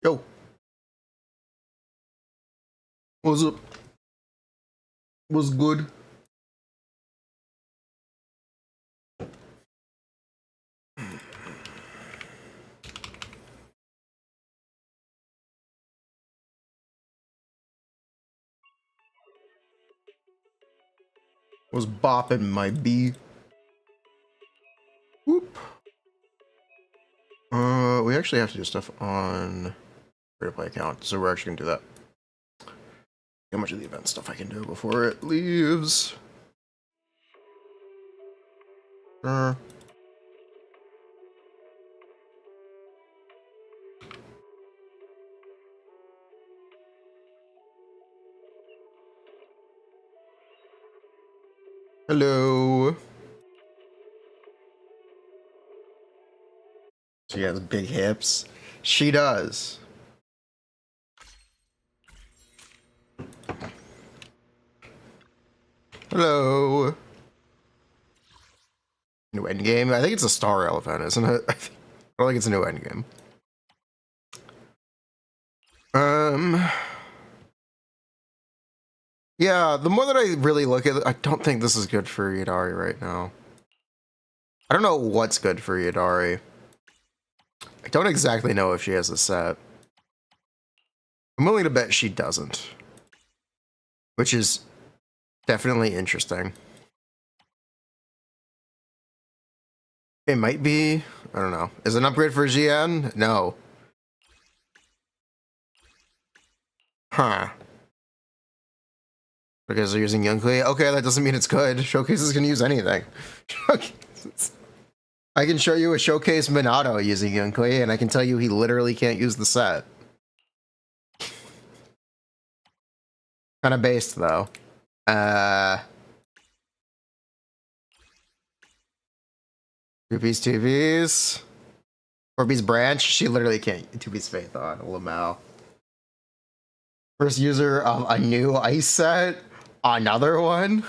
Yo. What's up? What's good? Was bopping my B. Whoop. We actually have to do stuff on free-to-play account, so we're actually gonna do that. How much of the event stuff I can do before it leaves? Hello. She has big hips. She does. Hello. New endgame? I think it's a star elephant, isn't it? I don't think it's a new endgame. Yeah, the more that I really look at it, I don't think this is good for Yidhari right now. I don't know what's good for Yidhari. I don't exactly know if she has a set. I'm willing to bet she doesn't. Which is definitely interesting. It might be. I don't know. Is it an upgrade for GN? No. Huh. Because they're using Youngkli? Okay, that doesn't mean it's good. Showcases can use anything. I can show you a showcase Minato using Youngkli, and I can tell you he literally can't use the set. Kind of based, though. Two-piece TVs. Four-piece branch. She literally can't two-piece faith on Lamau. First user of a new ice set. Another one.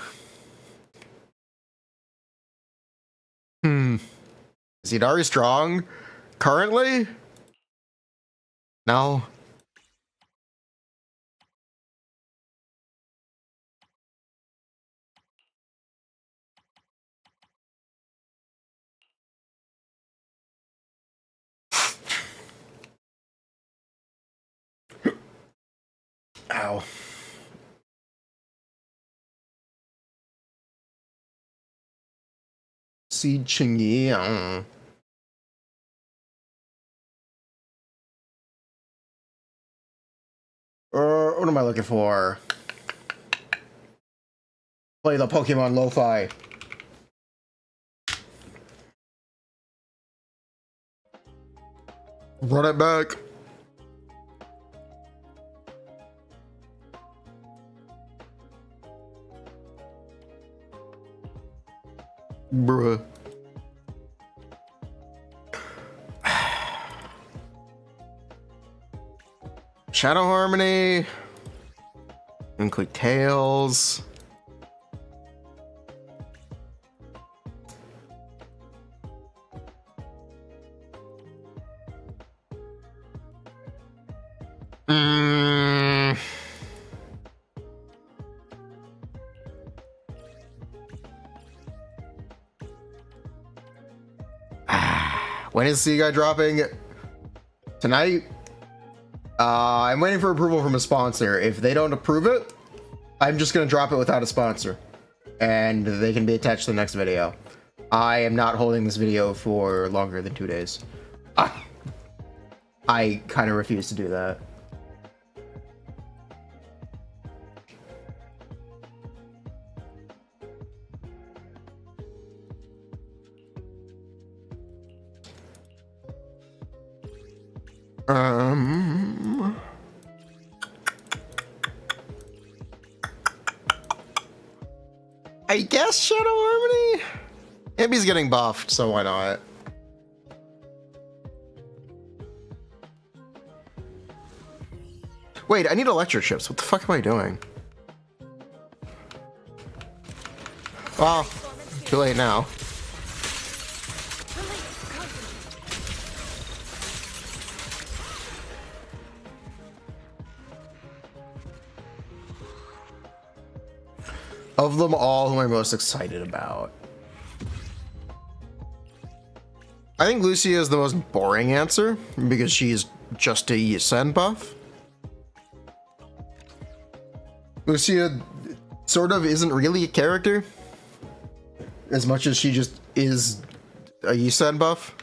Is Yodari strong currently? No. Ow. Seed Chingy, I don't know. What am I looking for? Play the Pokemon Lo-Fi. Run it back. Bruh. Shadow Harmony. And quick tails. When is the guy dropping? Tonight? I'm waiting for approval from a sponsor. If they don't approve it, I'm just going to drop it without a sponsor. And they can be attached to the next video. I am not holding this video for longer than 2 days. I kind of refuse to do that. I guess Shadow Harmony? Anby's getting buffed, so why not? Wait, I need electric chips. What the fuck am I doing? Well, too late now. Of them all, who am I most excited about? I think Lucia is the most boring answer because she's just a Yisen buff. Lucia sort of isn't really a character as much as she just is a Yisen buff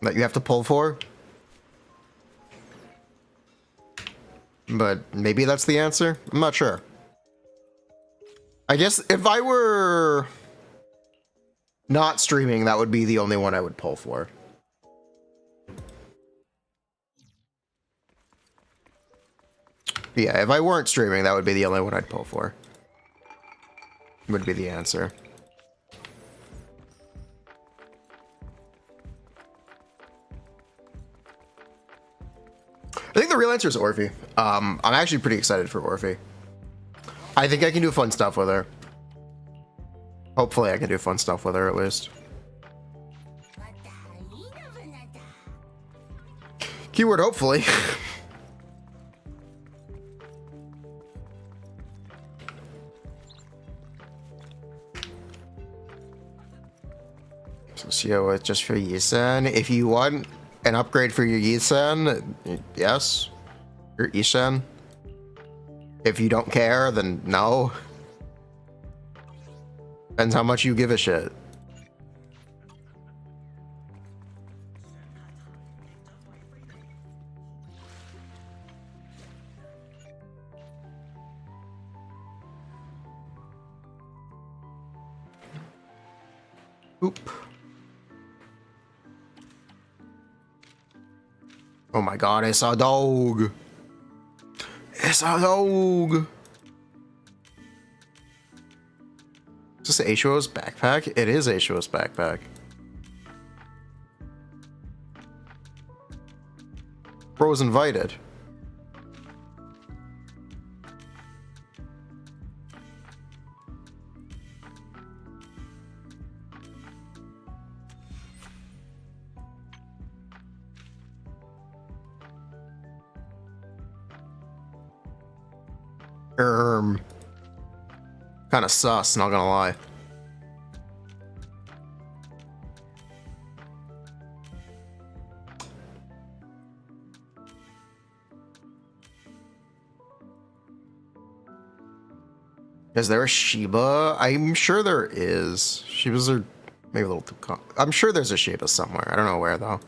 that you have to pull for. But maybe that's the answer. I'm not sure. I guess if I were not streaming, that would be the only one I would pull for. Yeah, if I weren't streaming, that would be the only one I'd pull for. Would be the answer. I think the real answer is Orphe. I'm actually pretty excited for Orphe. I think I can do fun stuff with her. Hopefully I can do fun stuff with her at least. Keyword hopefully. So Shiyu with just for Yisen. If you want an upgrade for your Yisen, yes. Your Yisen. If you don't care, then no. Depends how much you give a shit. Oop. Oh my god, it's a dog. It's a dog. Is this Aisho's backpack? It is Aisho's backpack. Bro was invited. Kind of sus, not gonna lie. Is there a Shiba? I'm sure there is. Shibas are maybe a little too I'm sure there's a Shiba somewhere. I don't know where though.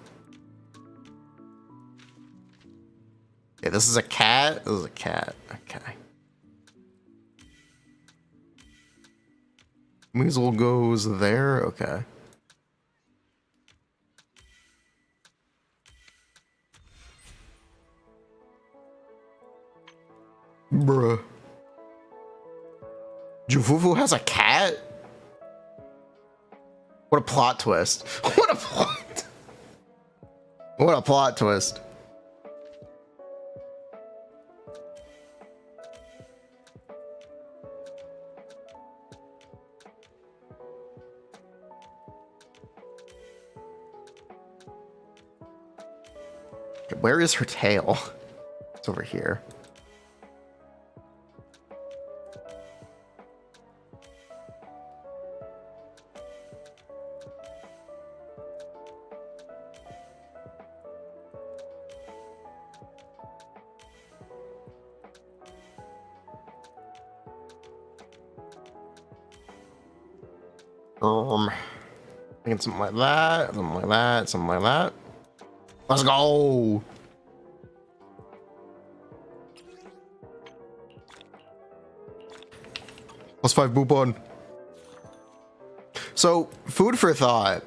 Yeah, this is a cat. This is a cat. Okay. Weasel goes there. Okay. Bruh. Jufufu has a cat? What a plot twist. What a plot. What a plot twist. Where is her tail? It's over here. Thinking something like that, something like that, something like that. Let's go. +5 Boopon. So, food for thought.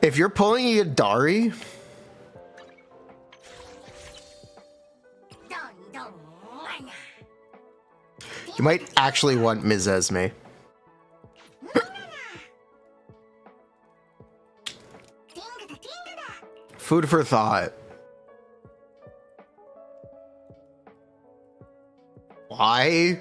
If you're pulling Yodari, you might actually want Ms. Esme. Food for thought. Why?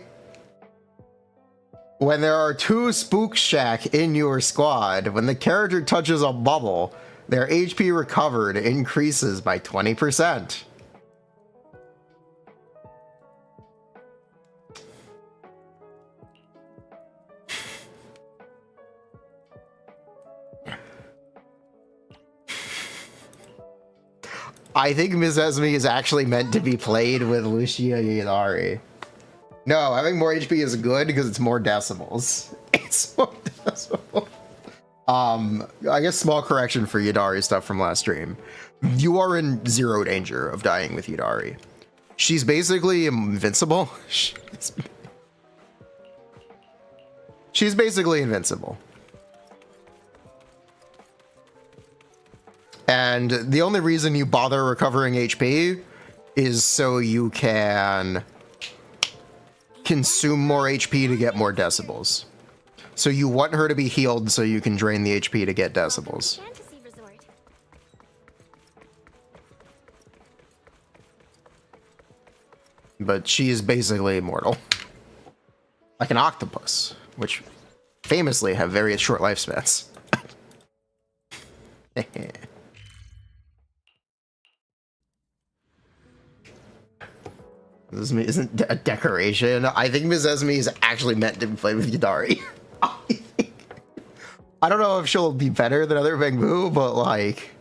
When there are 2 Spook Shack in your squad, when the character touches a bubble, their HP recovered increases by 20%. I think Ms. Esme is actually meant to be played with Lucia Yidhari. No, having more HP is good because it's more decimals. It's more decimals. I guess small correction for Yodari stuff from last stream. You are in zero danger of dying with Yodari. She's basically invincible. She's basically invincible. And the only reason you bother recovering HP is so you can consume more HP to get more decibels. So you want her to be healed so you can drain the HP to get decibels. But she is basically immortal. Like an octopus, which famously have very short lifespans. This isn't a decoration. I think Ms. Esme is actually meant to be played with Yodari. I don't know if she'll be better than other Bangbu, but like,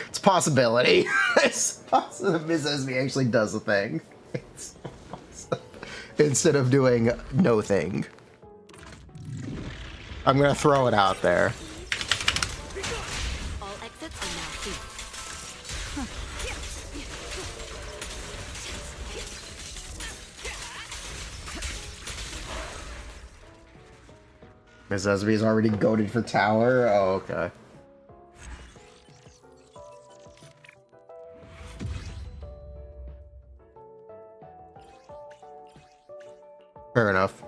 it's a possibility. It's possible Ms. Esme actually does a thing. Instead of doing no thing. I'm gonna throw it out there. All exits are now free. Ms. Esme is already goaded for tower? Oh, okay. Fair enough.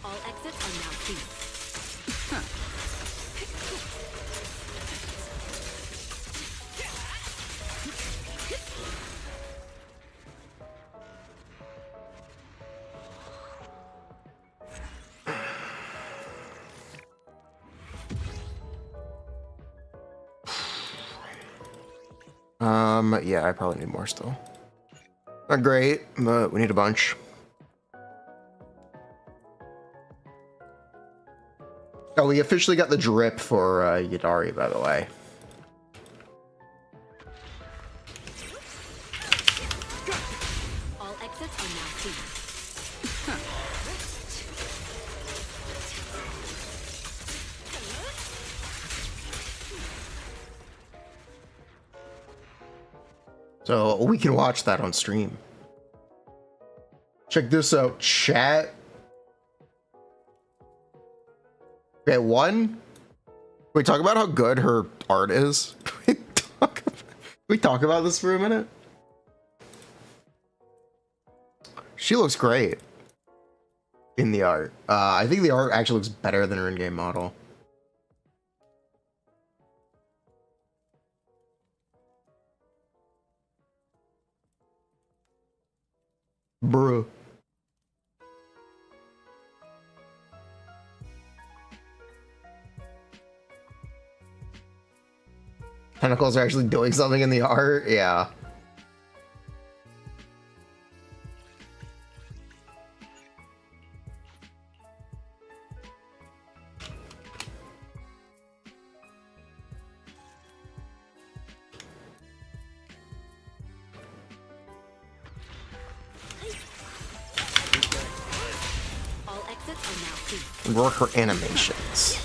All exits are now free. Yeah, I probably need more still. Not great, but we need a bunch. Oh, we officially got the drip for Yidhari, by the way. All exits are now free. So we can watch that on stream. Check this out, chat. Okay, one. We talk about how good her art is. we talk about this for a minute. She looks great in the art. I think the art actually looks better than her in-game model. Bruh. Tentacles are actually doing something in the art? Yeah. All exits are now free. Work her animations.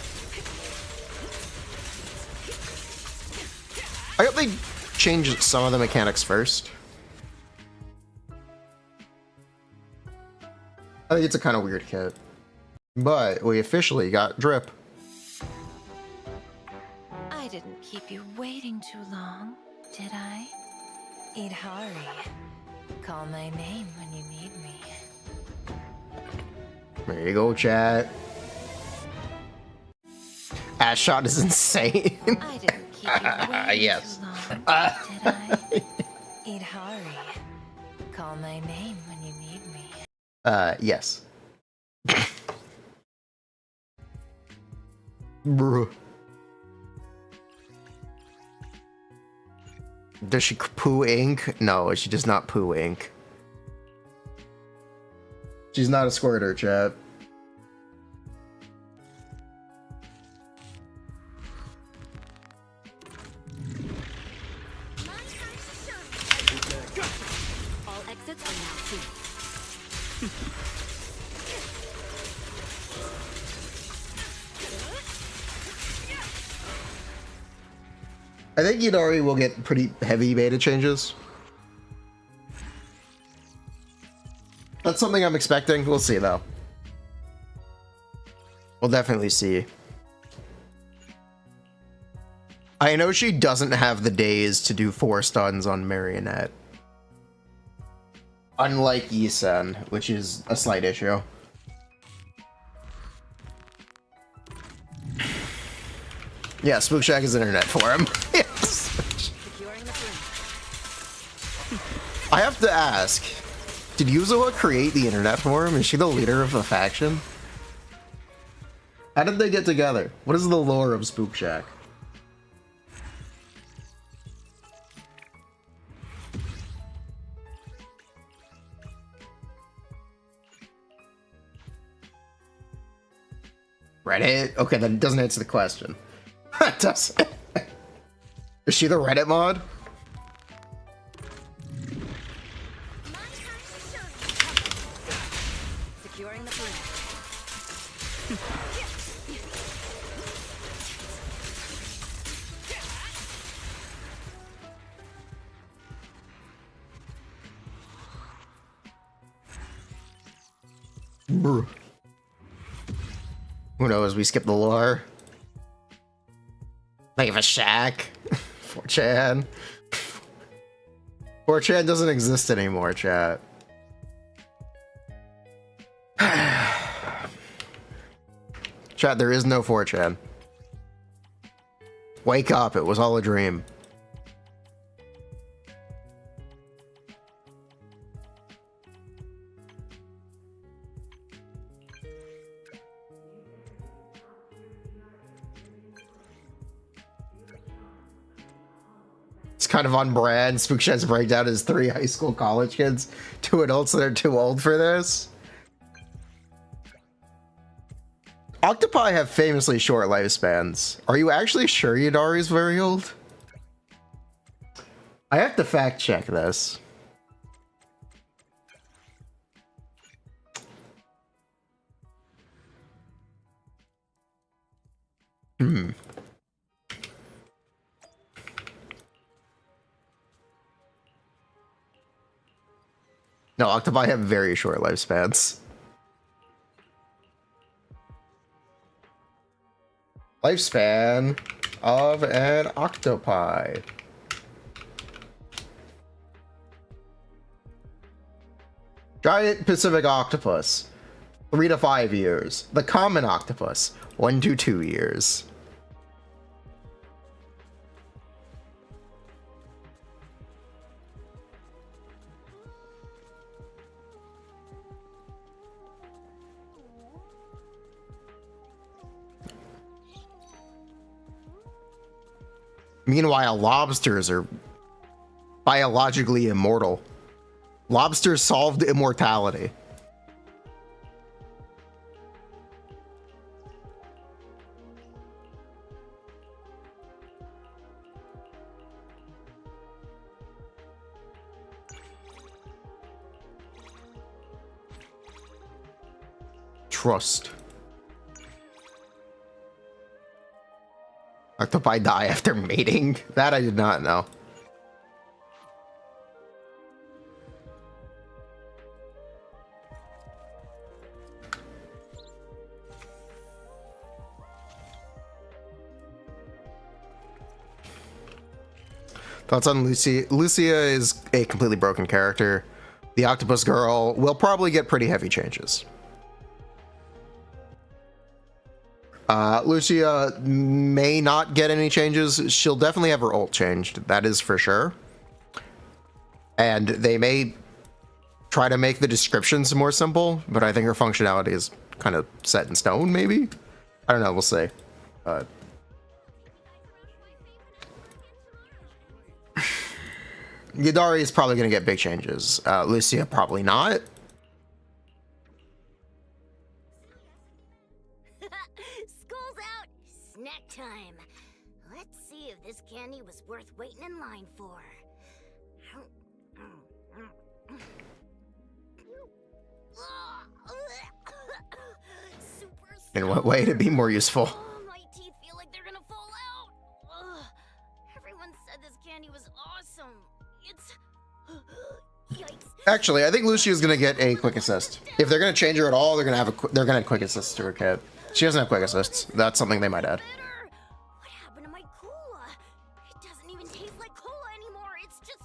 I hope they change some of the mechanics first. I think it's a kind of weird kit. But we officially got drip. I didn't keep you waiting too long, did I? Yidhari, call my name when you need me. There you go, chat. Ash shot is insane. I didn't keep you waiting Yes. too long, did I? Yidhari, call my name when you need me. Yes. Bruh. Does she poo ink? No, she does not poo ink. She's not a squirter, chat. All exits are now sealed. I think Yodari will get pretty heavy beta changes. That's something I'm expecting. We'll see, though. We'll definitely see. I know she doesn't have the days to do 4 stuns on Marionette. Unlike Yisen, which is a slight issue. Yeah, Spook Shack is internet for him. Yes. Securing the room. I have to ask, did Yuzawa create the internet for him? Is she the leader of the faction? How did they get together? What is the lore of Spook Shack? Reddit? Okay, that doesn't answer the question. That doesn't. Is she the Reddit mod? Securing the room. Brr. Who knows? We skip the lore. Like a shack. 4chan. 4chan doesn't exist anymore, chat. Chat, there is no 4chan. Wake up, it was all a dream. It's kind of on brand. Spook Shack's breakdown is 3 high school college kids, 2 adults that are too old for this. Octopi have famously short lifespans. Are you actually sure Yidari's very old? I have to fact check this. No, octopi have very short lifespans. Lifespan of an octopi. Giant Pacific octopus, 3 to 5 years. The common octopus, 1 to 2 years. Meanwhile, lobsters are biologically immortal. Lobsters solved immortality. Trust. Octopi die after mating? That I did not know. Thoughts on Lucia? Lucia is a completely broken character. The octopus girl will probably get pretty heavy changes. Lucia may not get any changes. She'll definitely have her ult changed. That is for sure. And they may try to make the descriptions more simple, but I think her functionality is kind of set in stone, maybe? I don't know. We'll see. Yodari is probably going to get big changes. Lucia, probably not. School's out. Snack time. Let's see if this candy was worth waiting in line for. In what way to be more useful? Oh, my teeth feel like they're gonna fall out. Ugh. Everyone said this candy was awesome. It's yikes. Actually, I think Lucia's gonna get a quick assist. If they're gonna change her at all, they're gonna have a quick assist to her kit. She doesn't have quick assists. That's something they might add. Bitter. What happened to my cola? It doesn't even taste like cola anymore. It's just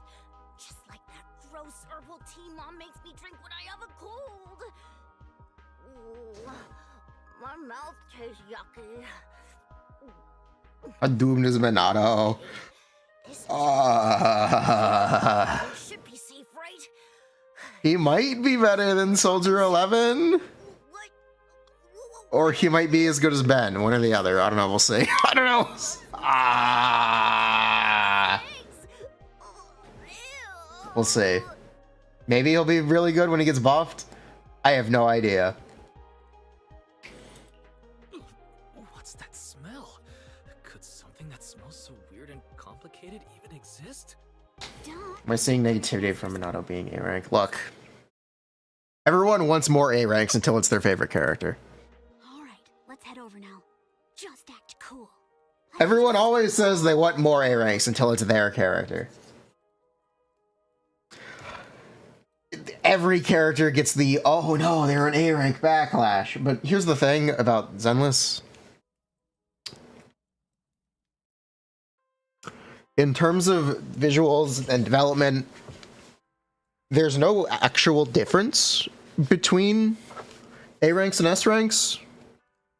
like that gross herbal tea Mom makes me drink when I have a cold. Ooh, my mouth tastes yucky. A doomed is Minato. This should be safe, right? He might be better than Soldier 11. What? Or he might be as good as Ben. One or the other. I don't know. We'll see. I don't know. We'll see. Maybe he'll be really good when he gets buffed. I have no idea. What's that smell? Could something that smells so weird and complicated even exist? Am I seeing negativity from Minato being A rank? Look. Everyone wants more A ranks until it's their favorite character. Alright, let's head over now. Just act cool. Everyone always says they want more A ranks until it's their character. Every character gets the, oh no, they're an A rank backlash. But here's the thing about Zenless. In terms of visuals and development, there's no actual difference between A ranks and S ranks.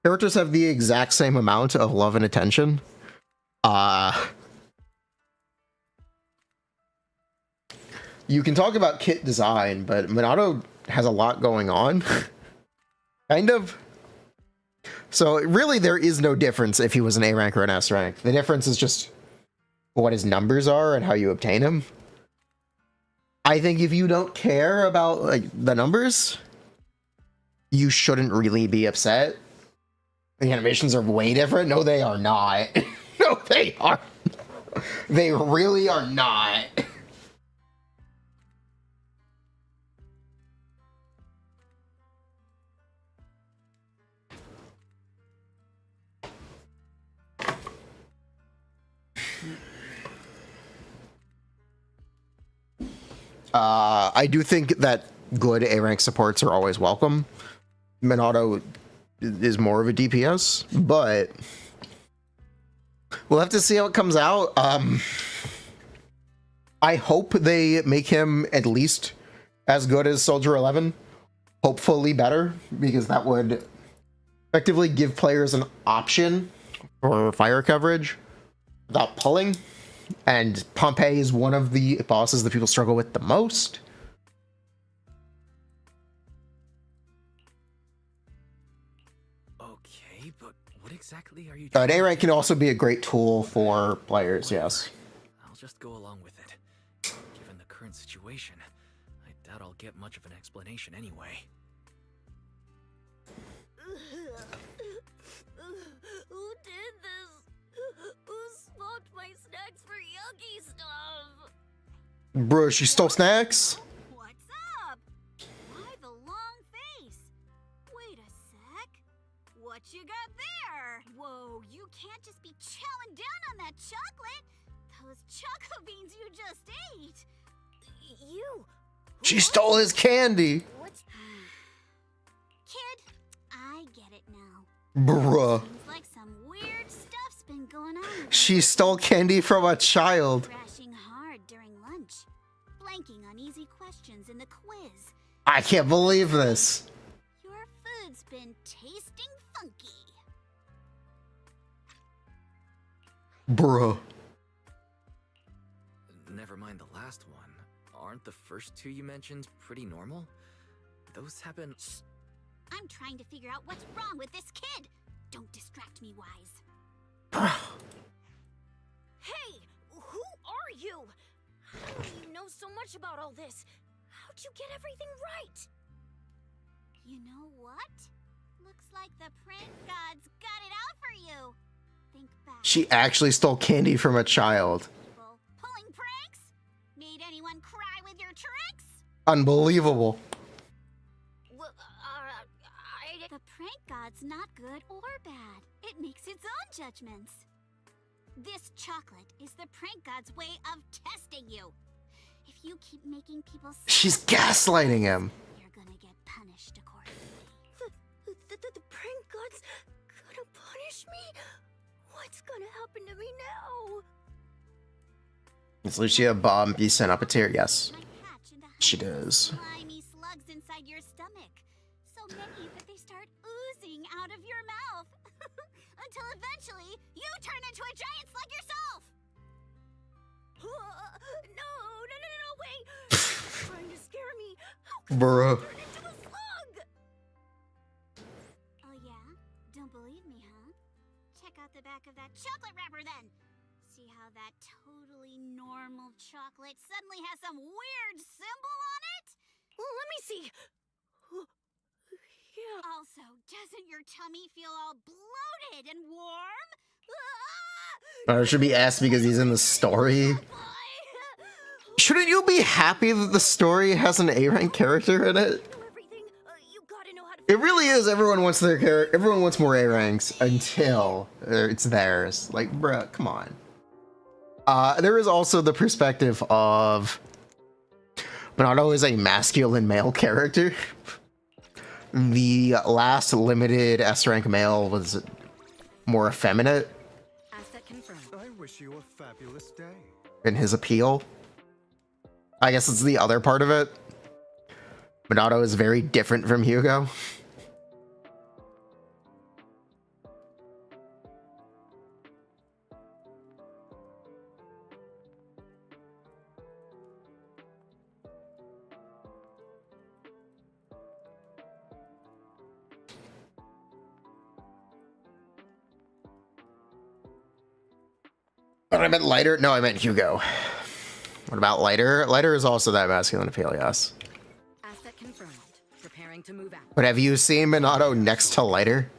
Characters have the exact same amount of love and attention. You can talk about kit design, but Minato has a lot going on. Kind of. So really there is no difference if he was an A rank or an S rank. The difference is just what his numbers are and how you obtain them. I think if you don't care about like the numbers, you shouldn't really be upset. The animations are way different. No, they are not. No, they are. They really are not. I do think that good A rank supports are always welcome. Minato is more of a DPS, but we'll have to see how it comes out. I hope they make him at least as good as Soldier 11. Hopefully better, because that would effectively give players an option for fire coverage without pulling. And Pompeii is one of the bosses that people struggle with the most. Okay, but what exactly are you An A rank can also be a great tool for players, yes. I'll just go along with it. Given the current situation, I doubt I'll get much of an explanation anyway. Who did this? Who swapped my snacks for yucky stuff? Bro, she stole snacks? What's up? Why the long face? Wait a sec. What you got there? Whoa, you can't just be chowing down on that chocolate. Those choco beans you just ate. You. She stole his candy. What's... Kid, I get it now. Bruh. Seems like some weird stuff's been going on. She stole candy from a child. Crashing hard during lunch. Blanking on easy questions in the quiz. I can't believe this. Your food's been tasting funky. Bruh. Never mind the last one. Aren't the first two you mentioned pretty normal? Those happen... I'm trying to figure out what's wrong with this kid. Don't distract me, Wise. Bruh. Hey, who are you? How do you know much about all this. How'd you get everything right? You know what? Looks like the prank gods got it out for you. Think back. She actually stole candy from a child. People pulling pranks? Made anyone cry with your tricks? Unbelievable. The prank god's not good or bad. It makes its own judgments. This chocolate is the prank god's way of testing you. If you keep making people sad, She's gaslighting him. you're gonna get punished accordingly. The prank god's gonna punish me? What's gonna happen to me now? Is Lucia bomb be sent up a tier? Yes, My hatch into she hundreds of does. slimy slugs inside your stomach. So many that they start oozing out of your mouth. Until eventually, you turn into a giant slug yourself! No, wait! You're trying to scare me! How could Bruh. you turn into a slug? Oh yeah? Don't believe me, huh? Check out the back of that chocolate wrapper then! See how that totally normal chocolate suddenly has some weird symbol on it? Let me see! Yeah. Also, doesn't your tummy feel all bloated and warm? It should be asked because he's in the story. Shouldn't you be happy that the story has an A-rank character in it? It really is. Everyone wants their character. Everyone wants more A-ranks until it's theirs. Like, bruh, come on. There is also the perspective of Minato is a masculine male character. The last limited S-rank male was more effeminate Asset confirmed. I wish you a fabulous day. in his appeal. I guess it's the other part of it. Minato is very different from Hugo. But I meant Lighter? No, I meant Hugo. What about Lighter? Lighter is also that masculine appeal, yes. Asset confirmed. Preparing to move out. But have you seen Minato next to Lighter?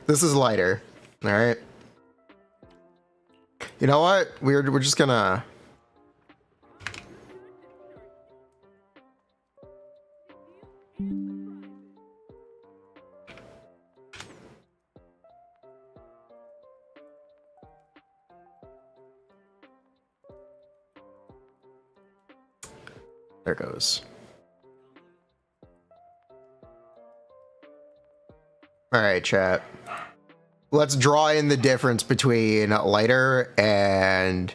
This is Lighter. Alright. You know what? We're just gonna... There goes. All right, chat. Let's draw in the difference between Lighter and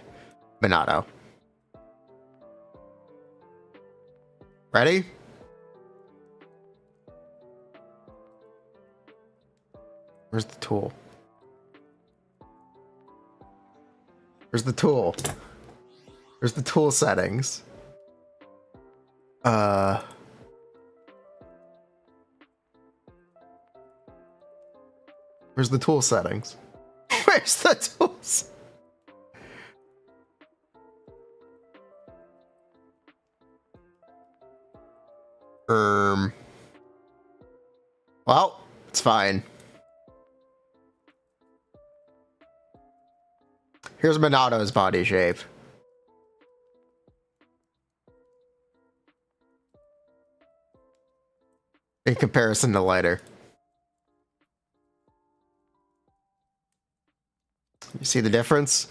Minato. Ready? Where's the tool? Where's the tool? Where's the tool settings? Where's the tool settings? Where's the tools? Well, it's fine. Here's Minato's body shape. In comparison to Lighter. You see the difference?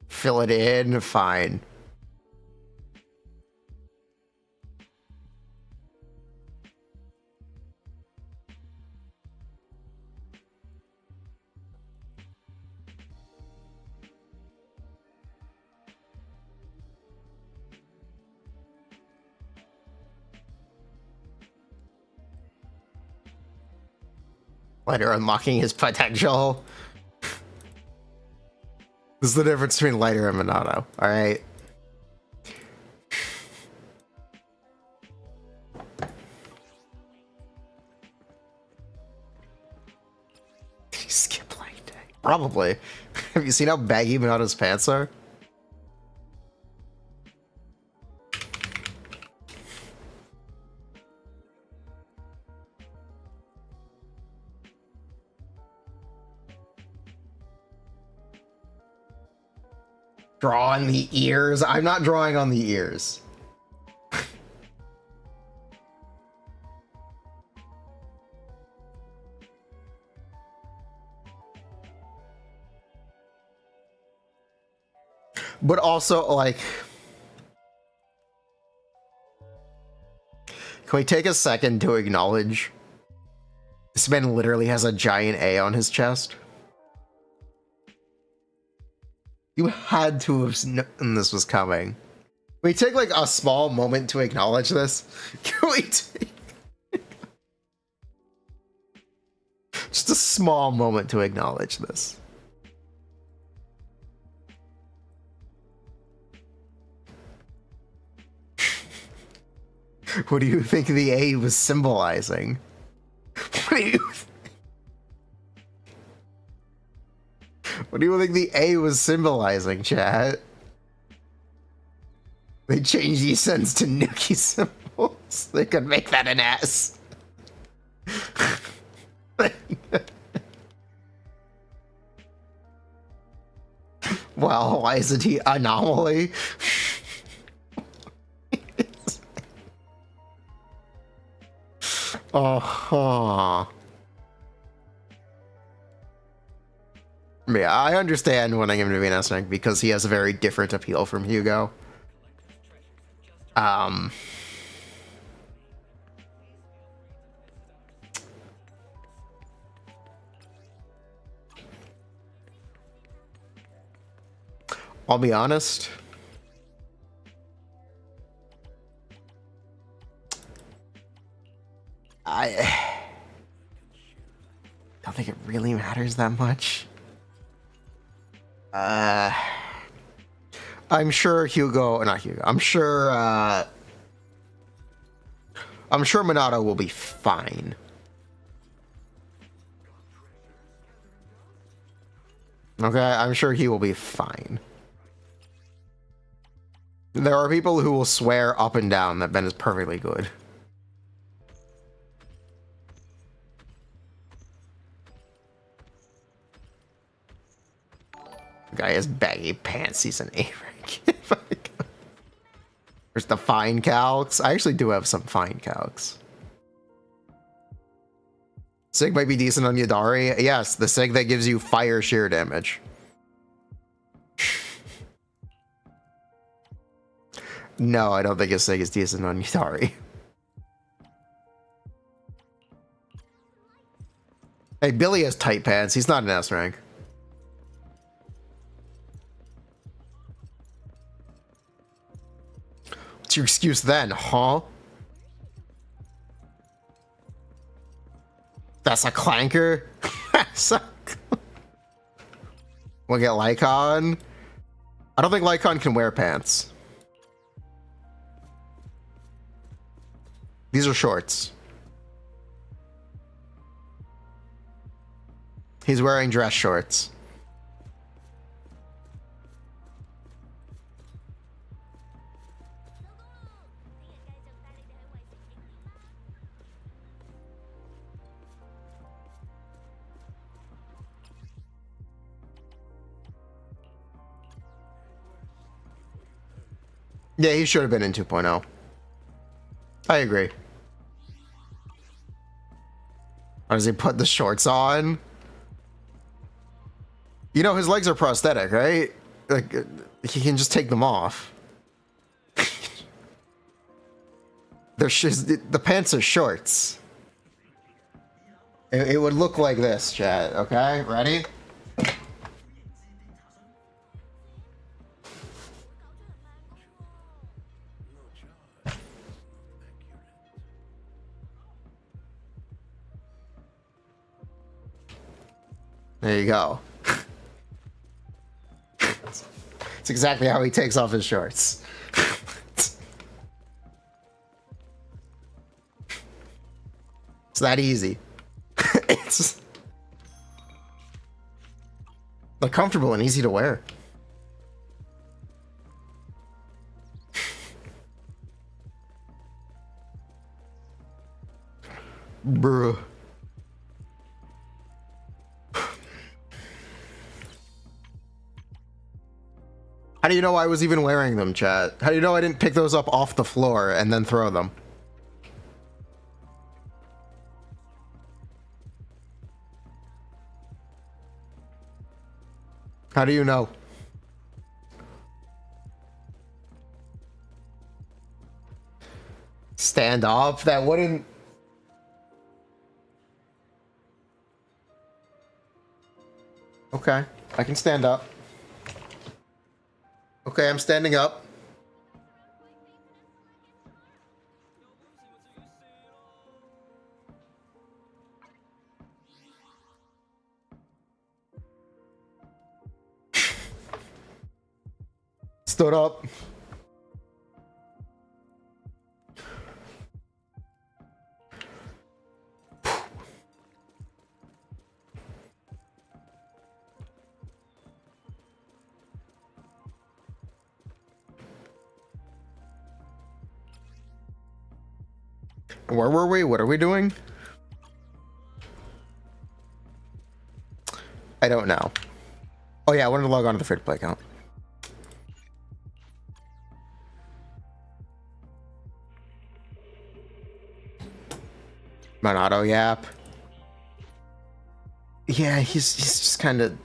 Fill it in, fine. Lighter unlocking his potential. This is the difference between Lighter and Minato, alright? Probably. Have you seen how baggy Minato's pants are? Draw on the ears? I'm not drawing on the ears. But also, like... Can we take a second to acknowledge this man literally has a giant A on his chest? You had to have known this was coming. Can we take like a small moment to acknowledge this? Can we take just a small moment to acknowledge this? What do you think the A was symbolizing? What do you think the A was symbolizing, chat? They changed these sends to Nuki symbols. They could make that an S. Well, why isn't he anomaly? Oh, yeah, I understand wanting him to be an S rank because he has a very different appeal from Hugo. I'll be honest. I don't think it really matters that much. I'm sure not Hugo. I'm sure Minato will be fine. Okay, I'm sure he will be fine. There are people who will swear up and down that Ben is perfectly good. The guy has baggy pants. He's an A rank. There's the fine calcs. I actually do have some fine calcs. Sig might be decent on Yodari. Yes, the Sig that gives you fire shear damage. No, I don't think his Sig is decent on Yidhari. Hey, Billy has tight pants. He's not an S rank. What's your excuse then, huh? That's a clanker? We'll get Lycon. I don't think Lycon can wear pants. These are shorts. He's wearing dress shorts. Yeah, he should have been in 2.0. I agree. Or does he put the shorts on? You know, his legs are prosthetic, right? Like, he can just take them off. The pants are shorts. It would look like this, chat. Okay, ready? There you go. It's exactly how he takes off his shorts. It's that easy. It's... They're comfortable and easy to wear. Bruh. How do you know I was even wearing them, chat? How do you know I didn't pick those up off the floor and then throw them? How do you know? Stand up? That wouldn't... Okay, I can stand up. Okay, I'm standing up. Stood up. Where were we? What are we doing? I don't know. Oh yeah, I wanted to log on to the free-to-play account. Minato yap. Yeah, he's just kind of...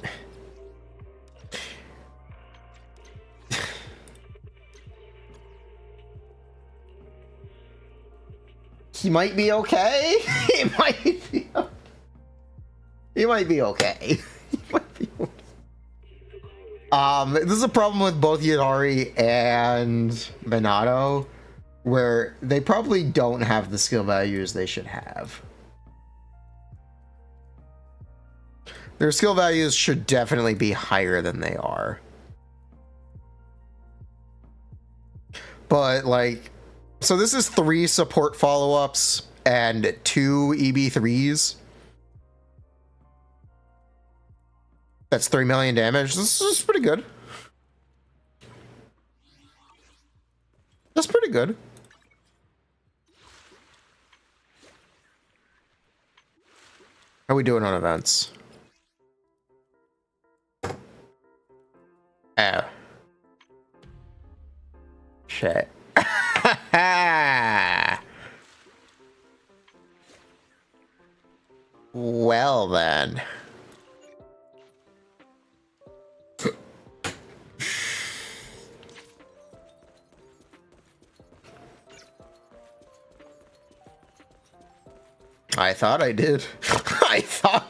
He might be okay. He might be. He might be okay. He might be okay. This is a problem with both Yidhari and Minato, where they probably don't have the skill values they should have. Their skill values should definitely be higher than they are. But like, so this is 3 support follow-ups and 2 EB3s. That's 3 million damage. This is pretty good. That's pretty good. How are we doing on events? Oh. Shit. Well then. I thought I did. I thought.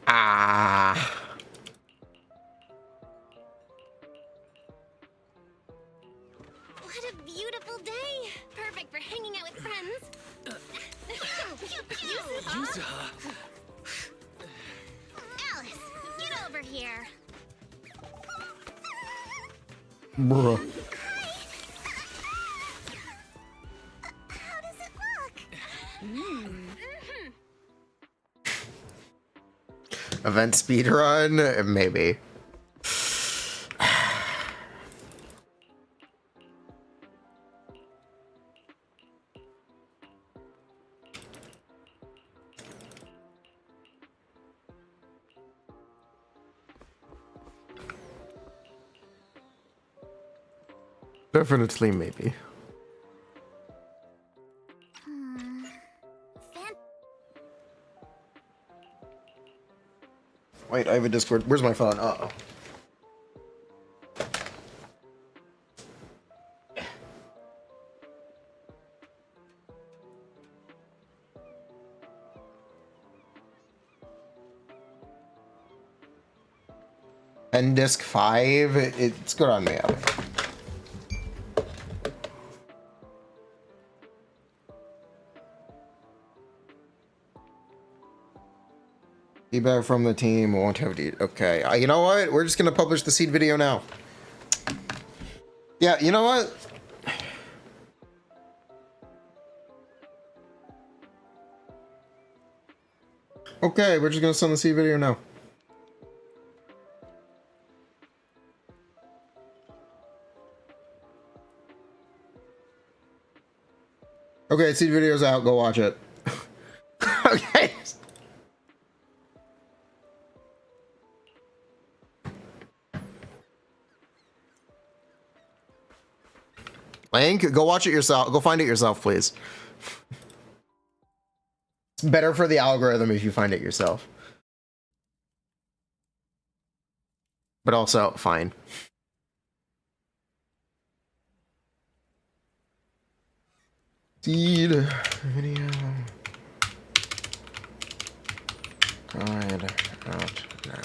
Ah. What a beautiful day. Perfect for hanging out with friends. Alice, get over here. Bruh. How does it look? Event speedrun? Maybe. Definitely maybe. Wait, I have a Discord. Where's my phone? Uh-oh. And disc 5, it's good on me. Feedback from the team won't have to. Okay, you know what? We're just gonna publish the seed video now. Yeah, you know what? Okay, we're just gonna send the seed video now. Okay, seed video's out. Go watch it. Okay. Link, go watch it yourself. Go find it yourself, please. It's better for the algorithm if you find it yourself. But also, fine. Seed video. Tried out now.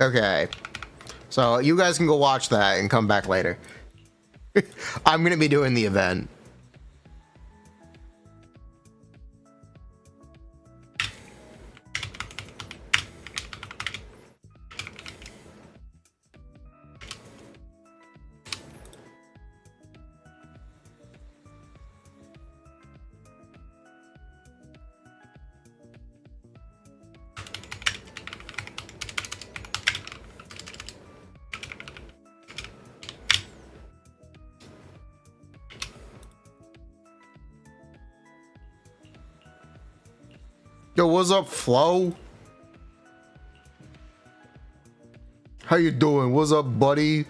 Okay. So you guys can go watch that and come back later. I'm gonna be doing the event. Yo, what's up, Flo? How you doing? What's up, buddy?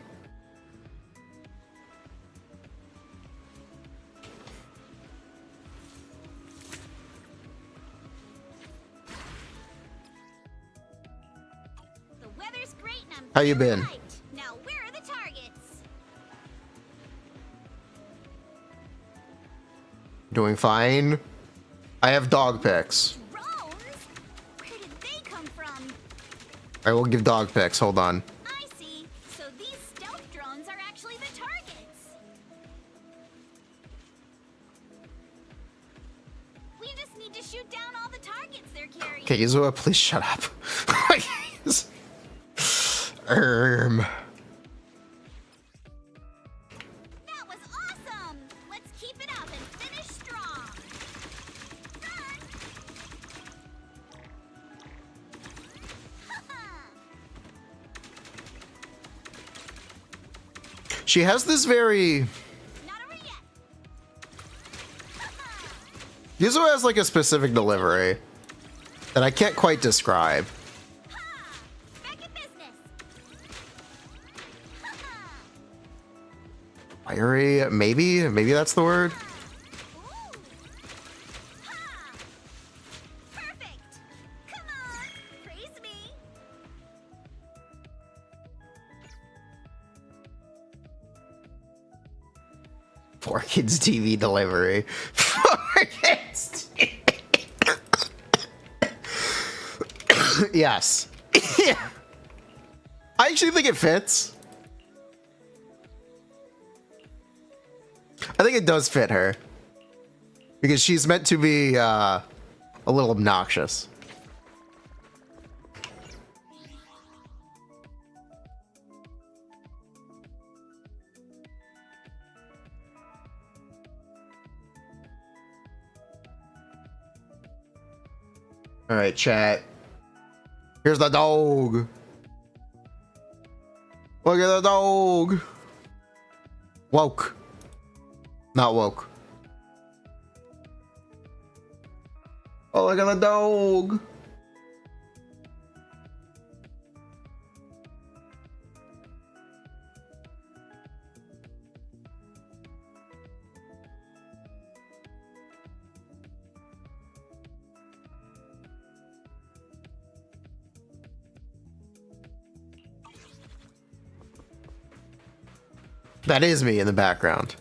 The weather's great and I'm How you been? hyped. Now where are the targets? Doing fine. I have dog pics. Drones? Where did they come from? I will give dog pics. Hold on. I see. So these stealth drones are actually the targets. We just need to shoot down all the targets they're carrying. Okay, Yuzua, please shut up. That was awesome. Let's keep it up and finish strong. Run. She has this very... Not over yet. Yuzua has like a specific delivery that I can't quite describe. Back in business. Fiery, maybe? Maybe that's the word? Ooh. Ha. Perfect. Come on. Praise me. Poor Kids TV delivery. Poor Kids TV. Yes. Yeah. I actually think it fits. I think it does fit her. Because she's meant to be a little obnoxious. All right, chat. Here's the dog. Look at the dog. Woke. Not woke. Oh, look at the dog. That is me in the background.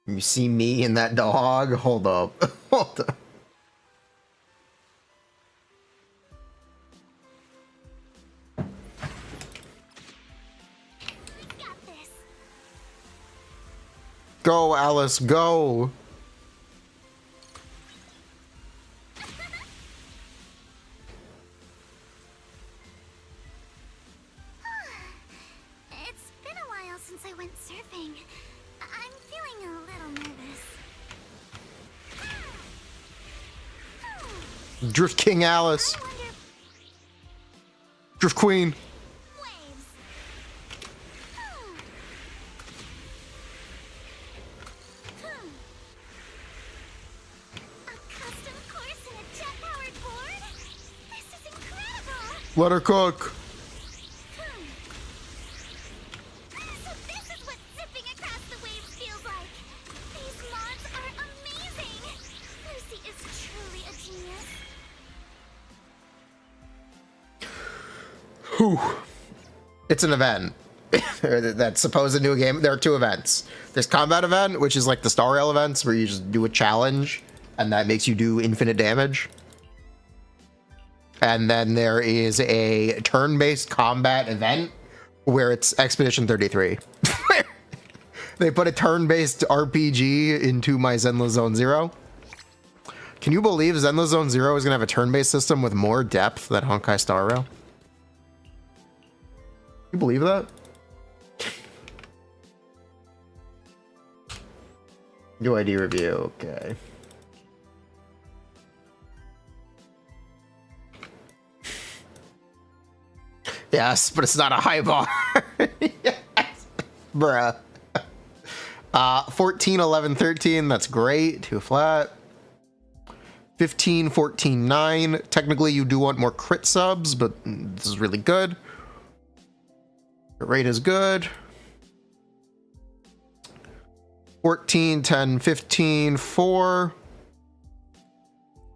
You see me and that dog? Hold up. Hold up. Got this. Go, Alice, go. It's been a while since I went surfing. I'm feeling a little nervous. Drift King Alice. I wonder Drift Queen. waves. A custom course and a jet-powered board? This is incredible! Let her cook. So this is what zipping across the waves feels like. These mods are amazing. Lucy is truly a genius. Whew. It's an event. That's supposed to do a game. There are two events. There's combat event, which is like the Star Rail events where you just do a challenge and that makes you do infinite damage. And then there is a turn-based combat event where it's Expedition 33. They put a turn-based RPG into my Zenless Zone Zero. Can you believe Zenless Zone Zero is going to have a turn-based system with more depth than Honkai Star Rail? You believe that? UID review, okay. Yes, but it's not a high bar. Yes. Bruh. 14, 11, 13, that's great. 2 flat. 15, 14, 9. Technically, you do want more crit subs, but this is really good. The rate is good. 14, 10, 15, 4.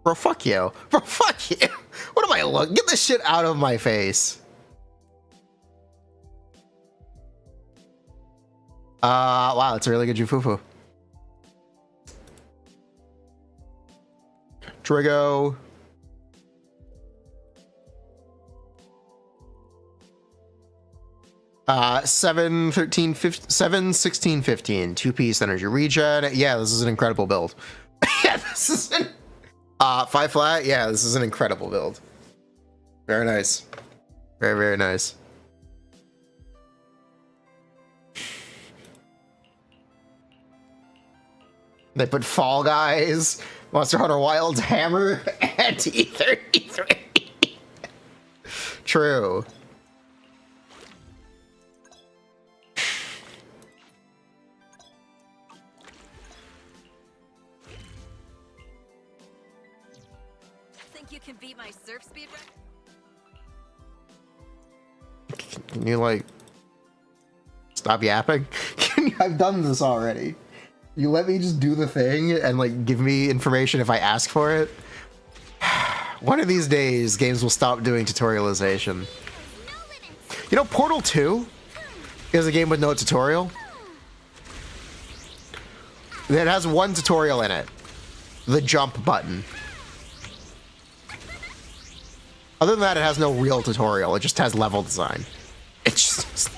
Bro, fuck you. Bro, fuck you. What am I looking? Get this shit out of my face. Wow, it's a really good Jufufu. Trigo. Uh, 7, 13, 15, 7, 16, 15. 2-piece energy regen. Yeah, this is an incredible build. Yeah, this is an... 5 flat. Yeah, this is an incredible build. Very nice. Very, very nice. They put Fall Guys, Monster Hunter Wilds Hammer, and T33. True. Think you can beat my surf speed record? Can you, like, stop yapping? I've done this already. You let me just do the thing and, like, give me information if I ask for it. One of these days, games will stop doing tutorialization. You know, Portal 2 is a game with no tutorial. It has one tutorial in it. The jump button. Other than that, it has no real tutorial. It just has level design. It's just...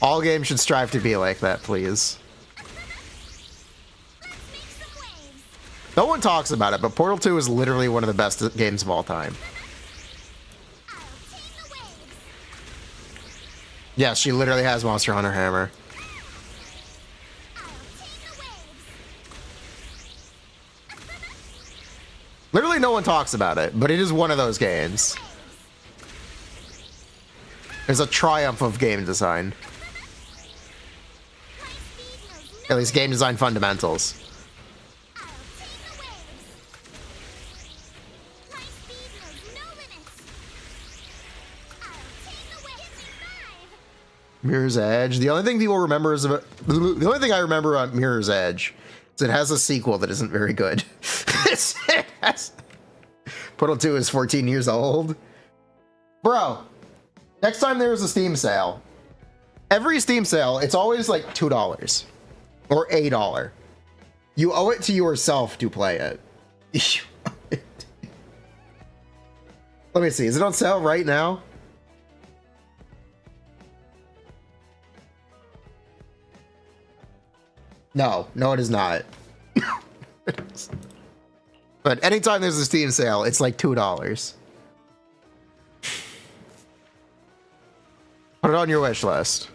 All games should strive to be like that, please. No one talks about it, but Portal 2 is literally one of the best games of all time. Yeah, she literally has Monster Hunter Hammer. Literally no one talks about it, but it is one of those games. It's a triumph of game design. At least game design fundamentals. Mirror's Edge. The only thing people remember is about, the only thing I remember on Mirror's Edge is it has a sequel that isn't very good. Portal 2 is 14 years old. Bro, next time there's a Steam sale, Every Steam sale, it's always like $2 or $1. You owe it to yourself to play it. Let me see. Is it on sale right now? No, it is not. But anytime there's a Steam sale, it's like $2. Put it on your wish list.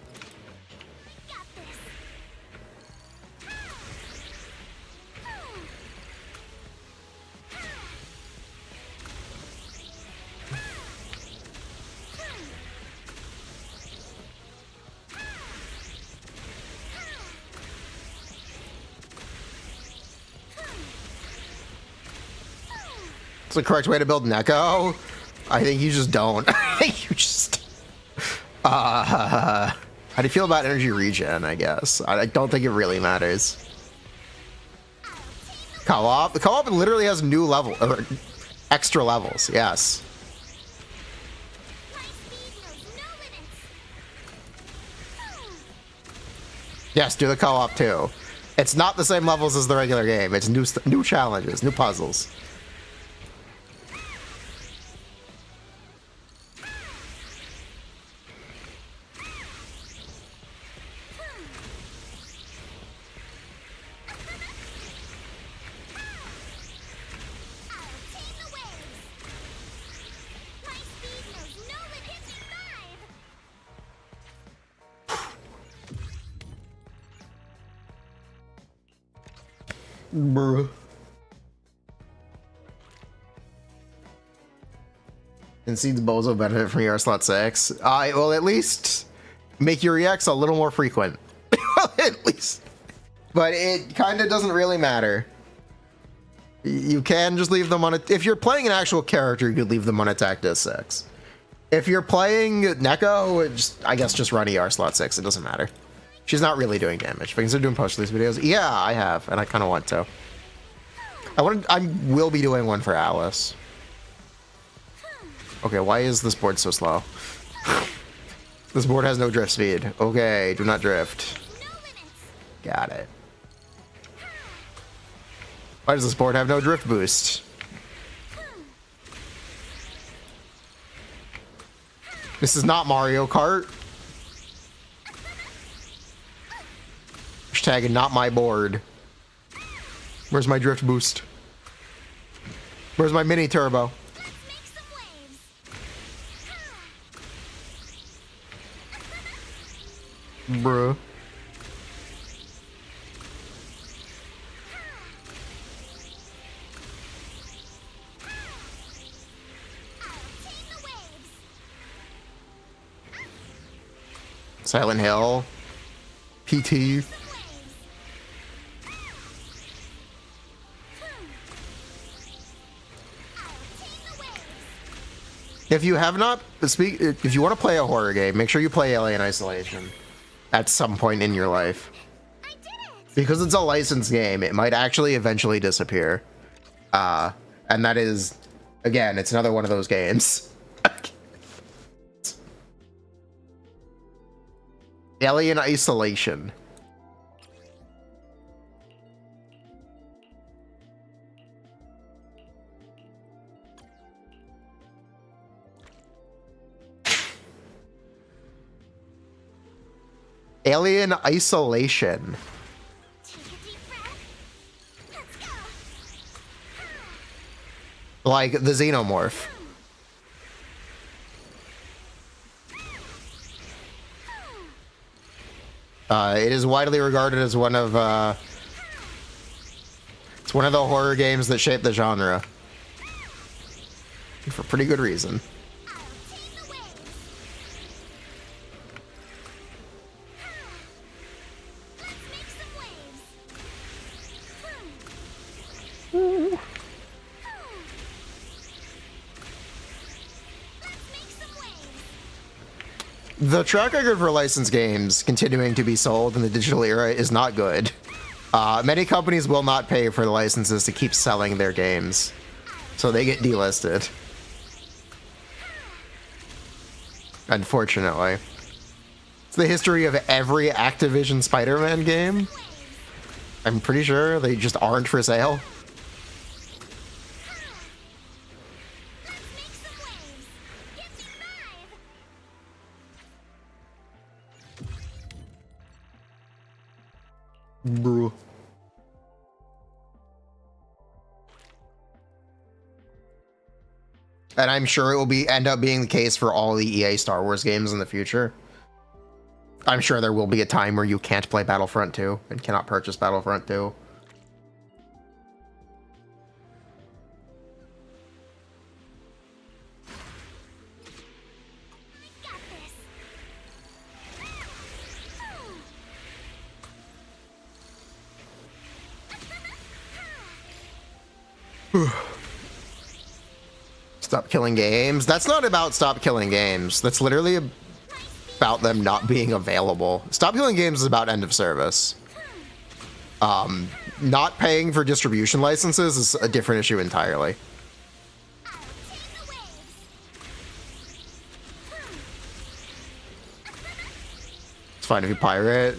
It's the correct way to build Neko. I think you just don't. I think you just... how do you feel about energy regen, I guess? I don't think it really matters. Co-op? The co-op literally has new level, or extra levels, yes. Yes, do the co-op too. It's not the same levels as the regular game. It's new challenges, new puzzles. Bruh. And seeds Bozo benefit from your slot 6. I will at least make your EX a little more frequent. At least. But it kind of doesn't really matter. You can just leave them on it. If you're playing an actual character, you could leave them on attack disc 6. If you're playing Neko, I guess just run ER slot 6. It doesn't matter. She's not really doing damage. If I consider doing post release videos, yeah, I have, and I kind of want to. I will be doing one for Alice. Okay, why is this board so slow? This board has no drift speed. Okay, do not drift. Got it. Why does this board have no drift boost? This is not Mario Kart. Hashtag not my board. Where's my drift boost? Where's my mini turbo? Bruh. Silent Hill. PT. If you have not if you want to play a horror game, make sure you play Alien Isolation at some point in your life. Because it's a licensed game, it might actually eventually disappear. And that is, again, it's another one of those games. Alien Isolation. Alien Isolation. Like the Xenomorph. It is widely regarded as one of it's one of the horror games that shaped the genre. For pretty good reason. The track record for licensed games continuing to be sold in the digital era is not good. Many companies will not pay for the licenses to keep selling their games, so they get delisted. Unfortunately. It's the history of every Activision Spider-Man game. I'm pretty sure they just aren't for sale. Bro. And I'm sure it will end up being the case for all the EA Star Wars games in the future. I'm sure there will be a time where you can't play Battlefront 2 and cannot purchase Battlefront 2. Stop killing games. That's not about stop killing games. That's literally about them not being available. Stop killing games is about end of service. Not paying for distribution licenses is a different issue entirely. It's fine if you pirate.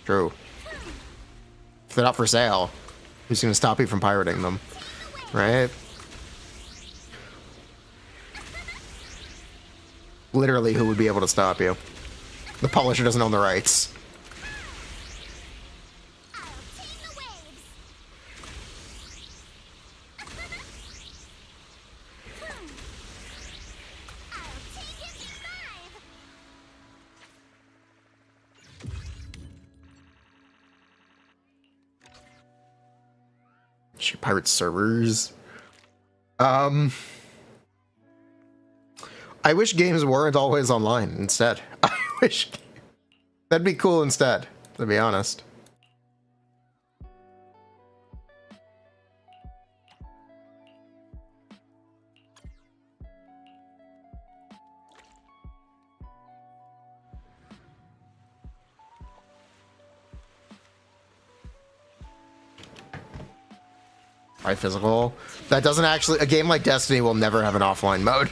True. If they're not for sale, who's going to stop you from pirating them? Right? Literally, who would be able to stop you? The publisher doesn't own the rights. She pirates servers. I wish games weren't always online instead. I wish that'd be cool instead, to be honest. Right, physical. That doesn't actually. A game like Destiny will never have an offline mode.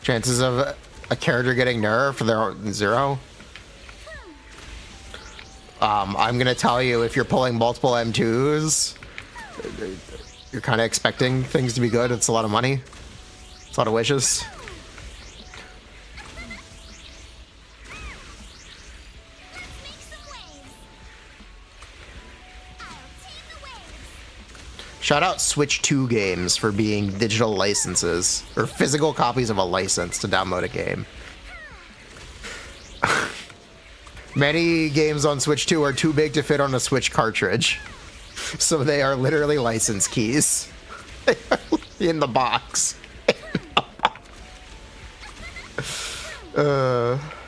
Chances of a character getting nerfed, they're 0. I'm gonna tell you, if you're pulling multiple M2s, you're kind of expecting things to be good. It's a lot of money. It's a lot of wishes. Shout out Switch 2 games for being digital licenses, or physical copies of a license to download a game. Many games on Switch 2 are too big to fit on a Switch cartridge, so they are literally license keys. They are in the box.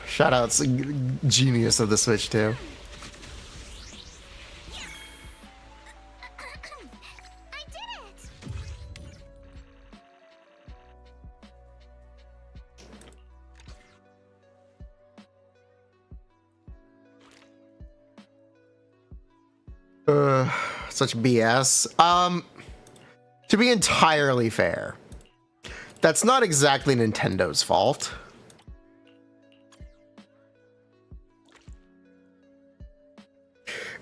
Shout outs, genius of the Switch 2. Such BS. To be entirely fair, that's not exactly Nintendo's fault.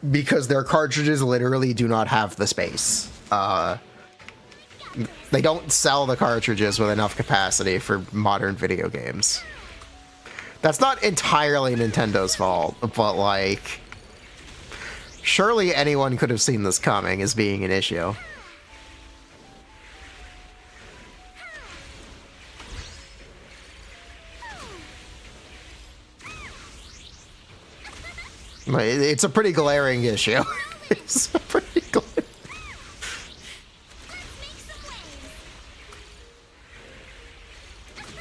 Because their cartridges literally do not have the space. They don't sell the cartridges with enough capacity for modern video games. That's not entirely Nintendo's fault, but like, surely anyone could have seen this coming as being an issue. It's a pretty glaring issue. It's a pretty glaring.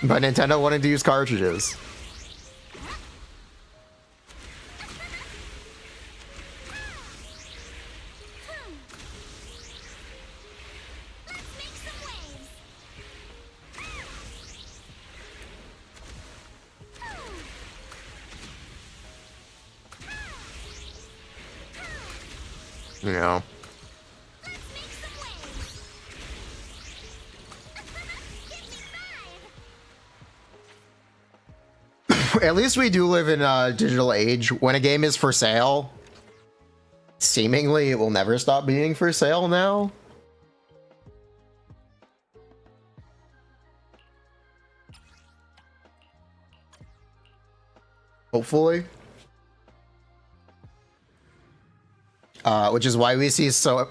But Nintendo wanted to use cartridges. you know. Let's make some waves. Give me 5. At least we do live in a digital age. When a game is for sale, seemingly it will never stop being for sale now. Hopefully. Which is why we see so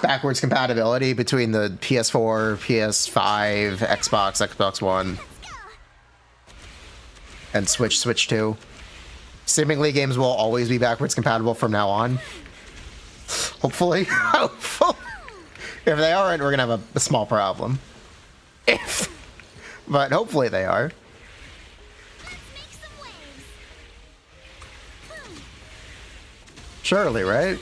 backwards compatibility between the PS4, PS5, Xbox One, and Switch 2. Seemingly games will always be backwards compatible from now on. Hopefully. Hopefully. If they aren't, we're gonna have a small problem. But hopefully they are. Surely, right?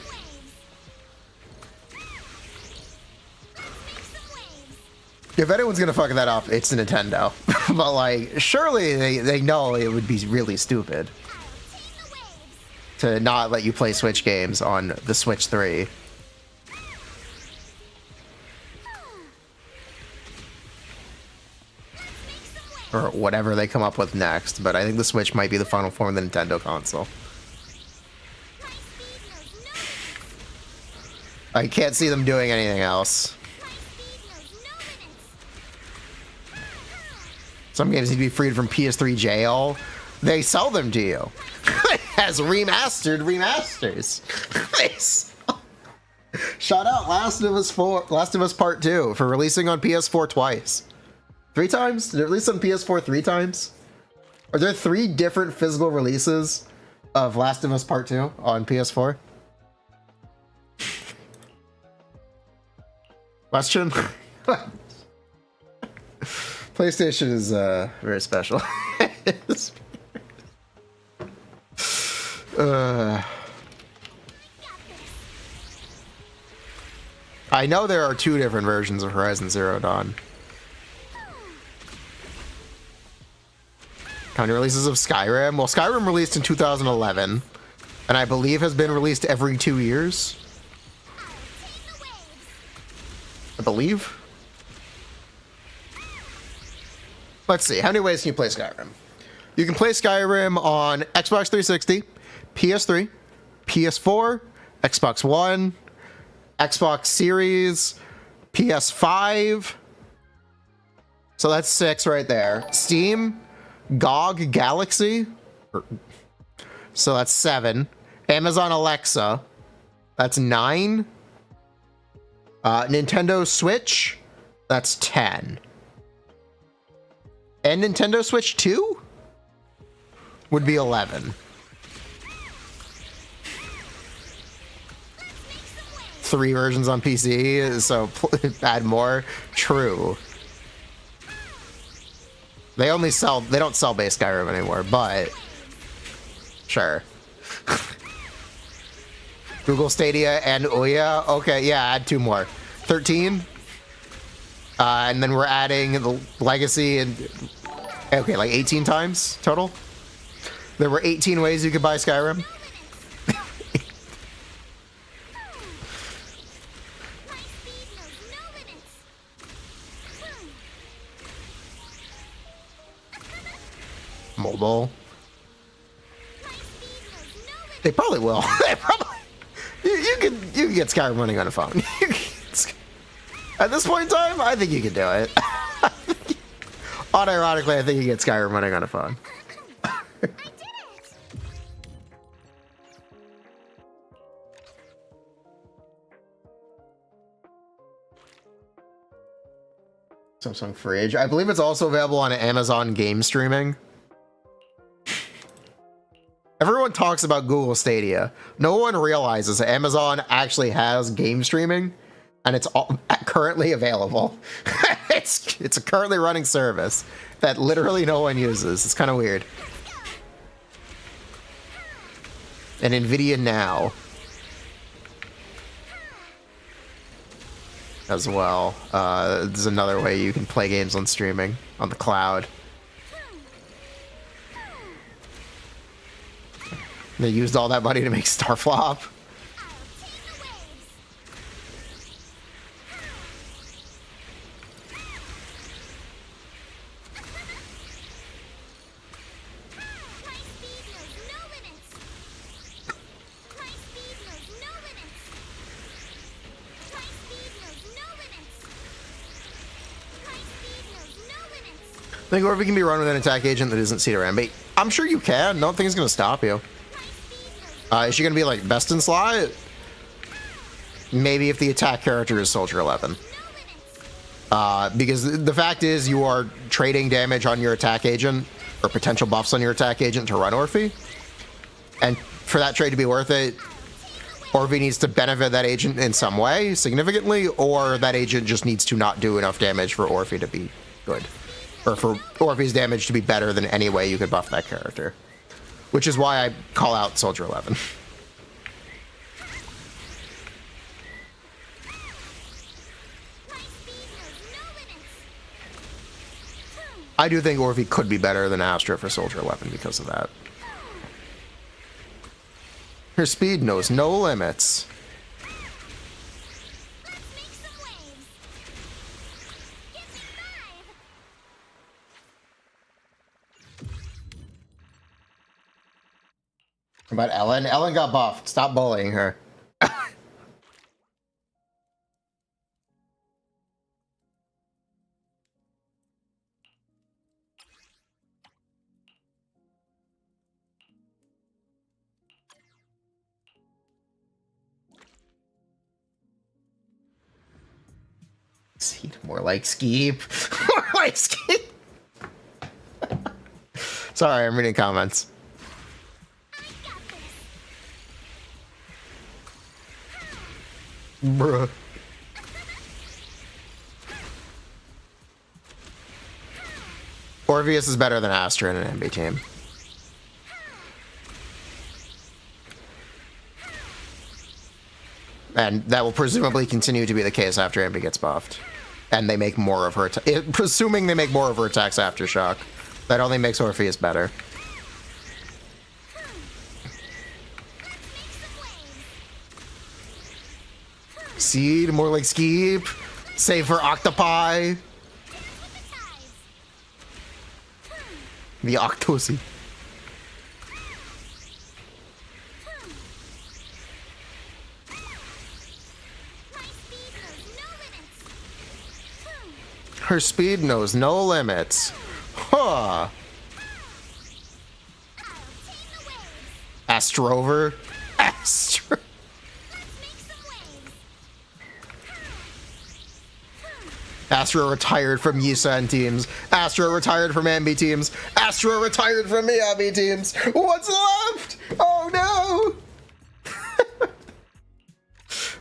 If anyone's gonna fuck that up, it's Nintendo. But like, surely they know it would be really stupid to not let you play Switch games on the Switch 3. Or whatever they come up with next, but I think the Switch might be the final form of the Nintendo console. I can't see them doing anything else. Some games need to be freed from PS3 jail. They sell them to you as remastered remasters. Shout out Last of Us Part 2 for releasing on PS4 twice. 3 times? Did it release on PS4 3 times? Are there 3 different physical releases of Last of Us Part 2 on PS4? Question? PlayStation is very special. I know there are 2 different versions of Horizon Zero Dawn. County releases of Skyrim. Well, Skyrim released in 2011, and I believe has been released every 2 years. I believe. Let's see. How many ways can you play Skyrim? You can play Skyrim on Xbox 360, PS3, PS4, Xbox One, Xbox Series, PS5. So that's 6 right there. Steam, GOG Galaxy. So that's 7. Amazon Alexa. That's 9. Nintendo Switch, that's 10. And Nintendo Switch 2 would be 11. 3 versions on PC, so add more. True. They don't sell base Skyrim anymore, but sure. Google Stadia and Ouya. Okay, yeah, add 2 more. 13. And then we're adding the Legacy and... Okay, like 18 times total? There were 18 ways you could buy Skyrim. Mobile. They probably will. They probably... You can get Skyrim running on a phone. At this point in time, I think you can do it. Unironically, I think you get Skyrim running on a phone. I did it! Samsung Fridge. I believe it's also available on Amazon Game Streaming. Everyone talks about Google Stadia. No one realizes that Amazon actually has game streaming, and it's currently available. it's a currently running service that literally no one uses. It's kind of weird. And Nvidia Now as well. There's another way you can play games on streaming on the cloud. They used all that money to make Starflop. think Orphe can be run with an attack agent that isn't Cedar Anby. I'm sure you can. Nothing's going to stop you. Is she going to be like best in slot? Maybe if the attack character is Soldier 11. Because the fact is you are trading damage on your attack agent or potential buffs on your attack agent to run Orphe. And for that trade to be worth it, Orphe needs to benefit that agent in some way significantly, or that agent just needs to not do enough damage for Orphe to be good. Or for Orphe's damage to be better than any way you could buff that character. Which is why I call out Soldier 11. I do think Orphe could be better than Astra for Soldier 11 because of that. Her speed knows no limits. What about Ellen? Ellen got buffed. Stop bullying her. More like Skeep. More like Skeep. Sorry, I'm reading comments. Bruh. Orpheus is better than Astra in an Anby team. And that will presumably continue to be the case after Anby gets buffed. And they make more of her... Presuming they make more of her attacks Aftershock. That only makes Orpheus better. Seed, more like Skeep. Save for Octopi. The Octosi. Her speed knows no limits. Huh. Astrover. Astro. Astra retired from Yisan teams. Astra retired from Anby teams. Astra retired from Miyabi teams. What's left? Oh no!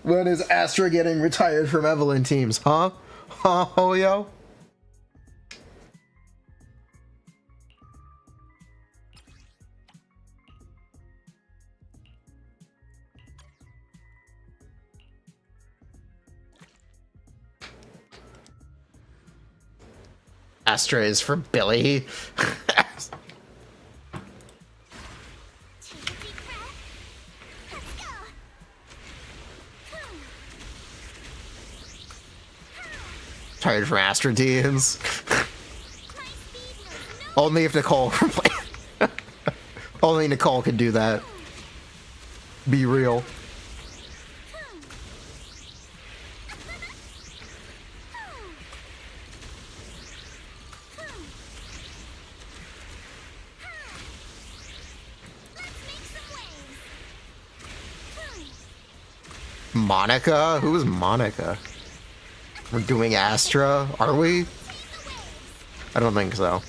When is Astra getting retired from Evelyn teams, huh? Huh, oh yo? Astra is for Billy. Tired from Astra teams. Only if Nicole can play. Only Nicole could do that. Be real. Monica? Who is Monica? We're doing Astra, are we? I don't think so.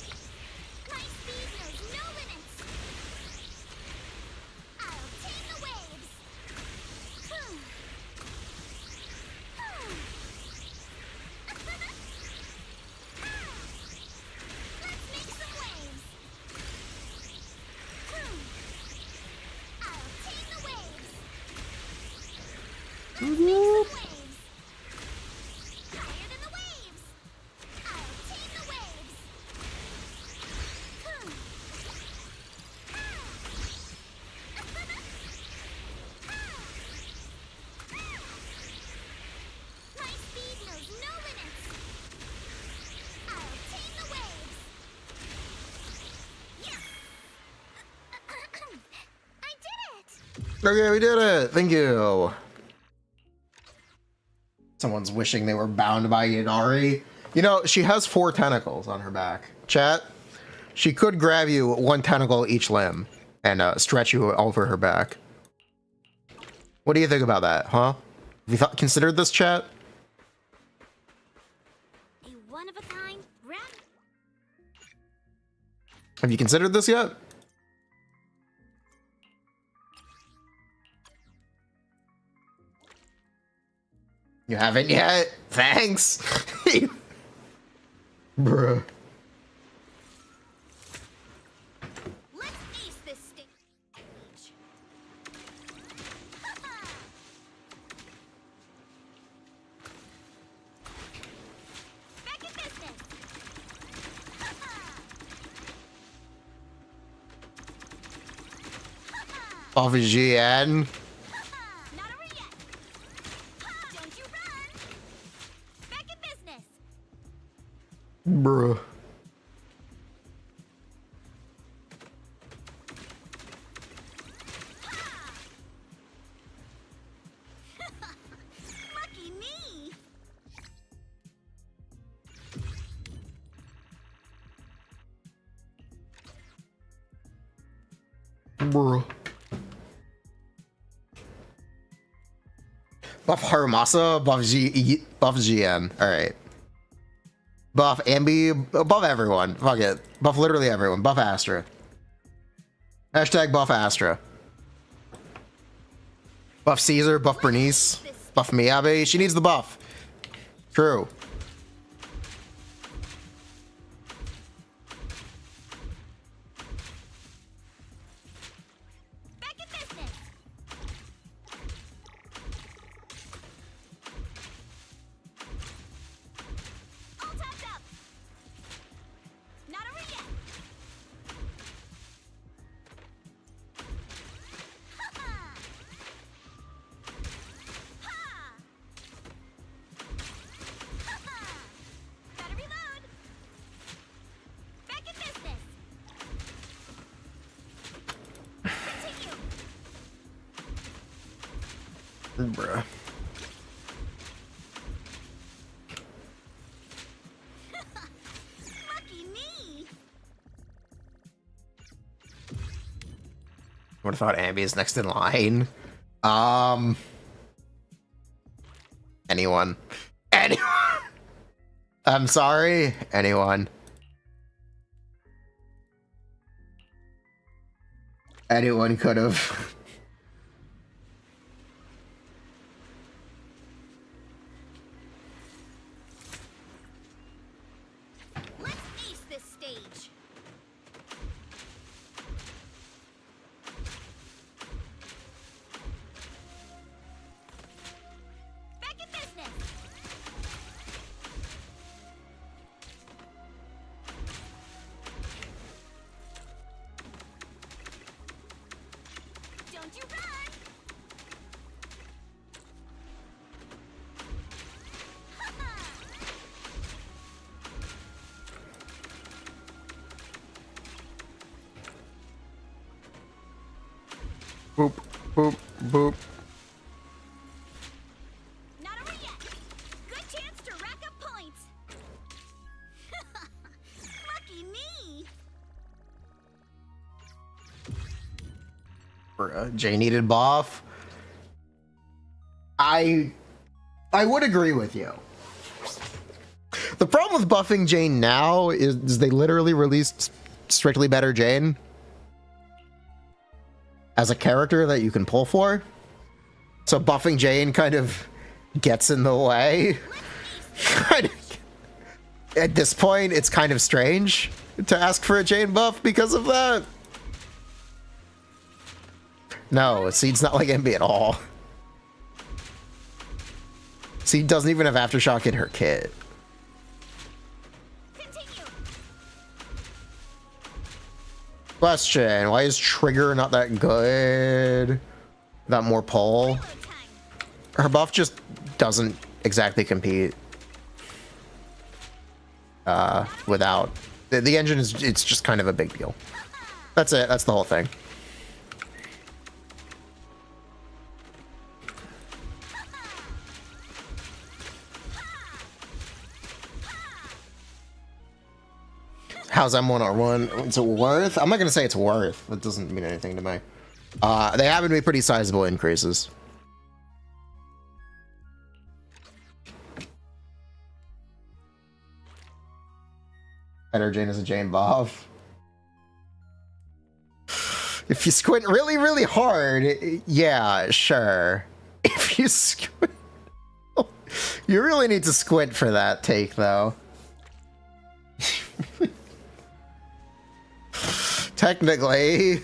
Okay, we did it. Thank you. Someone's wishing they were bound by Yodari. You know, she has 4 tentacles on her back. Chat, she could grab you 1 tentacle each limb and stretch you over her back. What do you think about that, huh? Have you considered this, chat? A one-of-a-kind rat. Have you considered this yet? You haven't yet? Thanks. Bruh. Let's ace this stage. Back in business. Off of GN. Not over yet. Don't you run. Back in business. Bruh. Lucky me. Bruh. Buff Harumasa, buff GN. Alright. Buff Anby, buff everyone. Fuck it. Buff literally everyone. Buff Astra. Hashtag buff Astra. Buff Caesar, buff Bernice, buff Miyabe. She needs the buff. True. Back in business. All topped up. Not over yet. Ha! Gotta reload. Back in business. Continue. Bruh. Lucky me. Would have thought Anby is next in line. Anyone. Anyone. I'm sorry. Anyone. Anyone could have. Let's ace this stage. Back in business. Don't you run. Boop, boop, boop. Not over yet. Good chance to rack up points. Lucky me. Jay needed buff. I would agree with you. The problem with buffing Jane now is they literally released Strictly Better Jane as a character that you can pull for. So buffing Jane kind of gets in the way. At this point, it's kind of strange to ask for a Jane buff because of that. No, Seed's not like Anby at all. Seed doesn't even have Aftershock in her kit. Continue. Question, why is Trigger not that good? That more pull? Reload time. Her buff just doesn't exactly compete without the engine is, it's just kind of a big deal. That's it, that's the whole thing. How's M1R1? Is it worth? I'm not gonna say it's worth. That doesn't mean anything to me. They happen to be pretty sizable increases. Better Jane is a Jane Bob. If you squint really, really hard, yeah, sure. If you squint... You really need to squint for that take, though. Technically...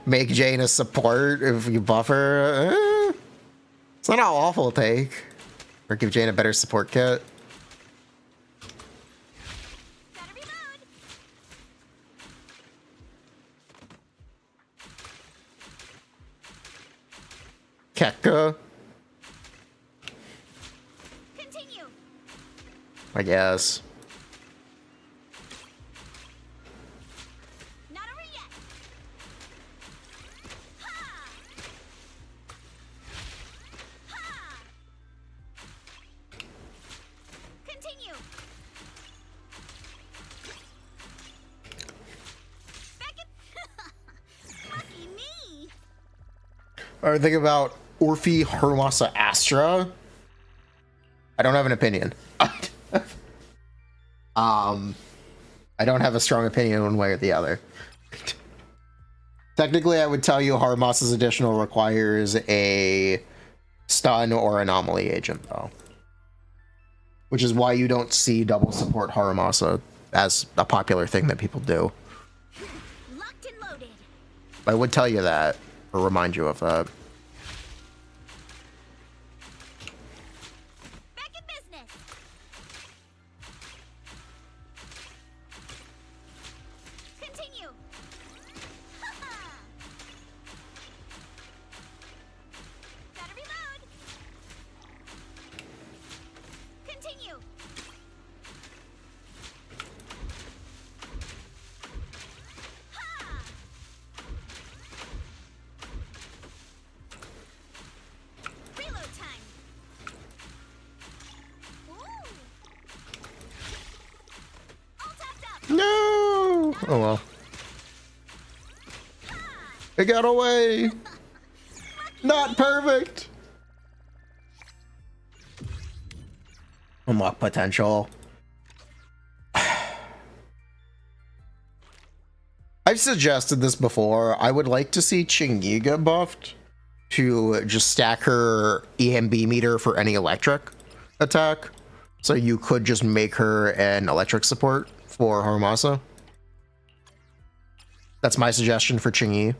Make Jane a support if you buff her. It's not an awful take. Or give Jane a better support kit. Kekka. Continue. I guess. Not over yet. Ha! Ha! Continue. Back it. Lucky me. Or think about Orphe Harumasa Astra. I don't have an opinion. I don't have a strong opinion one way or the other. Technically, I would tell you Harumasa's additional requires a stun or anomaly agent, though. Which is why you don't see double support Harumasa as a popular thing that people do. Locked and loaded. I would tell you that, or remind you of that. Back in business. Continue. Ha-ha. Gotta reload. Continue. Ha! Reload time. Ooh. All tapped up. No! Oh well. It got away! Not perfect! Unlock potential. I've suggested this before. I would like to see Ching-Yi get buffed to just stack her EMB meter for any electric attack. So you could just make her an electric support for Harumasa. That's my suggestion for Ching-Yi.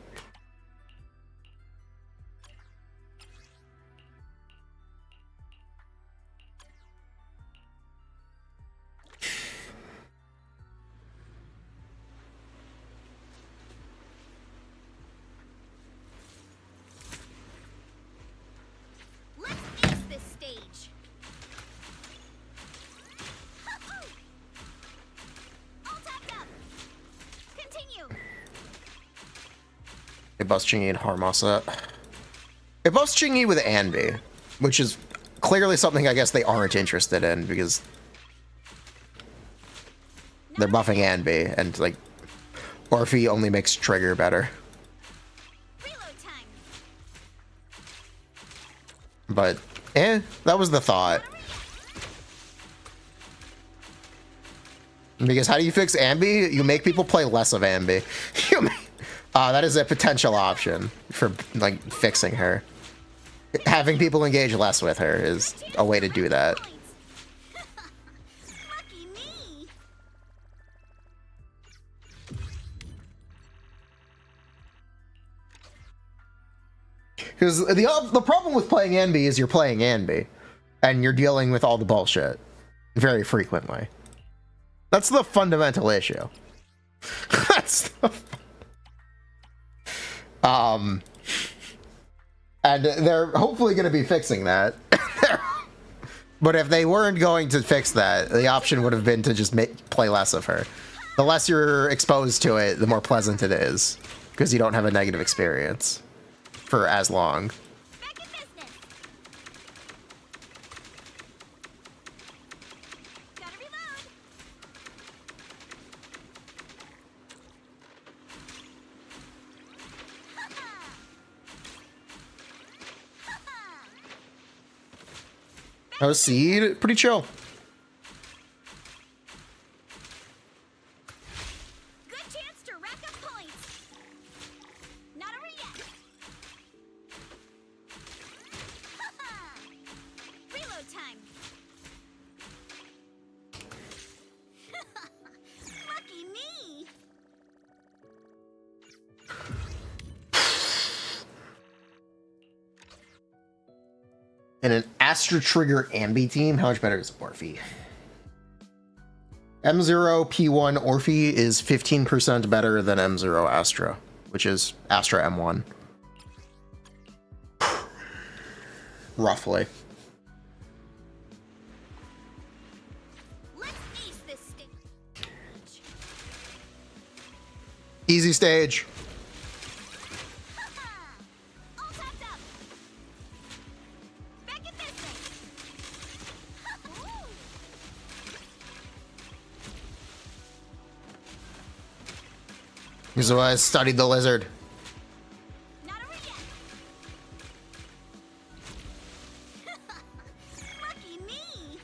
Let's ace this stage. All tapped up. Continue. It buffs Ching-Yi and Harumasa. It buffs Ching-Yi with Anby, which is clearly something I guess they aren't interested in because they're buffing Anby and like Orphe only makes Trigger better. Reload time. But that was the thought. Because how do you fix Anby? You make people play less of Anby. That is a potential option for like fixing her. Having people engage less with her is a way to do that. Lucky me. Because the problem with playing Anby is you're playing Anby, and you're dealing with all the bullshit very frequently. That's the fundamental issue. That's the... And they're hopefully going to be fixing that. But if they weren't going to fix that, the option would have been to just play less of her. The less you're exposed to it, the more pleasant it is, because you don't have a negative experience for as long. Back in business. Gotta reload. Oh, Seed, pretty chill. Good chance to rack up points. Not over yet. Reload time. Lucky me. In an Astra Trigger Anby team, how much better is Orphe? M0 P1 Orphe is 15% better than M0 Astra, which is Astra M1. Roughly. Let's ace this stage. Easy stage. All tapped up. Back in business. Ooh. This is why I studied the lizard. Not over yet. Lucky me.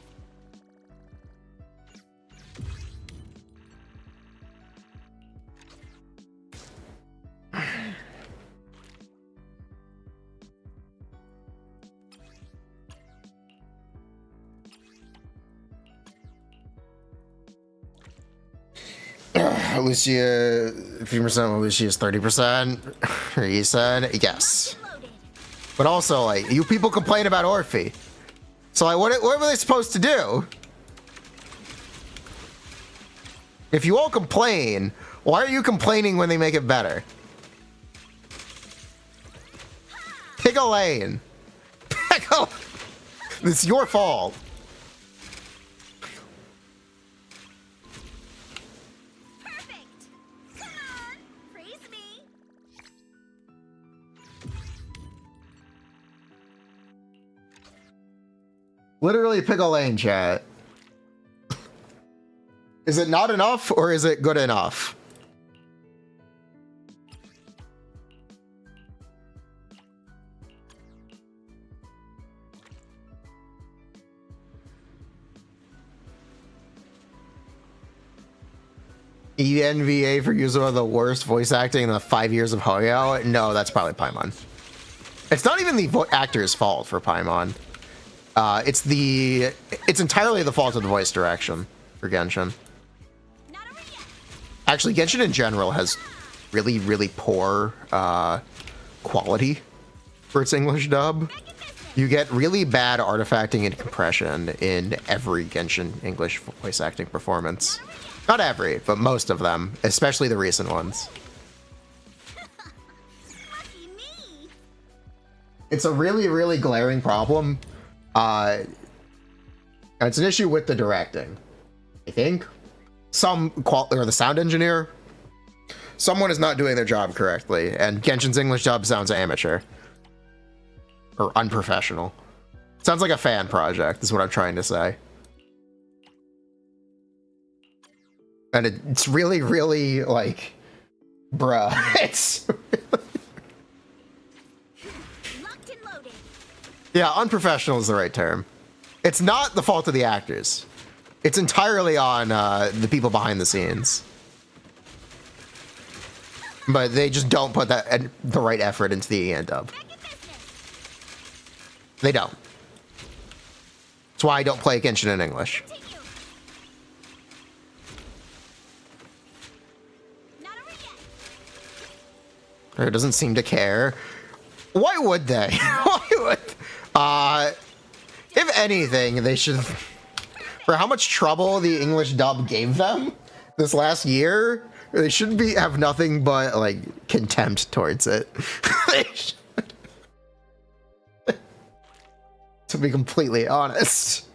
Lucia, 50%, Lucia is 30%. You said yes. Loaded. But also, like, you people complain about Orphe. So, like, what were they supposed to do? If you all complain, why are you complaining when they make it better? Pick a lane. Pick a... It's your fault. Perfect. Come on. Praise me. Literally pick a lane, chat. Is it not enough or is it good enough? ENVA for using one of the worst voice acting in the 5 years of Hoyo? No, that's probably Paimon. It's not even the actor's fault for Paimon. It's entirely the fault of the voice direction for Genshin. Not over yet. Actually, Genshin in general has really, really poor quality for its English dub. You get really bad artifacting and compression in every Genshin English voice acting performance. Not every, but most of them, especially the recent ones. Lucky me. It's a really, really glaring problem. It's an issue with the directing, I think. Or the sound engineer. Someone is not doing their job correctly, and Genshin's English dub sounds amateur. Or unprofessional. Sounds like a fan project, is what I'm trying to say. And it's really, really, like, bruh. It's... Locked and loaded. Yeah, unprofessional is the right term. It's not the fault of the actors. It's entirely on the people behind the scenes. But they just don't put the right effort into the EN dub. Back in business. They don't. That's why I don't play Genshin in English. Continue. Not over yet. It doesn't seem to care. Why would they? Why would... if anything, they should... For how much trouble the English dub gave them this last year, they should have nothing but, like, contempt towards it. They should. To be completely honest.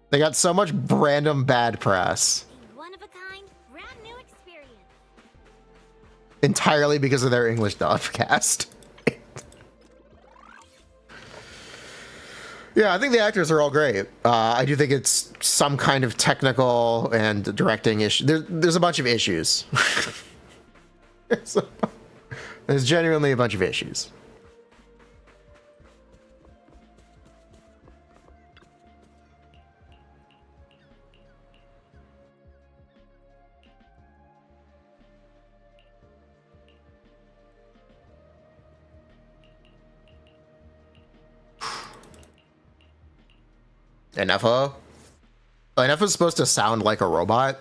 They got so much random bad press. One of a kind, brand new experience. Entirely because of their English dub cast. Yeah, I think the actors are all great. I do think it's some kind of technical and directing issue. There's a bunch of issues. There's genuinely a bunch of issues. Inefa. Inefa's supposed to sound like a robot,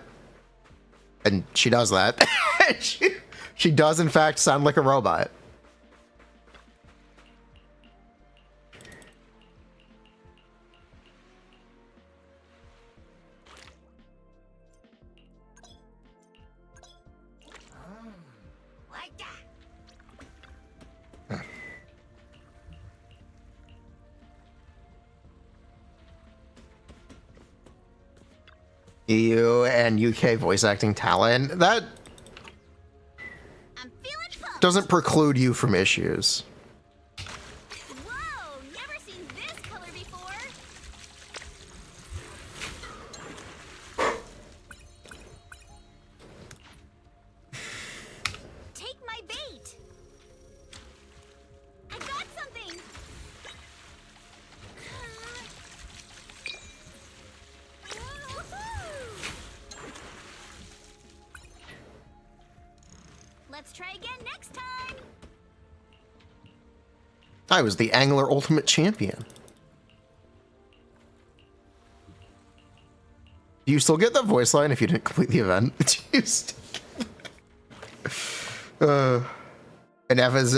and she does that. she does, in fact, sound like a robot. EU and UK voice acting talent, that I'm feeling pumped. doesn't preclude you from issues. Whoa, never seen this color before. Take my bait. I got something. Let's try again next time. I was the Angler Ultimate Champion. Do you still get that voice line if you didn't complete the event? And Eva's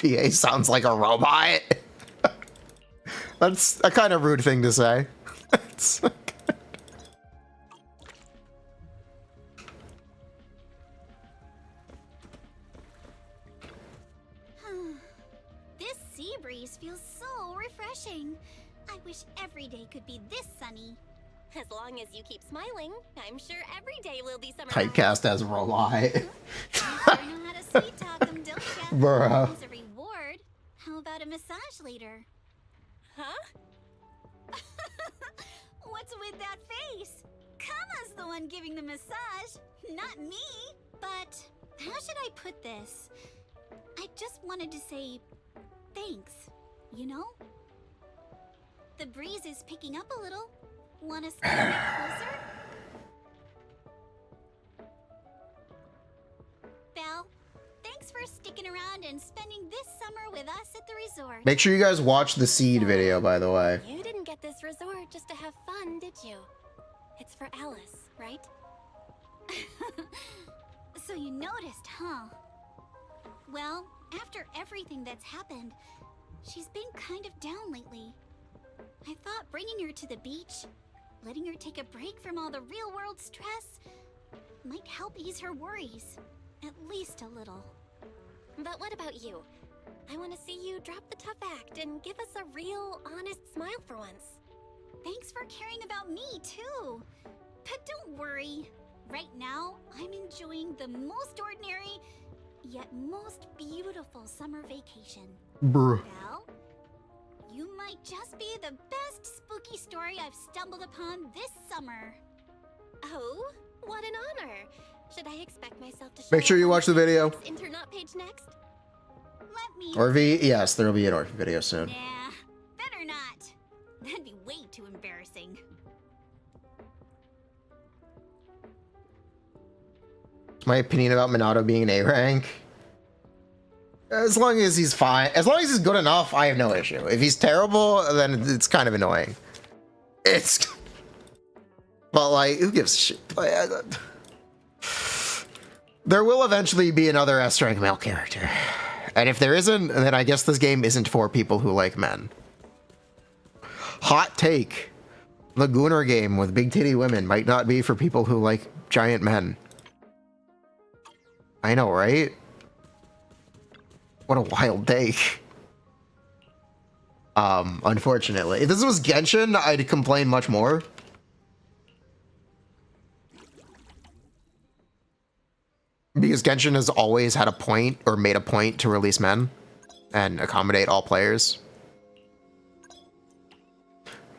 VA sounds like a robot. That's a kind of rude thing to say. It's like, This sea breeze feels so refreshing. I wish every day could be this sunny. As long as you keep smiling, I'm sure every day will be summer. typecast as a robot. You sure know how to sweet talk them, don't ya? Bruh. As a reward, how about a massage later? Huh? What's with that face? Kama's the one giving the massage, not me. But how should I put this? I just wanted to say thanks, you know? The breeze is picking up a little. Want to stay a bit closer? Belle, thanks for sticking around and spending this summer with us at the resort. Make sure you guys watch the Seed video, by the way. You didn't get this resort just to have fun, did you? It's for Alice, right? So you noticed, huh? Well, after everything that's happened, she's been kind of down lately. I thought bringing her to the beach, letting her take a break from all the real-world stress, might help ease her worries. At least a little. But what about you? I want to see you drop the tough act and give us a real, honest smile for once. Thanks for caring about me, too. But don't worry. Right now, I'm enjoying the most ordinary, yet most beautiful summer vacation. Bruh. Well, you might just be the best spooky story I've stumbled upon this summer. Oh, what an honor. Should I expect myself to show Make sure you up on watch the video. Internet page next? Let me... Orvi, yes, there will be an Orvi video soon. Nah, better not. That'd be way too embarrassing. My opinion about Minato being an A rank. As long as he's fine, as long as he's good enough, I have no issue. If he's terrible, then it's kind of annoying. It's, but like, who gives a shit? There will eventually be another S rank male character, and if there isn't, then I guess this game isn't for people who like men. Hot take: the Gunnar game with big titty women might not be for people who like giant men. I know, right? What a wild take. Unfortunately. If this was Genshin, I'd complain much more. Because Genshin has always had a point, or made a point, to release men and accommodate all players.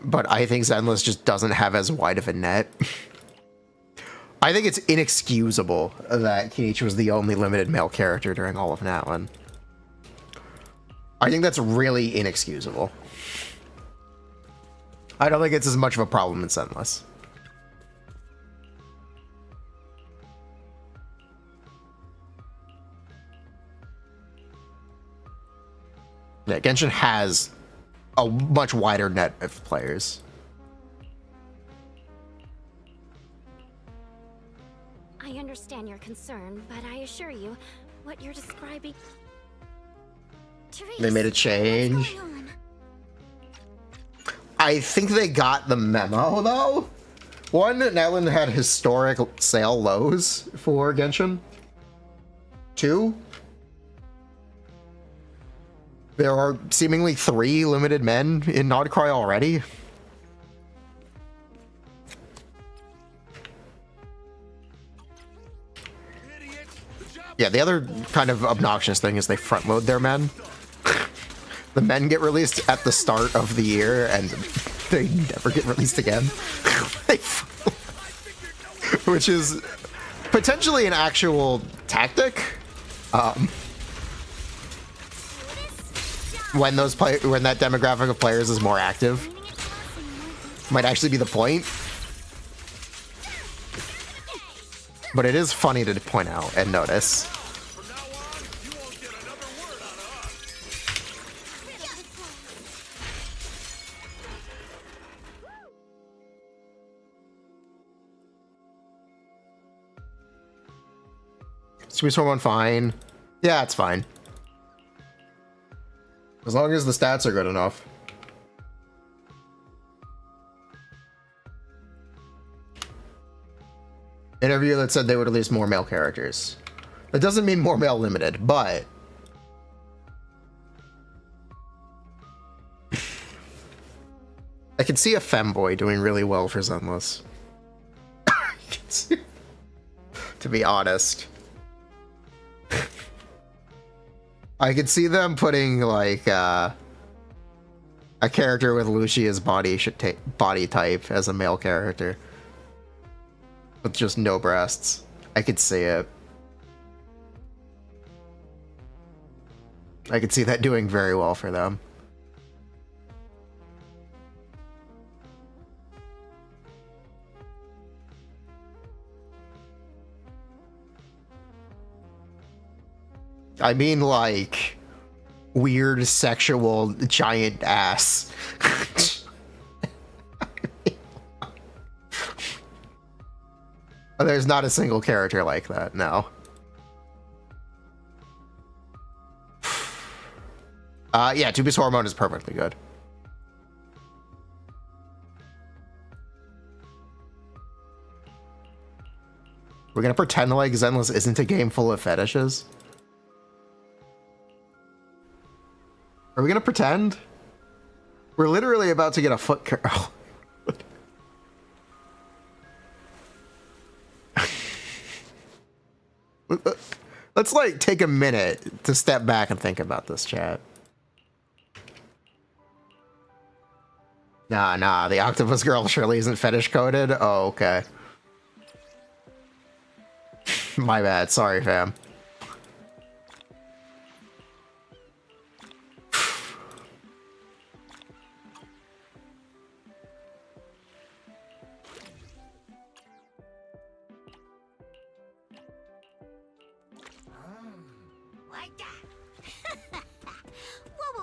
But I think Zenless just doesn't have as wide of a net. I think it's inexcusable that Kenichi was the only limited male character during all of Natlan. I think that's really inexcusable. I don't think it's as much of a problem in Zenless. Yeah, Genshin has a much wider net of players. I understand your concern, but I assure you, what you're describing... Therese, They made a change. what's going on? I think they got the memo, though. One, Nellen had historic sale lows for Genshin. Two, there are seemingly 3 limited men in Nodcry already. Yeah, the other kind of obnoxious thing is they front load their men. The men get released at the start of the year and they never get released again. Which is potentially an actual tactic. When that demographic of players is more active, might actually be the point. But it is funny to point out and notice. Sweet Storm fine. Yeah, it's fine. As long as the stats are good enough. Interview that said they would release more male characters. That doesn't mean more male limited, but I can see a femboy doing really well for Zenless. To be honest. I could see them putting like a character with Lucia's body type as a male character with just no breasts. I could see it. I could see that doing very well for them. I mean, like, weird sexual giant ass. There's not a single character like that, no. Yeah, 2-piece hormone is perfectly good. We're gonna pretend like Zenless isn't a game full of fetishes? Are we gonna pretend? We're literally about to get a foot oh. Let's like take a minute to step back and think about this, chat. Nah, the octopus girl surely isn't fetish coded. Oh, okay. My bad, sorry fam.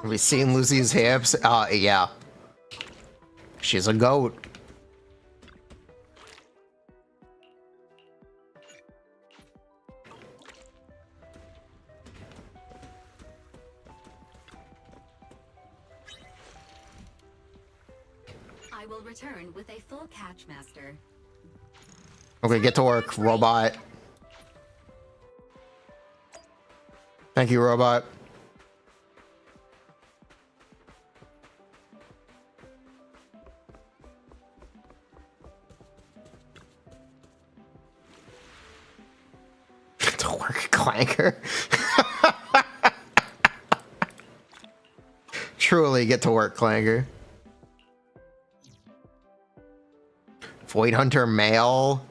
Have we seen Lucy's hips? Yeah. She's a goat. I will return with a full catch, Master. Okay, get to work, robot. Thank you, robot. To work, clanker. Truly get to work, clanker. Void Hunter male.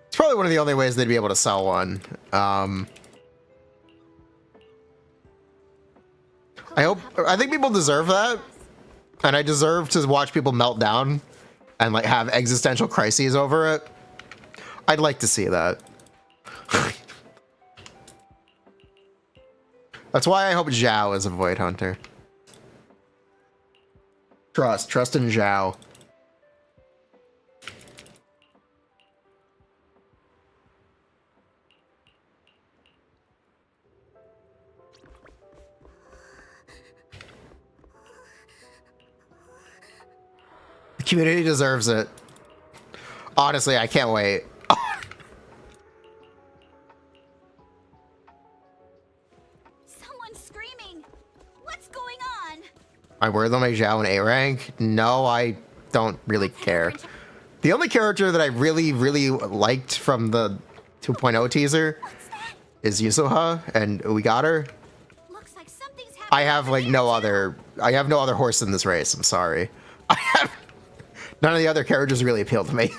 It's probably one of the only ways they'd be able to sell one. I think people deserve that. And I deserve to watch people melt down and like have existential crises over it. I'd like to see that. That's why I hope Zhao is a Void Hunter. Trust in Zhao. Community deserves it. Honestly, I can't wait. Someone's screaming. What's going on? I wear them a Zhao and A rank. No, I don't really care. The only character that I really, really liked from the 2.0 teaser is Yusuha, and we got her. Looks like something's happening. I have like no other horse in this race. I'm sorry. None of the other characters really appeal to me.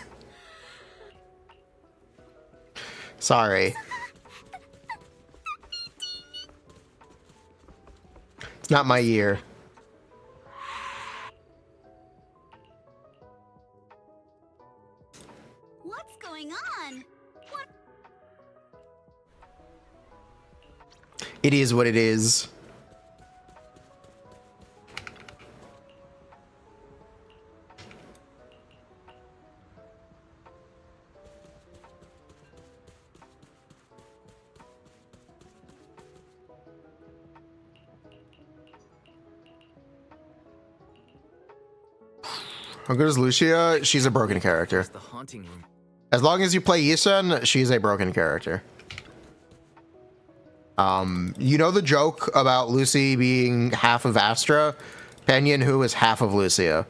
Sorry. It's not my year. What's going on? What? It is what it is. How good is Lucia? She's a broken character. The haunting room. As long as you play Yisun, she's a broken character. You know the joke about Lucy being half of Astra? Penyon Hu is half of Lucia.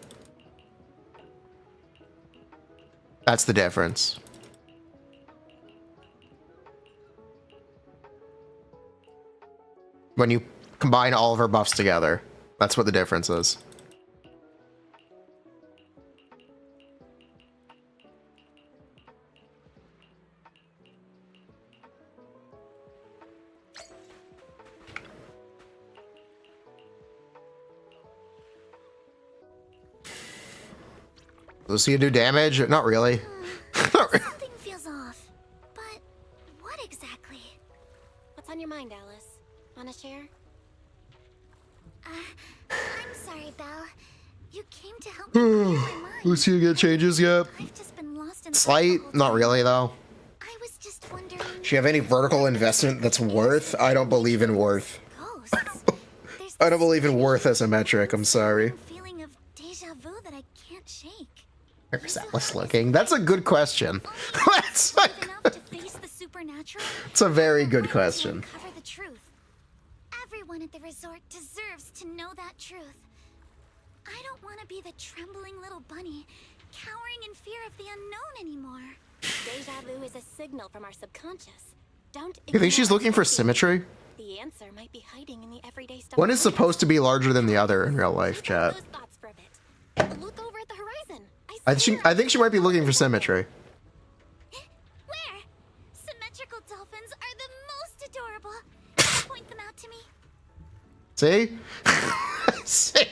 That's the difference. When you combine all of her buffs together, that's what the difference is. Lucia do damage? Not really. Something feels off. But what exactly? What's on your mind, Alice? Wanna share? I'm sorry, Belle. You came to help me clear my mind. Lucia get changes yet? I've just been lost in Slight? Not really, though. I was just wondering. Do you have any vertical investment that's worth? I don't believe in worth. Ghosts. There's I don't believe in worth as a metric. I'm sorry. feeling of deja vu that I can't shake. Where's Alice looking? That's a good question. That's Brave enough to face the supernatural? It's a very good Or to question. uncover the truth. Everyone at the resort deserves to know that truth. I don't want to be the trembling little bunny, cowering in fear of the unknown anymore. Deja vu is a signal from our subconscious. Don't You think she's ignore looking for it. symmetry? The answer might be hiding in the everyday stuff. One is supposed to be larger than the other in real life, Leave chat. those thoughts for a bit. Look over at the horizon. I think she might be looking for symmetry. Where? Symmetrical dolphins are the most adorable. Point them out to me. See? See?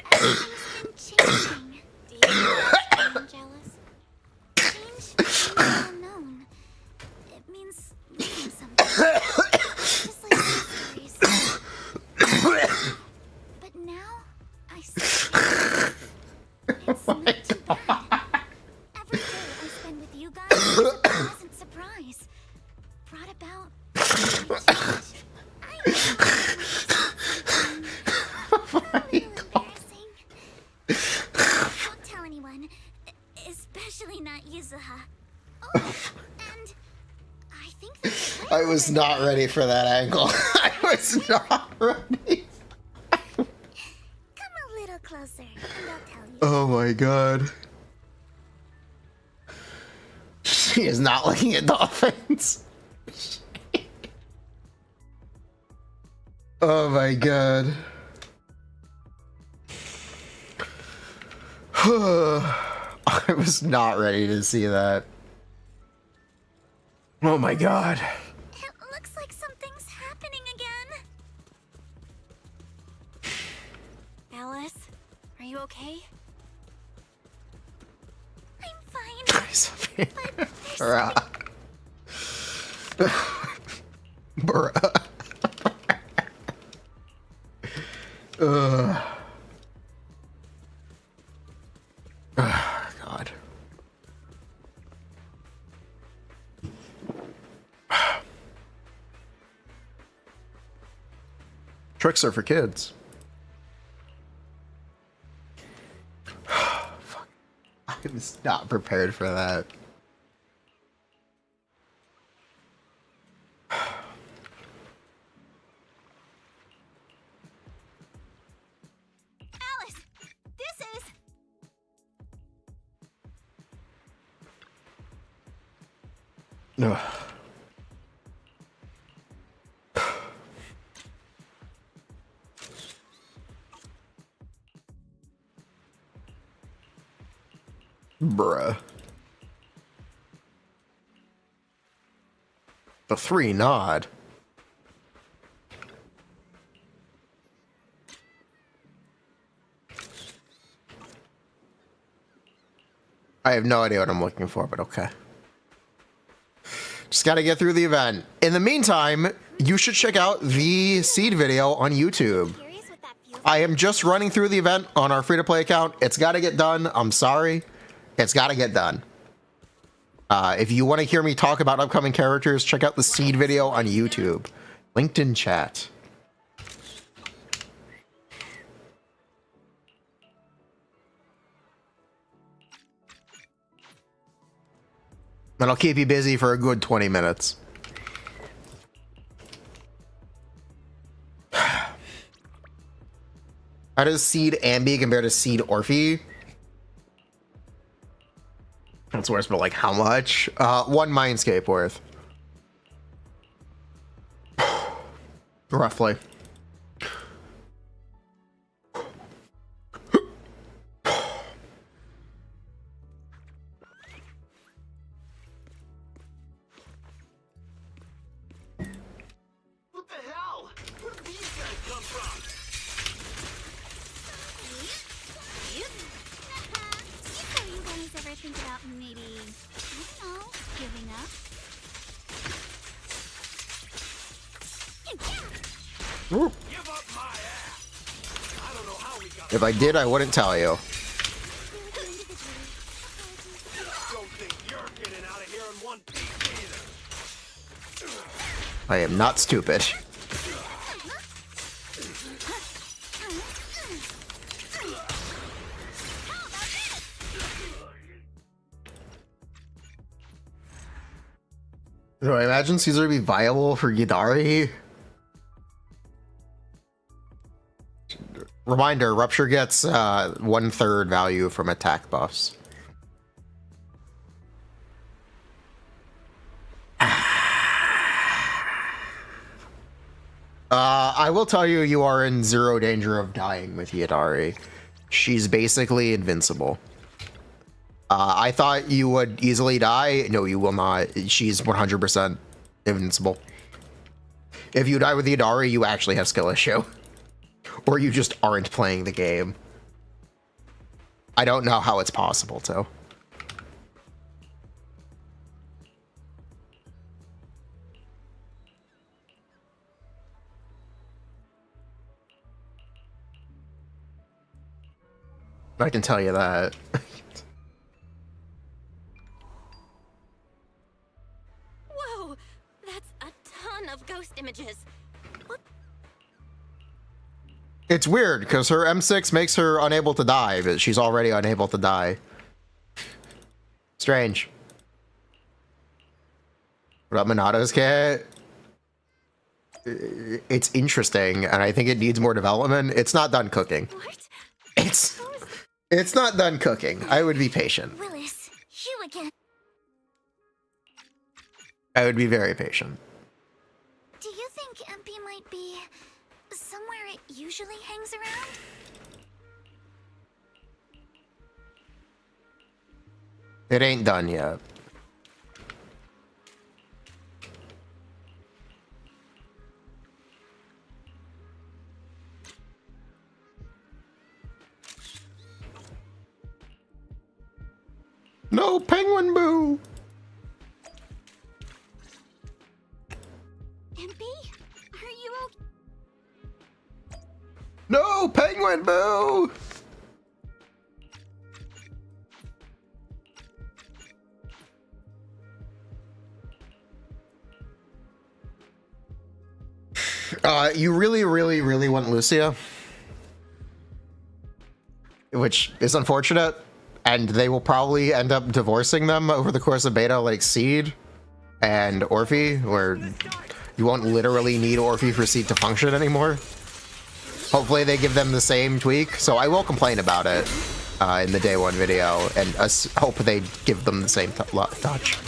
Everything's been changing. Do you feel jealous? Change means unknown. It means losing something. Just like stories. But now I see. It's not too bad. Every day I spend with you guys is a pleasant surprise. Brought about change. I know a little embarrassing. Don't tell anyone, especially not Yuzuha. Oh, and I think that I was not ready for that angle. I was not ready. Come a little closer, and I'll tell you. Oh my god. She is not looking at dolphins. Oh my god. I was not ready to see that. Oh my god. It looks like something's happening again. Alice, are you okay? I'm fine. Bruh. Bruh. Ugh. God. Tricks are for kids. Fuck. I was not prepared for that. Alice, this is... Ugh. Bruh. The 3 nod. I have no idea what I'm looking for, but okay. Just gotta get through the event. In the meantime, you should check out the seed video on YouTube. Curious what that feels I am just running through the event on our free-to-play account. It's gotta get done. I'm sorry. It's gotta get done. If you want to hear me talk about upcoming characters, check out the seed video on YouTube. Linked in chat. And I'll keep you busy for a good 20 minutes. How does seed Anby compare to seed Orphe? That's worse, but like how much? 1 Mindscape worth. Roughly. What the hell? Where did these guys come from? So you guys ever think about maybe, I don't know, giving up? Give up my ass. I don't know how we got. If I did, I wouldn't tell you. Don't think you're getting out of here in one piece either. I am not stupid. Do I imagine Caesar to be viable for Yidhari? Reminder, Rupture gets 1/3 value from attack buffs. I will tell you, you are in 0 danger of dying with Yodari. She's basically invincible. I thought you would easily die. No, you will not. She's 100% invincible. If you die with Yodari, you actually have skill issue. Or you just aren't playing the game. I don't know how it's possible to. I can tell you that. Whoa, that's a ton of ghost images. It's weird because her M6 makes her unable to die, but she's already unable to die. Strange. What up, Minato's cat? It's interesting, and I think it needs more development. It's not done cooking. What? It's not done cooking. I would be patient. Willis, you again. I would be very patient. Do you think Anby might be somewhere it usually hangs around? It ain't done yet. No, penguin boo! Anby, are you okay? No, penguin boo! You really, really, really want Lucia, which is unfortunate, and they will probably end up divorcing them over the course of beta, like Seed and Orphe, where you won't literally need Orphe for Seed to function anymore. Hopefully they give them the same tweak, so I will complain about it in the day one video, and hope they give them the same touch.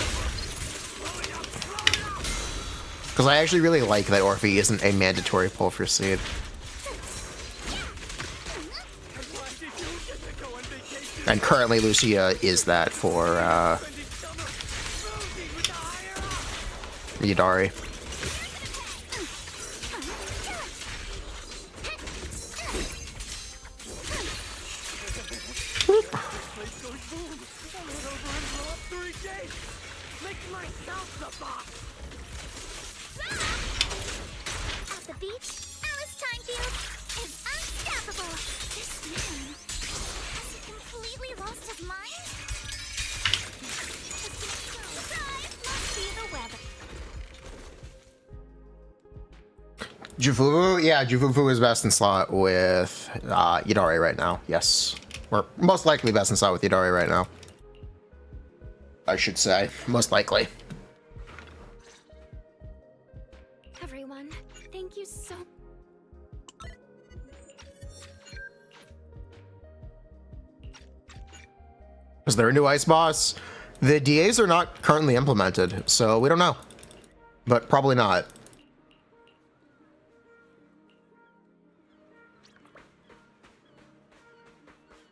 Because I actually really like that Orphe isn't a mandatory pull for Seed. And currently Lucia is that for Yodari. At the beach, Alice Timefield is unstoppable. This man, has he completely lost his mind? Surprise must be the weather. Jufufu? Yeah, Jufufu is best in slot with Yidhari right now. Yes. Or most likely best in slot with Yidhari right now. I should say. Most likely. Everyone, thank you so. Is there a new ice boss? The DAs are not currently implemented, so we don't know. But probably not.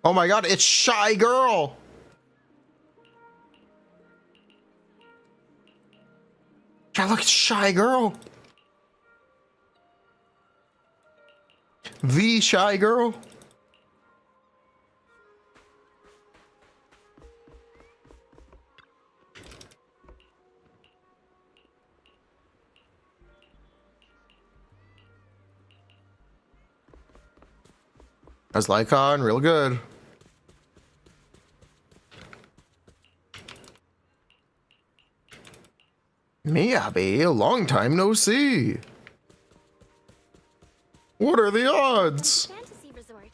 Oh my god, it's Shy Girl! Yeah, look, it's Shy Girl! The Shy Girl? That's Lycon, real good. Miyabi, a long time no see. What are the odds? Fantasy resort.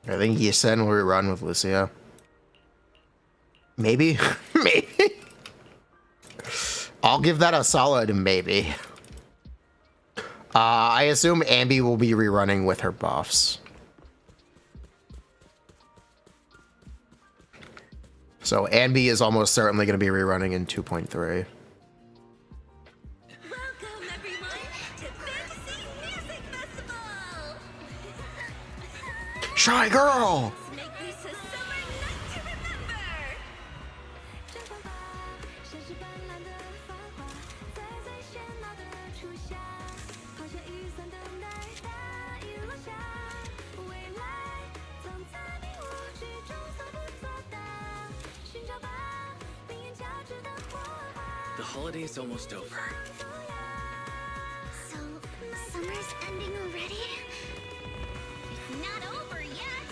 I think Yisen will run with Lucia. Maybe? Maybe? I'll give that a solid maybe. I assume Anby will be rerunning with her buffs. So Anby is almost certainly going to be rerunning in 2.3. Welcome, everyone, to Fantasy Music Festival! Shy Girl! Make this a summer night to remember! The holiday's almost over. So, summer's ending already? It's not over yet!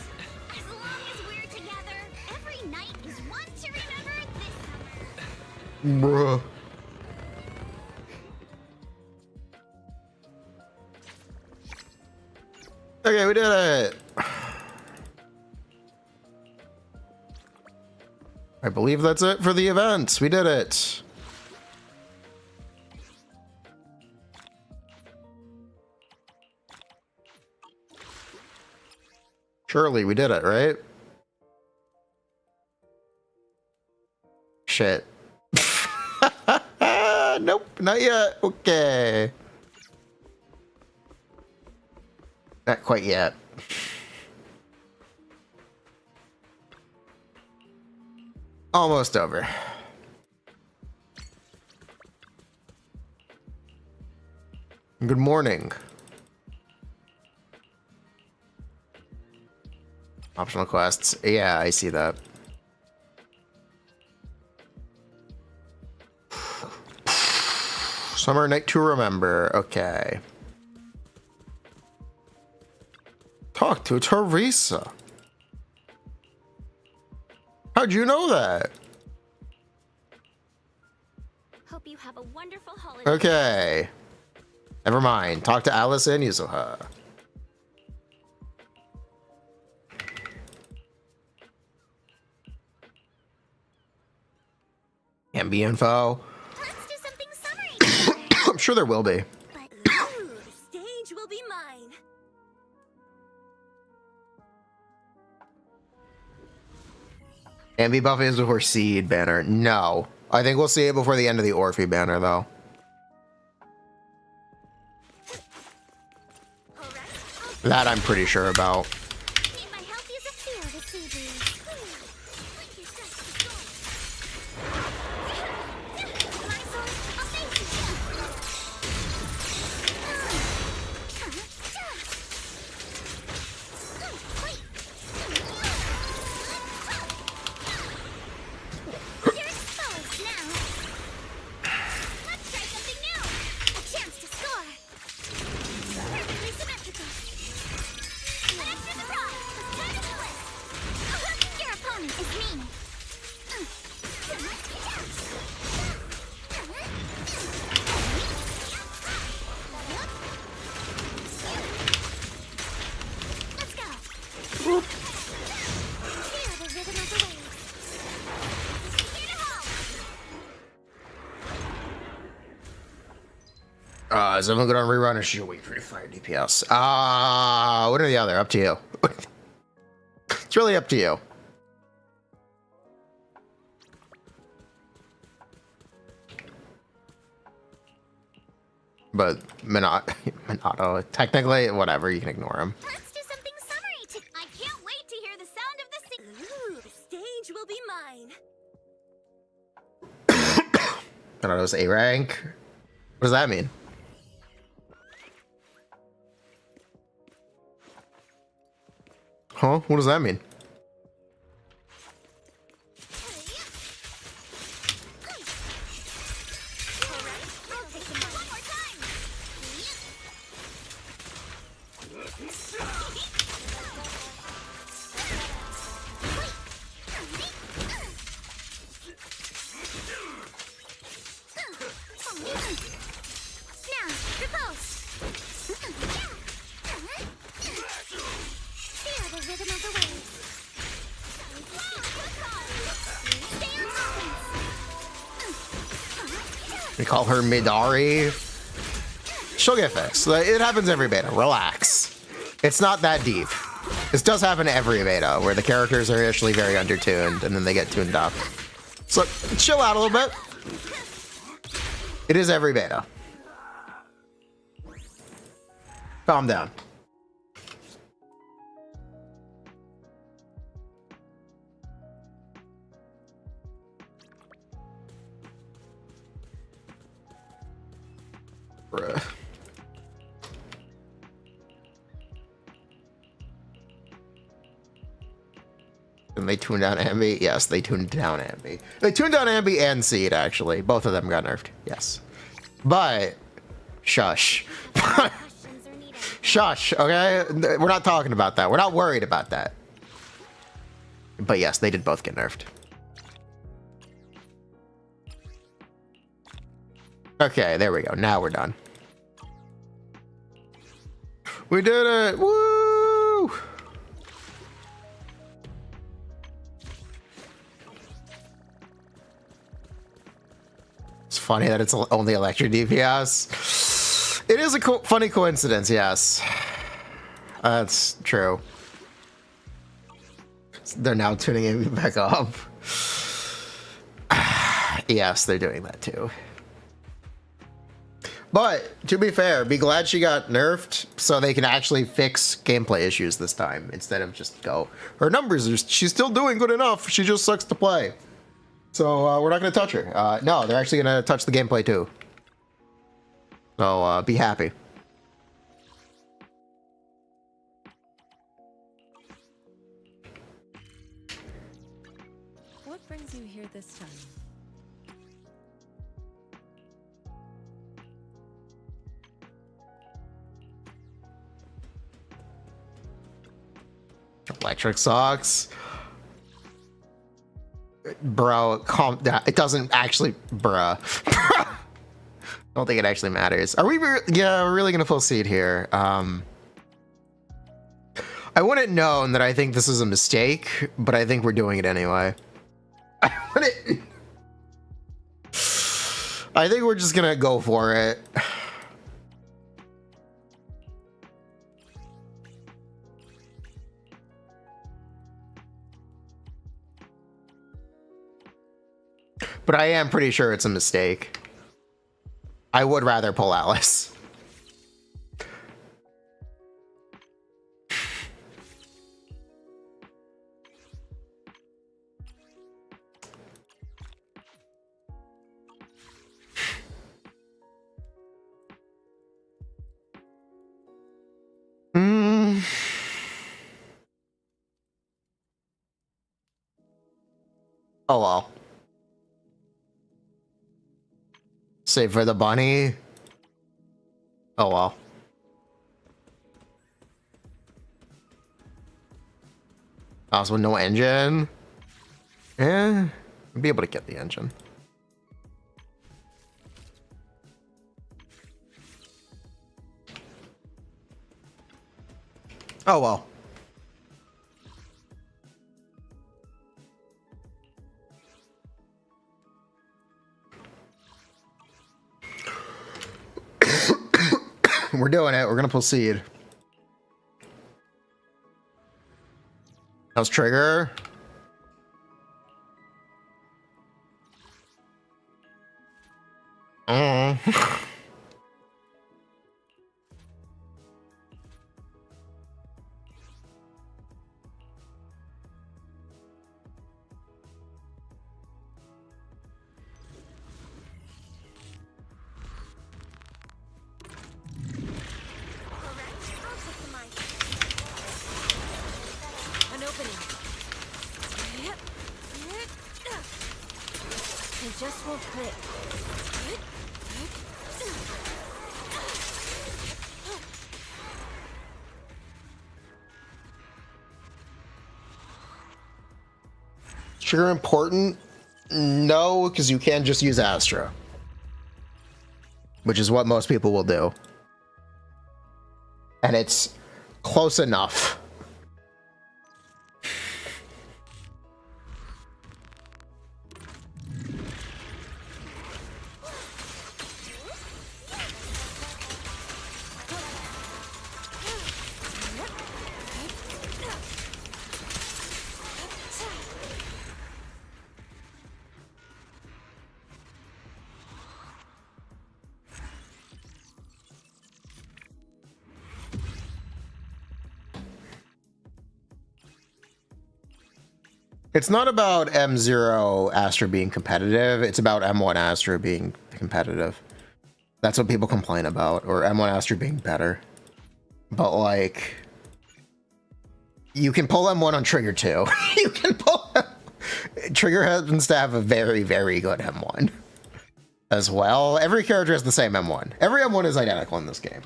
As long as we're together, every night is one to remember this summer. Bruh. Okay, we did it. I believe that's it for the event. We did it. Surely we did it, right? Shit. Nope, not yet. Okay. Not quite yet. Almost over. Good morning. Optional quests. Yeah, I see that. Summer night to remember. Okay. talk to Teresa. How'd you know that? Hope you have a wonderful holiday. Okay. Never mind. Talk to Alice and Yuzuha. Anby info. Let's do something summery together. I'm sure there will be. But ooh, the stage will be mine. Anby buff is before Seed banner. No. I think we'll see it before the end of the Orphe banner, though. That I'm pretty sure about. Need my help use a fear to see these. My soul, I'll face it. You're exposed now. Let's try something new. A chance to score. Perfectly symmetrical. An extra surprise. Time to kill it. Your opponent is me. Let's go. Feel the rhythm of the waves. Here to help. Is everyone gonna rerun or should you wait for the fire DPS? One or the other, up to you. It's really up to you. But Minato, technically, whatever, you can ignore him. Let's do something summery to... I can't wait to hear the sound of the Ooh, the stage will be mine. Minato's A rank. What does that mean? Huh? What does that mean? I'll take them one more time. Now, repose. Feel the rhythm of the waves. Stay on offense. We call her Yidhari. She'll get fixed. It happens every beta. Relax. It's not that deep. This does happen every beta, where the characters are initially very undertuned, and then they get tuned up. So, chill out a little bit. It is every beta. Calm down. Bruh. And they tuned down Anby? Yes, they tuned down Anby. They tuned down Anby and Seed, actually. Both of them got nerfed. Yes. But, shush. Questions are needed. Shush, okay? We're not talking about that. We're not worried about that. But yes, they did both get nerfed. Okay, there we go. Now we're done. We did it! Woo! It's funny that it's only electric DPS. It is a funny coincidence, yes. That's true. They're now tuning it back up. Yes, they're doing that too. But, to be fair, be glad she got nerfed so they can actually fix gameplay issues this time instead of just go, her numbers are, she's still doing good enough, she just sucks to play. So, we're not going to touch her. No, they're actually going to touch the gameplay too. So, be happy. What brings you here this time? electric sucks. Bro, calm down. It doesn't actually, bruh. I don't think it actually matters. Are we? Yeah, we're really gonna full seed here. I wouldn't known that I think this is a mistake, but I think we're doing it anyway. I think we're just gonna go for it. But I am pretty sure it's a mistake. I would rather pull Alice. Oh well. Save for the bunny. Oh well. Also, no engine. Yeah, I'll be able to get the engine. Oh well. We're doing it. We're gonna proceed. How's trigger? Just won't click. Trigger important? No, because you can just use Astra. Which is what most people will do. And it's close enough. It's not about M0 Astra being competitive, it's about M1 Astra being competitive. That's what people complain about, or M1 Astra being better. But like, you can pull M1 on Trigger too. You can pull Trigger happens to have a very, very good M1 as well. Every character has the same M1. Every M1 is identical in this game.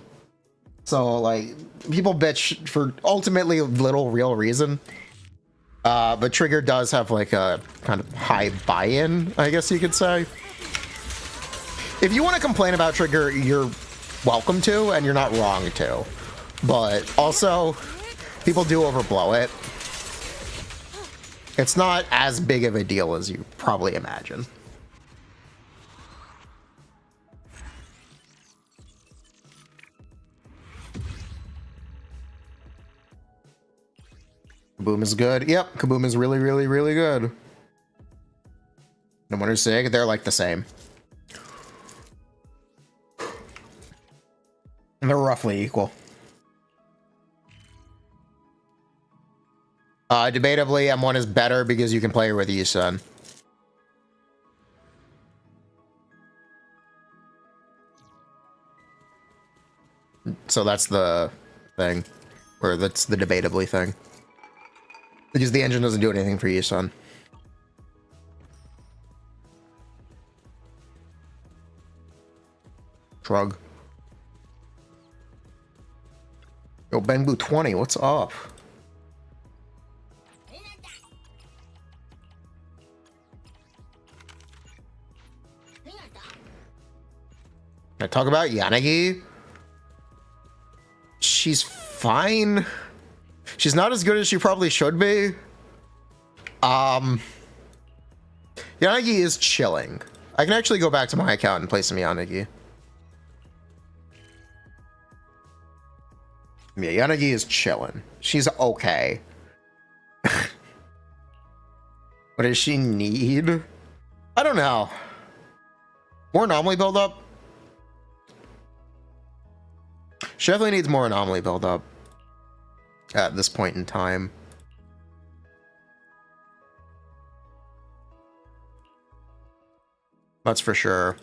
So like, people bitch for ultimately little real reason. But Trigger does have like a kind of high buy-in, I guess you could say. If you want to complain about Trigger, you're welcome to, and you're not wrong to. But also, people do overblow it. It's not as big of a deal as you probably imagine. Kaboom is good. Yep, Kaboom is really, really, really good. No Wonder Sig, they're like the same. And they're roughly equal. Debatably, M1 is better because you can play her with Yusun. So that's the thing, or that's the debatably thing. Because the engine doesn't do anything for you, son. Shrug. Yo, Ben Blue 20, what's up? I talk about Yanagi. She's fine. She's not as good as she probably should be. Yanagi is chilling. I can actually go back to my account and play some Yanagi. Yeah, Yanagi is chilling. She's okay. What does she need? I don't know. More anomaly buildup? She definitely needs more anomaly buildup at this point in time. That's for sure.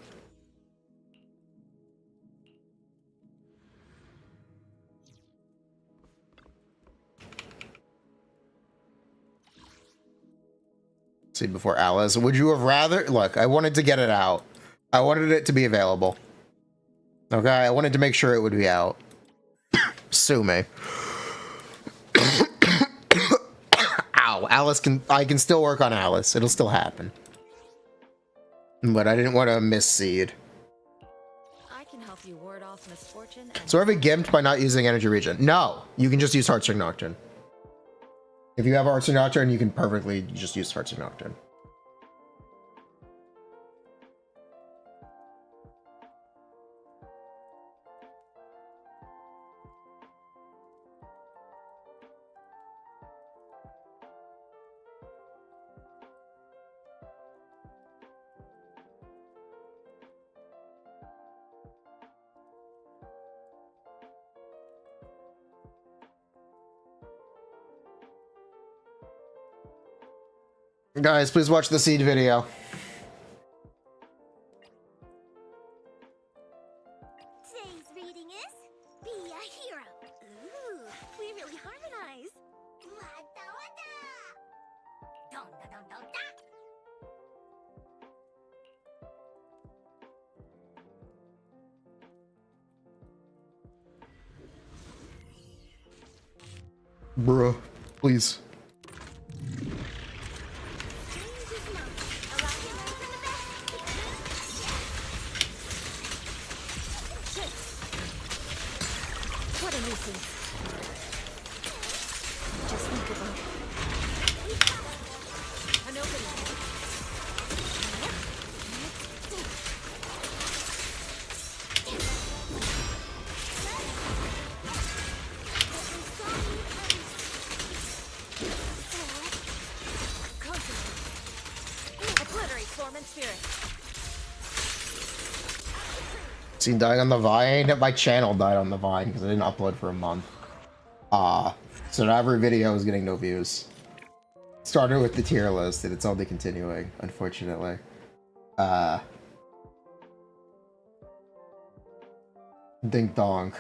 See, before Alice, would you have rather... Look, I wanted to get it out. I wanted it to be available. Okay, I wanted to make sure it would be out. Sue me. Ow, Alice can... I can still work on Alice. It'll still happen. But I didn't want to miss seed. I can help you ward off misfortune. So have a gimped by not using energy regen. No, you can just use Heartstring Nocturne. If you have Heartstring Nocturne, you can perfectly just use Heartstring Nocturne. Guys, please watch the seed video. Today's reading is Be a Hero. Ooh, we really harmonize. Wada wada. Don da don don da. Bruh, please. What a nuisance. Just think about it. An opening. Obliterate form and spirit. See, dying on the Vine? My channel died on the Vine because I didn't upload for a month. So now every video is getting no views. Started with the tier list and it's only continuing, unfortunately. Ding dong.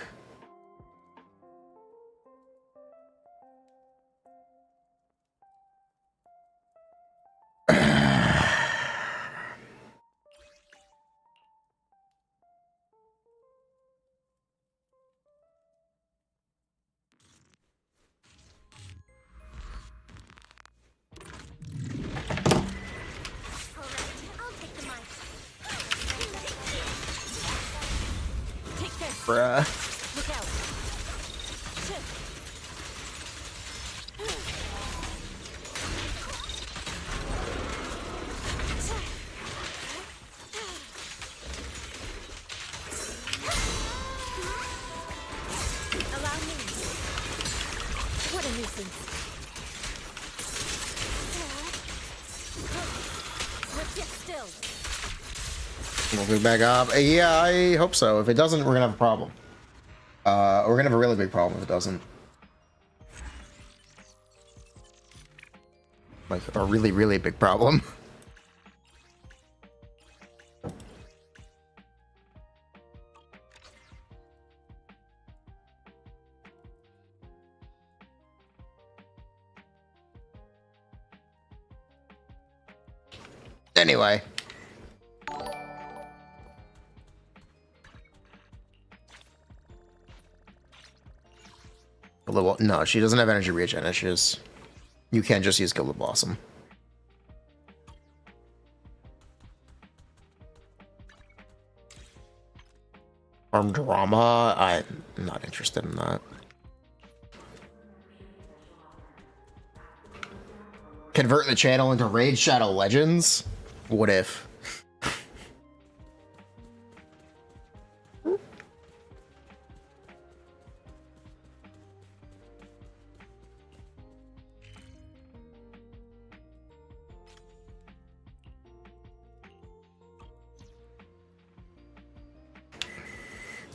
Bruh. Look out. Allow me. What a nuisance. Sit still. We'll be back up. Yeah, I hope so. If it doesn't, we're gonna have a problem. We're gonna have a really big problem if it doesn't. Like, a really, really big problem. Anyway. No, she doesn't have energy regen issues. You can't just use Gilded Blossom. drama. I'm not interested in that. Convert the channel into Raid Shadow Legends? What if?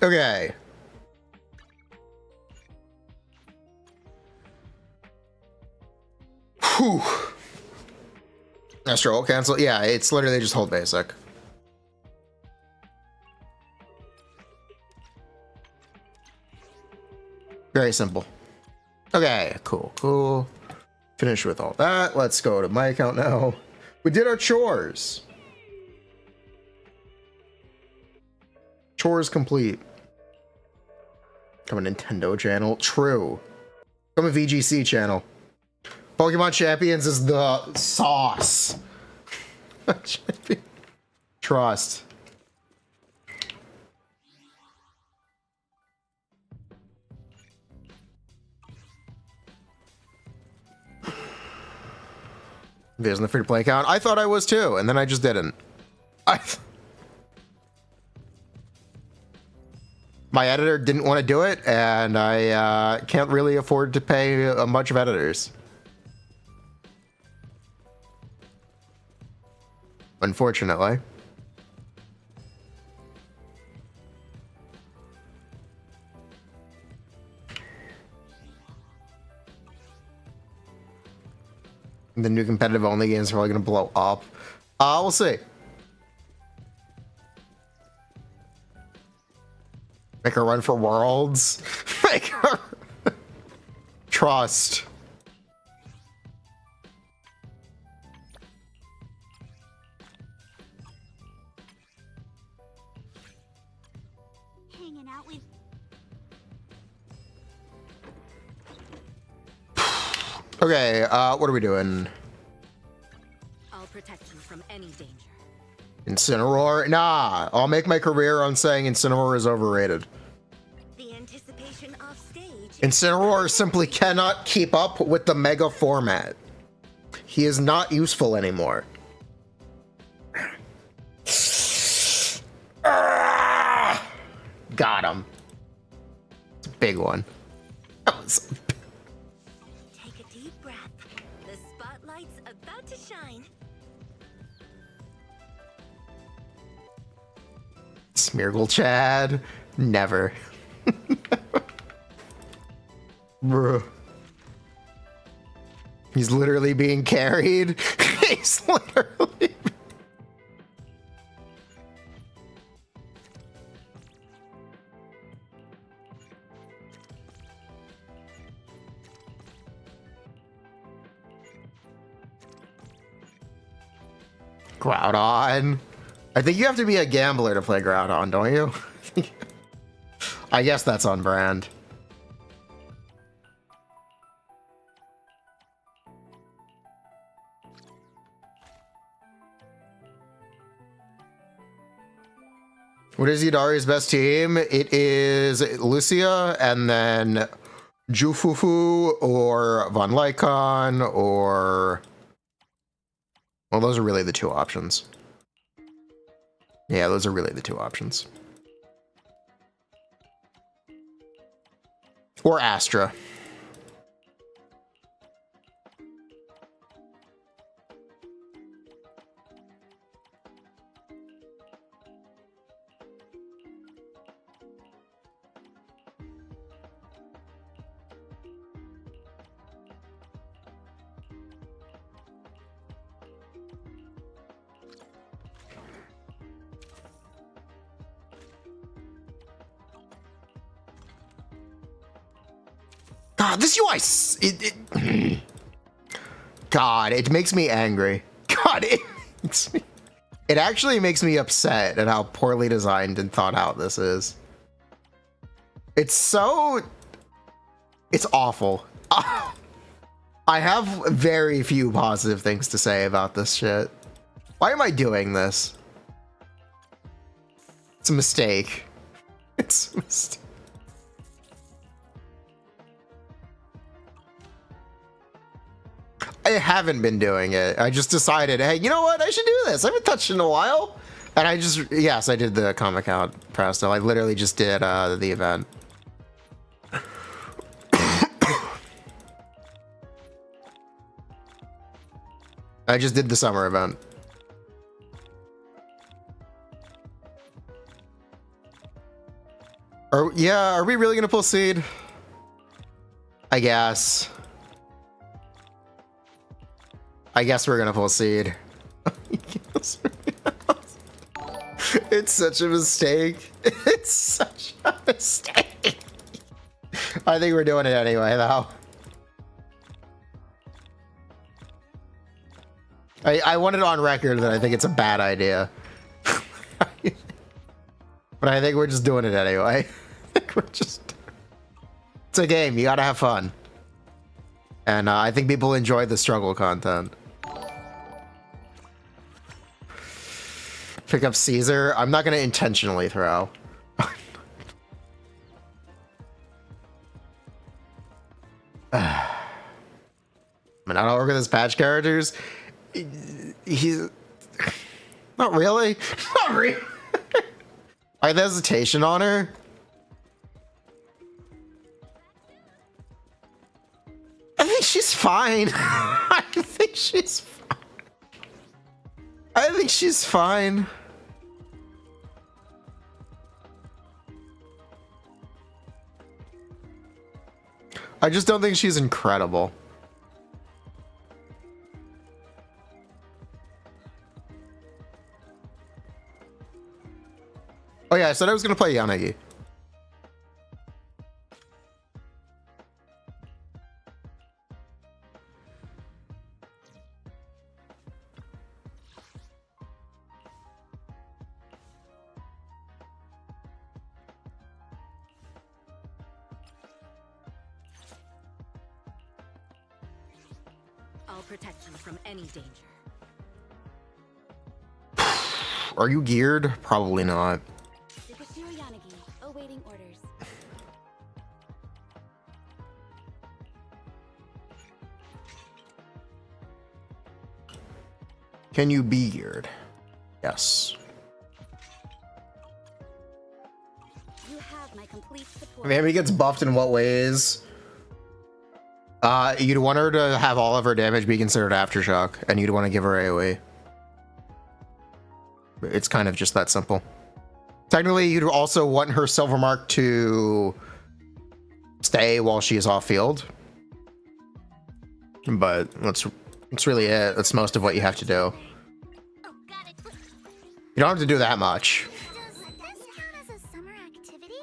Okay. Whew. Astro cancel. Yeah, it's literally just hold basic. Very simple. Okay, cool. Finish with all that. Let's go to my account now. We did our chores. Chores complete. Come a Nintendo channel. True. Come a VGC channel. Pokemon Champions is the sauce. Trust. There's the free-to-play account. I thought I was too, and then I just didn't. My editor didn't want to do it, and I can't really afford to pay a bunch of editors. Unfortunately. The new competitive only games are probably going to blow up. We'll see. Make her run for worlds. Make her trust. Hanging out with Okay, what are we doing? I'll protect you from any danger. Incineroar? Nah, I'll make my career on saying Incineroar is overrated. The anticipation off stage. Incineroar simply cannot keep up with the mega format. He is not useful anymore. Got him. It's a big one. That was... Take a deep breath. The spotlight's about to shine. Smeargle Chad. Never. Bruh. He's literally being carried. He's literally... Groudon. I think you have to be a gambler to play Groudon, don't you? I guess that's on brand. What is Yidari's best team? It is Lucia and then Jufufu or Von Lycon or... Well, those are really the two options. Yeah, those are really the two options. Or Astra. God, this UI, God, it makes me angry. God, it actually makes me upset at how poorly designed and thought out this is. It's awful. I have very few positive things to say about this shit. Why am I doing this? It's a mistake. It's a mistake. I haven't been doing it. I just decided, hey, you know what? I should do this. I haven't touched it in a while. And I just, yes, I did the comic out presto. I literally just did the event. I just did the summer event. Are we really gonna pull seed? I guess we're gonna pull seed. It's such a mistake. It's such a mistake. I think we're doing it anyway, though. I want it on record that I think it's a bad idea. But I think we're just doing it anyway. It's a game. You gotta have fun. And I think people enjoy the struggle content. Pick up Caesar. I'm not gonna intentionally throw. Minato work with his patch characters. He's not really. Not really. I have hesitation on her. I think she's fine. I think she's fine. I think she's fine. I just don't think she's incredible. Oh yeah, I said I was gonna play Yanagi. I'll protect you from any danger. Are you geared? Probably not. Awaiting orders. Can you be geared? Yes. You have my complete support. Maybe gets buffed in what ways? You'd want her to have all of her damage be considered aftershock, and you'd want to give her AoE. It's kind of just that simple. Technically, you'd also want her silver mark to stay while she is off field. But that's really it. That's most of what you have to do. Oh, got it. You don't have to do that much. Does this count as a summer activity?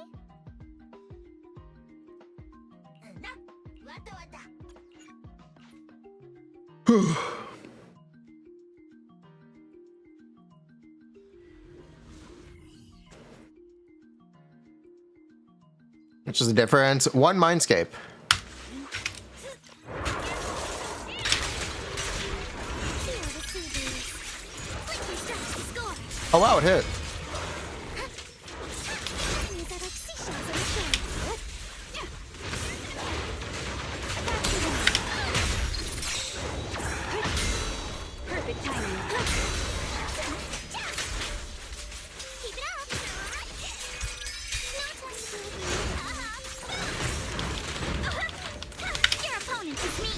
Which is the difference? One Mindscape. Oh wow, it hit. Perfect timing. Keep it up. Your opponent is me.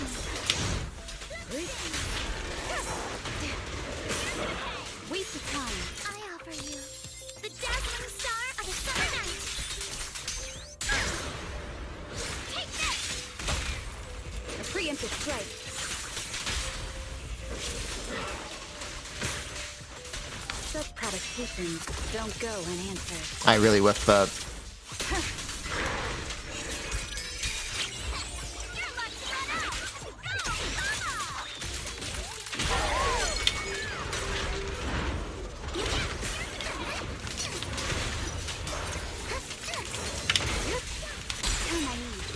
Waste of time. I offer you the dazzling star of a summer night. Take this. A preemptive strike. Such provocations don't go unanswered. I really whiffed that. Your luck's run out. Go, Turn my knees.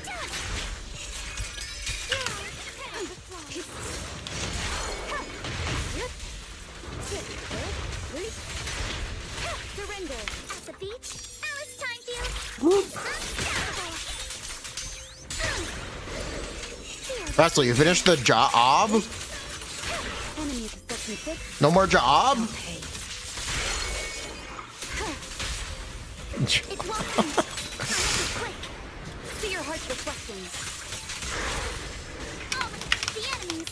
Now, surrender. At the beach, Alice Timefield is unstoppable. Presley, you finished the job? Enemies of section 6. No more job? Hey, It's welcome. Quick. See your heart's reflecting. Oh, the enemies.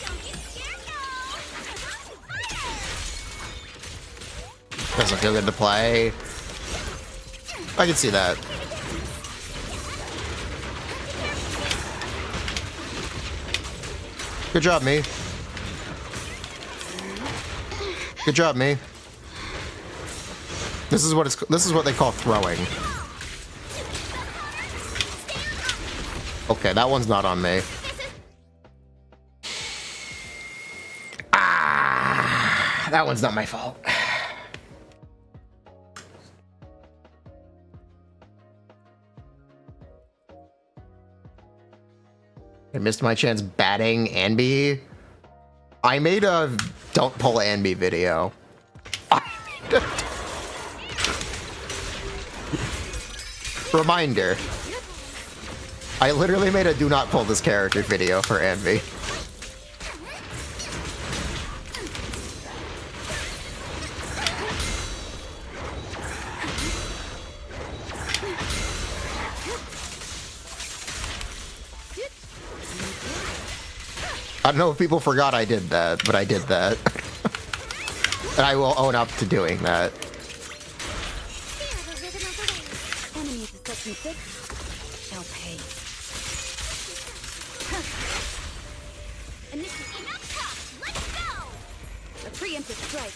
Don't get scared now. Doesn't feel good to play. I can see that. Good job, me. Good job, me. This is what they call throwing. Okay, that one's not on me. Ah, that one's not my fault. I missed my chance batting Anby. I made a don't pull Anby video. Reminder. I literally made a do not pull this character video for Anby. I don't know if people forgot I did that, but I did that. And I will own up to doing that. Enemies of section 6 shall pay. Initiate enough talk. Let's go. A preemptive strike.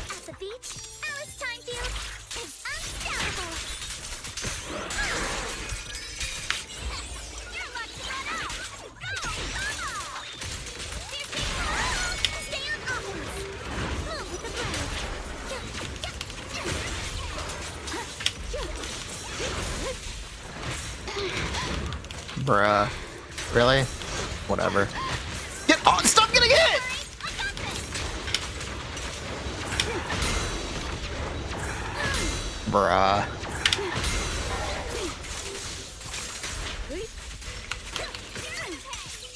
At the beach, Alice Timefield is unstoppable. You're about to run out. Go, come on. Stay on offense. Move with the blade. Bruh. Really? Whatever. Get on! Stop getting hit! Bruh.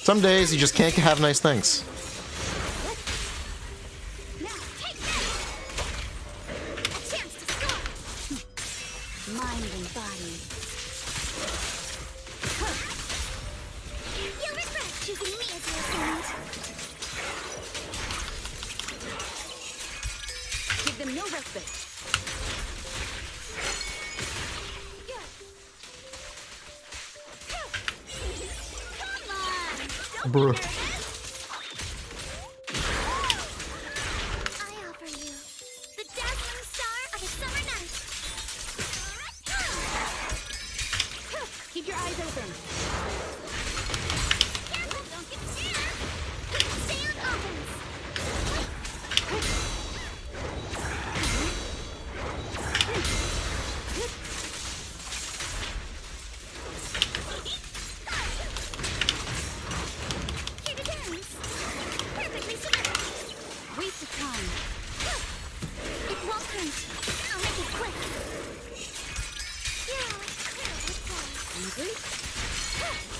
Some days you just can't have nice things. Now, take that! A chance to score! Mind and body. You'll regret choosing me as your assailant. Give them no respite. Come on! Don't Bruh. be nervous. I offer you the dazzling star of a summer night. Keep your eyes open. Careful, don't get scared. Stay on offense. Here to dance. Perfectly symmetric. Waste of time. It won't hurt. I'll make it quick. Yeah, hungry?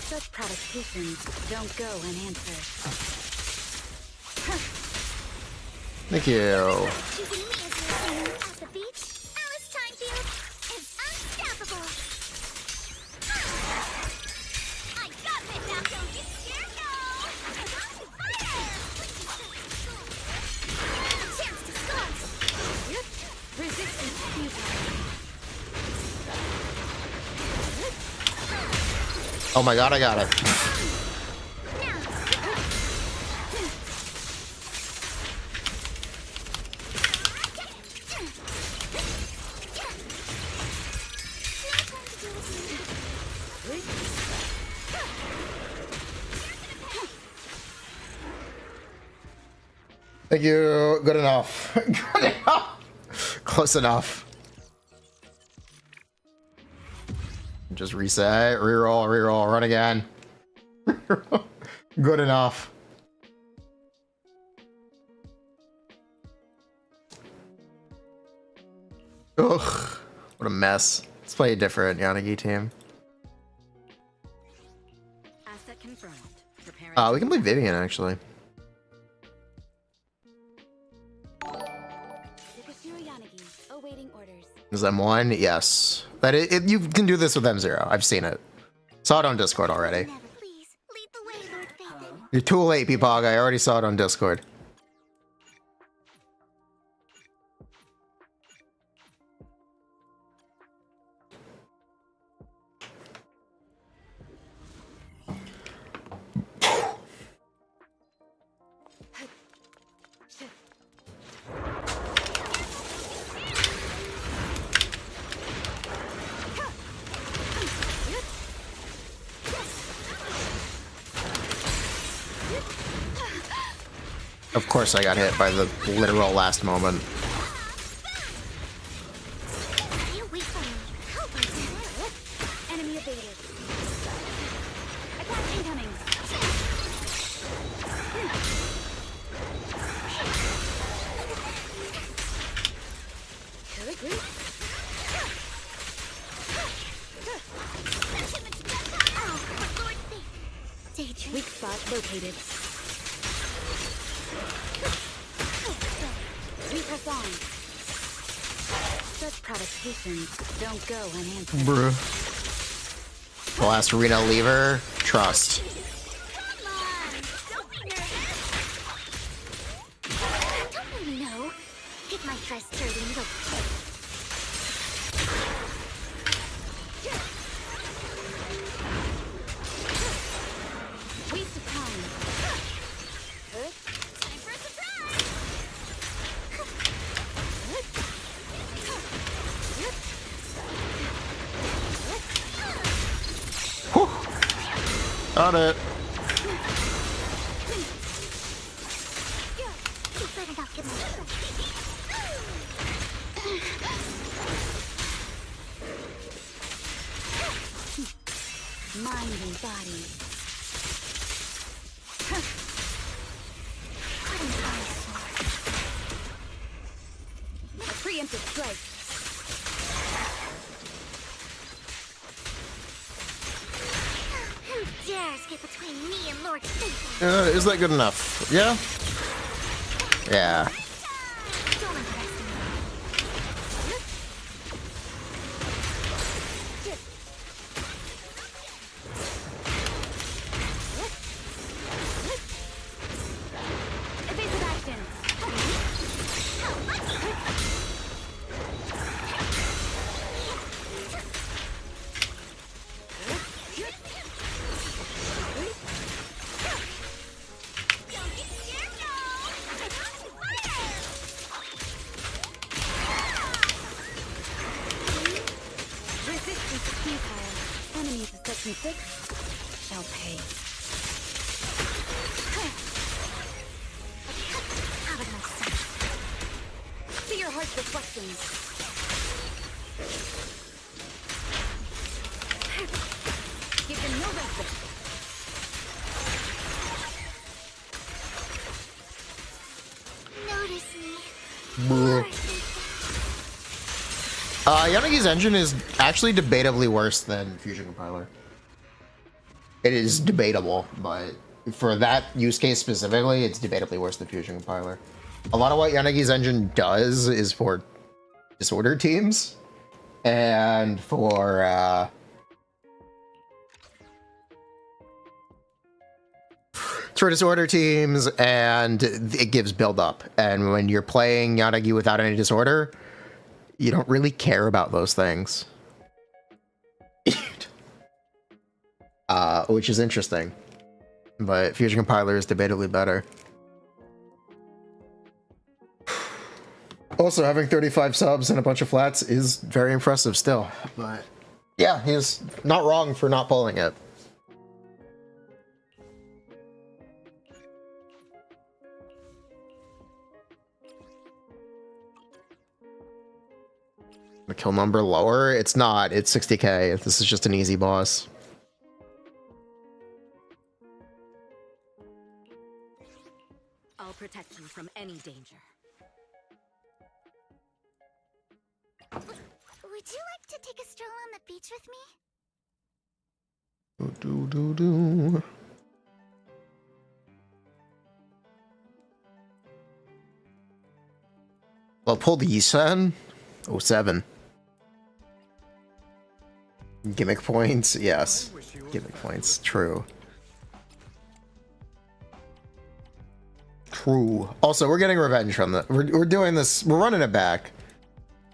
Such provocations don't go unanswered. Thank you. Choosing me as your assailant at the beach, Alice Timefield is unstoppable. I got it now. Don't get scared, no. Fire! A chance to score. Resistance futile. Oh my god, I got it. Thank you. Good enough. Good enough. Close enough. Just reset, reroll, reroll, run again. Good enough. What a mess. Let's play a different Yanagi team. Asset confirmed. Preparing. We can play Vivian actually. Awaiting orders. Is M1? Yes. But you can do this with M0. I've seen it. Saw it on Discord already. Never. Please, lead the way, Lord Phaeton. You're too late, Peepog. I already saw it on Discord. Of course I got hit by the literal last moment. Stay away from me. Help us. Enemy evaded. Attack incoming. Daydream. Weak spot located. We press on. Such provocations don't go unanswered. Bruh. The last arena lever. Trust. Come on. Don't be nervous. Don't you know? Get my dress dirty, little pig. Waste of time. Time for a surprise. Got it. You better not get my Mind and body. A preemptive strike. Who dares get between me and Lord Phaeton? Is that good enough? Yeah? Yeah. Don't underestimate me. Evasive action. Don't get scared, no! Fire! Resistance is futile. Enemies of section 6 shall pay. Out of my sight. See your heart's reflections. Give them no respite. Notice me. Bruh. Yanagi's engine is actually debatably worse than Fusion Compiler. It is debatable, but for that use case specifically, it's debatably worse than Fusion Compiler. A lot of what Yanagi's engine does is for disorder teams and for disorder teams, and it gives build up. And when you're playing Yanagi without any disorder, you don't really care about those things. Which is interesting. But Fusion Compiler is debatably better. Also, having 35 subs and a bunch of flats is very impressive still. But yeah, he's not wrong for not pulling it. The kill number lower? It's not. It's 60k. This is just an easy boss. I'll protect you from any danger. Would you like with me? Do. Well, pull the Yisan. 07. Gimmick points, yes. Gimmick points, true. True. Also, we're getting revenge from the. We're doing this. We're running it back.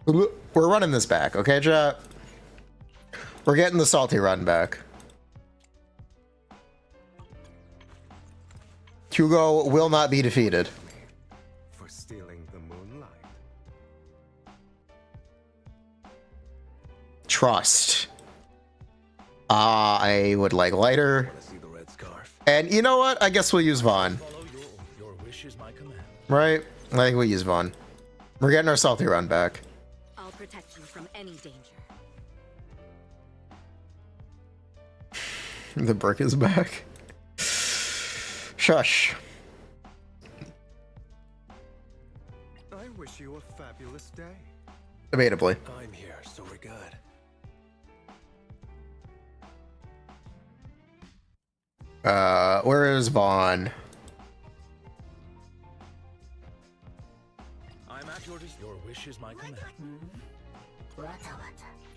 We're running this back, okay, chat? We're getting the salty run back. Hugo will not be defeated. For stealing the moonlight. Trust. I would like lighter. Wanna see the red scarf? And you know what? I guess we'll use Vaughn. Follow your wish is my command. Right? I think we'll use Vaughn. We're getting our salty run back. I'll protect you from any danger. The brick is back. Shush. I wish you a fabulous day. Debatably. I'm here, so we're good. Where is Vaughn? I'm at your wish is my command.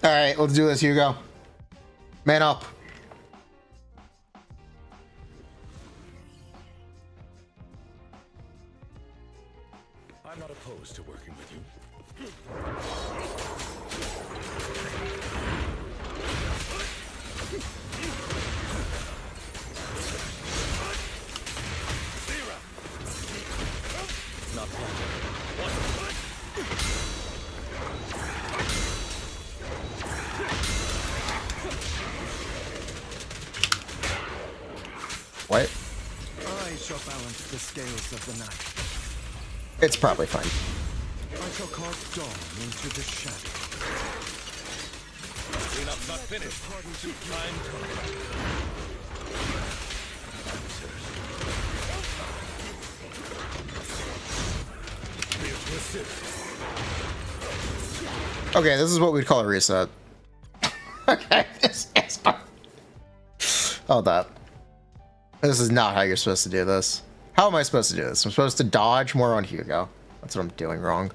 Alright, let's do this, Hugo. Man up. I'm not opposed to working with you. Not What? I shall balance the scales of the night. It's probably fine. I shall cast dawn into the shadow. Cleanup's not finished. Okay, this is what we'd call a reset. Okay, hold up. This is not how you're supposed to do this. How am I supposed to do this? I'm supposed to dodge more on Hugo. That's what I'm doing wrong.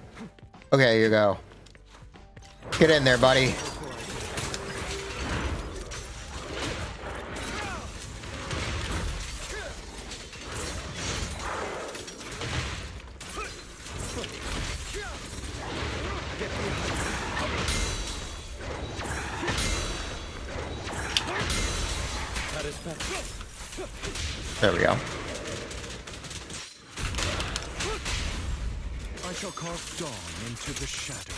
Okay, Hugo. Get in there, buddy. There we go. I shall cast dawn into the shadow.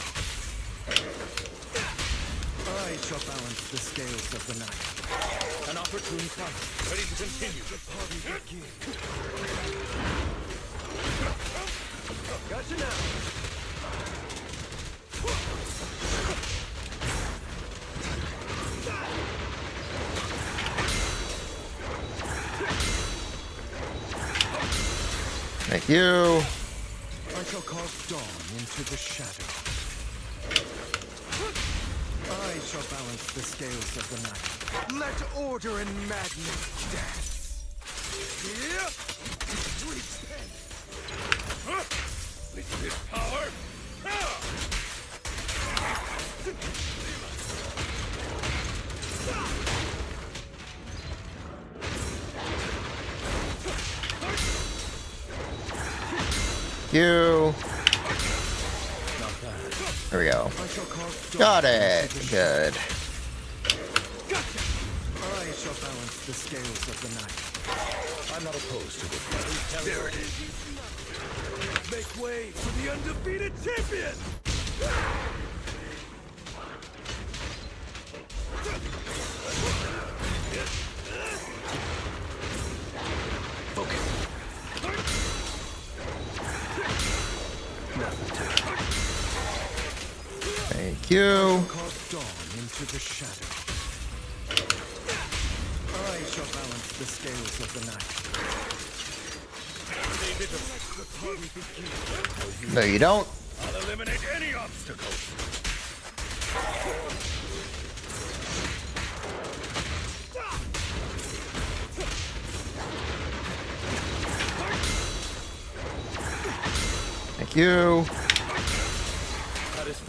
I shall balance the scales of the night. An opportune time. Ready to continue. The party begins. Gotcha now. Thank you. I shall cast dawn into the shadow. I shall balance the scales of the night. Let order and madness dance. With this power. You. There we go. I shall cast dawn Got into it. the Good. Gotcha. I shall balance the scales of the night. I'm not opposed to it. There it is. Make way for the undefeated champion. Thank you. Cast dawn into the shadow. I shall balance the scales of the night. The party begins. No, you don't. I'll eliminate any obstacle. you.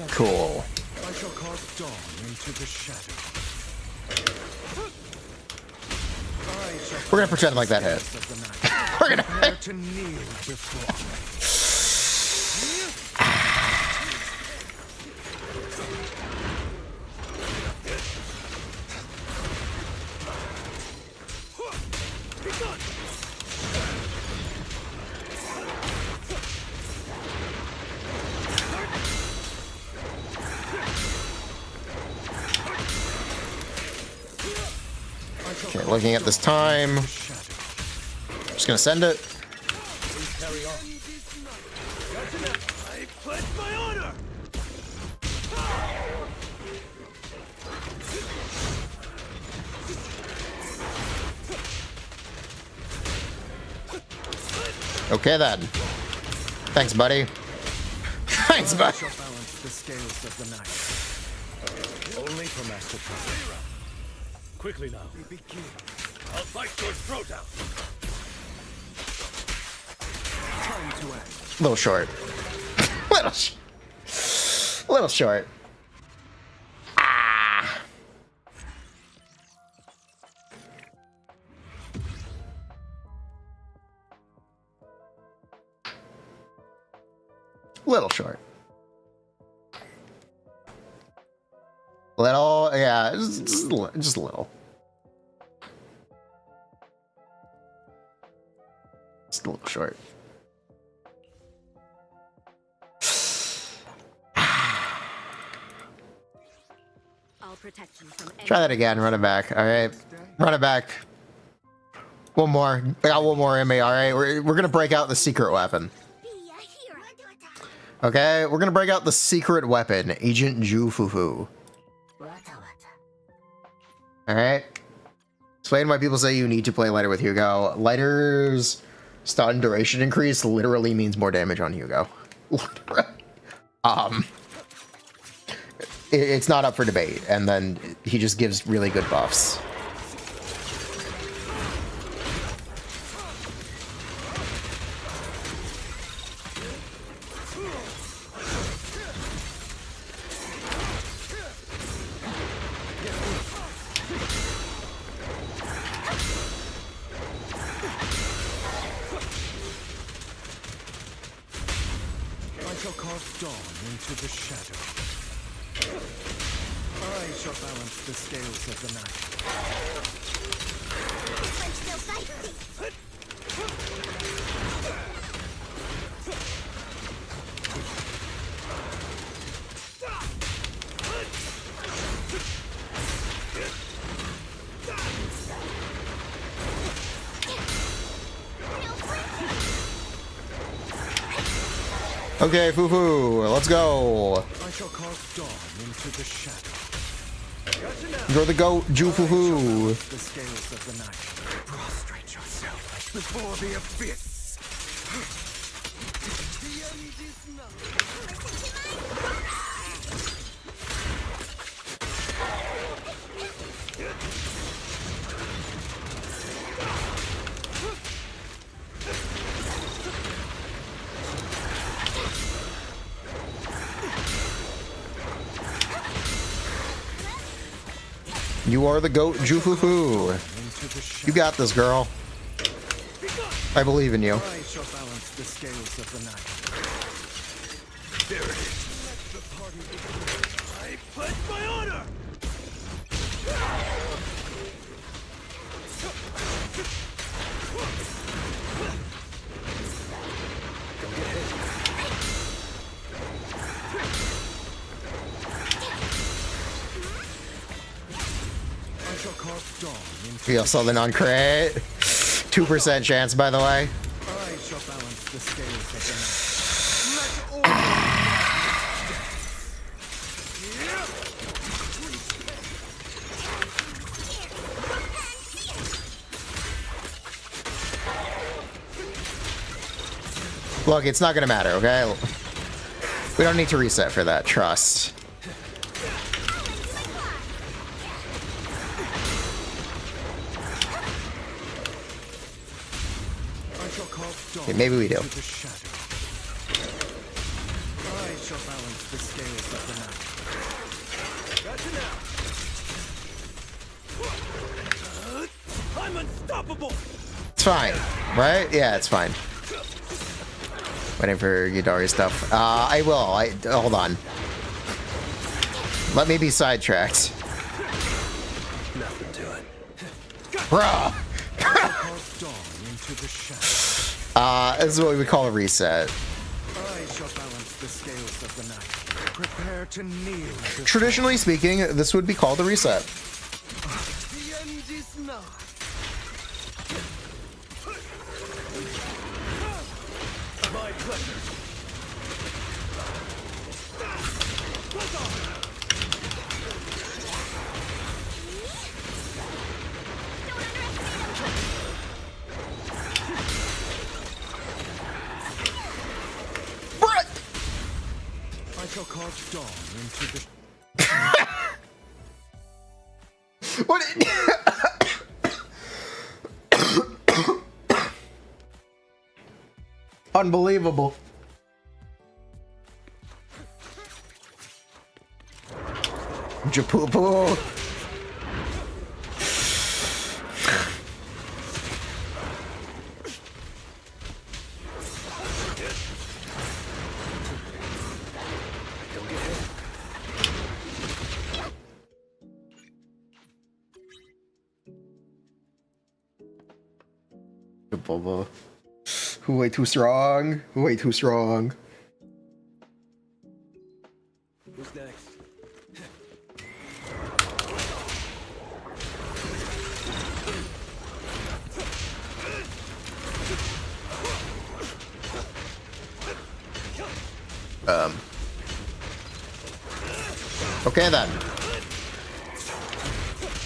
Cool. I shall cast dawn into the shadow. We're gonna pretend like that hit. We're gonna. Prepare to kneel before me. Okay, looking at this time. Just gonna send it. I pledge my honor! Okay then. Thanks, buddy. Thanks, I buddy. shall balance the scales of the night. Only for Master Prophet. Quickly now. We begin. I'll bite your throat out. Time to act. Little short. Little short. Ah. Little short. Little, yeah, just a little. Just a little short. I'll protect you from Try that again. Run it back. All right, run it back. One more. I got one more in me. All right, we're gonna break out the secret weapon. Be a hero. Okay, we're gonna break out the secret weapon, Agent Jufufu. All right. Explain why people say you need to play lighter with Hugo. Lighter's stun duration increase literally means more damage on Hugo. It's not up for debate, and then he just gives really good buffs. I shall cast dawn into the shadow. I shall balance the scales of the night. Let's still fight. Okay, Fufu, let's go. I shall cast dawn into the shadow. You're the goat, Jufufu. The scales of the night. Prostrate yourself before the abyss. You are the goat, Jufufu. You got this, girl. I believe in you. I shall balance the scales of the night. There it is. Let the party begin. I pledge my honor! I shall cast dawn into We also the non-crit. 2% chance, by the way. I shall balance the scales of the night. Let Look, it's not gonna matter, okay? We don't need to reset for that, trust. I shall cast dawn Okay, maybe we do. into the shadow. shall balance the scales of the night. Gotcha now. I'm unstoppable. It's fine, right? Yeah, it's fine. Waiting for Yodari stuff. I will. Hold on. Let me be sidetracked. Nothing to it. Bruh! Cast dawn into the shadow. This is what we would call a reset. I shall balance the scales of the night. Prepare to kneel. Traditionally speaking, this would be called a reset. The end is nigh. My pleasure. I shall cast dawn into the What? Unbelievable. Japupu. Japupu. Who way too strong? Who way too strong? Who's next? Okay then.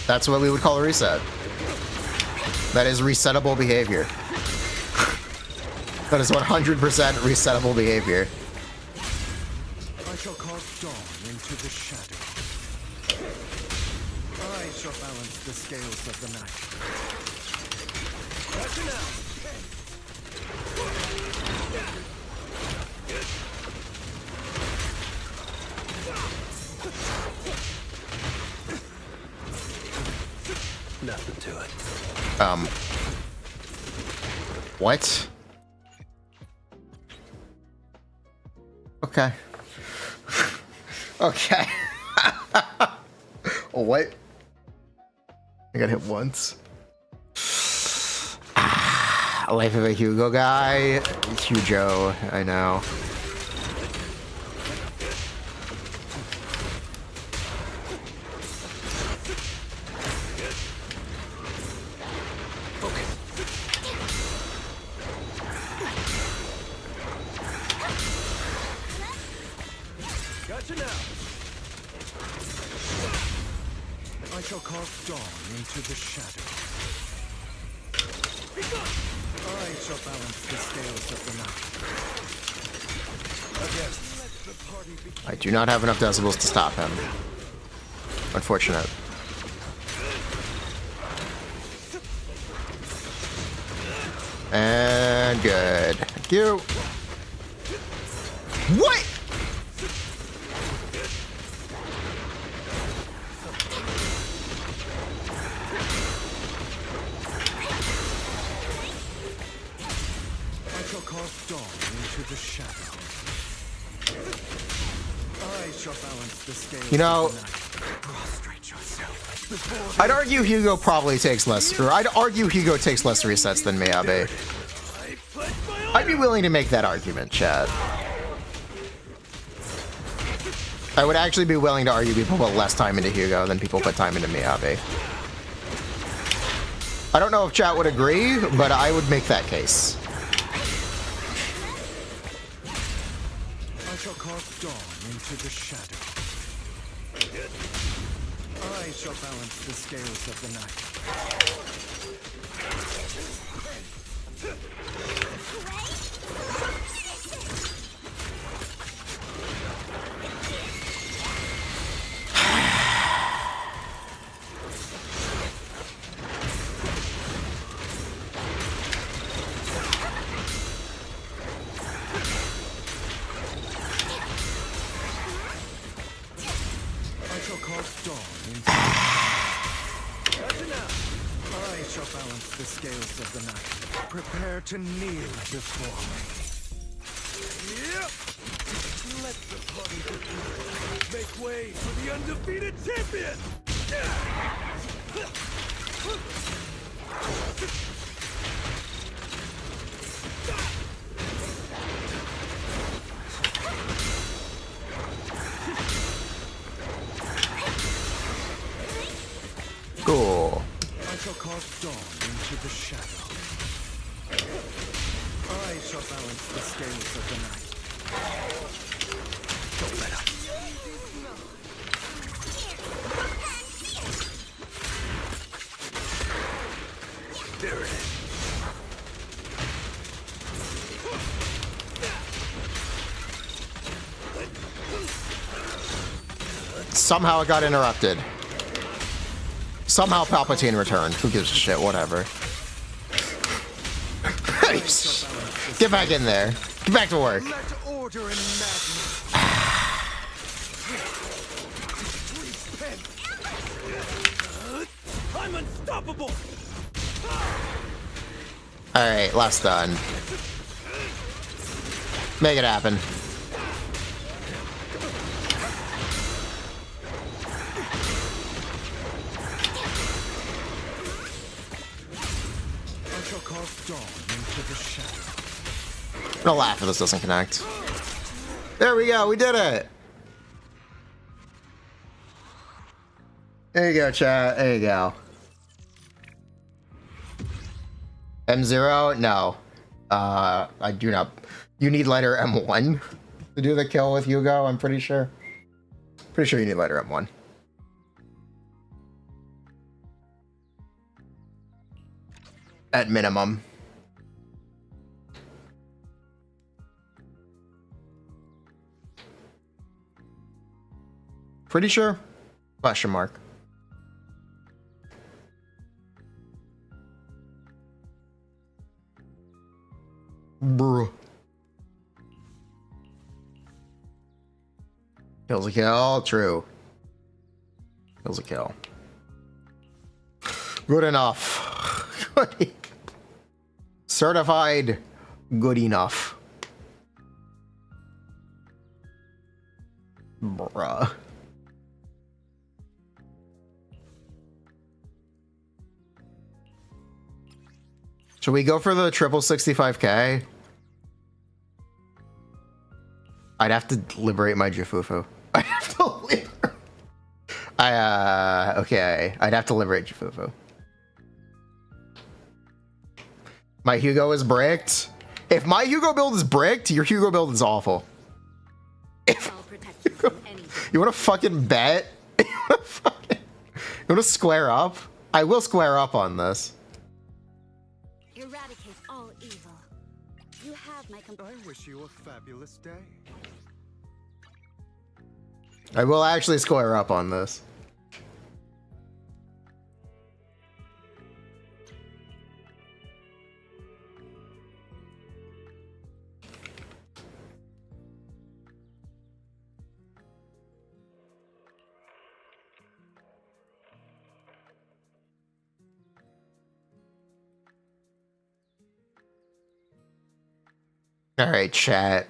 That's what we would call a reset. That is resettable behavior. That is 100% resettable behavior. I shall cast dawn into the shadow. I shall balance the scales of the night. Gotcha now. Nothing to it. What? Okay. Okay. Oh, what? I got hit once. Life of a Hugo guy. Hugo, I know. Gotcha now. I shall cast dawn into the shadow. I shall balance the scales of the night. Again. Let the party begin. I do not have enough decibels to stop him. Unfortunate. And good. Thank you. What? I shall cast dawn into the shadow. I shall balance the scales You know, of the night. Prostrate yourself before I'd argue Hugo probably takes less, or I'd argue Hugo takes less resets than Miyabi. I pledge my honor. I'd be willing to make that argument, Chad. I would actually be willing to argue people put less time into Hugo than people put time into Miyabi. I don't know if chat would agree, but I would make that case. I shall cast dawn into the shadow. I shall balance the scales of the night. scales of the night. Prepare to kneel before me. Yep. Let the party begin. Make way for the undefeated champion. Cool. I shall cast dawn into the shadow. I shall balance the scales of the night. Don't let up. There it is. Somehow it got interrupted. Somehow Palpatine returned. Who gives a shit? Whatever. Get back in there. Get back to work. Let order and madness. I'm unstoppable. Alright, last done. Make it happen. I shall cast dawn into the shadow. I'm gonna laugh if this doesn't connect. There we go, we did it! There you go, chat. There you go. M0? No. I do not. You need letter M1 to do the kill with Hugo, I'm pretty sure. Pretty sure you need letter M1. At minimum. Pretty sure? Question mark. Bruh. Kills a kill. True. Kills a kill. Good enough. Certified good enough. Bruh. Should we go for the triple 65k? I'd have to liberate my Jufufu. I'd have to liberate. Okay. I'd have to liberate Jufufu. My Hugo is bricked. If my Hugo build is bricked, your Hugo build is awful. If you want to fucking bet? You want to square up? I will square up on this. Eradicate all evil. You have my I wish you a fabulous day. I will actually square up on this. All right, chat.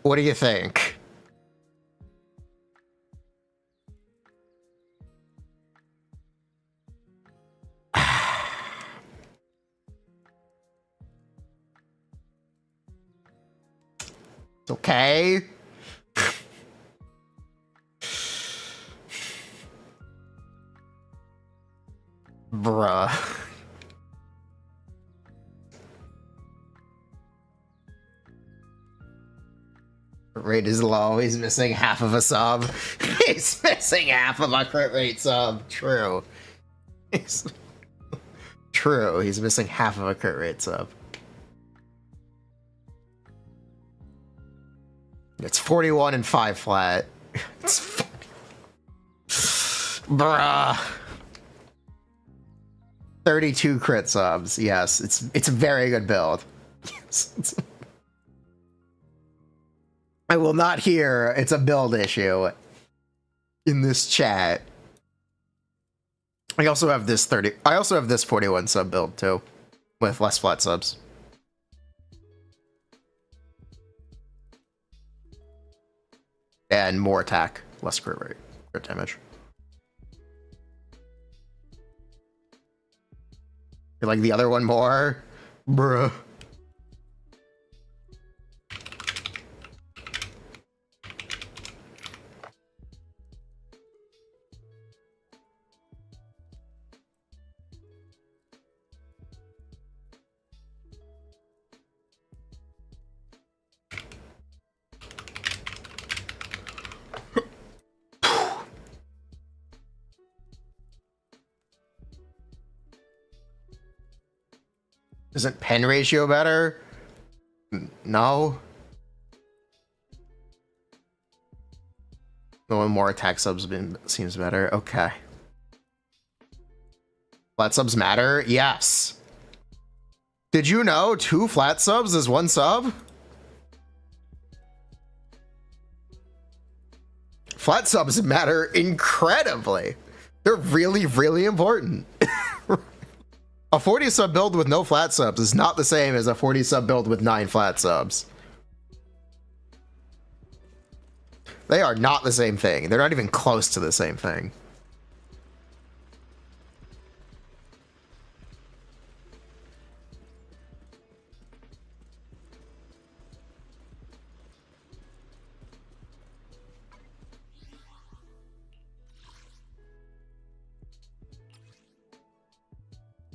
What do you think? It's okay. Bruh. Rate is low. He's missing half of a sub. He's missing half of a crit rate sub. True. True. He's missing half of a crit rate sub. It's 41 and 5 flat. It's bruh. 32 crit subs. Yes, it's a very good build. Yes, I will not hear it's a build issue in this chat. I also have this 30. I also have this 41 sub build too, with less flat subs. And more attack, less crit rate, crit damage. You like the other one more? Bruh. Isn't pen ratio better? No. The one more attack subs seems better. Okay. Flat subs matter? Yes. Did you know 2 flat subs is 1 sub? Flat subs matter incredibly. They're really, really important. A 40 sub build with no flat subs is not the same as a 40 sub build with 9 flat subs. They are not the same thing. They're not even close to the same thing.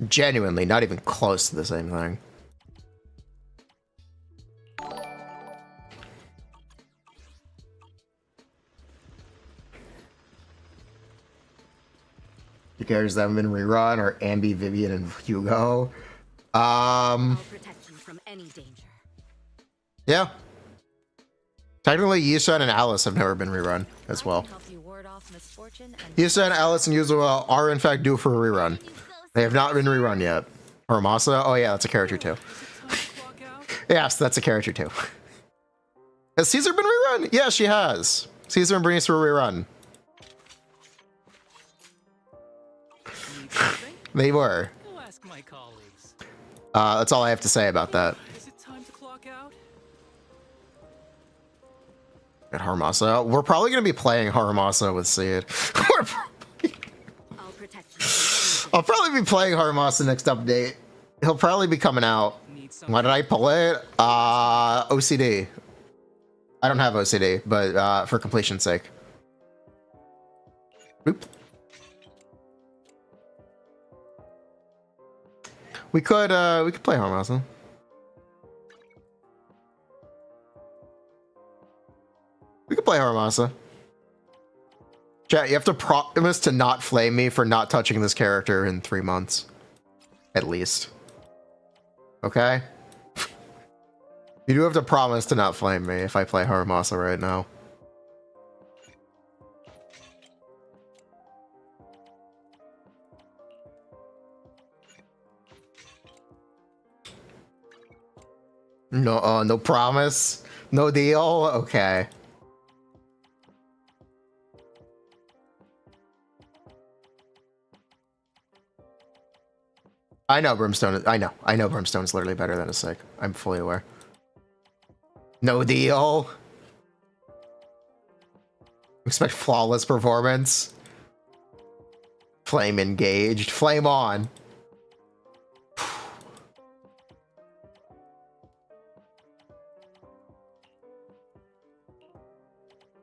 Genuinely, not even close to the same thing. The characters that haven't been rerun are Anby, Vivian, and Hugo. I'll protect you from any danger. Yeah. Technically, Yisha and Alice have never been rerun as well. Help you ward off misfortune and Yisha and Alice and Yuzuo are in fact due for a rerun. They have not been rerun yet. Harumasa? Oh yeah, that's a character too. Yes, that's a character too. Has Caesar been rerun? Yeah, she has. Caesar and Bernice were rerun. They were. Go ask my colleagues. That's all I have to say about that. Is it time to clock out? At Harumasa. We're probably going to be playing Harumasa with Seed. I'll protect you from I'll probably be playing Harumasa next update. He'll probably be coming out. Why did I pull it? OCD. I don't have OCD, but for completion's sake. Oop. We could play Harumasa. We could play Harumasa. Chat, you have to promise to not flame me for not touching this character in 3 months. At least. Okay? You do have to promise to not flame me if I play Harumasa right now. No, no promise? No deal? Okay. I know Brimstone. I know Brimstone's literally better than a Sig. I'm fully aware. No deal. Expect flawless performance. Flame engaged. Flame on.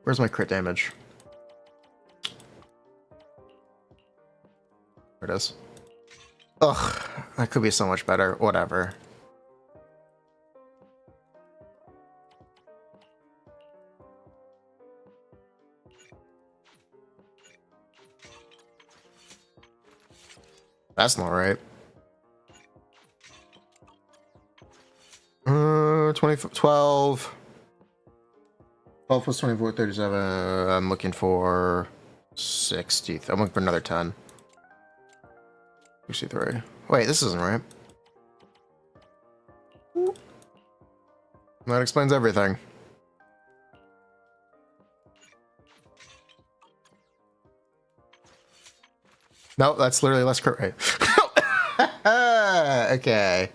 Where's my crit damage? There it is. Ugh, that could be so much better. Whatever. That's not right. 12 plus 24, 37. I'm looking for 60. I'm looking for another 10. 63. Wait, this isn't right. That explains everything. Nope, that's literally less crit rate. Okay.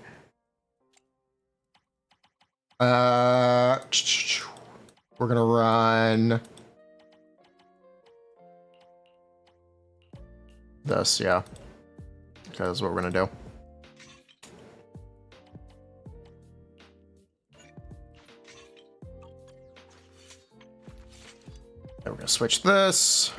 We're gonna run this, yeah. That's what we're gonna do. Then we're gonna switch this.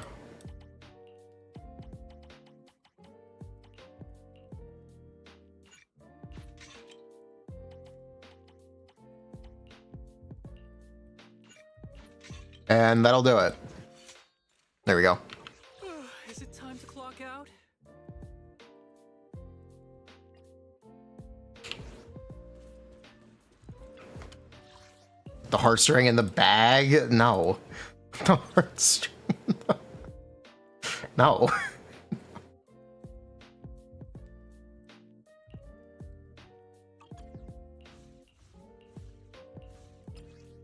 And that'll do it. There we go. Is it time to clock out? The heartstring in the bag? No. The heartstring. No.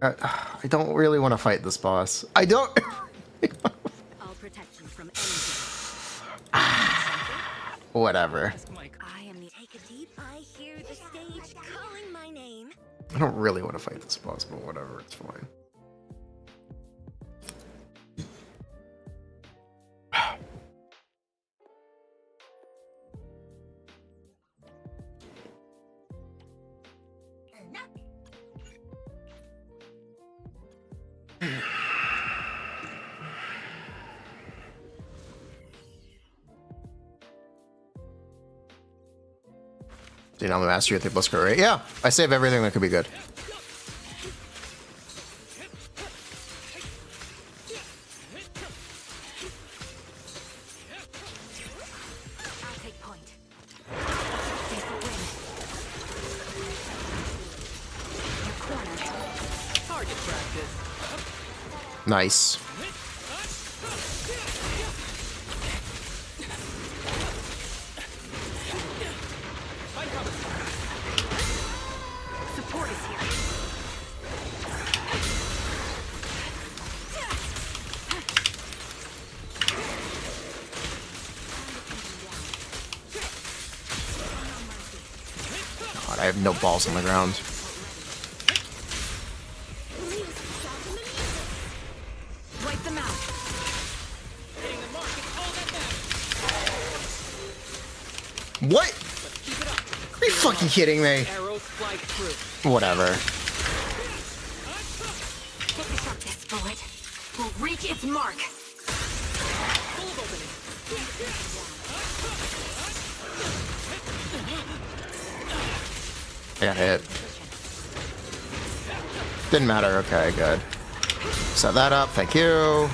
I don't really want to fight this boss. I don't. I'll protect you from anything. Whatever. I am the take a deep. I hear the stage calling my name. I don't really want to fight this boss, but whatever, it's fine. Do you know the mastery at the Blisker, right? Yeah, I save everything that could be good. I'll take point. Target practice. Nice. Support is here. God, I have no balls on the ground. Wipe them out. What? Are you fucking kidding me? Arrows fly through. Whatever. Focus on this bullet. Will reach its mark. I got hit. Didn't matter. Okay, good. Set that up. Thank you.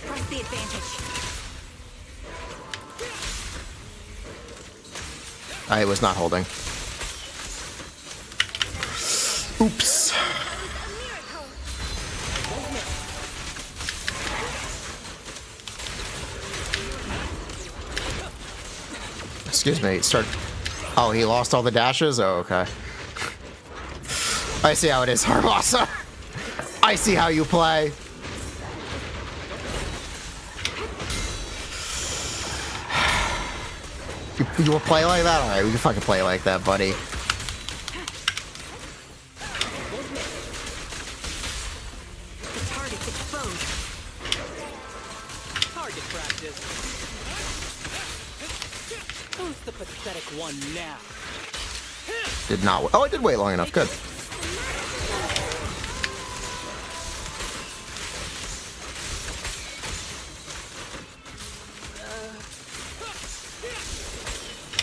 Press the advantage. I was not holding. Oops. Excuse me, start. Oh, he lost all the dashes? Oh, okay. I see how it is, Harumasa. I see how you play. You will play like that? Alright, we can fucking play like that, buddy. The target's exposed. Target practice. Who's the pathetic one now? Did not. Oh, I did wait long enough. Good.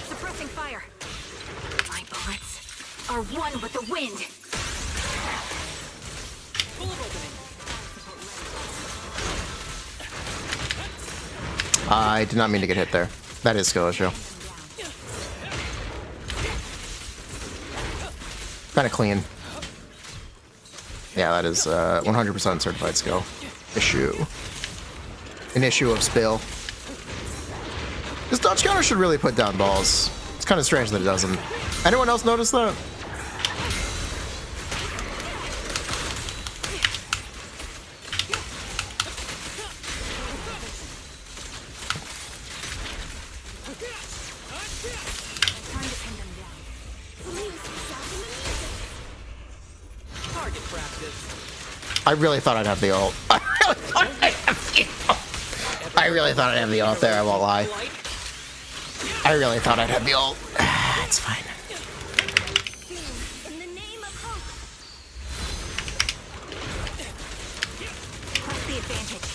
Suppressing fire. My bullets are one with the wind. I did not mean to get hit there. That is skill issue. Kind of clean. Yeah, that is 100% certified skill. Issue. An issue of spill. This dodge counter should really put down balls. It's kind of strange that it doesn't. Anyone else notice that? I really thought I'd have the ult. I really thought I'd have the ult there, I won't lie. I really thought I'd have the ult. It's fine. In the name of hope. Press the advantage.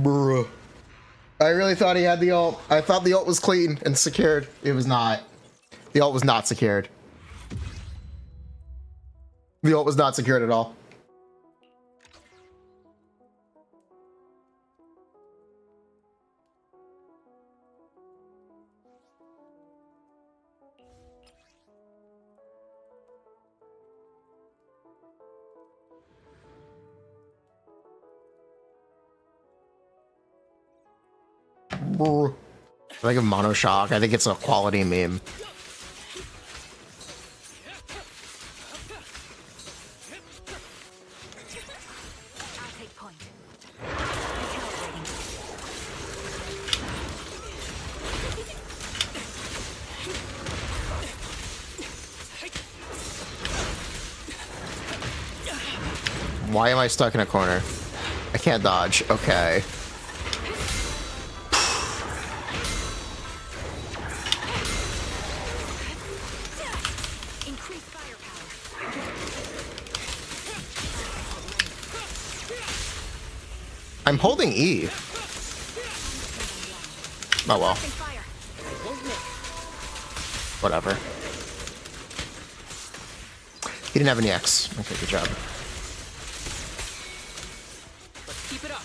Bruh. I really thought he had the ult. I thought the ult was clean and secured. It was not. The ult was not secured. The ult was not secured at all. I think of Monoshock. I think it's a quality meme. Why am I stuck in a corner? I can't dodge. Okay. I'm holding E. Oh well. Whatever. He didn't have any X. Okay, good job. Let's keep it up.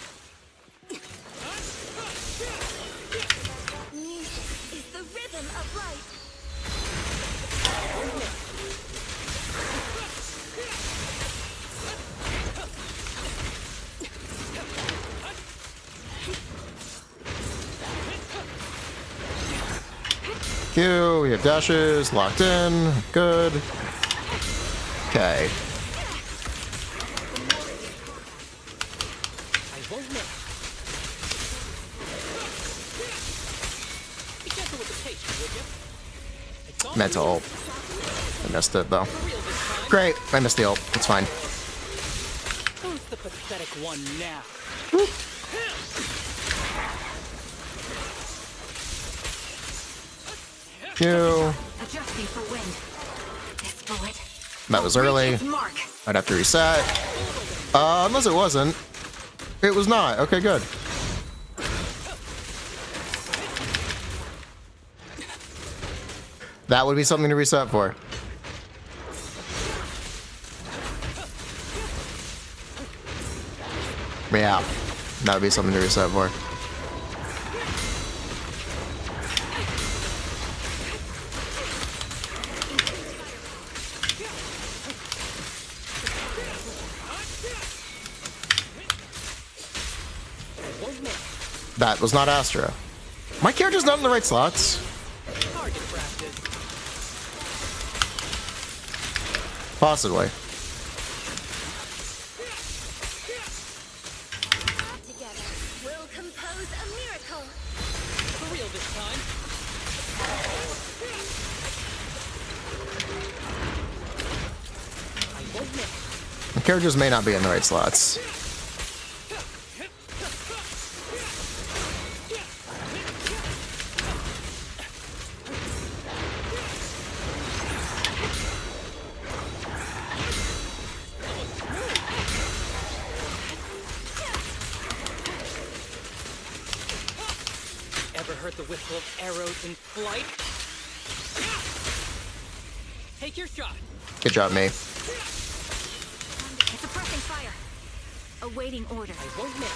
Music is the rhythm of life. Q, we have dashes, locked in, good. Okay. I won't miss. Be gentle with the patient, would you? It's all Meant to ult. I missed it though. Great, I missed the ult. It's fine. Who's the pathetic one now? Q. Adjusting for wind. This bullet. That was early. Mark. I'd have to reset. Unless it wasn't. It was not. Okay, good. That would be something to reset for. Yeah. That would be something to reset for. That was not Astra. My character's not in the right slots. Possibly. Together, we'll compose a miracle. For real this time. I won't miss. My characters may not be in the right slots. Heard the whistle of arrows in flight. Take your shot. Good job, me. Suppressing fire. Awaiting order. I won't miss.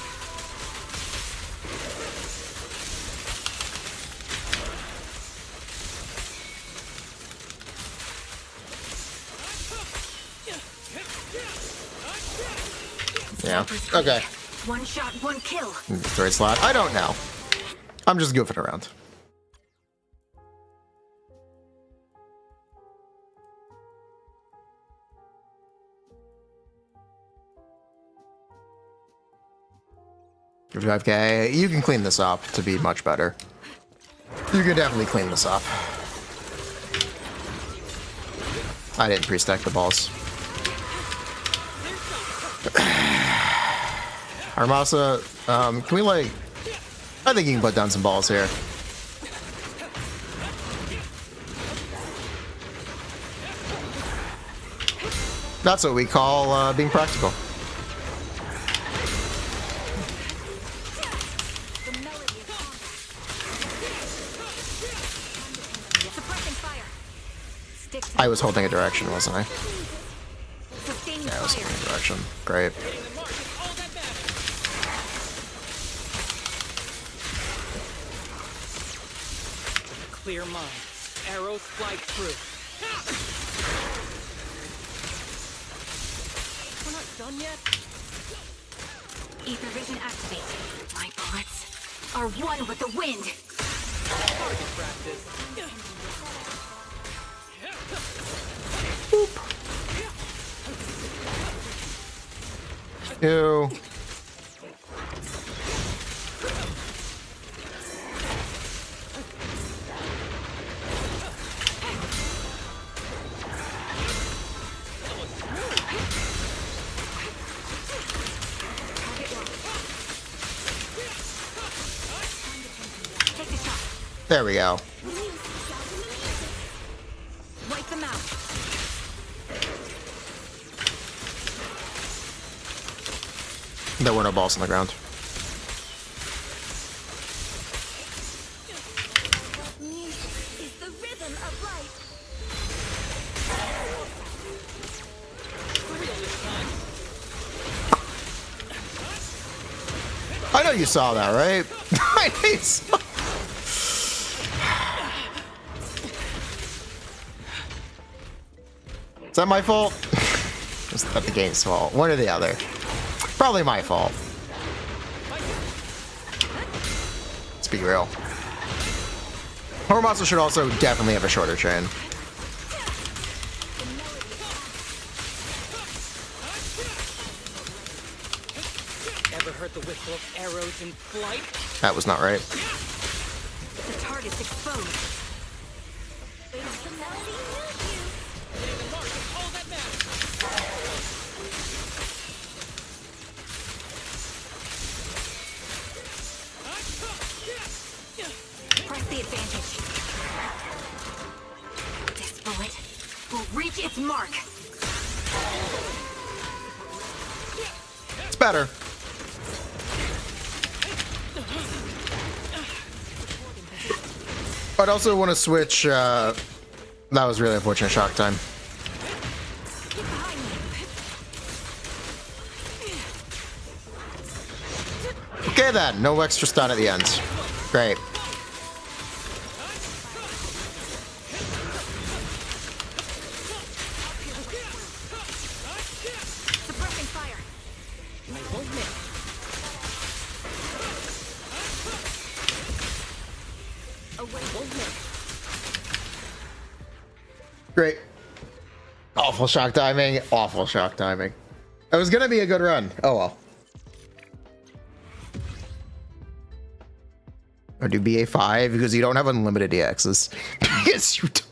Yeah. Okay. One shot, one kill. The right slot? I don't know. I'm just goofing around. $55K. You can clean this up to be much better. You can definitely clean this up. I didn't pre-stack the balls. Harumasa, can we like... I think you can put down some balls here. That's what we call being practical. I was holding a direction, wasn't I? Yeah, I was holding a direction. Great. Clear mind. Arrows fly through. We're not done yet? Ether vision activate. My bullets are one with the wind. Target practice. Ew. There we go. Wipe them out. There were no balls on the ground. Music is the rhythm of life. I know you saw that, right? I know you saw. Is that my fault? Is that the game's fault? One or the other. Probably my fault. Let's be real. Harumasa should also definitely have a shorter chain. Ever heard the whistle of arrows in flight? That was not right. The target's exposed. It's the melody you. Hitting the mark is all that matters. Press the advantage. This bullet will reach its mark. It's better. I'd also want to switch. That was really unfortunate shock time. Get behind me. Okay then, no extra stun at the end. Great. Suppressing fire. I won't miss. Away. Won't miss. Great. Awful shock timing. Awful shock timing. It was gonna be a good run. Oh well. Or do BA5 because you don't have unlimited EXs. Yes, you don't.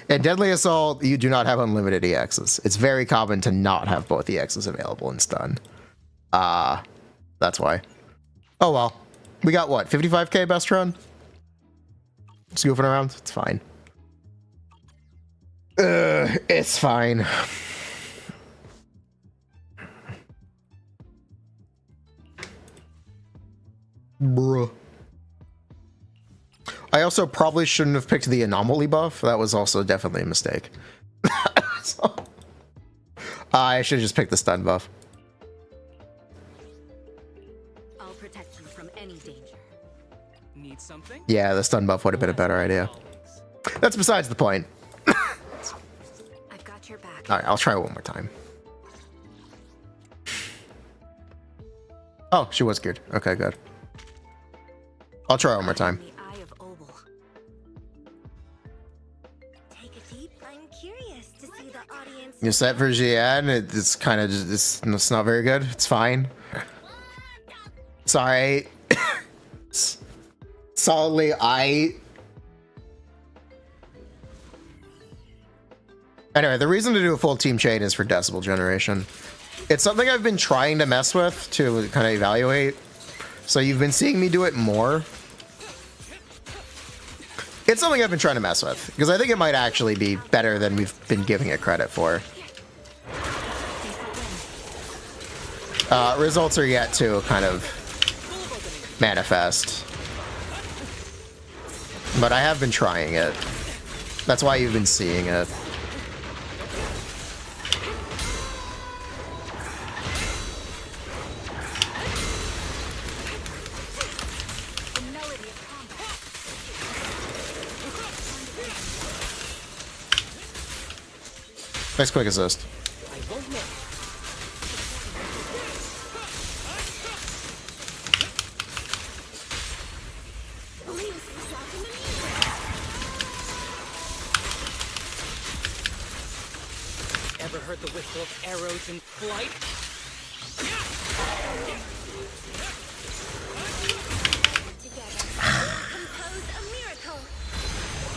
In Deadly Assault, you do not have unlimited EXs. It's very common to not have both EXs available in stun. That's why. Oh well. We got what? 55k best run? Just goofing around. It's fine. It's fine. Bruh. I also probably shouldn't have picked the anomaly buff. That was also definitely a mistake. So, I should have just picked the stun buff. I'll protect you from any danger. Need something? Yeah, the stun buff would have been a better idea. That's besides the point. I've got your back. Alright, I'll try one more time. Oh, she was geared. Okay, good. I'll try one more time. The Eye of Obel. Take a deep. I'm curious to see the audience. You set for Jian? It's kind of just, it's not very good. It's fine. It's alright. Solidly, Anyway, the reason to do a full team chain is for decibel generation. It's something I've been trying to mess with to kind of evaluate. So you've been seeing me do it more. It's something I've been trying to mess with because I think it might actually be better than we've been giving it credit for. Results are yet to kind of manifest. But I have been trying it. That's why you've been seeing it. Nice quick assist. Ever heard the whistle of arrows in flight?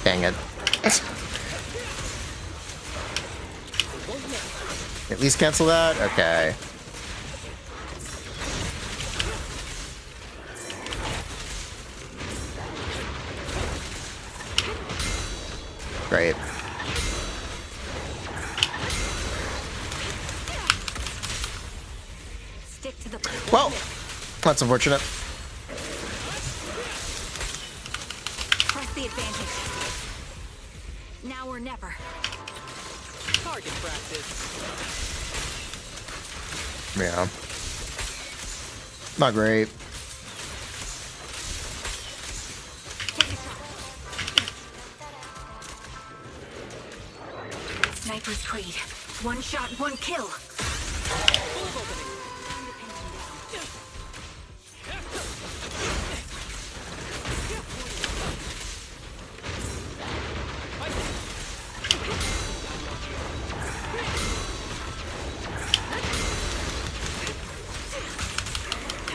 Dang it. At least cancel that? Okay. Great. Stick to the. Well, that's unfortunate. Press the advantage. Now or never. Target practice. Yeah. Not great. Sniper's Creed. One shot, one kill.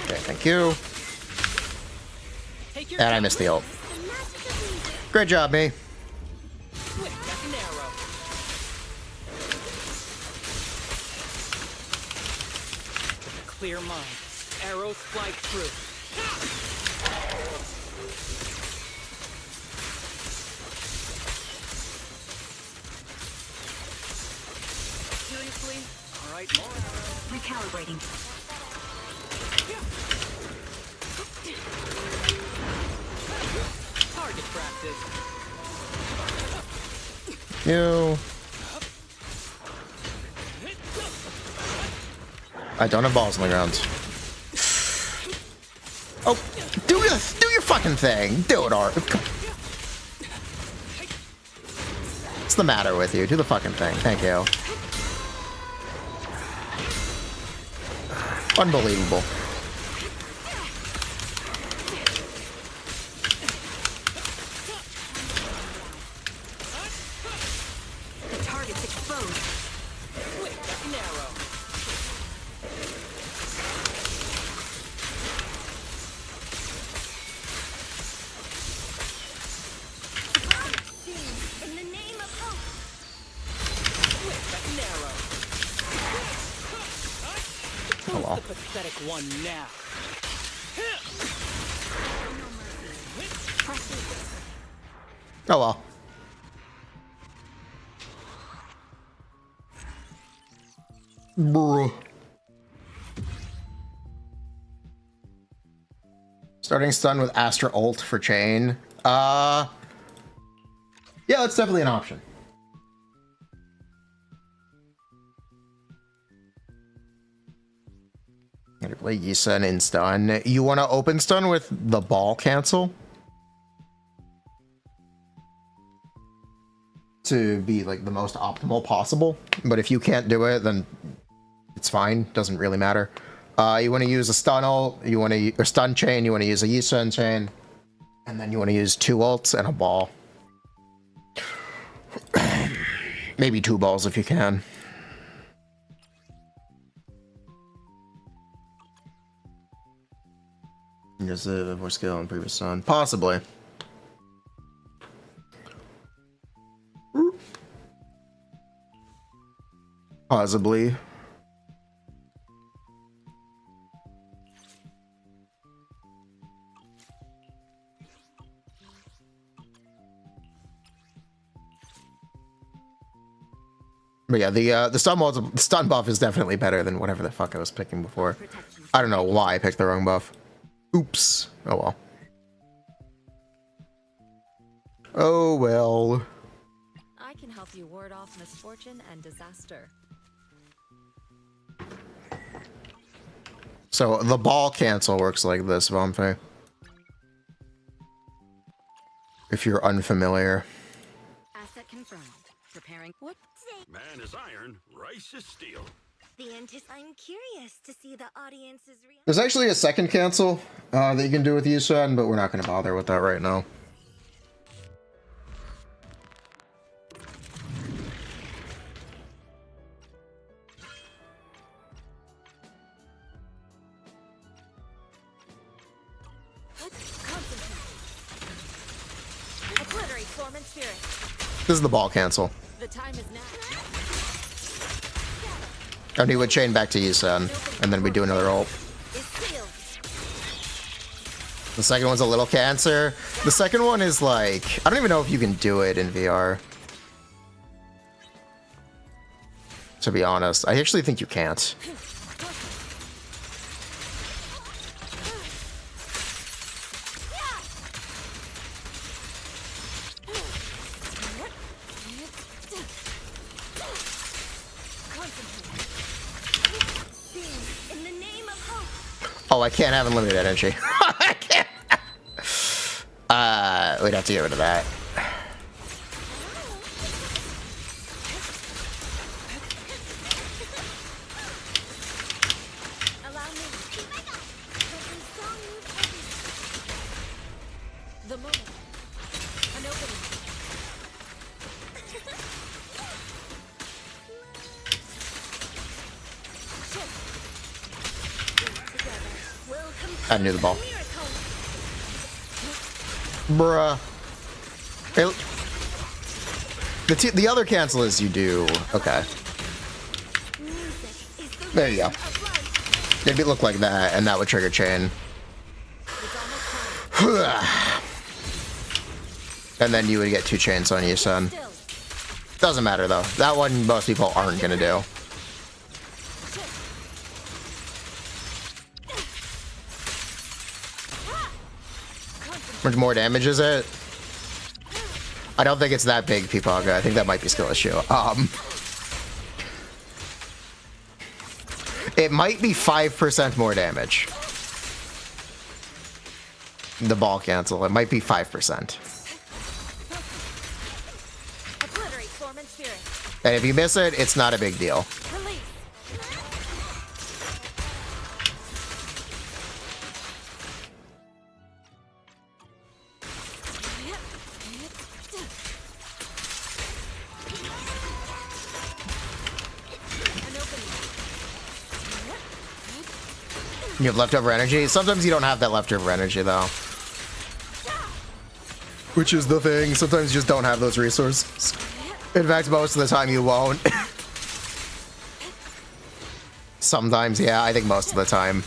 Okay, thank you. And I missed the ult. Great job, me. Clear mind. Arrows fly through. Seriously? All right, more arrows. Recalibrating. Target practice. You. I don't have balls on the ground. Oh, do your fucking thing. Do it, Art. What's the matter with you? Do the fucking thing. Thank you. Unbelievable. The target's exposed. Narrow. In the name of hope. Oh well. The pathetic one now. Oh well. Bruh. Starting stun with Astra ult for chain. Yeah, that's definitely an option. I'm gonna play Yisun in stun. You want to open stun with the ball cancel? To be like the most optimal possible. But if you can't do it, then it's fine. Doesn't really matter. You want to use a stun ult. You want to a stun chain. You want to use a Yisun chain. And then you want to use 2 ults and a ball. Maybe 2 balls if you can. Just more skill on previous son. Possibly. Possibly. But yeah, the stun buff is definitely better than whatever the fuck I was picking before. I don't know why I picked the wrong buff. Oops. Oh well. Oh well. I can help you ward off misfortune and disaster. So the ball cancel works like this, Vampire. If you're unfamiliar. Asset confirmed. Preparing. What? Man is iron, rice is steel. I'm curious to see the audience's reaction. There's actually a second cancel that you can do with Yusan, but we're not going to bother with that right now. This is the ball cancel. The time is now. And he would chain back to Yusan, and then we do another ult. The second one's a little cancer. The second one is like, I don't even know if you can do it in VR. To be honest, I actually think you can't. Oh, I can't have unlimited energy. I can't. We'd have to get rid of that. The moment. An opening. I knew the ball. Bruh. The other cancel is you do. Okay. There you go. Maybe it looked like that, and that would trigger chain. And then you would get 2 chains on you, son. Doesn't matter, though. That one most people aren't going to do. How much more damage is it? I don't think it's that big, Peepaga. I think that might be skill issue. It might be 5% more damage. The ball cancel. It might be 5%. And if you miss it, it's not a big deal. You have leftover energy? Sometimes you don't have that leftover energy, though. Which is the thing. Sometimes you just don't have those resources. In fact, most of the time you won't. Sometimes, yeah. I think most of the time.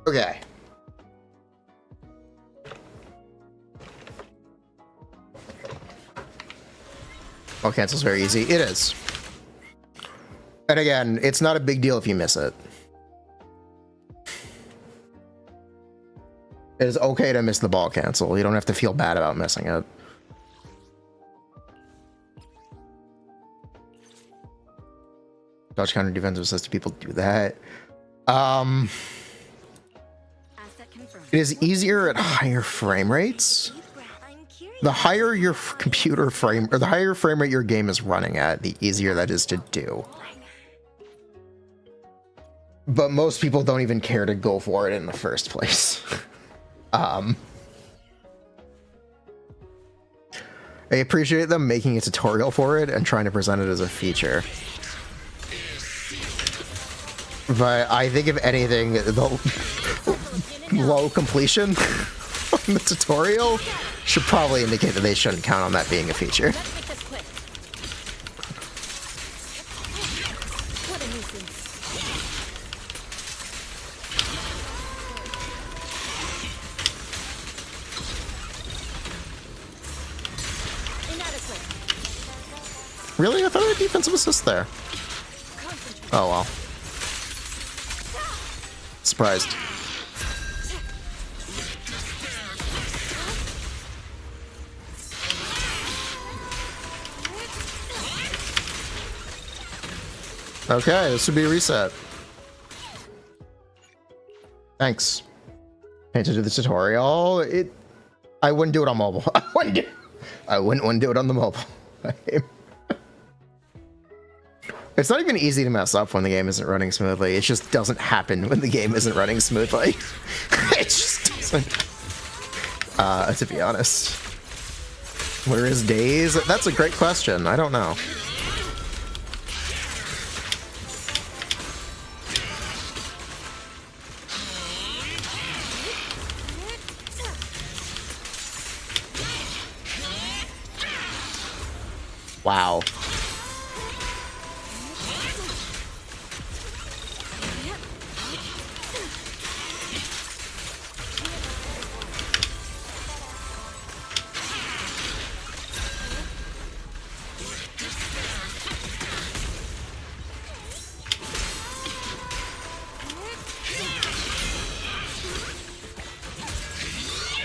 Okay. Ball cancel's very easy. It is. And again, it's not a big deal if you miss it. It is okay to miss the ball cancel. You don't have to feel bad about missing it. Dodge counter defensive says to people do that. Asset confirmed. It is easier at higher frame rates. I'm curious. The higher your computer frame, or the higher frame rate your game is running at, the easier that is to do. But most people don't even care to go for it in the first place. I appreciate them making a tutorial for it and trying to present it as a feature. But I think if anything, the low completion on the tutorial should probably indicate that they shouldn't count on that being a feature. Let's make this quick. What a nuisance. Inadequate. Really? I thought I had defensive assist there. Concentrate. Oh well. Surprised. Okay, this would be a reset. Thanks. Need to do the tutorial. I wouldn't do it on mobile. I wouldn't want to do it on the mobile. It's not even easy to mess up when the game isn't running smoothly. It just doesn't happen when the game isn't running smoothly. It just doesn't. To be honest. Where is days? That's a great question. I don't know. Wow.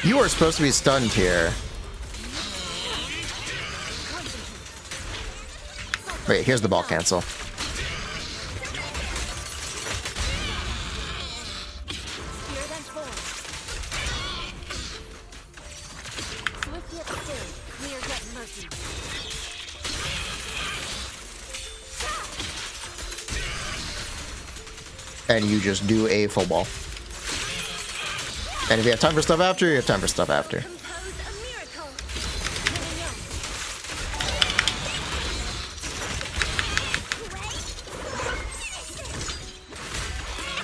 You are supposed to be stunned here. Wait, here's the ball cancel. Spear then forward. Swift yet still. Clear yet mercy. And you just do a full ball. And if you have time for stuff after, you have time for stuff after. Compose a miracle.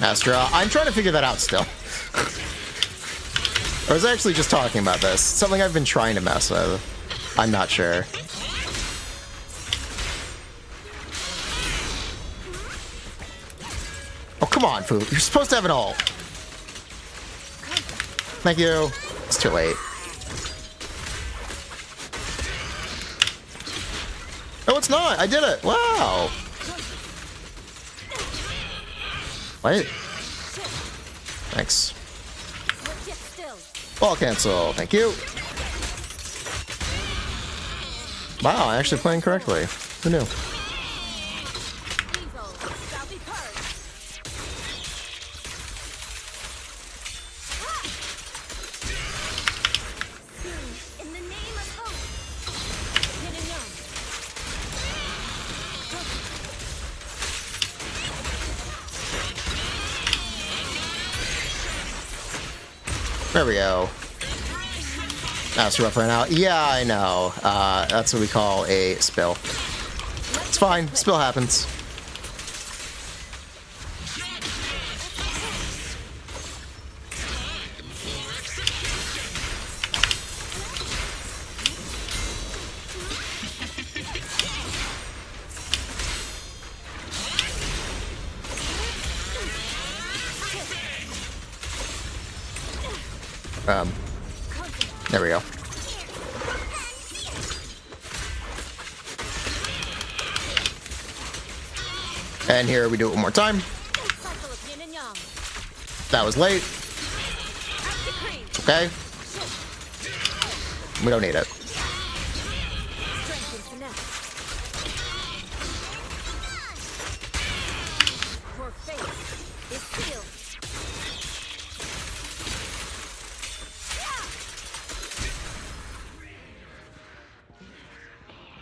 Astra, I'm trying to figure that out still. I was actually just talking about this. Something I've been trying to mess with. I'm not sure. Oh, come on, Fu. You're supposed to have an ult. Thank you. It's too late. No, it's not. I did it. Wow. Wait. Thanks. Swift yet still. Ball cancel. Thank you. Wow, I'm actually playing correctly. Who knew? Evil shall be purged. In the name of hope. Yin and yang. There we go. That's rough right now. Yeah, I know. That's what we call a spill. It's fine. Spill happens. There we go. And here we do it one more time. That was late. Okay. We don't need it.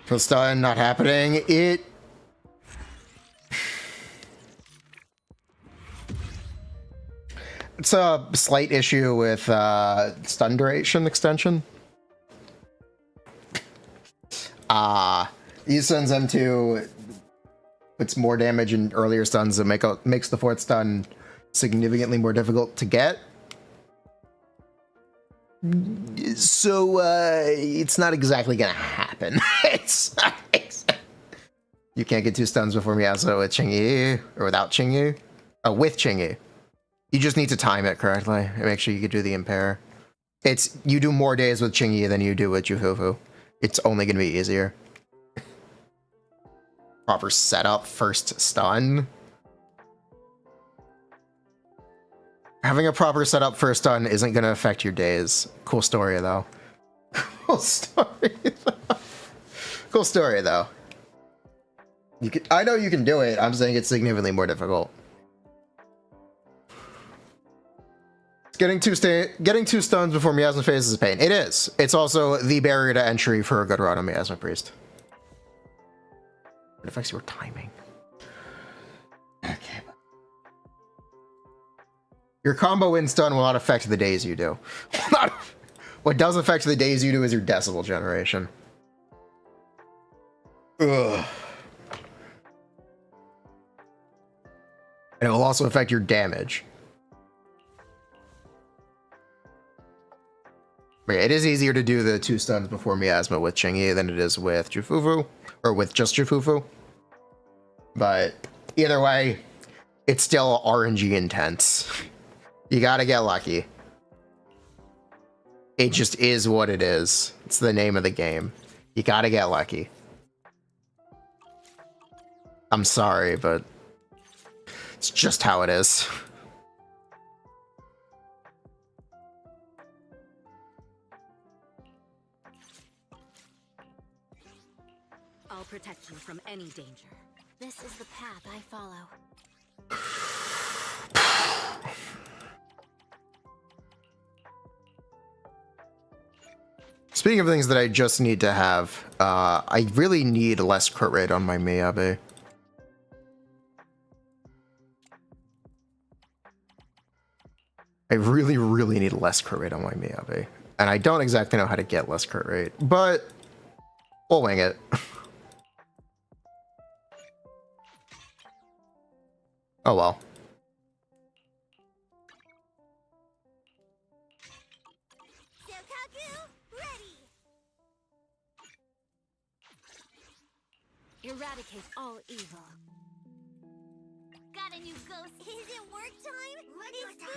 Full stun, not happening. It's a slight issue with stun duration extension. Easton's M2 puts more damage in earlier stuns and makes the fourth stun significantly more difficult to get. So it's not exactly gonna happen. You can't get 2 stuns before Miyazo with Qingyi or without Qingyi. Oh, with Qingyi. You just need to time it correctly and make sure you can do the impair. You do more days with Qingyi than you do with Jufufu. It's only gonna be easier. Proper setup, first stun. Having a proper setup first stun isn't gonna affect your days. Cool story though. Cool story though. Cool story though. I know you can do it. I'm saying it's significantly more difficult. Getting two stuns before Miasma Phase is a pain. It is. It's also the barrier to entry for a good run on Miasma Priest. It affects your timing. Okay. Your combo in stun will not affect the days you do. What does affect the days you do is your decibel generation. Ugh. And it will also affect your damage. But yeah, it is easier to do the 2 stuns before Miasma with Qingyi than it is with Jufufu, or with just Jufufu. But either way, it's still RNG intense. You gotta get lucky. It just is what it is. It's the name of the game. You gotta get lucky. I'm sorry, but it's just how it is. I'll protect you from any danger. This is the path I follow. Speaking of things that I just need to have, I really need less crit rate on my Miyabi. I really, really need less crit rate on my Miyabi. And I don't exactly know how to get less crit rate, but we'll wing it. Oh well. Eradicate all evil. Got a new ghost. Is it work time?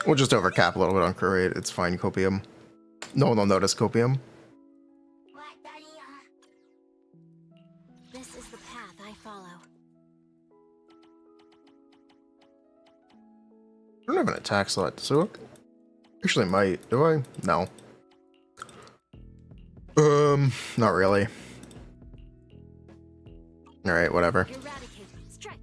We'll just overcap a little bit on crit rate. It's fine, Copium. No one will notice Copium. This is the path I follow. I don't have an attack slot, so actually might. Do I? No. Not really. All right, whatever. Eradicate. Strike.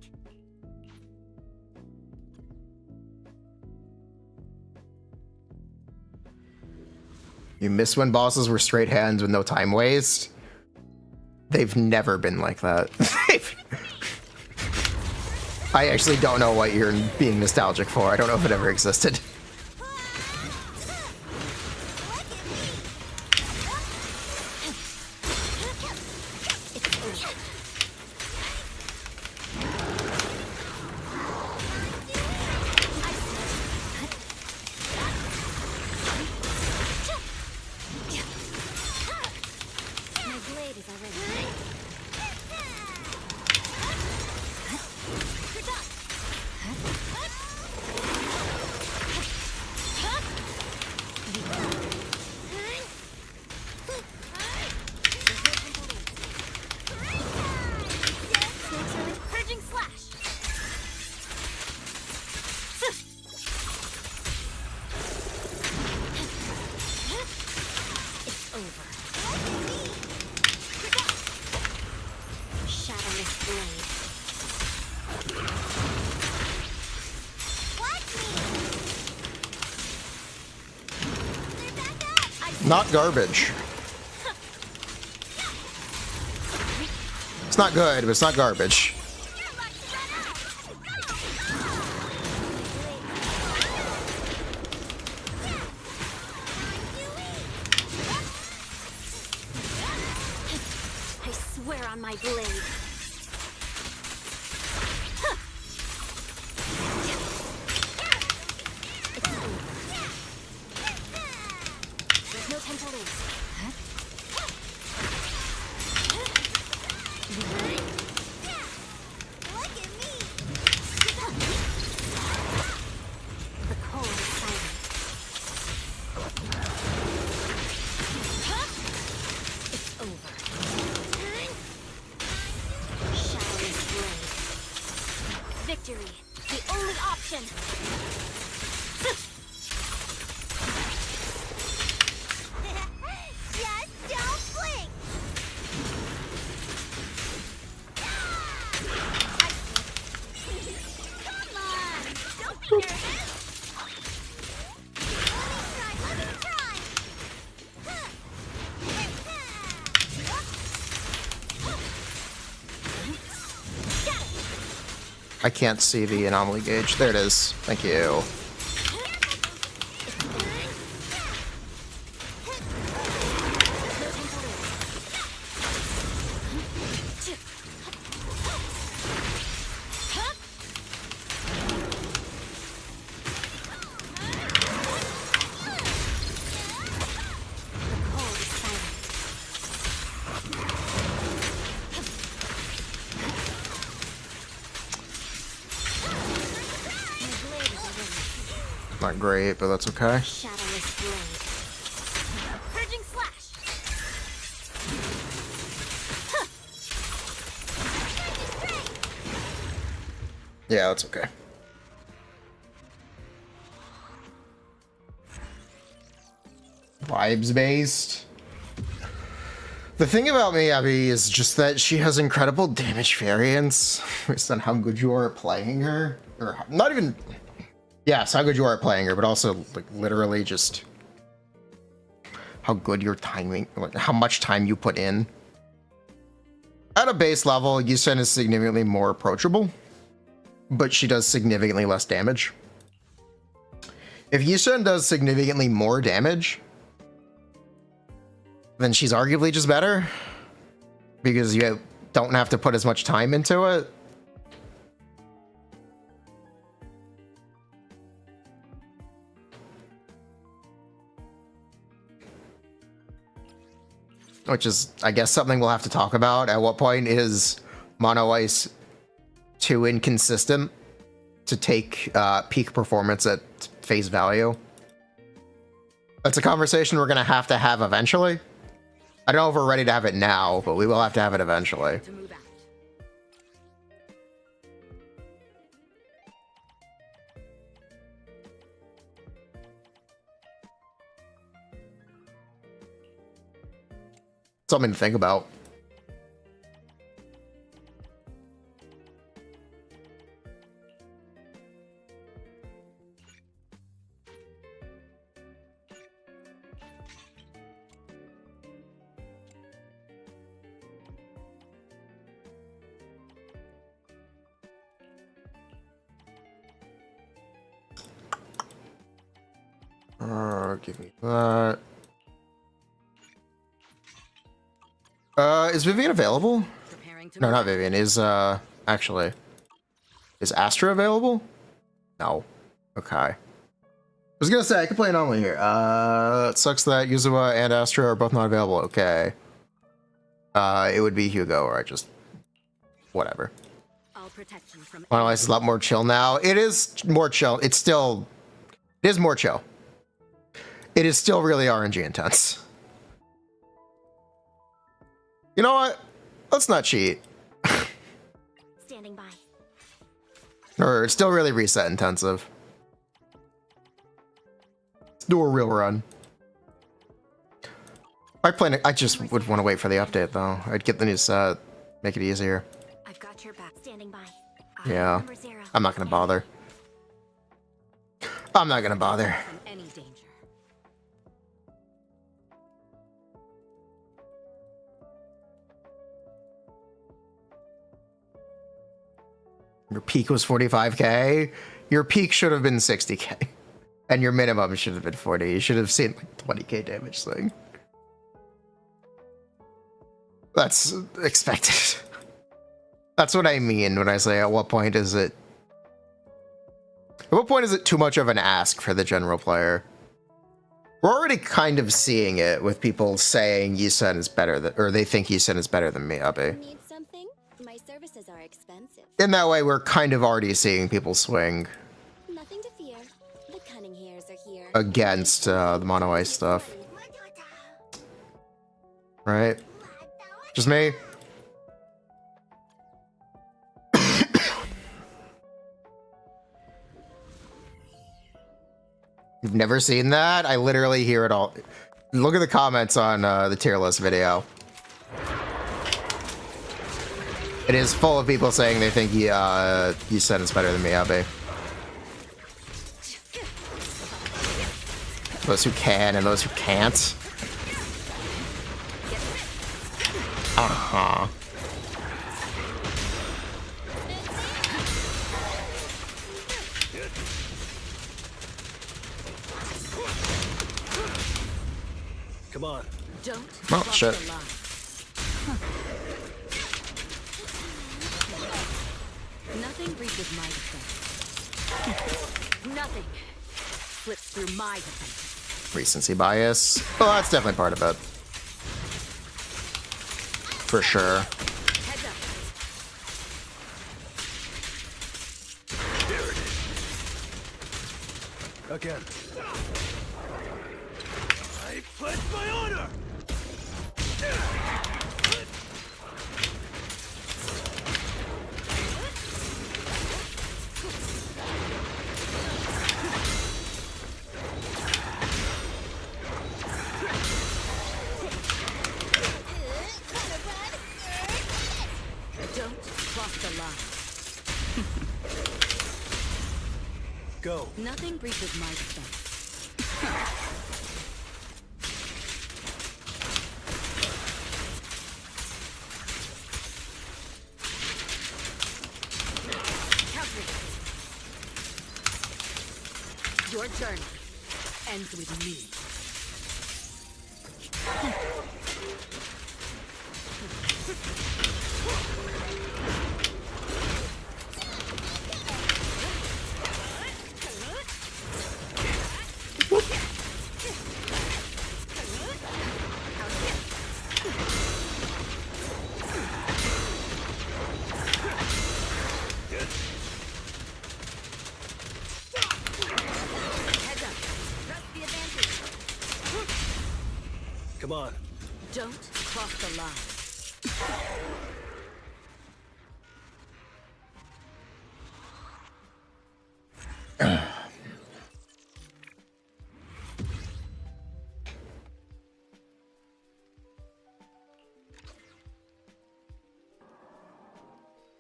You miss when bosses were straight hands with no time waste? They've never been like that. I actually don't know what you're being nostalgic for. I don't know if it ever existed. Not garbage. It's not good, but it's not garbage. I swear on my blade. There's no time to lose. Look at me. The cold is silent. It's over. Shadow's blade. Victory, the only option. Just don't blink. Come on, don't be nervous. Let me try. Got it. I can't see the anomaly gauge. There it is. Thank you. Not great, but that's okay. Shadowless blade. Purging slash. Yeah, that's okay. Vibes based. The thing about Miyabi is just that she has incredible damage variance based on how good you are at playing her. Or not even... Yes, how good you are at playing her, but also like literally just how good your timing, like how much time you put in. At a base level, Yusen is significantly more approachable, but she does significantly less damage. If Yusen does significantly more damage, then she's arguably just better because you don't have to put as much time into it. Which is, I guess, something we'll have to talk about. At what point is Mono Ice too inconsistent to take peak performance at face value? That's a conversation we're going to have eventually. I don't know if we're ready to have it now, but we will have to have it eventually. To move out. Something to think about. Give me that. Is Vivian available? No, not Vivian. Is actually, is Astra available? No. Okay. I was gonna say I could play an anomaly here. It sucks that Yuzuwa and Astra are both not available. Okay. It would be Hugo, or I just whatever. Mono Ice is a lot more chill now. It is more chill. It is more chill. It is still really RNG intense. You know what? Let's not cheat. Standing by. Or it's still really reset intensive. Let's do a real run. I just would want to wait for the update though. I'd get the new set, make it easier. I've got your back. Standing by. Yeah, Number 0. I'm not gonna bother. I'm not gonna bother. From any danger. Your peak was 45k. Your peak should have been 60k. And your minimum should have been 40. You should have seen like 20k damage swing. That's expected. That's what I mean when I say at what point is it too much of an ask for the general player? We're already kind of seeing it with people saying Yisen is better than, or they think Yisen is better than Miyabi. Need something? My services are expensive. In that way, we're kind of already seeing people swing Nothing to fear. The cunning hairs are here. against the mono ice stuff. Right? Just me? You've never seen that? I literally hear it all. Look at the comments on the tier list video. It is full of people saying they think Yisen is better than Miyabi. Those who can and those who can't. Uh-huh. Come on. Don't Oh, cross shit. the line. Nothing reaches my defense. Nothing slips through my defense. Recency bias. Well, that's definitely part of it. For sure. Heads up. Again. I pledge my honor! Don't cross the line. Go. Nothing breaches my defense. Your journey ends with me. Heads up. Press the advantage. Come on. Don't cross the line.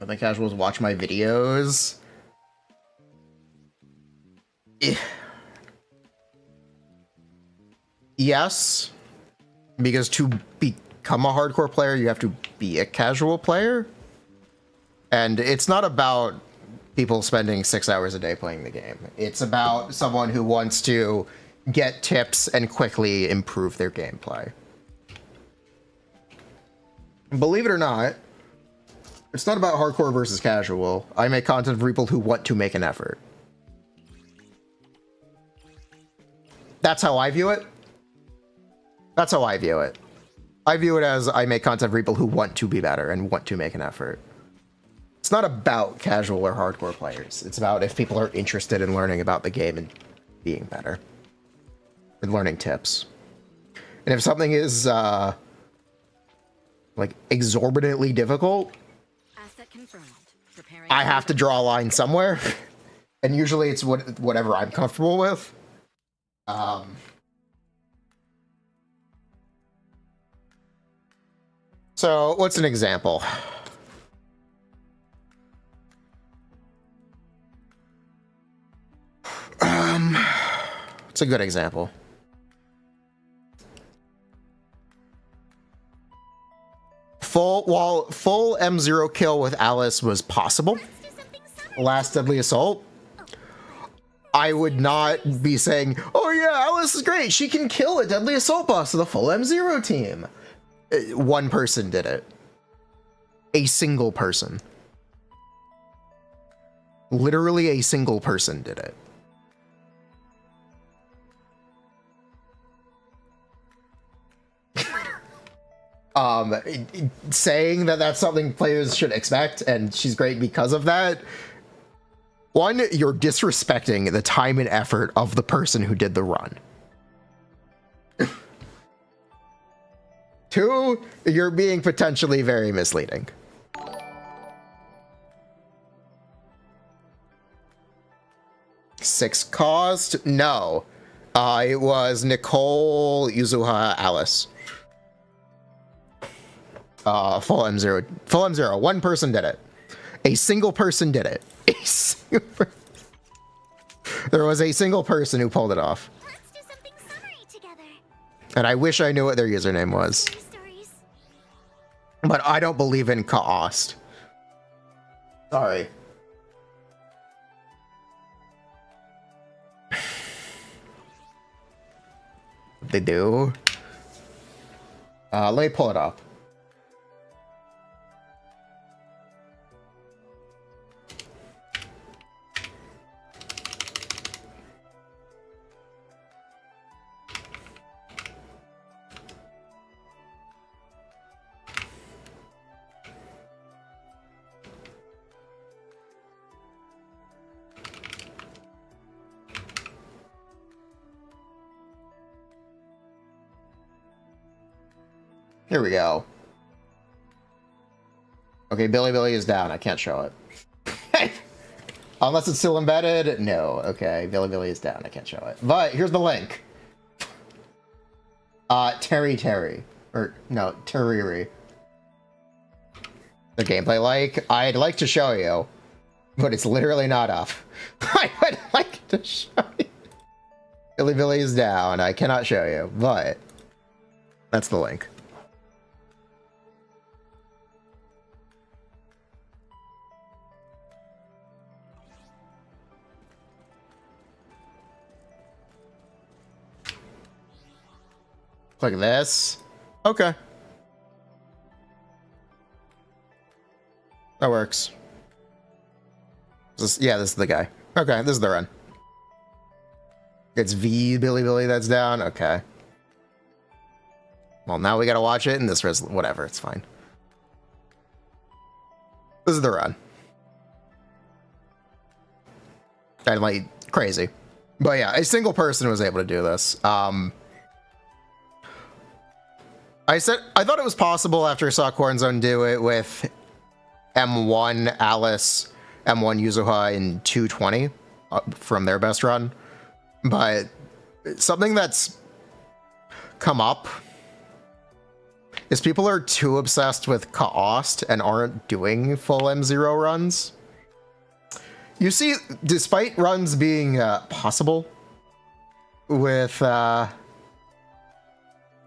I think casuals watch my videos. Yes, because to become a hardcore player, you have to be a casual player. And it's not about people spending 6 hours a day playing the game. It's about someone who wants to get tips and quickly improve their gameplay. Believe it or not, it's not about hardcore versus casual. I make content for people who want to make an effort. That's how I view it. That's how I view it. I view it as I make content for people who want to be better and want to make an effort. It's not about casual or hardcore players. It's about if people are interested in learning about the game and being better. And learning tips. And if something is like exorbitantly difficult, Asset confirmed. Preparing. I have to draw a line somewhere. And usually it's whatever I'm comfortable with. So what's an example? It's a good example. Full M0 kill with Alice was possible. Let's do something Last Deadly Assault, I would not be saying, oh yeah, Alice is great, she can kill a Deadly Assault boss with a full M0 team. One person did it. A single person. Literally a single person did it. Saying that that's something players should expect and she's great because of that. One, you're disrespecting the time and effort of the person who did the run. Two, you're being potentially very misleading. Six cost? No. It was Nicole, Yuzuha, Alice. Full M0. Full M0. One person did it. A single person did it. There was a single person who pulled it off. Let's do something summery together. And I wish I knew what their username was. Stories. But I don't believe in cost. Sorry. They do. Let me pull it up. Here we go. Okay, Billy is down. I can't show it. Unless it's still embedded. No. Okay, Billy is down. I can't show it. But here's the link. Terry. Or, no, Teriri. The gameplay like. I'd like to show you, but it's literally not up. I would like to show you. Billy is down. I cannot show you, but that's the link. Click this. Okay. That works. Yeah, this is the guy. Okay, this is the run. It's Billy that's down. Okay. Well, now we gotta watch it in this whatever, it's fine. This is the run. And like crazy. But yeah, a single person was able to do this. I thought it was possible after I saw Cornzone do it with M1 Alice, M1 Yuzuha in 220 from their best run. But something that's come up is people are too obsessed with cost and aren't doing full M0 runs. You see, despite runs being possible with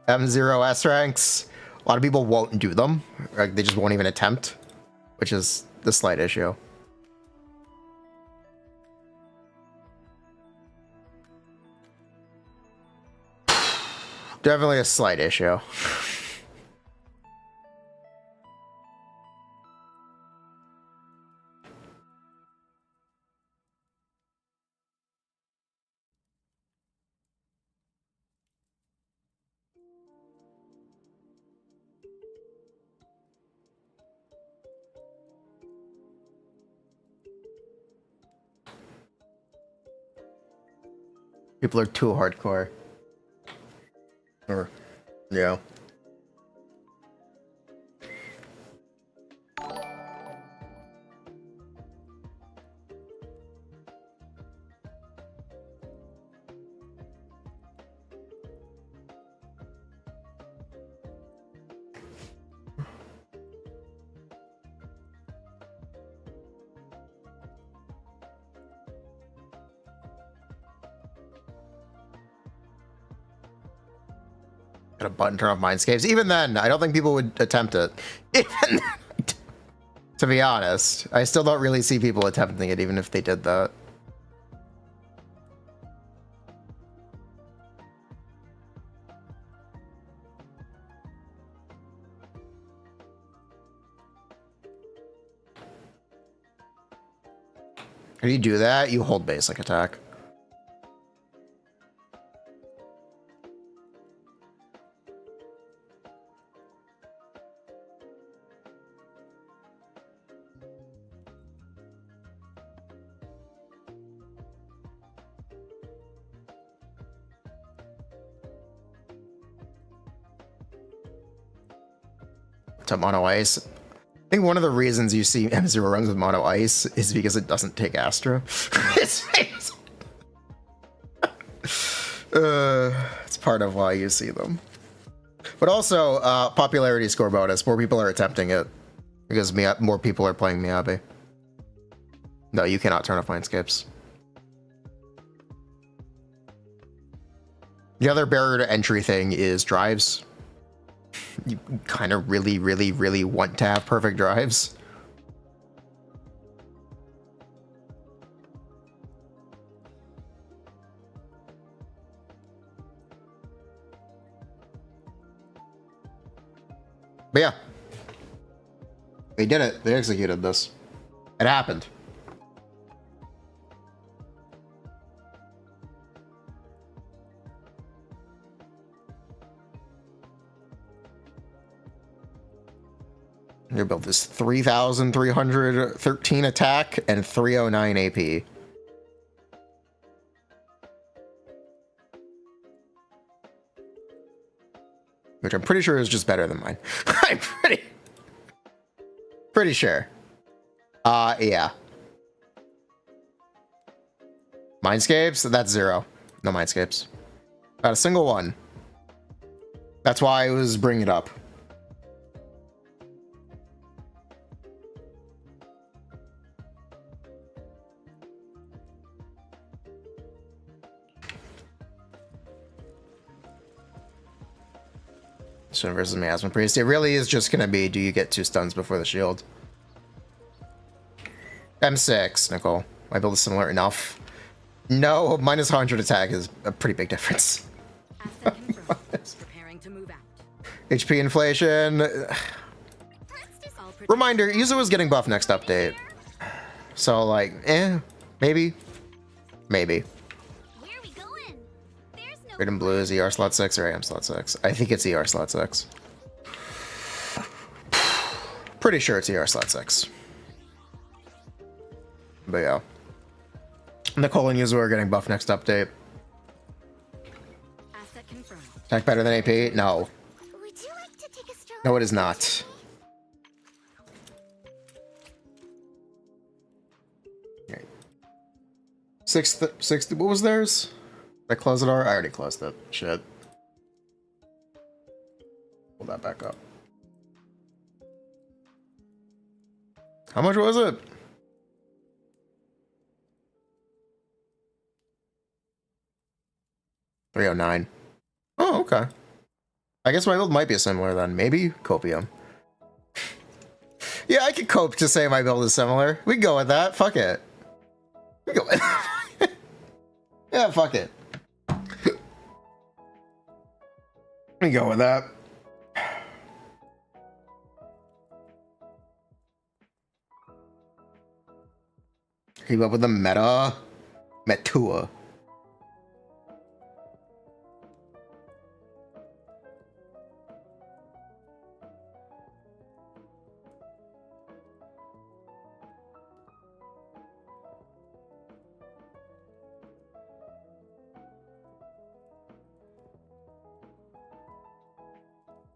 M0 S ranks, a lot of people won't do them. Like, they just won't even attempt, which is the slight issue. Definitely a slight issue. People are too hardcore. Or, yeah. Got a button turn off Mindscapes. Even then, I don't think people would attempt it. Even then, To be honest, I still don't really see people attempting it, even if they did that. How do you do that? You hold basic attack. To mono ice. I think one of the reasons you see M0 runs with mono ice is because it doesn't take Astra. It's part of why you see them. But also, popularity score bonus. More people are attempting it because more people are playing Miyabi. No, you cannot turn off mindscapes. The other barrier to entry thing is drives. You kind of really, really, really want to have perfect drives. But yeah, they did it. They executed this. It happened. Your build is 3,313 attack and 309 AP. Which I'm pretty sure is just better than mine. I'm pretty sure. Yeah. Mindscapes? That's 0. No mindscapes. Not a single one. That's why I was bringing it up. Shiyu versus Miasma Priest. It really is just gonna be, do you get 2 stuns before the shield? M6, Nicole. My build is similar enough. No, minus 100 attack is a pretty big difference. Preparing to move out. HP inflation. Reminder, Yuzu is getting buffed next update. So like, maybe. Maybe. Red and blue is ER slot 6 or AM slot 6? I think it's ER slot 6. Pretty sure it's ER slot 6. But yeah. Nicole and Yuzu are getting buffed next update. Asset confirmed. Attack better than AP? No. Would you like to take a stroll? No, it is not. Okay. 60, what was theirs? Did I close it already? I already closed it. Shit. Pull that back up. How much was it? $309. Oh, okay. I guess my build might be similar then. Maybe Copium. Yeah, I could cope to say my build is similar. We can go with that. Fuck it. We can go with yeah, fuck it. We go with that. Keep up with the meta. Metua.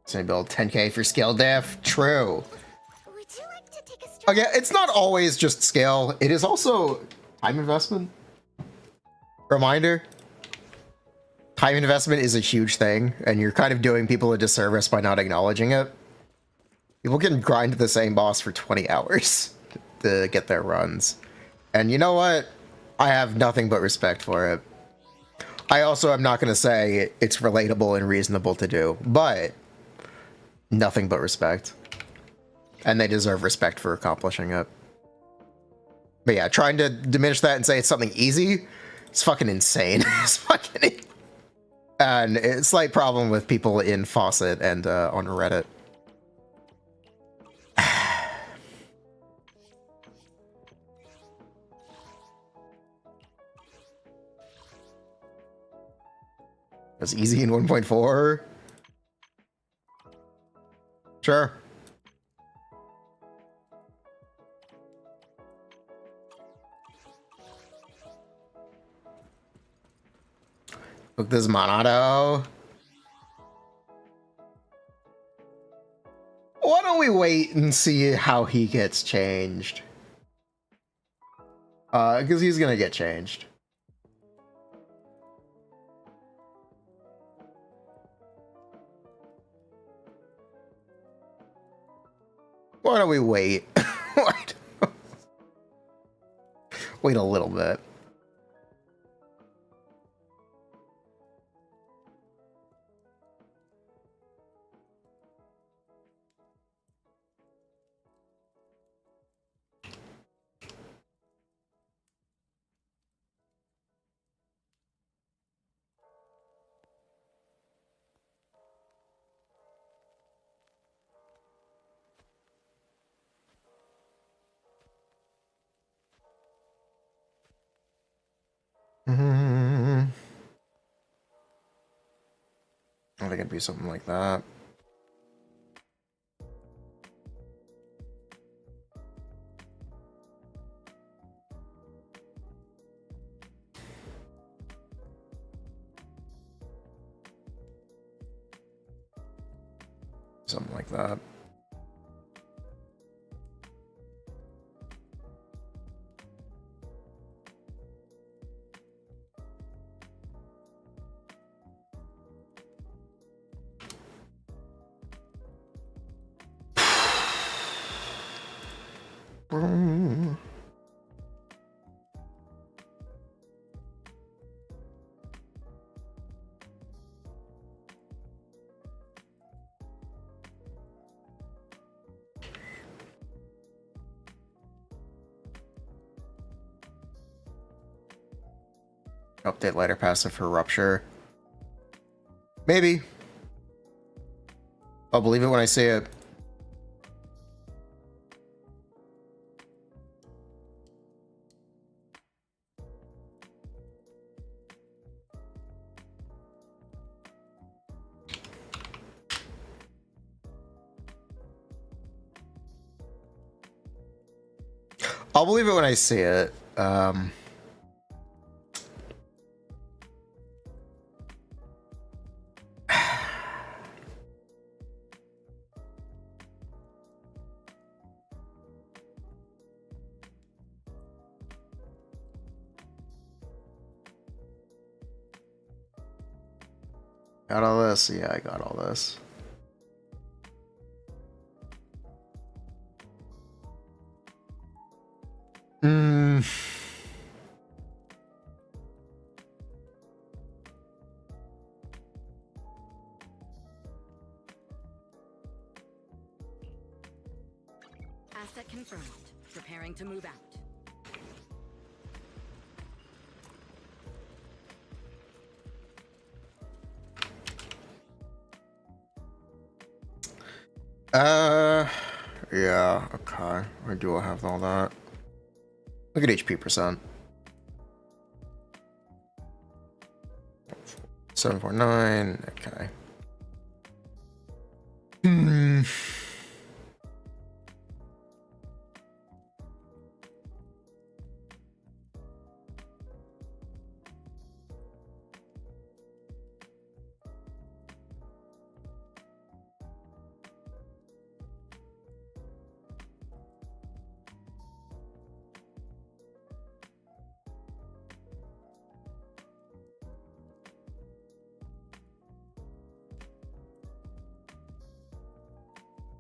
So I build 10k for scale diff. True. Would you like to take a stroll? Okay, it's not always just scale. It is also time investment. Reminder. Time investment is a huge thing, and you're kind of doing people a disservice by not acknowledging it. People can grind the same boss for 20 hours to get their runs. And you know what? I have nothing but respect for it. I also am not going to say it's relatable and reasonable to do, but nothing but respect. And they deserve respect for accomplishing it. But yeah, trying to diminish that and say it's something easy, it's fucking insane. It's fucking... And it's a slight problem with people in Fawcett and on Reddit. It's easy in 1.4. Sure. Look, this Minato. Why don't we wait and see how he gets changed? Because he's gonna get changed. Why don't we wait? Wait a little bit. I think it'd be something like that. Something like that. Update lighter passive for rupture. Maybe. I'll believe it when I see it. I'll believe it when I see it. Got all this? Yeah, I got all this. Asset confirmed. Preparing to move out. Yeah, okay. I do have all that. Look at HP percent. 749, okay.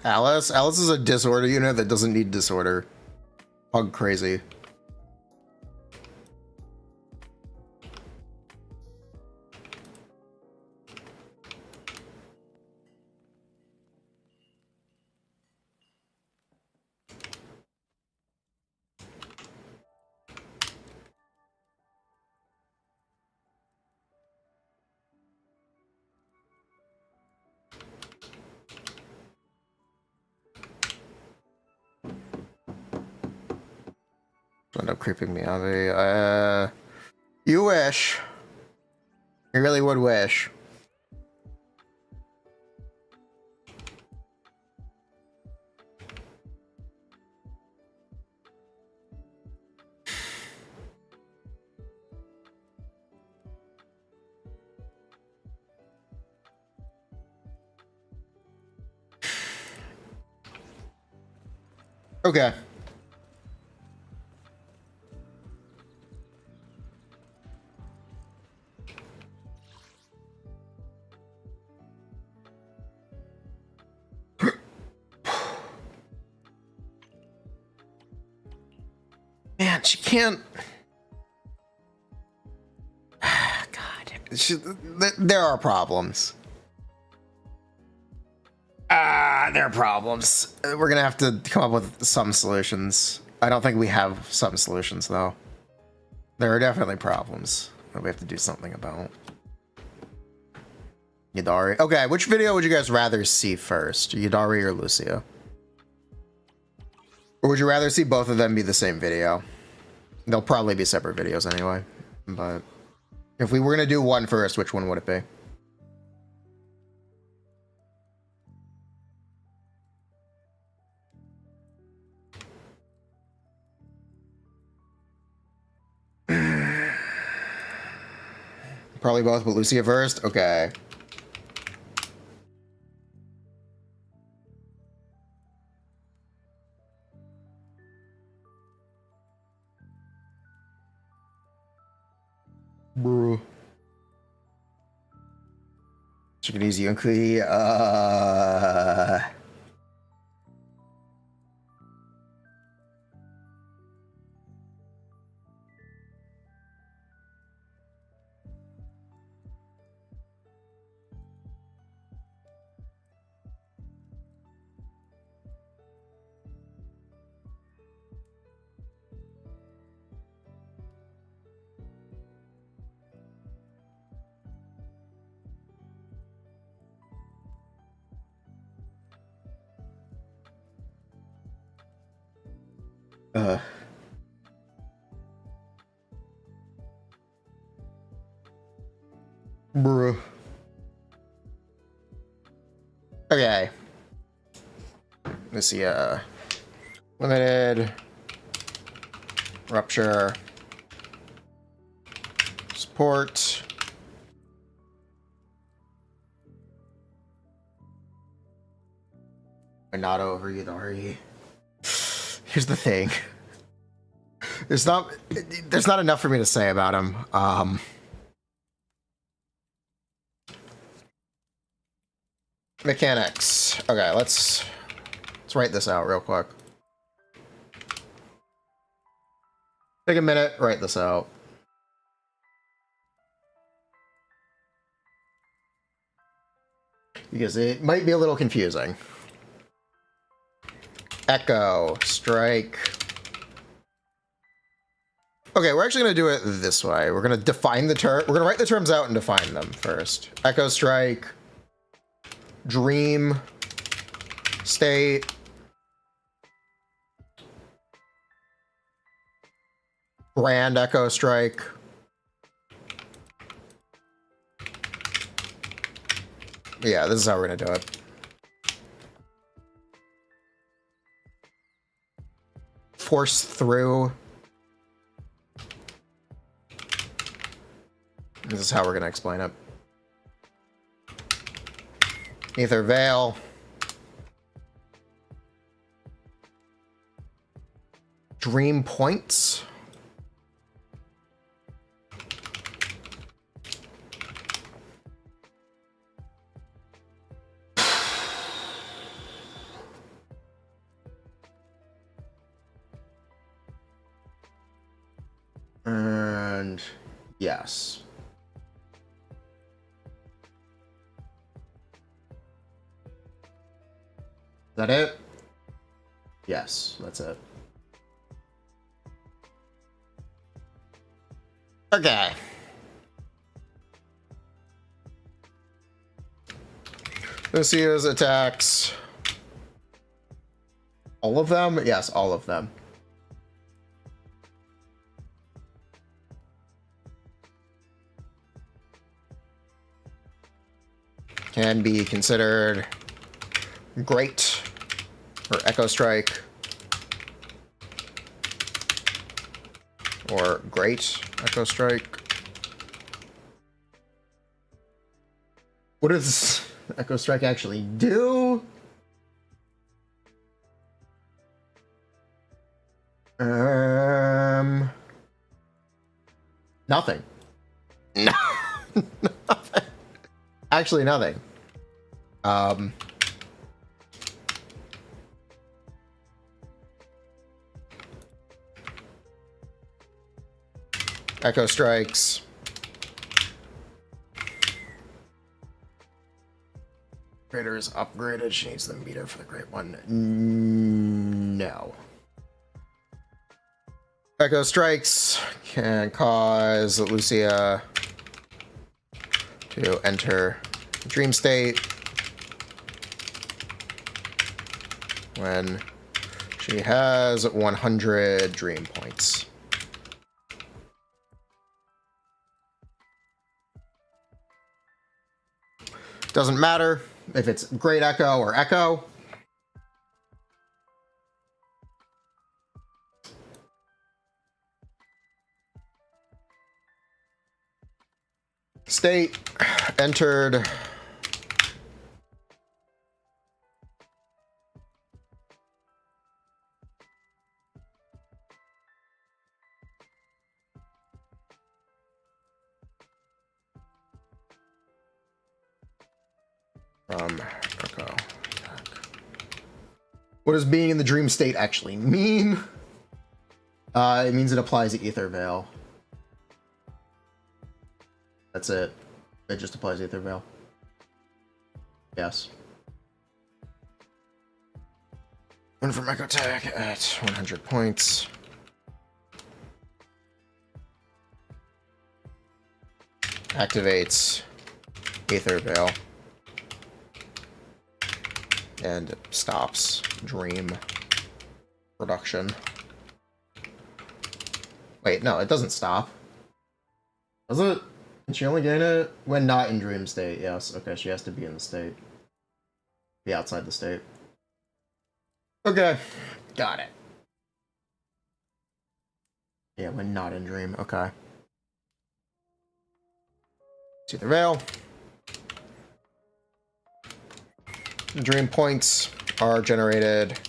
Alice? Alice is a disorder unit that doesn't need disorder. Hug crazy. End up creeping me, Anby. You wish. You really would wish. Okay. Man, she can't. God, there are problems. There are problems. We're gonna have to come up with some solutions. I don't think we have some solutions though. There are definitely problems that we have to do something about. Yidhari. Okay, which video would you guys rather see first? Yidhari or Lucia? Or would you rather see both of them be the same video? They'll probably be separate videos anyway. But if we were gonna do one first, which one would it be? Probably both, but Lucia first? Okay. Bro. Chicken easy Yunkui. Bro. Okay. Let's see, limited, rupture, support, Minato over Yodari. Here's the thing. There's not enough for me to say about him. Mechanics. Okay, let's write this out real quick. Take a minute, write this out. Because it might be a little confusing. Echo, strike. Okay, we're actually going to do it this way. We're going to define the term. We're going to write the terms out and define them first. Echo, strike, dream, state, brand, echo, strike. Yeah, this is how we're going to do it. Force through. This is how we're going to explain it. Ether veil. Dream points. And yes. Is that it? Yes, that's it. Okay. Lucia's attacks. All of them? Yes, all of them. can be considered great or Echo Strike or great Echo Strike. What does Echo Strike actually do? Nothing. No. Nothing. Actually, nothing. Echo Strikes. Greater is upgraded. She needs the meter for the great one. No. Echo Strikes can cause Lucia to enter dream state when she has 100 dream points. Doesn't matter if it's Great Echo or Echo. State entered. From Echo. What does being in the dream state actually mean? It means it applies to Ether Veil. That's it. It just applies Ether Veil. Yes. One from Echo Tech at 100 points. Activates Ether Veil. And stops dream production. Wait, no, it doesn't stop. Does it? Can she only gain it when not in dream state? Yes. Okay, she has to be in the state. Be outside the state. Okay, got it. Yeah, when not in dream. Okay. See the veil. Dream points are generated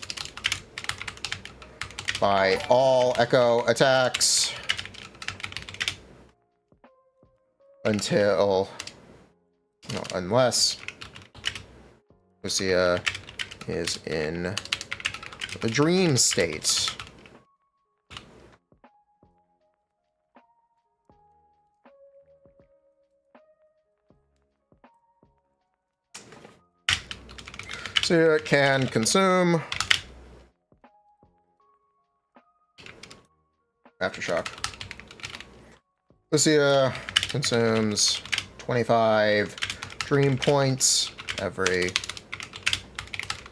by all Echo attacks until, no, unless Lucia is in the dream state. So it can consume Aftershock. Lucia consumes 25 dream points every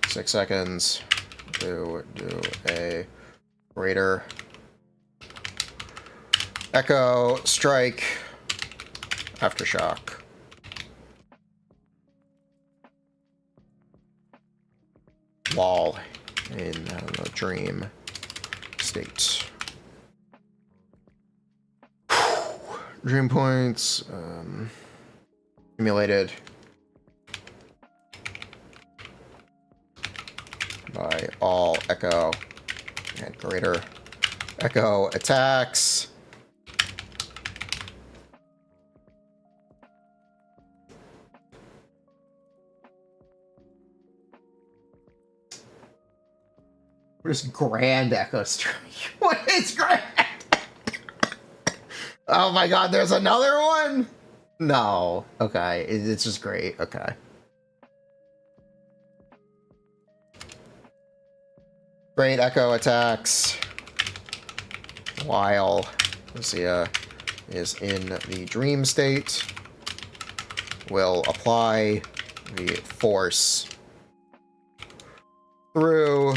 6 seconds to do a greater Echo Strike Aftershock. While in the dream state. Dream points accumulated by all Echo and greater Echo attacks. What is Grand Echo Strike? What is Grand? Oh my god, there's another one? No. Okay, it's just great. Okay. Great Echo attacks while Lucia is in the dream state. Will apply the force through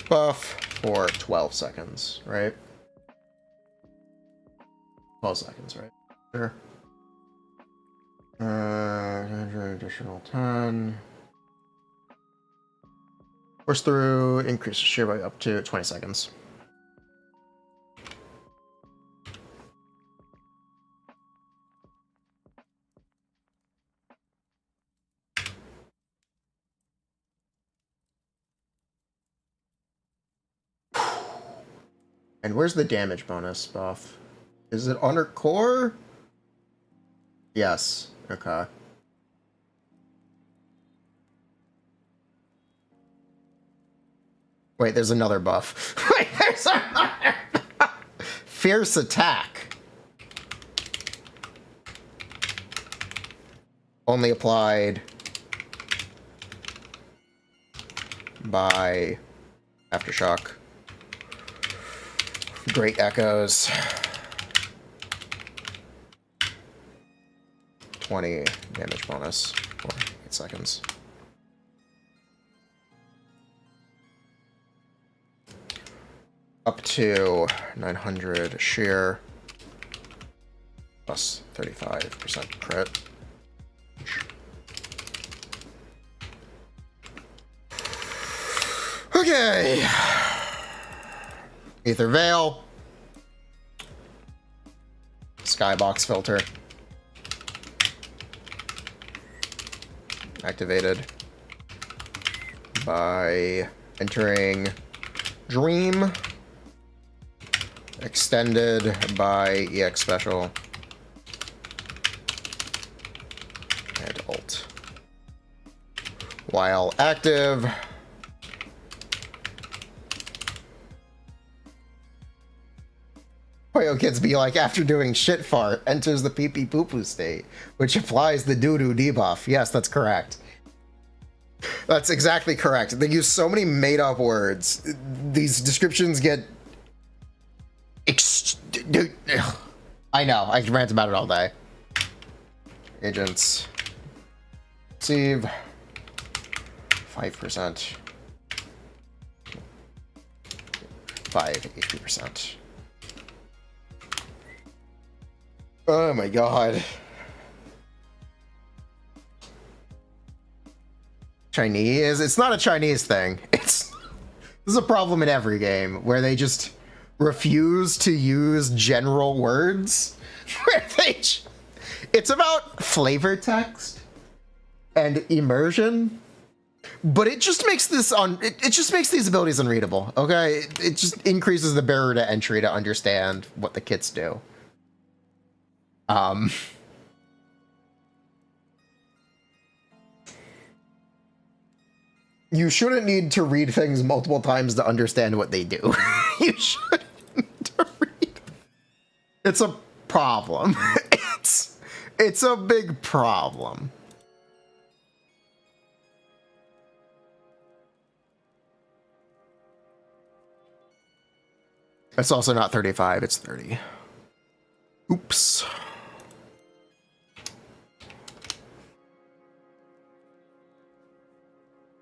buff for 12 seconds, right? 12 seconds, right? Sure. Additional 10. Force through, increase the shear by up to 20 seconds. And where's the damage bonus buff? Is it under core? Yes. Okay. Wait, there's another buff. Wait, there's another buff. Fierce attack. Only applied by Aftershock. Great echoes. 20 damage bonus for 8 seconds. Up to 900 shear. Plus 35% crit. Okay. Ether Veil. Skybox filter. Activated by entering Dream. Extended by EX Special. And Ult. While active, Poyo kids be like, after doing shit fart, enters the pee pee poo poo state, which applies the doo doo debuff. Yes, that's correct. That's exactly correct. They use so many made up words. These descriptions get. I know, I can rant about it all day. Agents. Receive 5%. 5 HP%. Oh my god. Chinese? It's not a Chinese thing. This is a problem in every game where they just refuse to use general words. Where it's about flavor text and immersion, but it just makes this it just makes these abilities unreadable. Okay, it just increases the barrier to entry to understand what the kits do. You shouldn't need to read things multiple times to understand what they do. You shouldn't need to read. It's a problem. It's a big problem. It's also not 35, it's 30. Oops.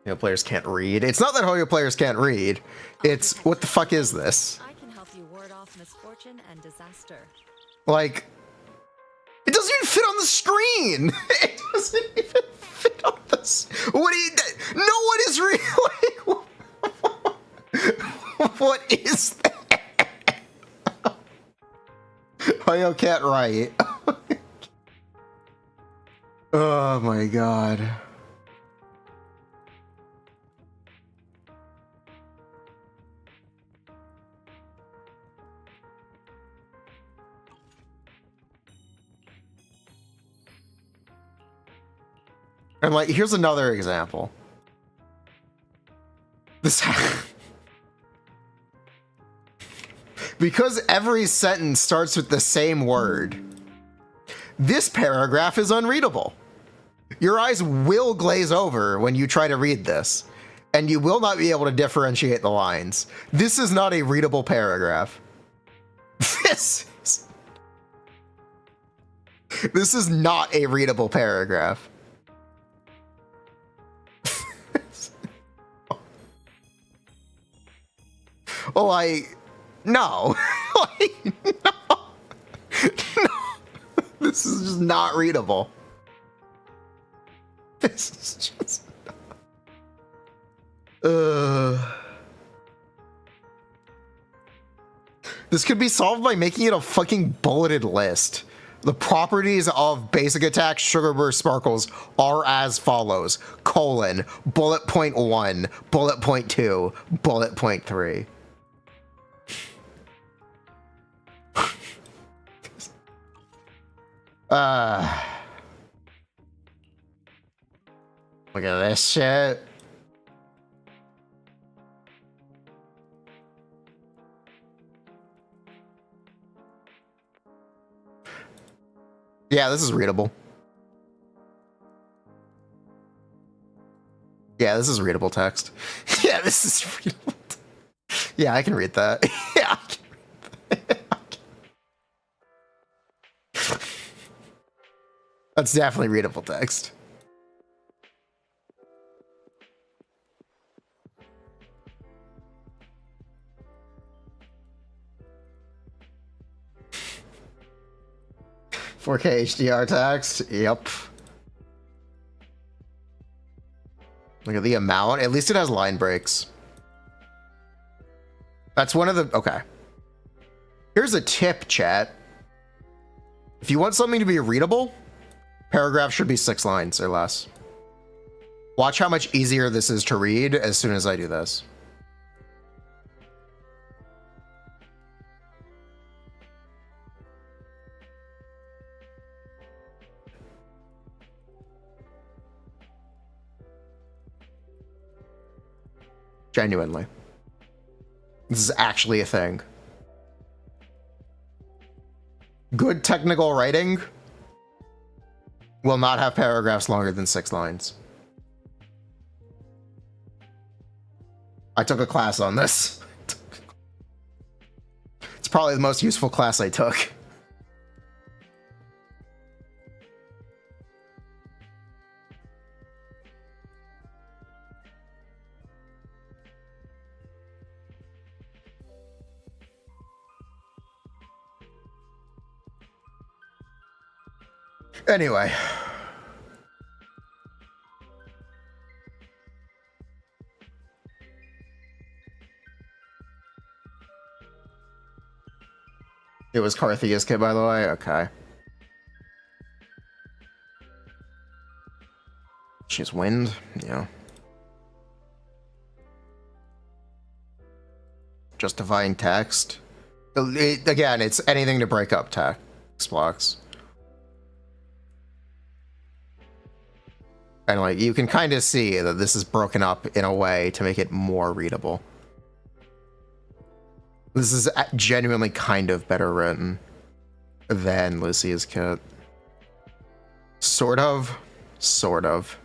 Hoyo players can't read. It's not that Hoyo players can't read. It's, what the fuck is this? I can help you ward off misfortune and disaster. Like, it doesn't even fit on the screen. It doesn't even fit on the. What do you? No one is really. What is that? Hoyo can't write. Oh my god. And like, here's another example. This because every sentence starts with the same word, this paragraph is unreadable. Your eyes will glaze over when you try to read this, and you will not be able to differentiate the lines. This is not a readable paragraph. This is not a readable paragraph. Like, no. Like, no. No. This is just not readable. This is just. This could be solved by making it a fucking bulleted list. The properties of basic attack Sugar Burst Sparkles are as follows: bullet point 1, bullet point 2, bullet point 3. Look at this shit. Yeah, this is readable. Yeah, this is readable text. Yeah, this is readable. Yeah, I can read that. Yeah, I can read that. That's definitely readable text. "4K HDR text." Yep. Look at the amount. At least it has line breaks. That's one of the... Okay. Here's a tip, chat. If you want something to be readable, paragraph should be 6 lines or less. Watch how much easier this is to read as soon as I do this. Genuinely. This is actually a thing. Good technical writing will not have paragraphs longer than 6 lines. I took a class on this. It's probably the most useful class I took. Anyway. It was Carthia's kit, by the way? Okay. She's wind? Yeah. Justifying text? Again, it's anything to break up text blocks. And like, you can kind of see that this is broken up in a way to make it more readable. This is genuinely kind of better written than Lucia's kit. Sort of. Sort of.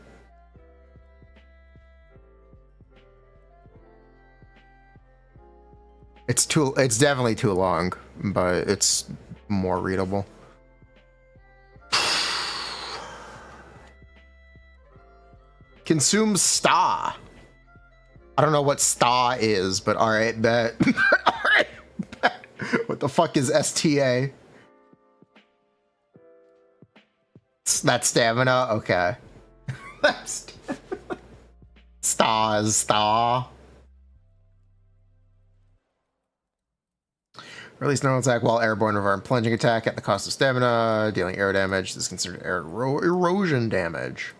It's definitely too long, but it's more readable. Consume sta. I don't know what sta is, but alright, bet. Alright, bet. What the fuck is STA? That's stamina? Okay. That's sta is sta. Release normal attack while airborne or plunging attack at the cost of stamina, dealing air damage. This is considered air erosion damage.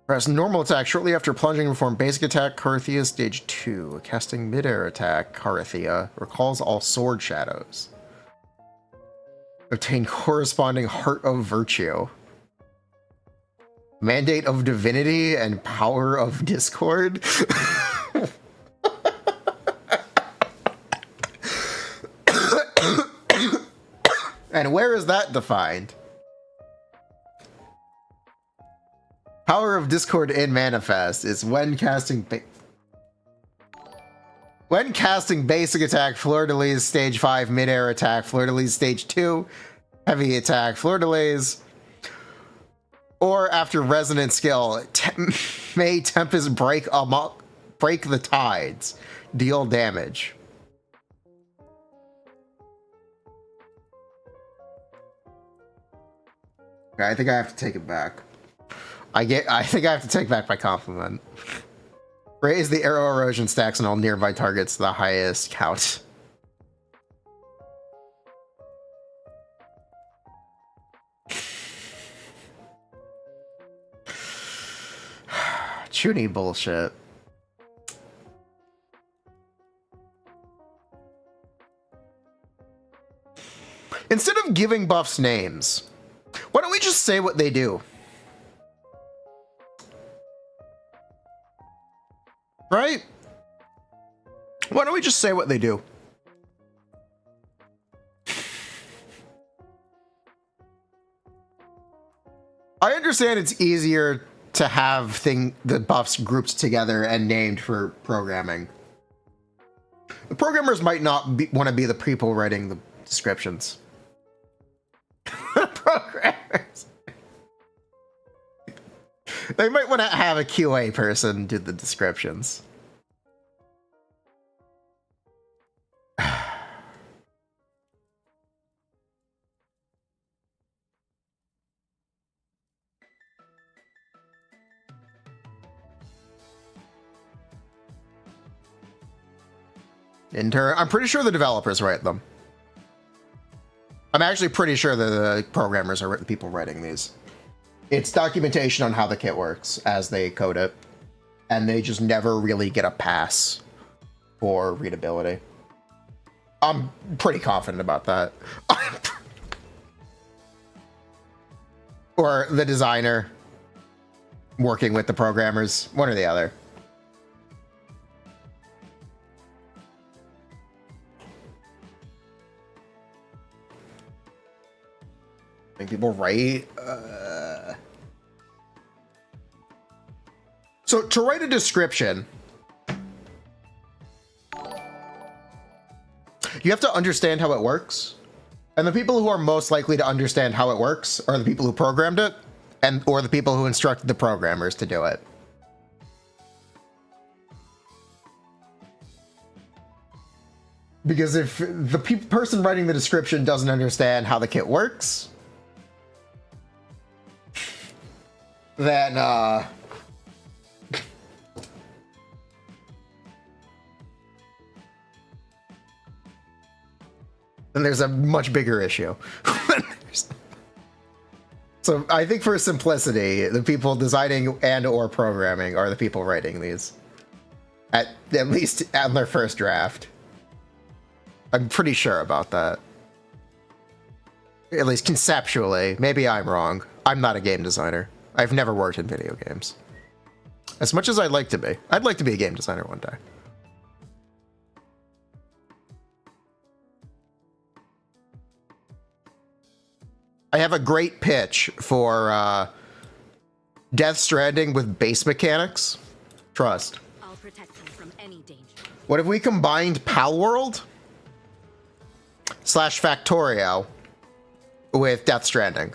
Press normal attack shortly after plunging, perform basic attack, Carthia stage 2. Casting midair attack, Carthia recalls all sword shadows. Obtain corresponding Heart of Virtue. Mandate of Divinity and Power of Discord. And where is that defined? Power of Discord in Manifest is when casting basic attack, Fleur-de-Lis stage 5, midair attack, Fleur-de-Lis stage 2, heavy attack, Fleur-de-Lis, or after resonant skill, may Tempest break the tides, deal damage. Okay, I think I have to take it back. I think I have to take back my compliment. Raise the arrow erosion stacks on all nearby targets to the highest count. Chuny bullshit. Instead of giving buffs names, why don't we just say what they do? Right? Why don't we just say what they do? I understand it's easier to have the buffs grouped together and named for programming. The programmers might not want to be the people writing the descriptions. Programmers. They might want to have a QA person do the descriptions. In turn, I'm pretty sure the developers write them. I'm actually pretty sure that the programmers are the people writing these. It's documentation on how the kit works as they code it, and they just never really get a pass for readability. I'm pretty confident about that. Or the designer working with the programmers, one or the other. I think people write. So to write a description, you have to understand how it works. And the people who are most likely to understand how it works are the people who programmed it or the people who instructed the programmers to do it. Because if the person writing the description doesn't understand how the kit works, then there's a much bigger issue. So I think for simplicity, the people designing and or programming are the people writing these. At least on their first draft. I'm pretty sure about that. At least conceptually. Maybe I'm wrong. I'm not a game designer. I've never worked in video games. As much as I'd like to be. I'd like to be a game designer one day. I have a great pitch for Death Stranding with base mechanics. Trust. I'll protect them from any danger. What if we combined Pal World / Factorio with Death Stranding?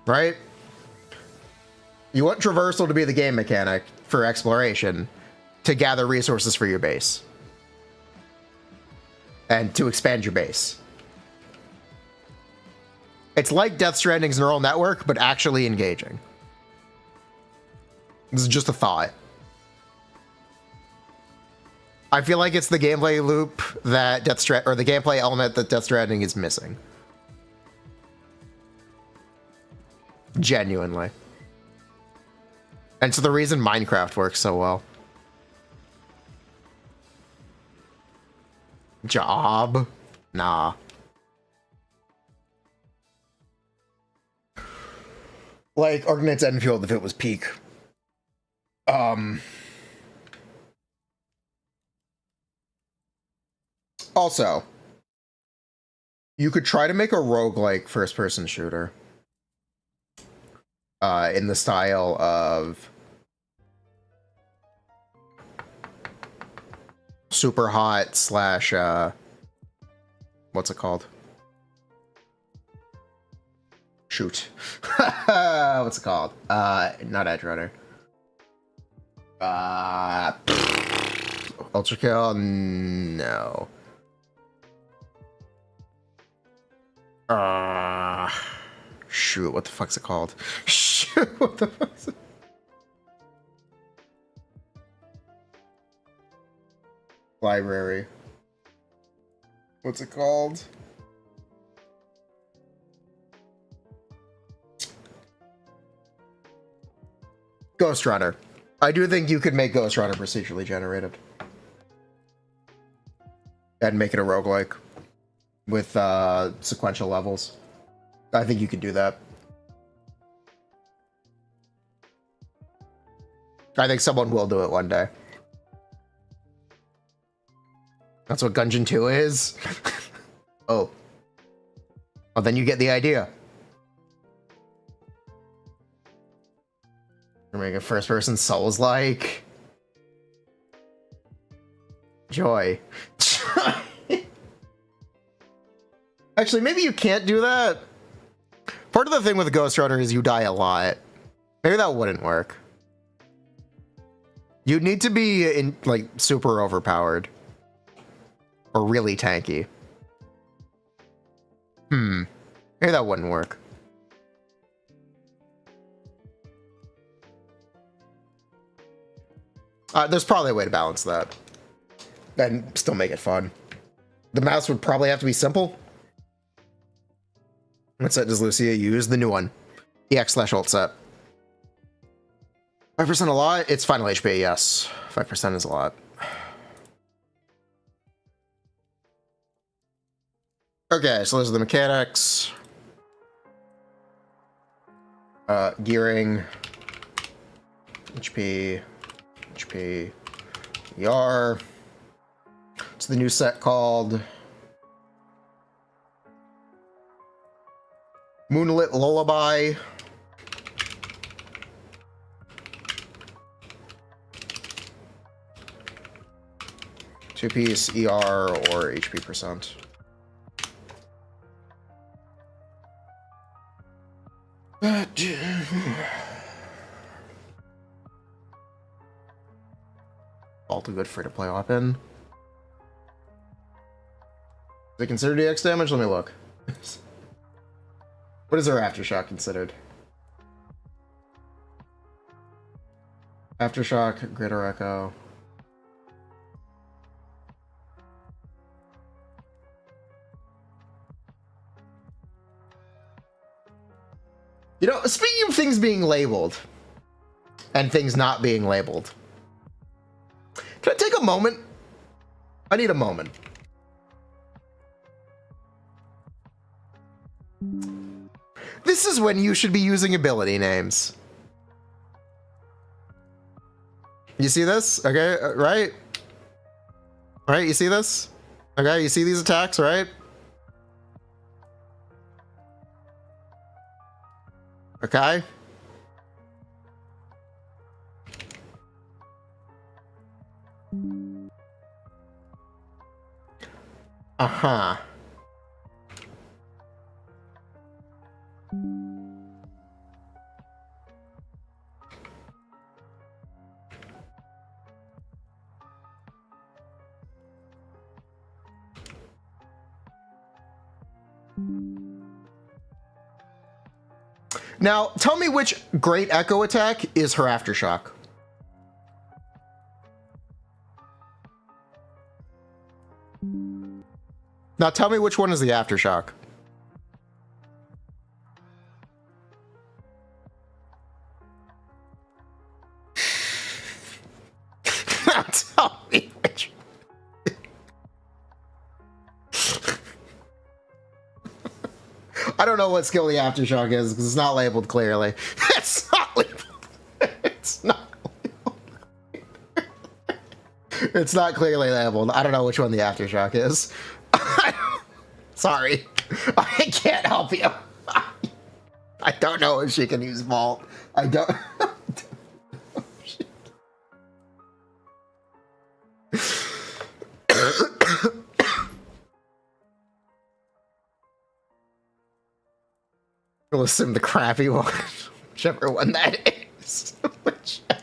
Right? You want traversal to be the game mechanic for exploration to gather resources for your base and to expand your base. It's like Death Stranding's neural network, but actually engaging. This is just a thought. I feel like it's the gameplay loop that the gameplay element that Death Stranding is missing. Genuinely. And it's the reason Minecraft works so well. Job? Nah. Like Arknight's Enfield if it was peak. Also, you could try to make a roguelike first-person shooter. In the style of Super Hot / what's it called? Shoot. What's it called? Not Edge Runner. Ultra Kill? No. Shoot, what the fuck's it called? Shoot, what the fuck's it? Library. What's it called? Ghost Runner. I do think you could make Ghost Runner procedurally generated. And make it a roguelike with sequential levels. I think you could do that. I think someone will do it one day. That's what Gungeon 2 is? Oh. Well, then you get the idea. We're making first-person Souls-like. Joy. Actually, maybe you can't do that. Part of the thing with Ghost Runner is you die a lot. Maybe that wouldn't work. You'd need to be in like super overpowered. Or really tanky. Maybe that wouldn't work. There's probably a way to balance that. And still make it fun. The mouse would probably have to be simple. What set does Lucia use? The new one. EX/alt set. 5% a lot? It's final HP, yes. 5% is a lot. Okay, so those are the mechanics. Gearing. HP. HP. ER. It's the new set called Moonlit Lullaby. Two-piece ER or HP percent. All too good free-to-play weapon. Is it considered EX damage? Let me look. What is our Aftershock considered? Aftershock, Greater Echo. You know, speaking of things being labeled and things not being labeled, can I take a moment? I need a moment. This is when you should be using ability names. You see this? Okay, right? Right, you see this? Okay, you see these attacks, right? Okay. Uh-huh. Now, tell me which Great Echo attack is her Aftershock. Now, tell me which one is the Aftershock. Now, tell me which. I don't know what skill the Aftershock is because it's not labeled clearly. It's not labeled. It's not labeled. It's not clearly labeled. I don't know which one the Aftershock is. Sorry. I can't help you. I don't know if she can use Vault. I don't. We'll assume the crappy one, whichever one that is. Whichever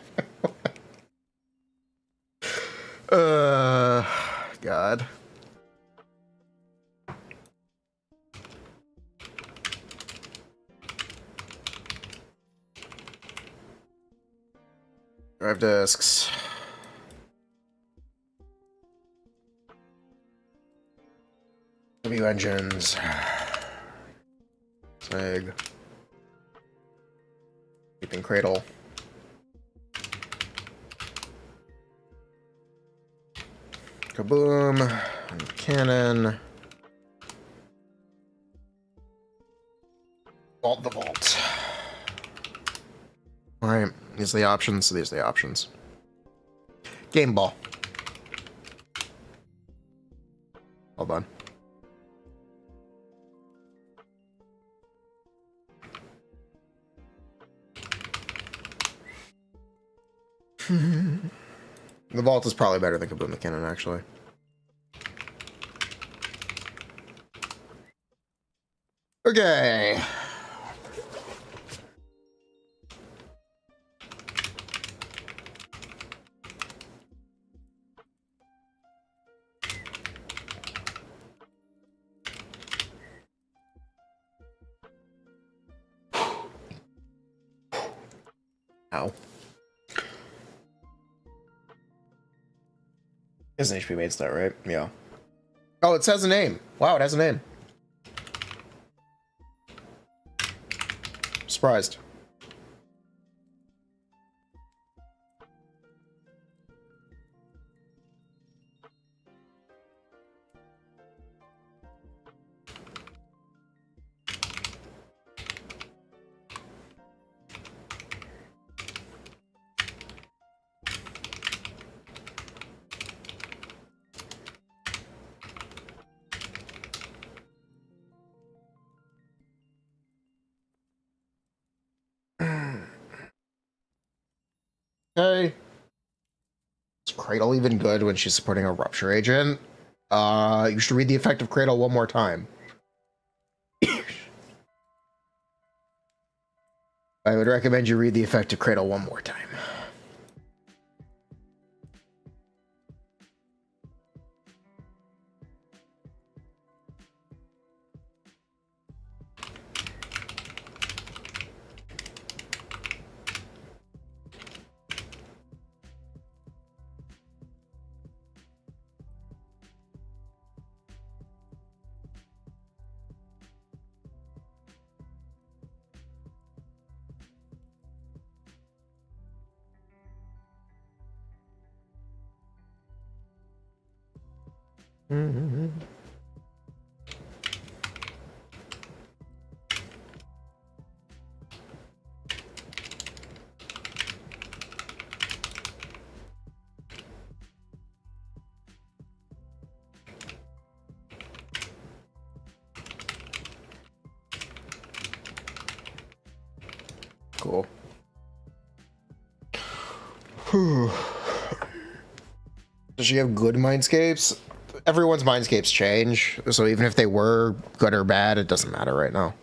God. Drive discs. W engines. Seg. Keeping cradle. Kaboom. And cannon. Vault the vault. Alright, these are the options, these are the options. Game ball. Hold on. The vault is probably better than Kaboom the Cannon, actually. Okay. Ow. It's an HP made stat, right? Yeah. Oh, it says a name. Wow, it has a name. Surprised. Okay. Is Cradle even good when she's supporting a Rupture Agent? You should read the effect of Cradle one more time. I would recommend you read the effect of Cradle one more time. Cool. Does she have good mindscapes? Everyone's mindscapes change, so even if they were good or bad, it doesn't matter right now.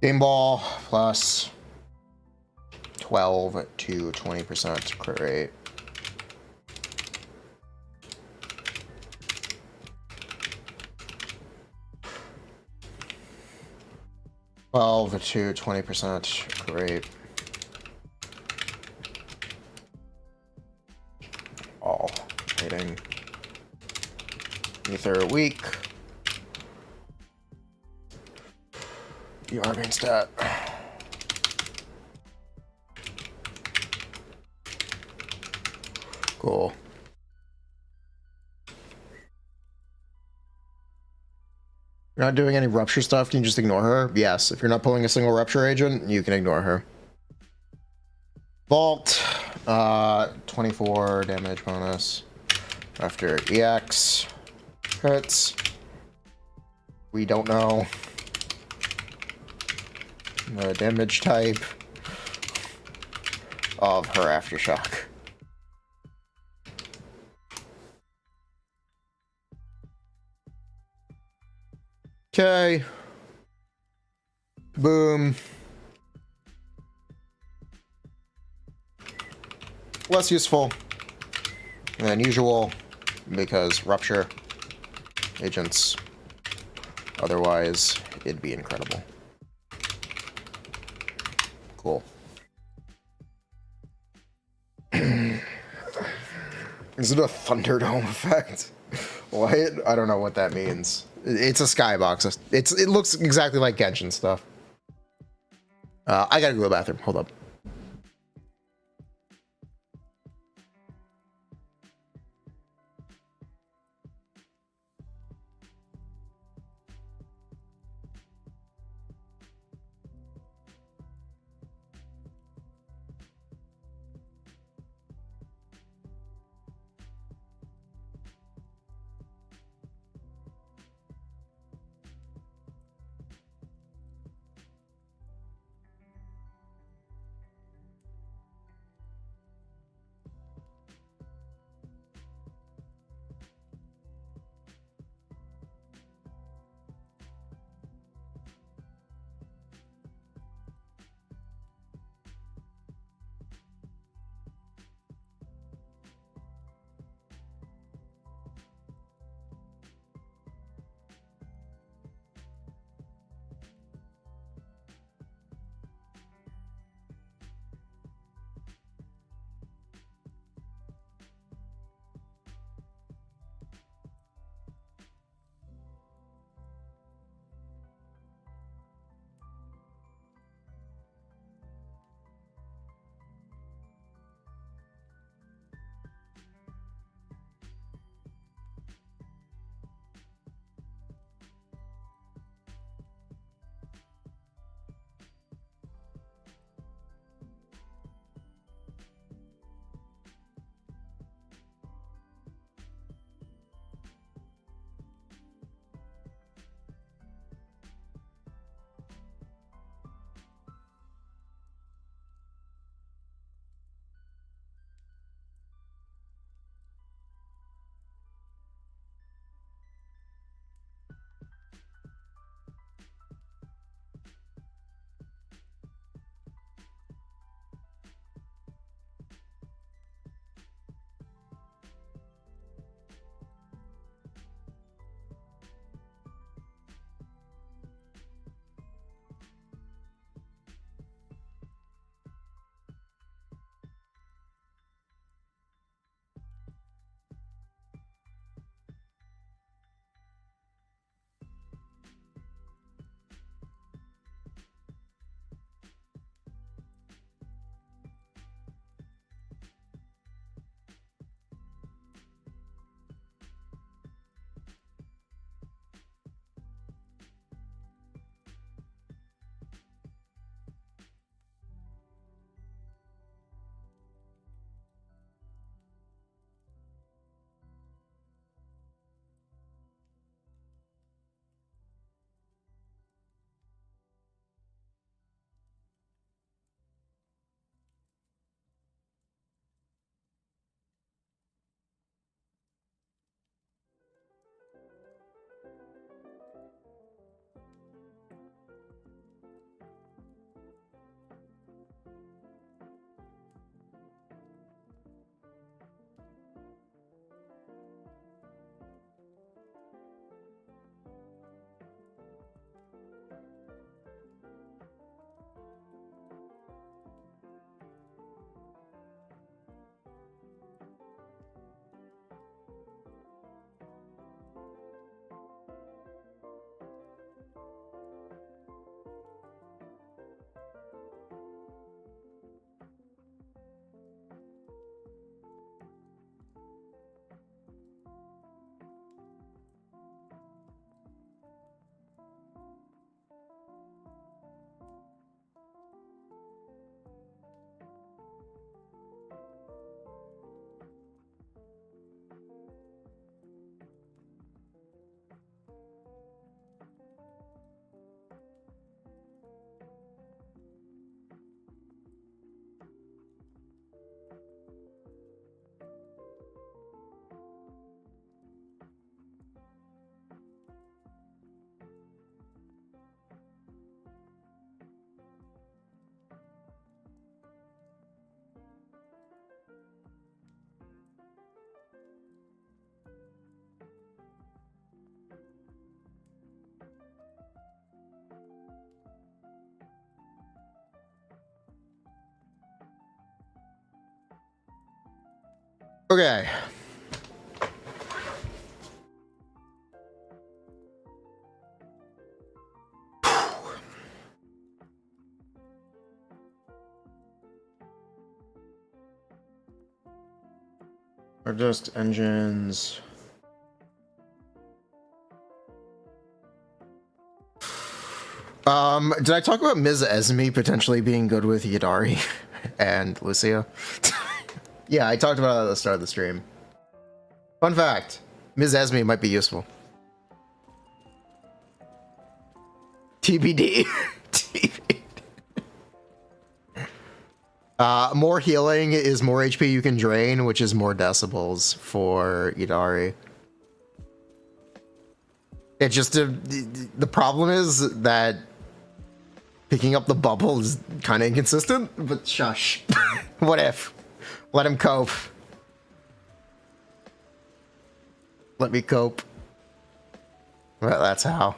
Game ball plus 12 to 20% crit rate. To 20%. Great. All rating. Ether weak. You are main stat. Cool. You're not doing any rupture stuff, can you just ignore her? Yes, if you're not pulling a single rupture agent, you can ignore her. Vault, 24 damage bonus. After EX, hits. We don't know the damage type of her Aftershock. Okay. Boom. Less useful. than usual because rupture agents. Otherwise, it'd be incredible. Cool. Is it a Thunderdome effect? What? I don't know what that means. It's a skybox. It looks exactly like Genshin stuff. I gotta go to the bathroom. Hold up. Okay. Or just engines. Did I talk about Ms. Esme potentially being good with Yidhari and Lucia? Yeah, I talked about it at the start of the stream. Fun fact, Ms. Esme might be useful. TBD. TBD. More healing is more HP you can drain, which is more decibels for Yidhari. It just the problem is that picking up the bubble is kind of inconsistent, but shush. What if? Let him cope. Let me cope. Well, that's how.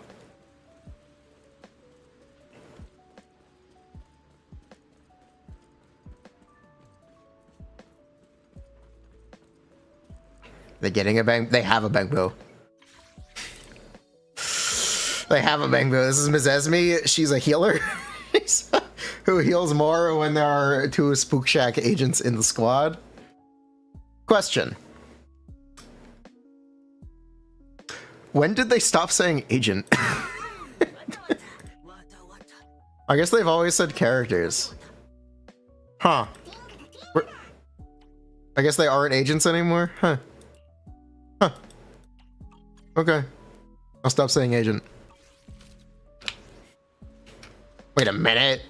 They're getting a bang. They have a bangbo. They have a bangbo. This is Ms. Esme. She's a healer who heals more when there are 2 Spook Shack agents in the squad. Question. When did they stop saying agent? I guess they've always said characters. Huh. I guess they aren't agents anymore? Huh. Huh. Okay. I'll stop saying agent. Wait a minute.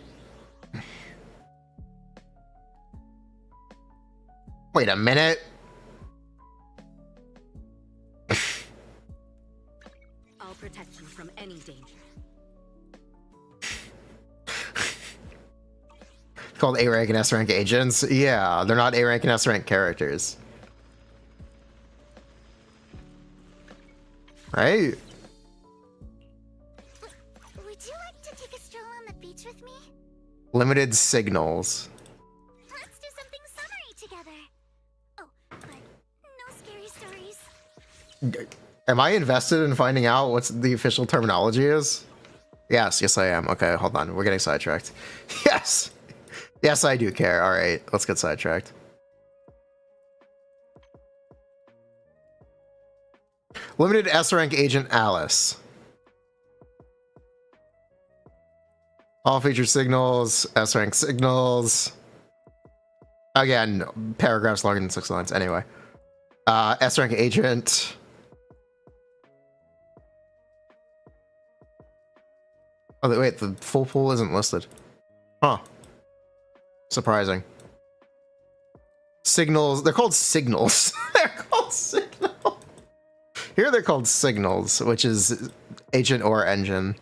Wait a minute. I'll protect you from any danger. Called A rank and S rank agents. Yeah, they're not A rank and S rank characters. Right? Would you like to take a stroll on the beach with me? Limited signals. Let's do something summery together. Oh, but no scary stories. Am I invested in finding out what the official terminology is? Yes, I am. Okay, hold on. We're getting sidetracked. Yes! Yes, I do care. All right, let's get sidetracked. Limited S rank agent Alice. All feature signals, S rank signals. Again, paragraphs longer than 6 lines. Anyway. S rank agent. Oh, wait, the full pool isn't listed. Huh. Surprising. Signals. They're called signals. They're called signals. Here they're called signals, which is agent or engine.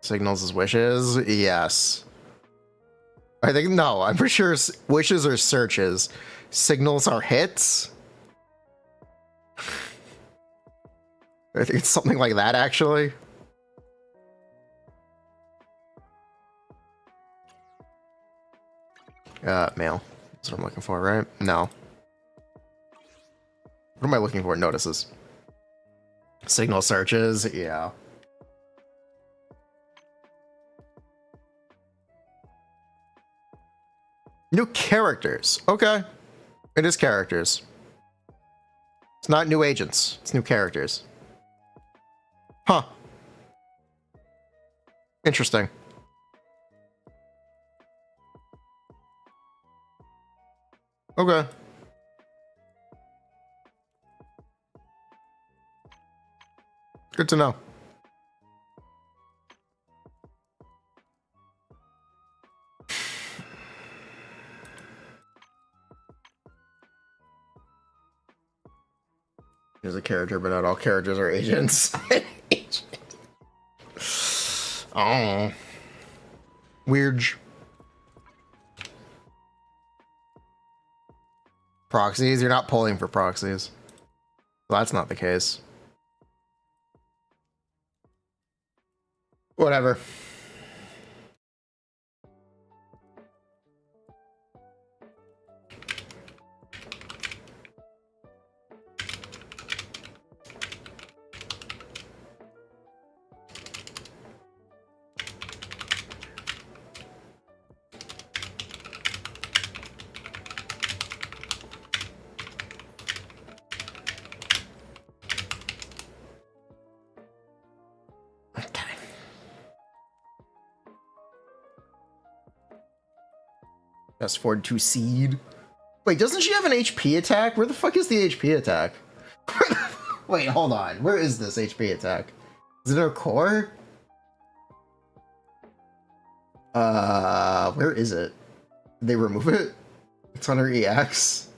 Signals is wishes? Yes. I think, no, I'm pretty sure wishes are searches. Signals are hits? I think it's something like that, actually. Mail. That's what I'm looking for, right? No. What am I looking for? Notices. Signal searches, yeah. New characters. Okay. It is characters. It's not new agents. It's new characters. Huh. Interesting. Okay. Good to know. There's a character, but not all characters are agents. Agent. Oh. Weird. Proxies? You're not pulling for proxies. Well, that's not the case. Whatever. Fast forward to seed. Wait, doesn't she have an HP attack? Where the fuck is the HP attack? Wait, hold on. Where is this HP attack? Is it her core? Where is it? Did they remove it? It's on her EX.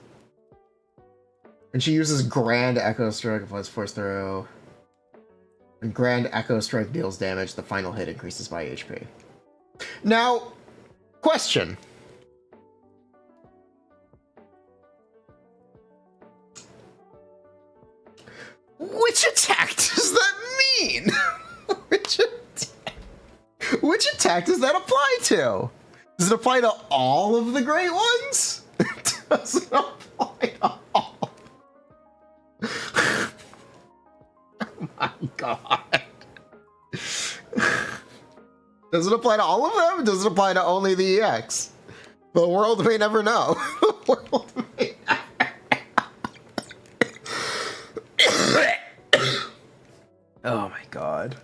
And she uses Grand Echo Strike, applies force throw. When Grand Echo Strike deals damage, the final hit increases by HP. Now, question. Which attack does that mean? Which attack does that apply to? Does it apply to all of the great ones? It doesn't apply to all. Oh my god. Does it apply to all of them? Does it apply to only the EX? The world may never know. The world may never. Oh my god.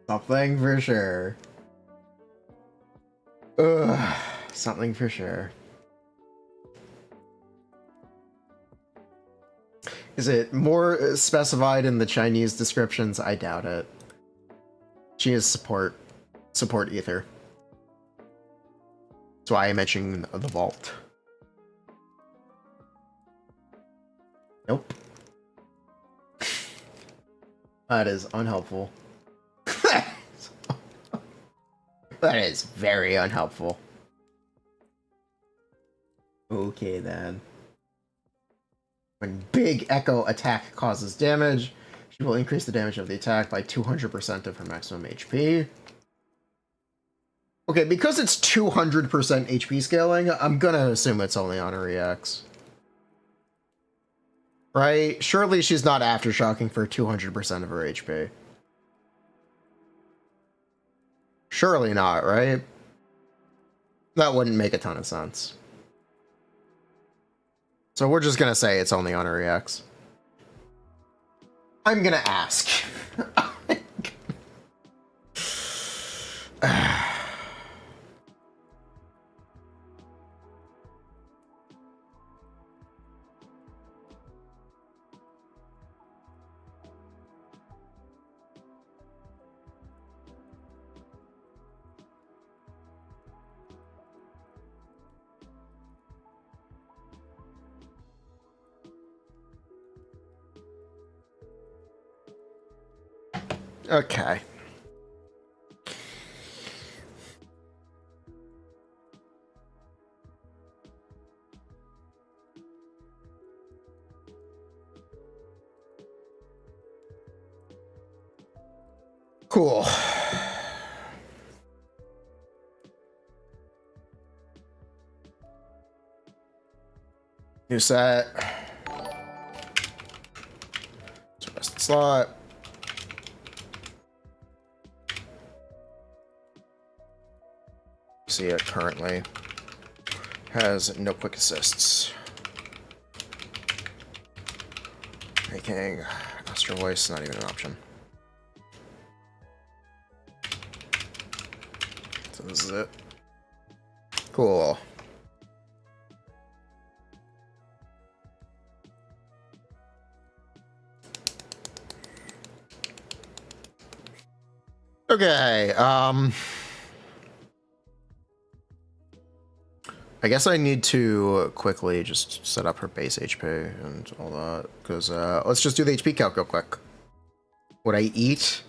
Something for sure. Ugh, something for sure. Is it more specified in the Chinese descriptions? I doubt it. She is support ether. That's why I mentioned the vault. Nope. That is unhelpful. That is very unhelpful. Okay then. When Big Echo attack causes damage, she will increase the damage of the attack by 200% of her maximum HP. Okay, because it's 200% HP scaling, I'm gonna assume it's only on her EX. Right? Surely she's not aftershocking for 200% of her HP. Surely not, right? That wouldn't make a ton of sense. So we're just gonna say it's only on her EX. I'm gonna ask. Okay. Cool. New set. Rest slot. See it currently has no quick assists. Making Astro Voice not even an option. So this is it. Cool. Okay, I guess I need to quickly just set up her base HP and all that, because let's just do the HP calc real quick. Would I eat?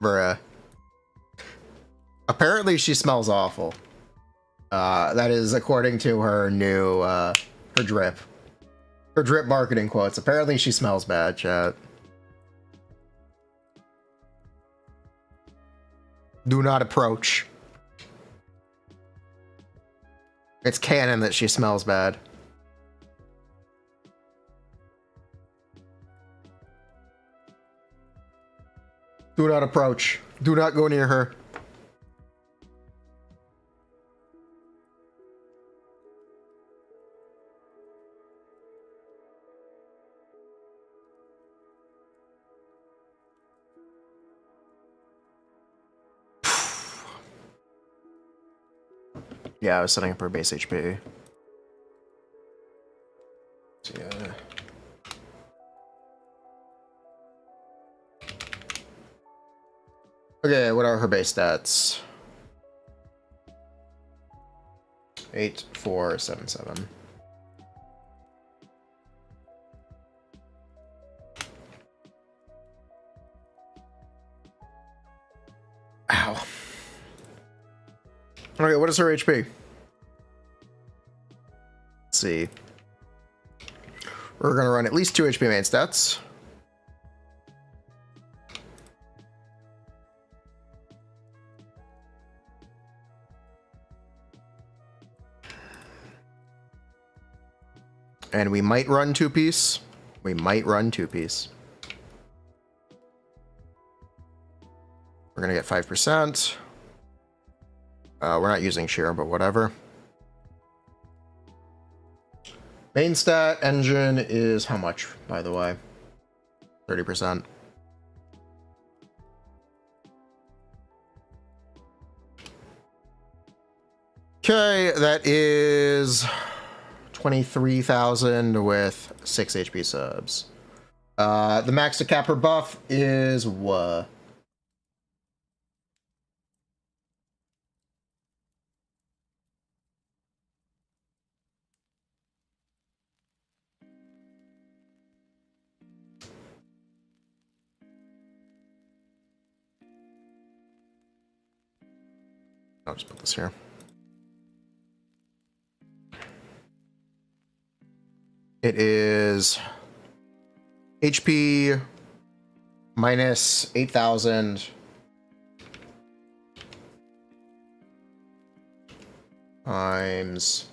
Bruh. Apparently she smells awful. That is according to her new, her drip. Her drip marketing quotes. Apparently she smells bad, chat. Do not approach. It's canon that she smells bad. Do not approach. Do not go near her. Yeah, I was setting up her base HP. So, yeah. Okay, what are her base stats? 8, 4, 7, 7. Ow. Okay, what is her HP? Let's see. We're gonna run at least 2 HP main stats. And we might run 2-piece. We might run 2-piece. We're gonna get 5%. We're not using shear, but whatever. Main stat engine is how much, by the way? 30%. Okay, that is 23,000 with 6 HP subs. The max to cap her buff is what? I'll just put this here. It is HP minus 8,000 times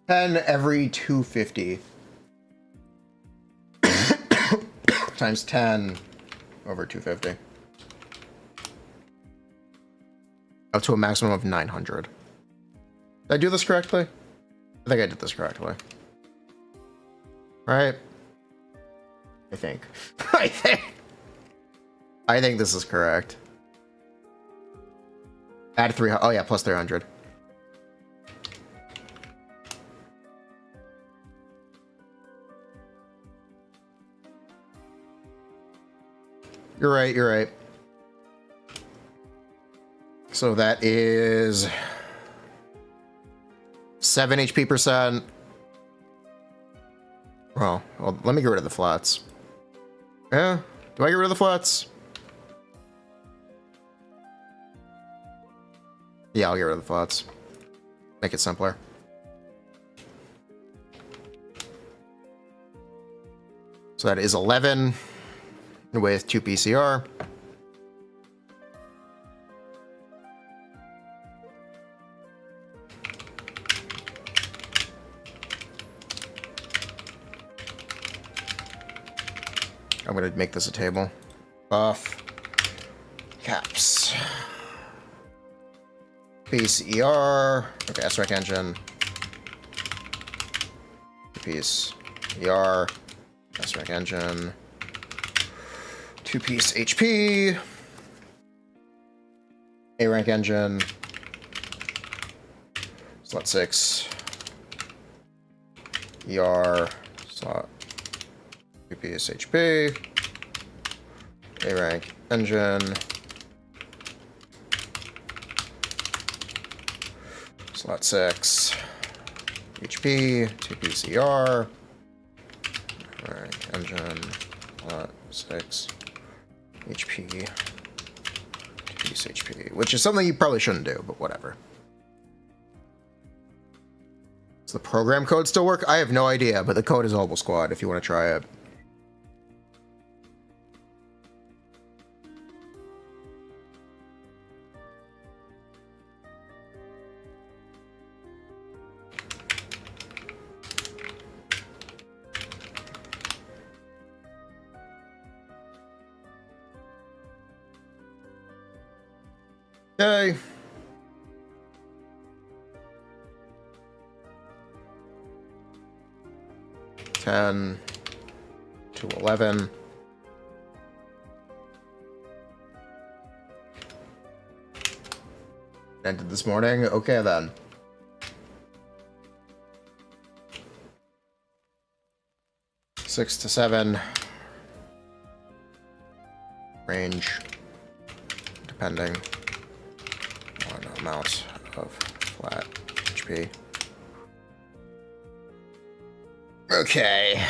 10 every 250 times 10 over 250. Up to a maximum of 900. Did I do this correctly? I think I did this correctly. Right? I think. I think this is correct. Add 300. Oh yeah, plus 300. You're right, you're right. So that is 7 HP percent. Well, let me get rid of the flats. Yeah, do I get rid of the flats? Yeah, I'll get rid of the flats. Make it simpler. So that is 11 with 2 PCR. I'm gonna make this a table. Buff. Caps. Piece ER. Okay, SREC engine. Piece ER. SREC engine. 2-piece HP. A rank engine. Slot 6. ER. Slot 2-piece HP. A rank engine. Slot 6. HP. 2-piece ER. A rank engine. Slot 6. HP. piece HP, which is something you probably shouldn't do, but whatever. Does the program code still work? I have no idea, but the code is Obel Squad if you want to try it. Okay. $10 to $11. Ended this morning. Okay then. $6 to $7. Range, depending on amount of flat HP. Okay.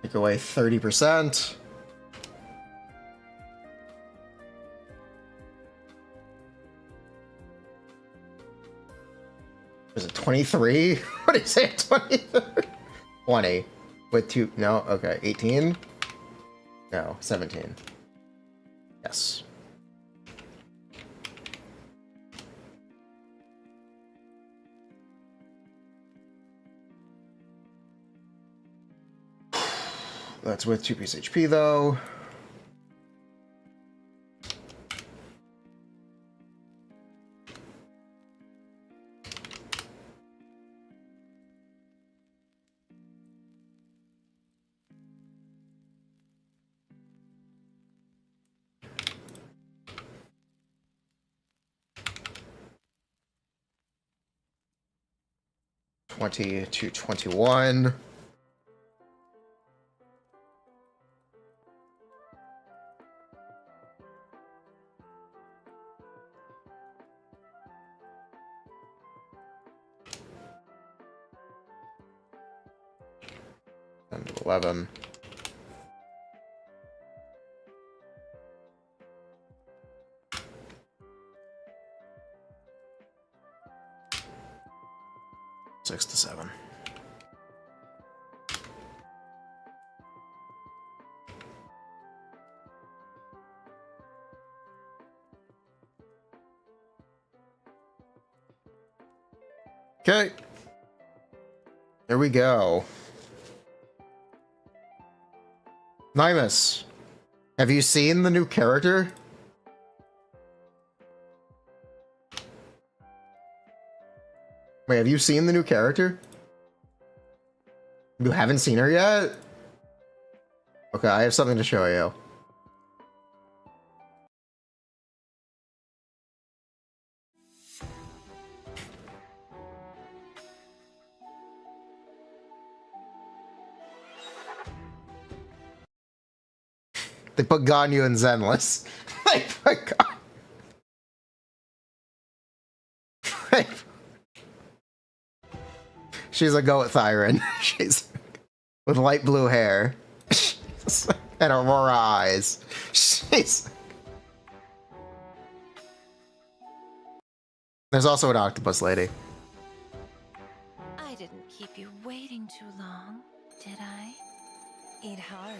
Take away 30%. Was it 23? What did you say? 20? 20. With two. No, okay. 18? No, 17. Yes. That's with 2 piece HP though. $20 to $21. $10 to $11. $6 to $7. Okay. There we go. Nimus, have you seen the new character? Wait, have you seen the new character? You haven't seen her yet? Okay, I have something to show you. They put Ganyu in Zenless. They put She's a goat Thyron. She's with light blue hair. And Aurora eyes. She's... There's also an octopus lady. I didn't keep you waiting too long, did I? Yidhari.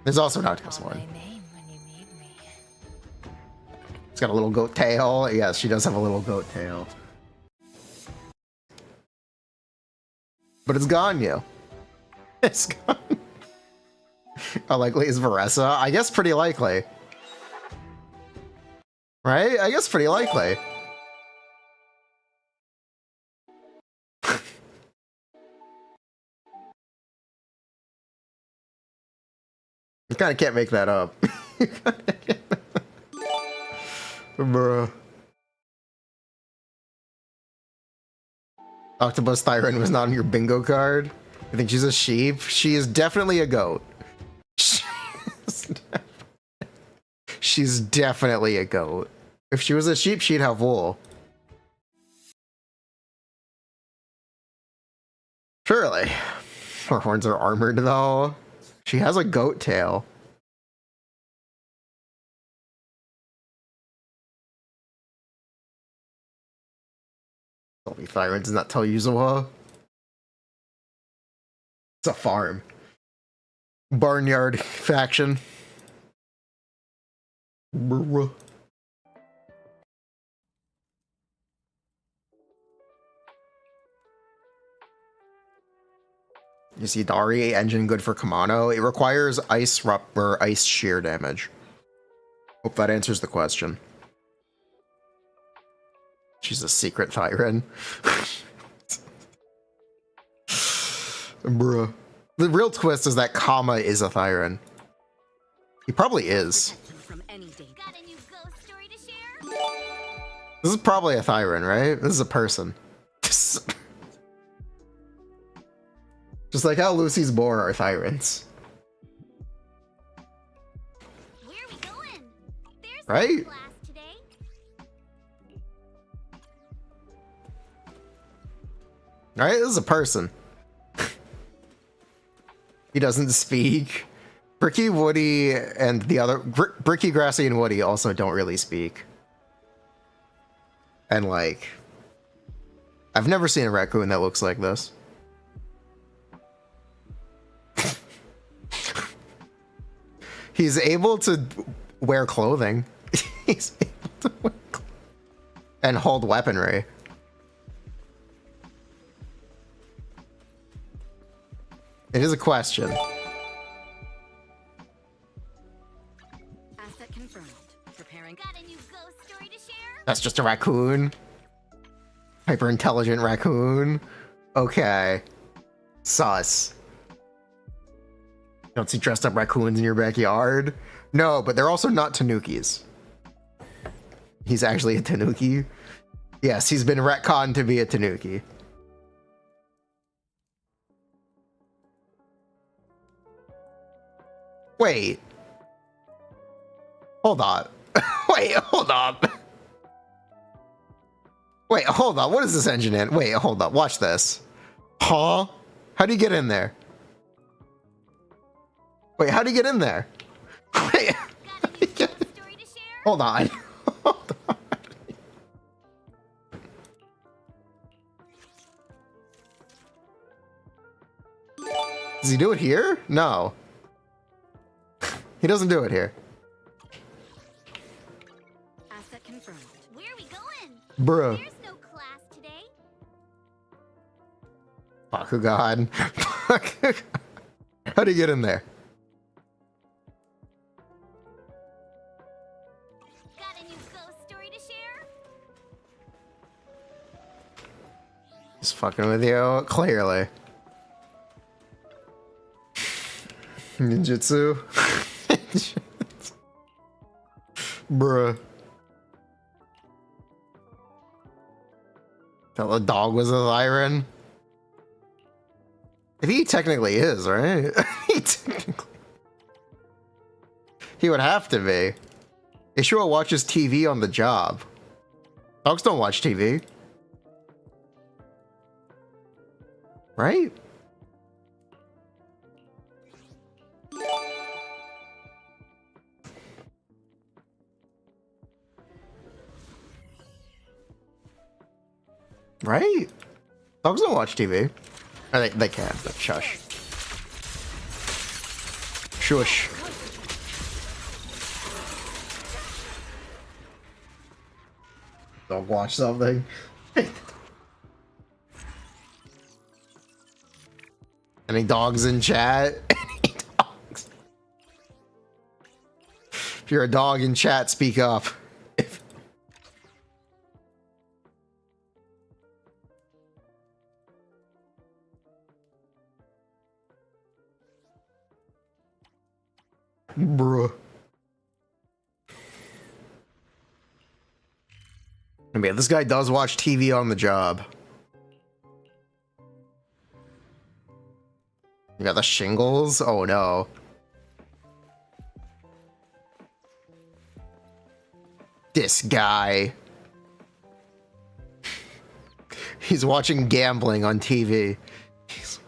There's also an octopus Call one. my name when you need me. It's got a little goat tail. Yes, she does have a little goat tail. But it's Ganyu. It's gone. How likely is Varessa? I guess pretty likely. Right? I guess pretty likely. You kind of can't make that up. Bruh. Octopus Thyron was not on your bingo card. I think she's a sheep. She is definitely a goat. She's definitely a goat. If she was a sheep, she'd have wool. Surely. Her horns are armored, though. She has a goat tail. Tyrant does not tell Yuzawa. It's a farm. Barnyard faction. Bruh. Is Yidhari engine good for Kamano? It requires ice or ice shear damage. Hope that answers the question. She's a secret Thyren. Bruh. The real twist is that Kama is a Thyren. He probably is. From any date. Got a new ghost story to share? This is probably a Thyren, right? This is a person. Just like how Lucy's boar are Thyrens. Where are we going? There's Right? no class today. Right? This is a person. He doesn't speak. Bricky, Woody, and the other... Bricky, Grassy, and Woody also don't really speak. And, like... I've never seen a raccoon that looks like this. He's able to wear clothing. He's able to wear clothing. And hold weaponry. It is a question. Asset confirmed. Preparing. Got a new ghost story to share? That's just a raccoon. Hyper intelligent raccoon. Okay. Sus. Don't see dressed up raccoons in your backyard? No, but they're also not tanukis. He's actually a tanuki. Yes, he's been retconned to be a tanuki. Wait. Hold on. Wait, hold on. Wait, hold on. What is this engine in? Wait, hold on. Watch this. Huh? How do you get in there? Wait, how do you get in there? Wait. Got a new ghost story to share? Hold on. Hold on. Does he do it here? No. He doesn't do it here. Asset confirmed. Where are we going? Bruh. There's no class today. Bakugan. How do you get in there? Got a new ghost story to share? He's fucking with you, clearly. Ninjutsu. Bruh. Thought the dog was a Thyren. If he technically is, right? He would have to be. Ishua watches TV on the job. Dogs don't watch TV. Right? Right? Dogs don't watch TV. Or they can, but shush. Shush. Dog watch something. Any dogs in chat? Any dogs? If you're a dog in chat, speak up. Bruh. I mean, this guy does watch TV on the job. You got the shingles? Oh no. This guy. He's watching gambling on TV. He's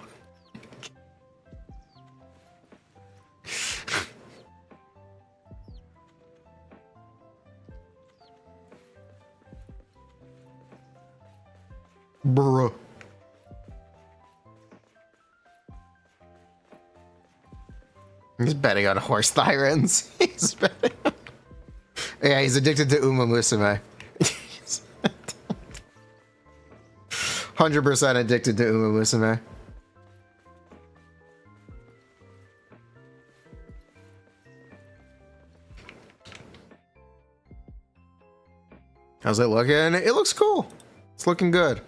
Bruh. He's betting on horse thyrans. He's betting. Yeah, he's addicted to Uma Musume. 100% addicted to Uma Musume. How's it looking? It looks cool. It's looking good.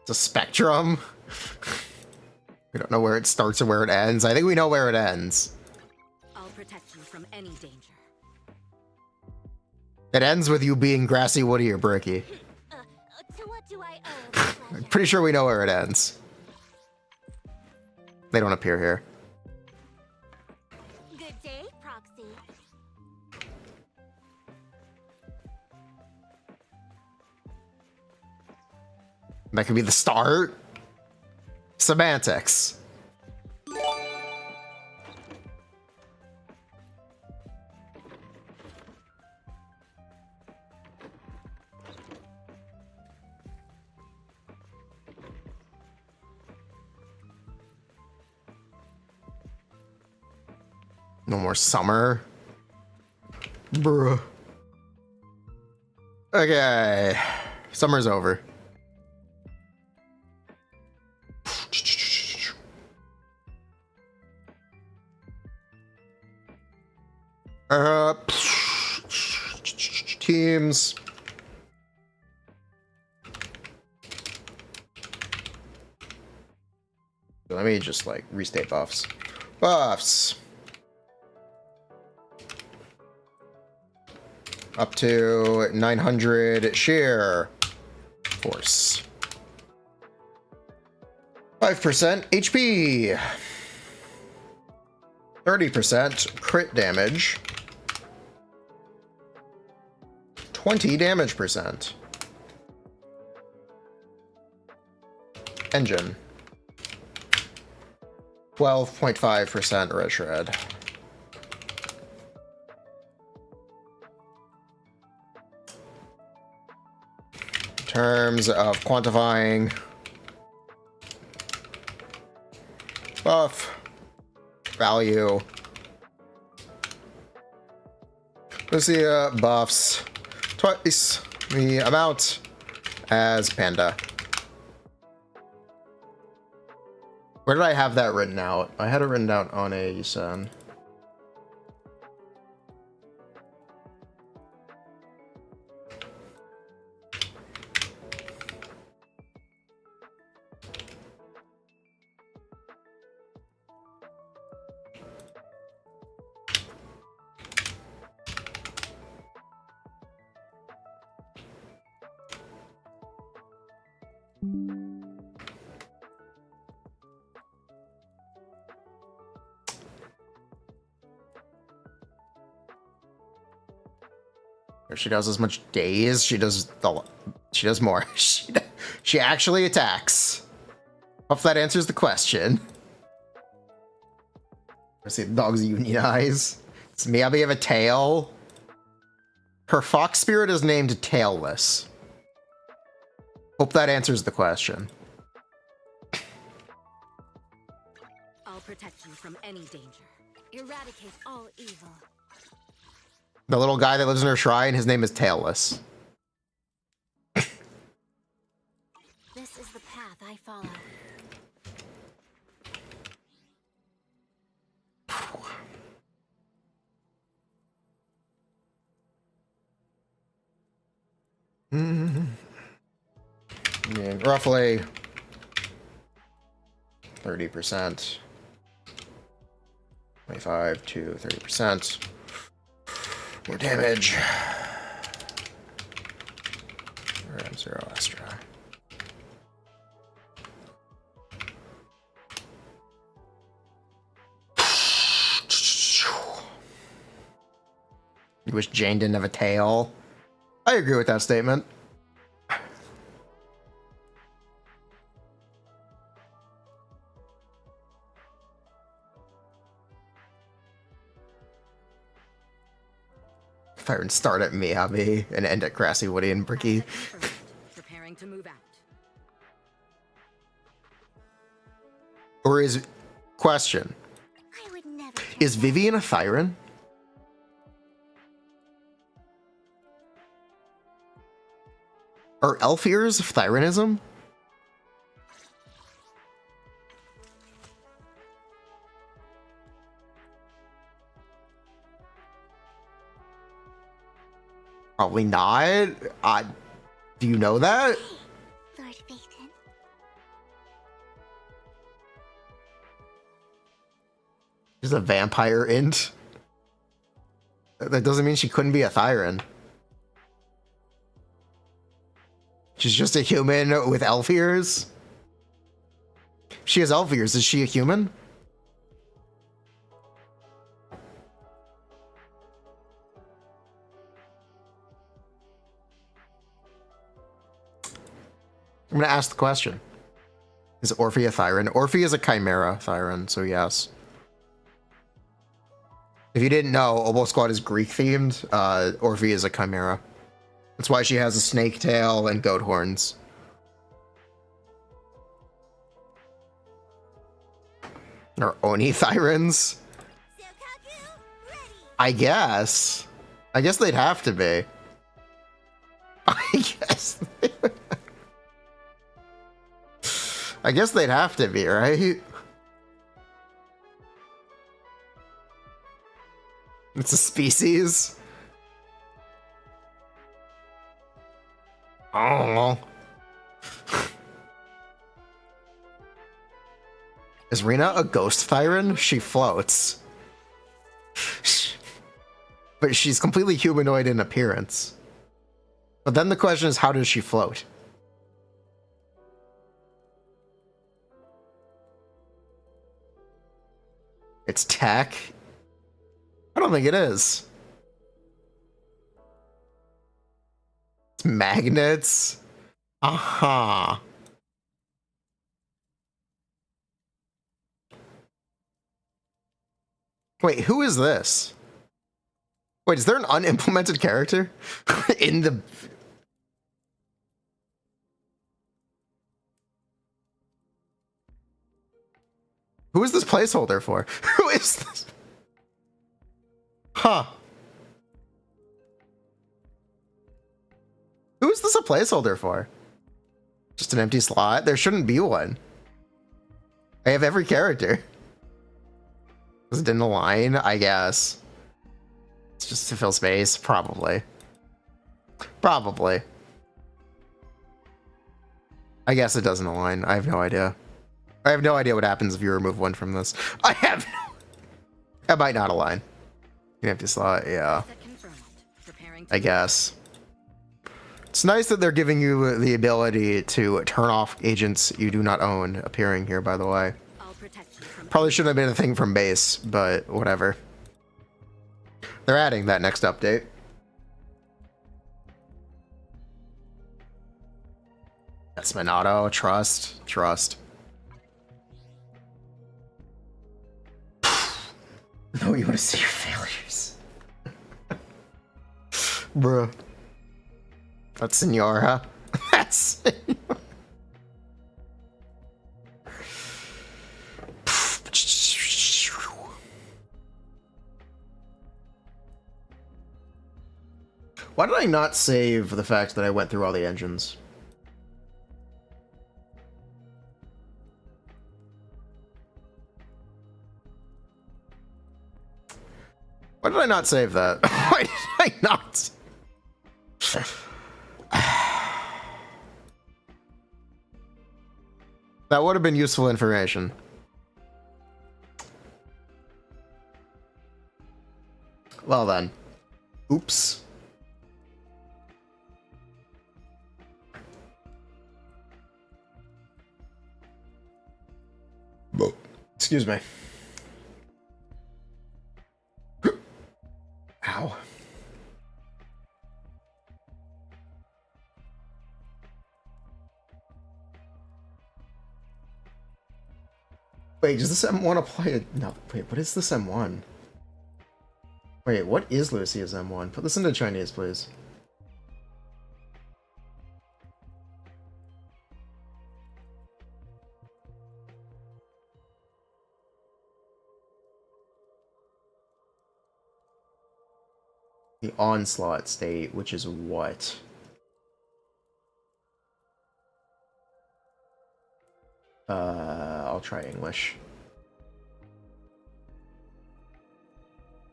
It's a spectrum. We don't know where it starts and where it ends. I think we know where it ends. I'll protect you from any danger. It ends with you being grassy, woody, or bricky. To what do I owe? I'm pretty sure we know where it ends. They don't appear here. Good day, Proxy. That could be the start. Semantics. No more summer. Bruh. Okay. Summer's over. Teams. Let me just like restate buffs. Buffs. Up to 900 sheer force. 5% HP. 30% crit damage. 20 damage percent. Engine. 12.5% red shred. In terms of quantifying buff value, Lucia buffs twice the amount as Panda. Where did I have that written out? I had it written out on a Sen. She does as much days. She does more. She actually attacks. Hope that answers the question. I say the dog's unionize. Does Miyabi have a tail? Her fox spirit is named Tailless. Hope that answers the question. I'll protect you from any danger. Eradicate all evil. The little guy that lives in her shrine, his name is Tailless. This is the path I follow. Yeah, roughly 30%. 25 to 30%. More damage. Zero extra. You wish Jane didn't have a tail? I agree with that statement. If I would start at Miyabi and end at Grassy, Woody, and Bricky. Or is... Question. I would never. Is Vivian a Thyran? Are elf ears Thyranism? Probably not. Do you know that? Lord Phaeton. She's a vampire int. That doesn't mean she couldn't be a Thyran. She's just a human with elf ears. She has elf ears. Is she a human? I'm gonna ask the question. Is Orphe a Thyran? Orphe is a Chimera Thyran, so yes. If you didn't know, Oboe Squad is Greek themed. Orphe is a Chimera. That's why she has a snake tail and goat horns. Or Oni Thyrans? I guess. I guess they'd have to be. I guess. I guess they'd have to be, right? It's a species. Oh. Is Rena a ghost Thyran? She floats. But she's completely humanoid in appearance. But then the question is, how does she float? It's tech? I don't think it is. It's magnets? Aha. Wait, who is this? Wait, is there an unimplemented character in the... Who is this placeholder for? Who is this? Huh. Who is this a placeholder for? Just an empty slot? There shouldn't be one. I have every character. Is it in the line? I guess. It's just to fill space? Probably. Probably. I guess it doesn't align. I have no idea. I have no idea what happens if you remove one from this. I have no... That might not align. You have to slot, yeah. I guess. It's nice that they're giving you the ability to turn off agents you do not own appearing here, by the way. Probably shouldn't have been a thing from base, but whatever. They're adding that next update. That's Minato. Trust. Trust. No, you want to see your failures. Bruh. That's Senora. That's Senora. Why did I not save the fact that I went through all the engines? Why did I not save that? Why did I not? That would have been useful information. Well then. Oops. Excuse me. Ow. Wait, does this M1 apply to... No, wait, what is this M1? Wait, what is Lucia's M1? Put this into Chinese, please. The onslaught state, which is what? I'll try English.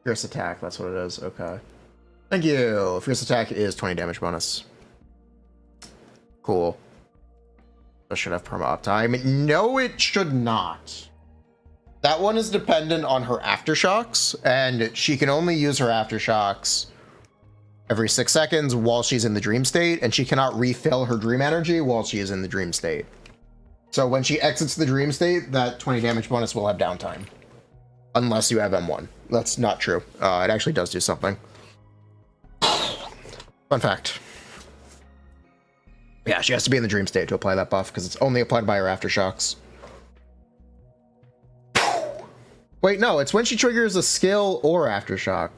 Fierce attack, that's what it is. Okay. Thank you. Fierce attack is 20 damage bonus. Cool. That should have perma uptime. No, it should not. That one is dependent on her aftershocks, and she can only use her aftershocks every 6 seconds while she's in the dream state, and she cannot refill her dream energy while she is in the dream state. So when she exits the dream state, that 20 damage bonus will have downtime. Unless you have M1. That's not true. It actually does do something. Fun fact. Yeah, she has to be in the dream state to apply that buff, because it's only applied by her aftershocks. Wait, no, it's when she triggers a skill or aftershock.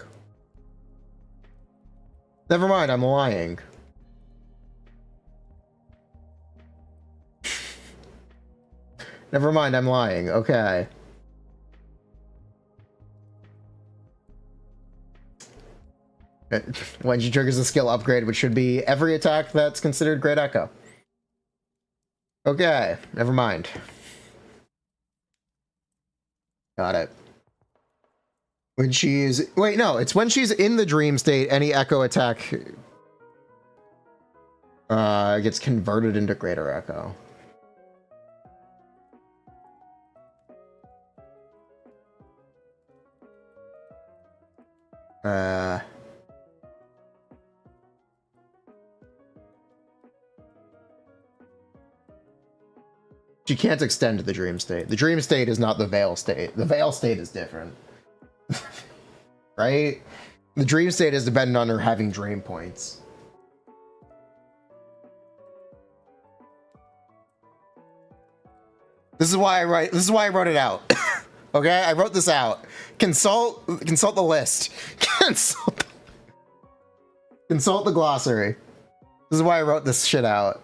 Never mind, I'm lying. Never mind, I'm lying. Okay. When she triggers a skill upgrade, which should be every attack that's considered Great Echo. Okay, never mind. Got it. When she's... Wait, no, it's when she's in the dream state, any Echo attack gets converted into Greater Echo. She can't extend to the dream state. The dream state is not the veil state. The veil state is different. Right? The dream state is dependent on her having dream points. This is why I wrote it out. Okay? I wrote this out. Consult the list. Consult the glossary. This is why I wrote this shit out.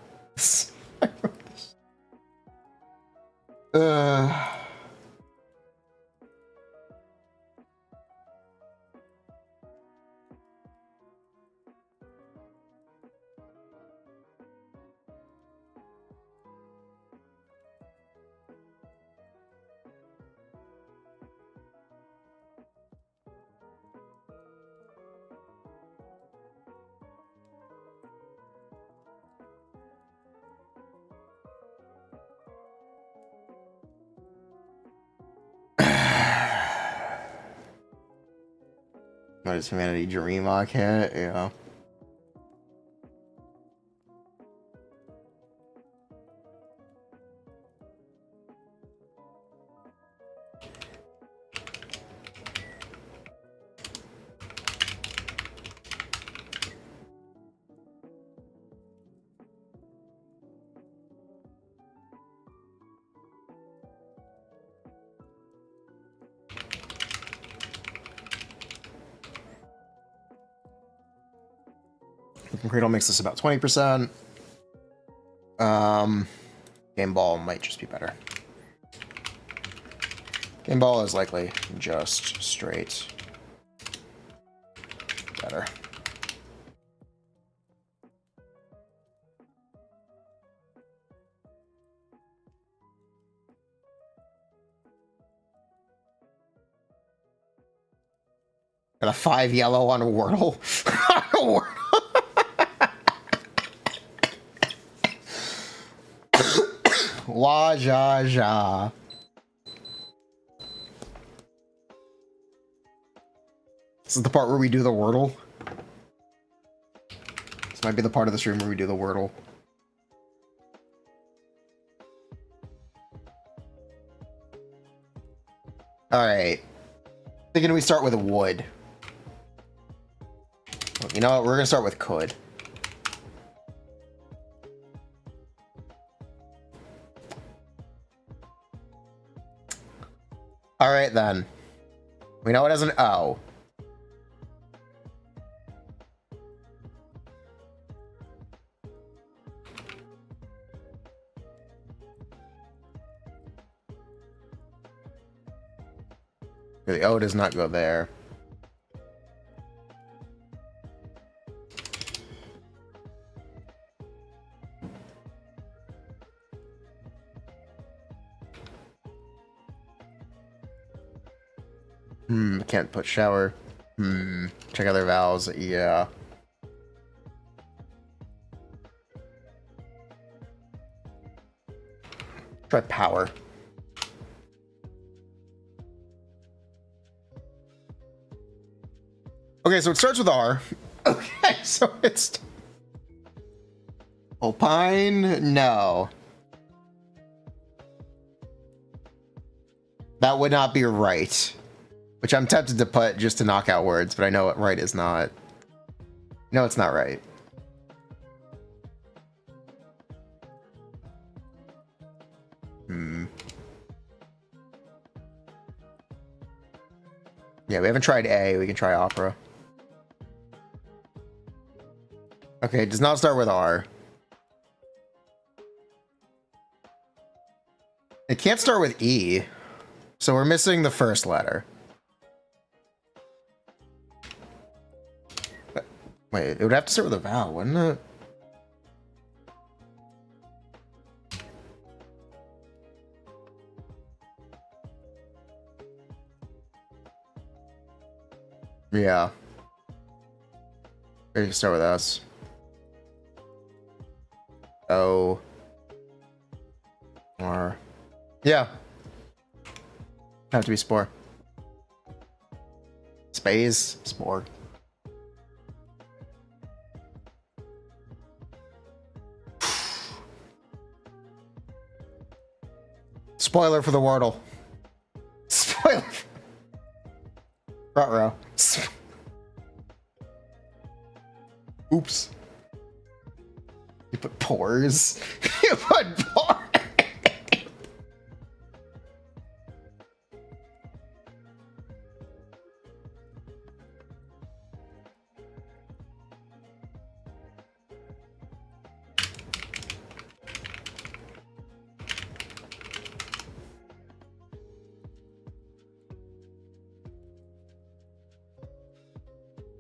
What does humanity dream on hit? Yeah. Cradle makes this about 20%. Game Ball might just be better. Game Ball is likely just straight better. Got a 5 yellow on a Wordle. Wah ja ja. This is the part where we do the Wordle. This might be the part of the stream where we do the Wordle. Alright. Thinking we start with a wood. You know what? We're gonna start with could. Alright then. We know it as an O. The O does not go there. Can't put shower. Check other vowels. Yeah. Try power. Okay, so it starts with R. Okay, so it's opine. No, that would not be right. Which I'm tempted to put just to knock out words, but I know what right is not. No, it's not right. Yeah, we haven't tried A. We can try opera. Okay, it does not start with R. It can't start with E. So we're missing the first letter. Wait, it would have to start with a vowel, wouldn't it? Yeah. We can start with S. O. R. Yeah. Have to be spore. Space. Spore. Spoiler for the Wordle. Spoiler. Ruh-roh. Oops. You put pores. You put pores.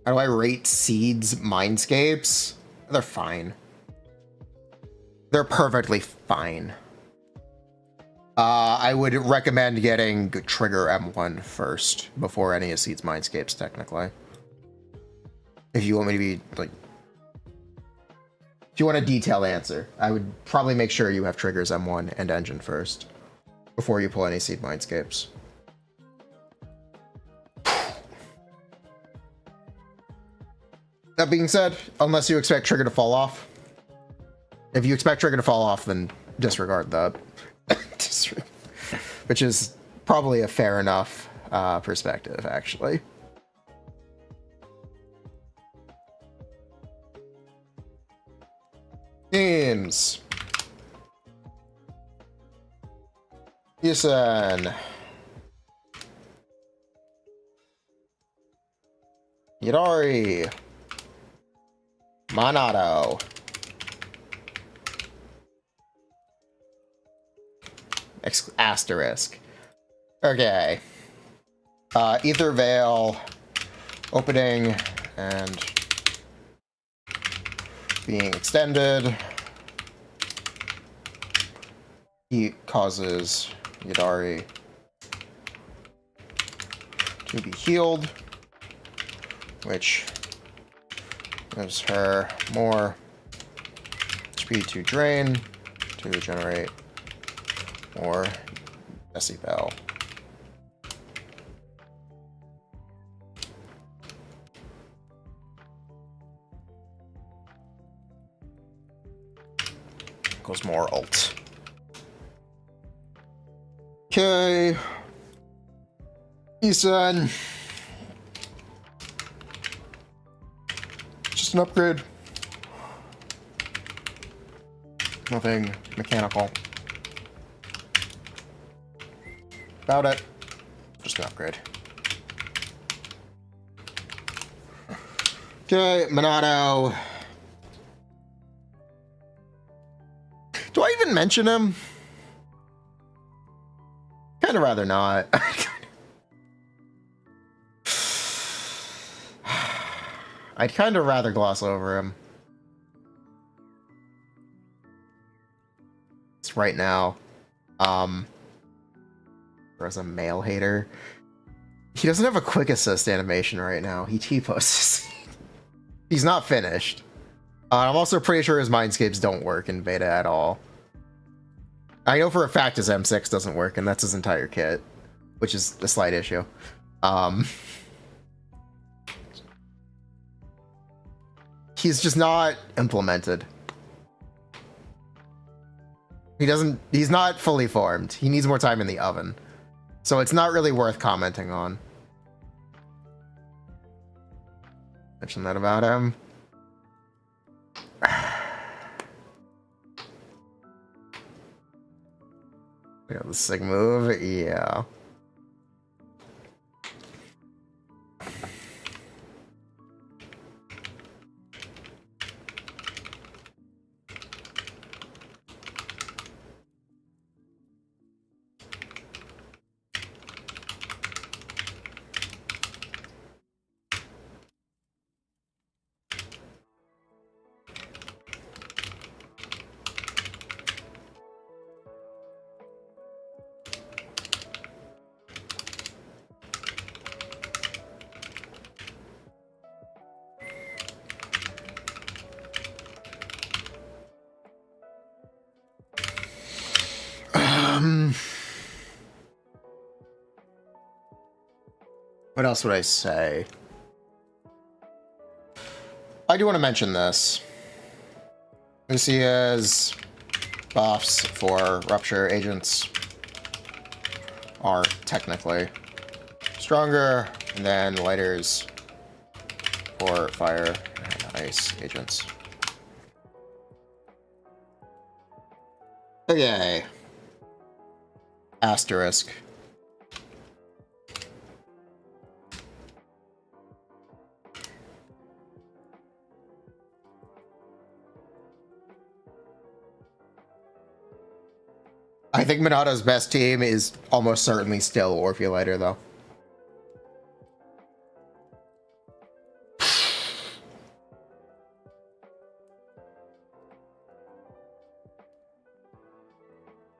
How do I rate Seed's Mindscapes? They're fine. They're perfectly fine. I would recommend getting Trigger M1 first before any of Seed's Mindscapes, technically. If you want me to be, like... If you want a detailed answer, I would probably make sure you have Triggers M1 and Engine first before you pull any Seed Mindscapes. That being said, unless you expect Trigger to fall off. If you expect Trigger to fall off, then disregard that. Which is probably a fair enough perspective, actually. Games. Yusen. Yodari. Minato. Asterisk. Okay. Ether Veil. Opening and being extended. He causes Yidhari to be healed, which gives her more speed to drain to generate more decibel. Goes more ult. Okay. Isan. Just an upgrade. Nothing mechanical about it. Just an upgrade. Okay, Minato. Do I even mention him? Kind of rather not. I'd kind of rather gloss over him. It's right now. As a male hater. He doesn't have a quick assist animation right now. He T-posts. He's not finished. I'm also pretty sure his mindscapes don't work in beta at all. I know for a fact his M6 doesn't work, and that's his entire kit, which is a slight issue. He's just not implemented. He's not fully formed. He needs more time in the oven. So it's not really worth commenting on. Mention that about him. Yeah, the sig move, yeah. What else would I say? I do want to mention this. Lucia's buffs for rupture agents are technically stronger than lighters for fire and ice agents. Okay. Asterisk. I think Minato's best team is almost certainly still Orpheoliter, though.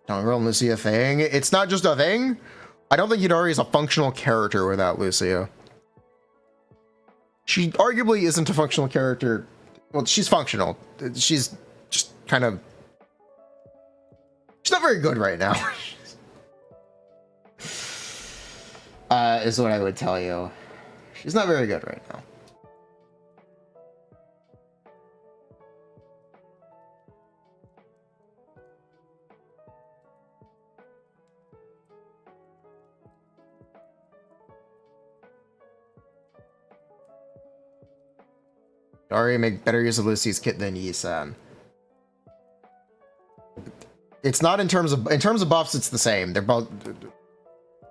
Jungle and Lucia thing. It's not just a thing. I don't think Yodari is a functional character without Lucia. She arguably isn't a functional character. Well, she's functional. She's just kind of... She's not very good right now. Is what I would tell you. She's not very good right now. Yodari make better use of Lucy's kit than Yi-san. It's not in terms of buffs. It's the same. They're both.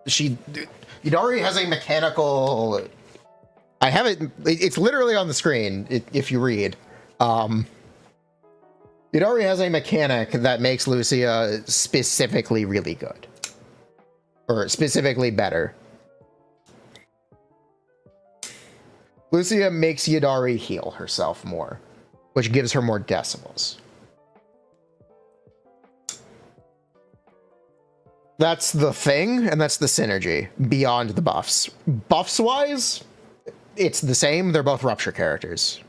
Yodari has a mechanical. I have it. It's literally on the screen if you read. Yodari has a mechanic that makes Lucia specifically really good, or specifically better. Lucia makes Yodari heal herself more, which gives her more decibels. That's the thing, and that's the synergy beyond the buffs. Buffs-wise, it's the same. They're both rupture characters.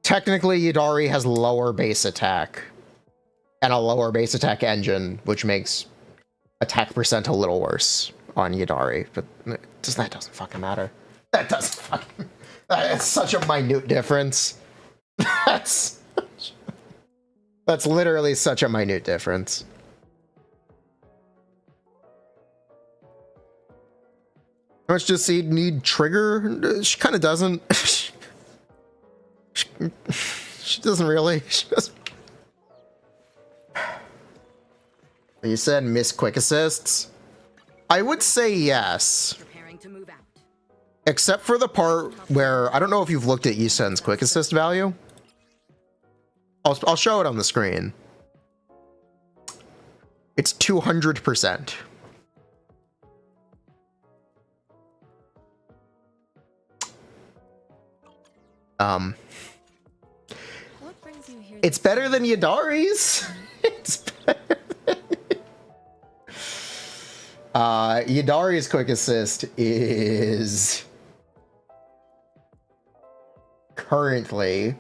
Technically, Yodari has lower base attack and a lower base attack engine, which makes attack percent a little worse on Yodari. But that doesn't fucking matter. That doesn't fucking... It's such a minute difference. That's literally such a minute difference. How much does she need trigger? She kind of doesn't. She doesn't really. She doesn't. You said miss quick assists? I would say yes. Preparing to move out. Except for the part where, I don't know if you've looked at Yisen's quick assist value. I'll show it on the screen. It's 200%. What brings you here? It's better than Yodari's. It's better than... Yodari's quick assist is currently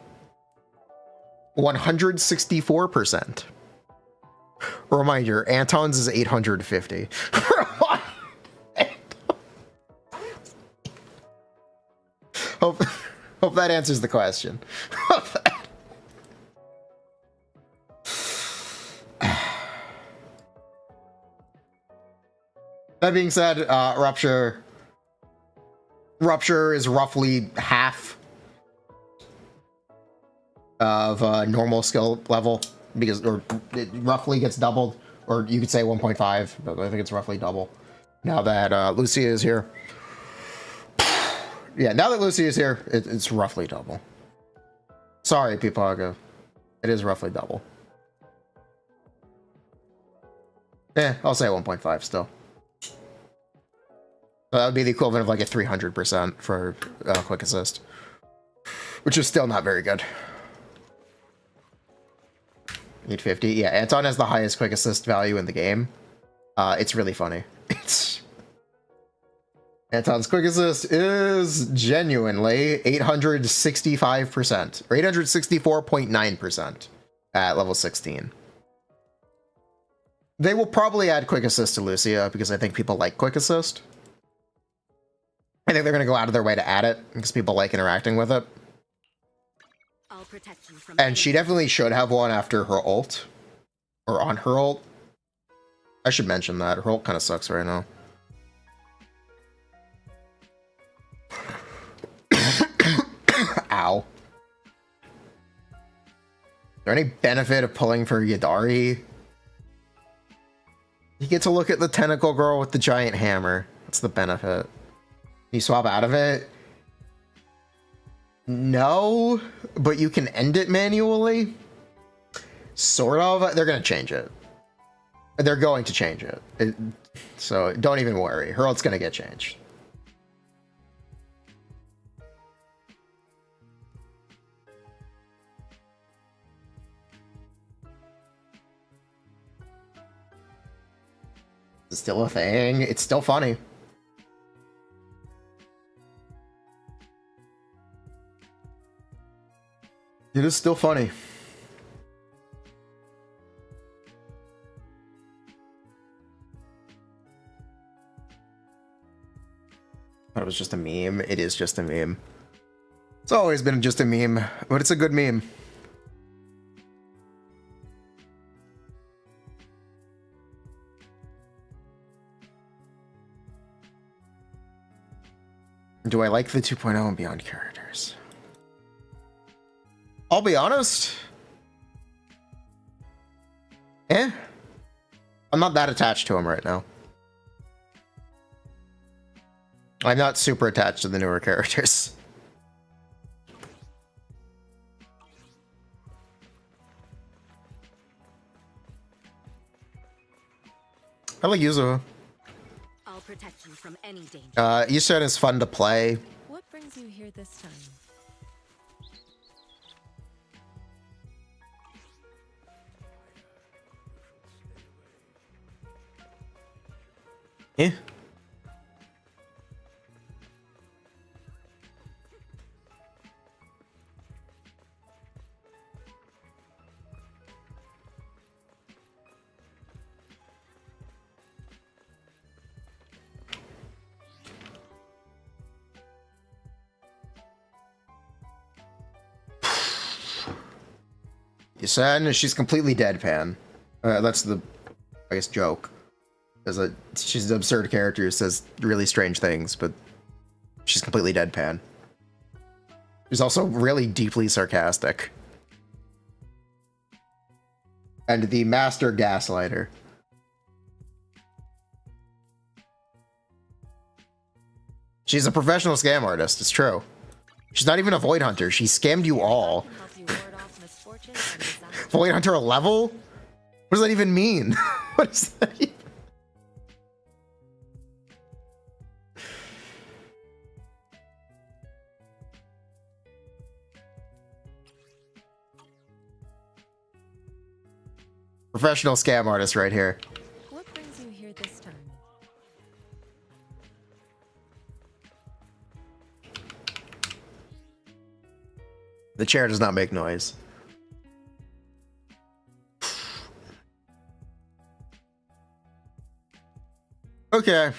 164%. Reminder, Anton's is 850. hope that answers the question. That being said, Rupture is roughly half of normal skill level, because or it roughly gets doubled, or you could say 1.5, but I think it's roughly double now that Lucia is here. Yeah, now that Lucia is here, it's roughly double. Sorry, Pipaga. It is roughly double. I'll say 1.5 still. So that would be the equivalent of like a 300% for quick assist, which is still not very good. 850. Yeah, Anton has the highest quick assist value in the game. It's really funny. Anton's quick assist is genuinely 865%, or 864.9% at level 16. They will probably add quick assist to Lucia because I think people like quick assist. I think they're going to go out of their way to add it because people like interacting with it. I'll protect you from And she definitely should have one after her ult. Or on her ult. I should mention that. Her ult kind of sucks right now. Ow. Is there any benefit of pulling for Yidhari? You get to look at the tentacle girl with the giant hammer. That's the benefit. You swap out of it? No, but you can end it manually. Sort of. They're going to change it. They're going to change it. So don't even worry. Her ult's going to get changed. It's still a thing. It's still funny. It is still funny. Thought it was just a meme. It is just a meme. It's always been just a meme, but it's a good meme. Do I like the 2.0 and beyond characters? I'll be honest. I'm not that attached to him right now. I'm not super attached to the newer characters. I like Yuzu. I'll protect you from any danger. Yusun is fun to play. What brings you here this time? Yeah. Yusun, she's completely deadpan. That's the, I guess, joke. She's an absurd character who says really strange things, but she's completely deadpan. She's also really deeply sarcastic. And the master gaslighter. She's a professional scam artist, it's true. She's not even a Void Hunter, she scammed you all. Void Hunter a level? What does that even mean? What does that even... Professional scam artist right here. What brings you here this time? The chair does not make noise. Okay.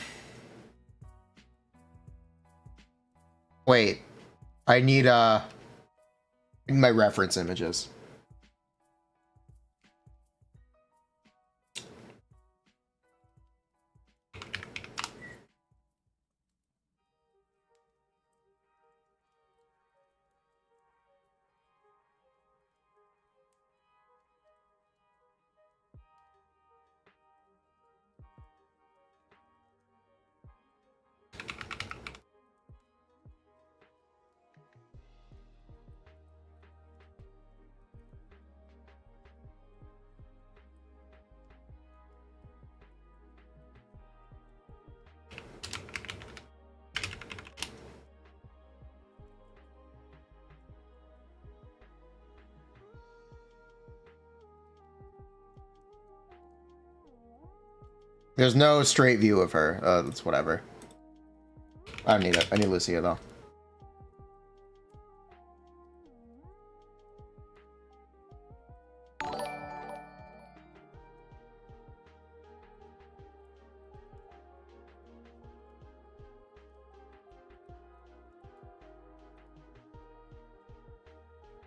Wait. I need my reference images. There's no straight view of her. That's whatever. I don't need it. I need Lucia though.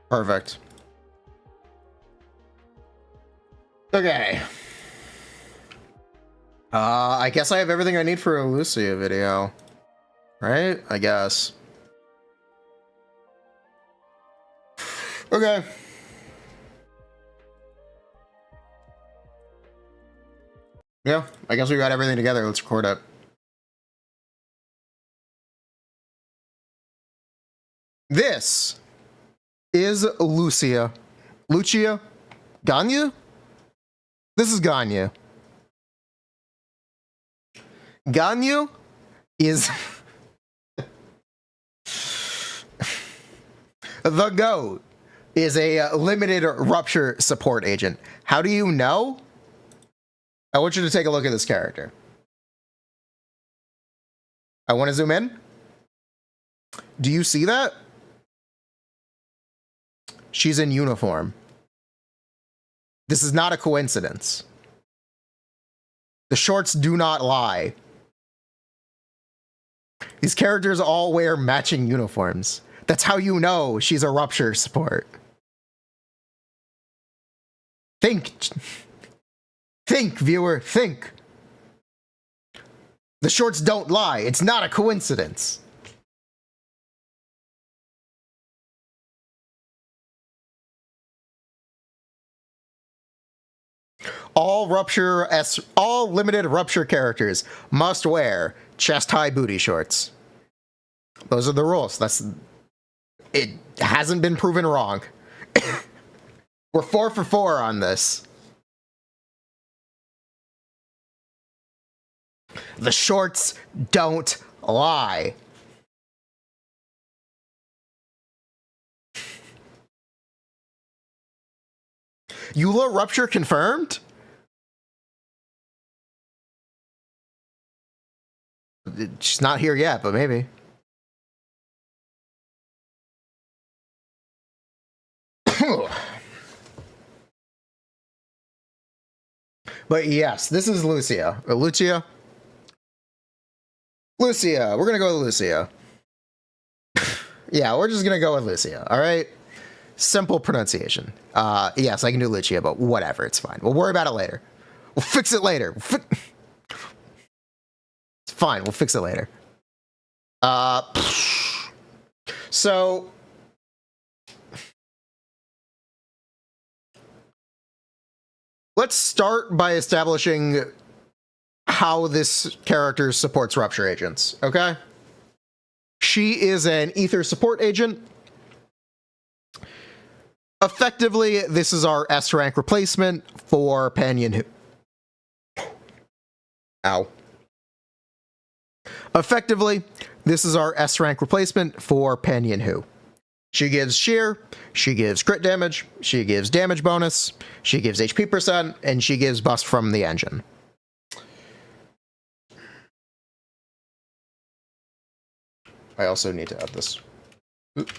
Perfect. Okay. I guess I have everything I need for a Lucia video. Right? I guess. Okay. Yeah, I guess we got everything together. Let's record it. This is Lucia. Lucia? Ganya? This is Ganya. Ganyu is the GOAT is a limited rupture support agent. How do you know? I want you to take a look at this character. I want to zoom in. Do you see that? She's in uniform. This is not a coincidence. The shorts do not lie. These characters all wear matching uniforms. That's how you know she's a rupture support. Think. Think, viewer, think. The shorts don't lie. It's not a coincidence. All limited rupture characters must wear chest-high booty shorts. Those are the rules. It hasn't been proven wrong. We're 4 for 4 on this. The shorts don't lie. Eula rupture confirmed? She's not here yet, but maybe. But yes, this is Lucia. Lucia? Lucia. We're gonna go with Lucia. Yeah, we're just gonna go with Lucia, alright? Simple pronunciation. Yes, I can do Lucia, but whatever, it's fine. We'll worry about it later. We'll fix it later. It's fine, we'll fix it later. So... let's start by establishing how this character supports rupture agents, okay? She is an ether support agent. Effectively, this is our S rank replacement for Panyan Hu. Ow. Effectively, this is our S rank replacement for Panyan Hu. She gives shear, she gives crit damage, she gives damage bonus, she gives HP percent, and she gives bust from the engine. I also need to add this. Oop.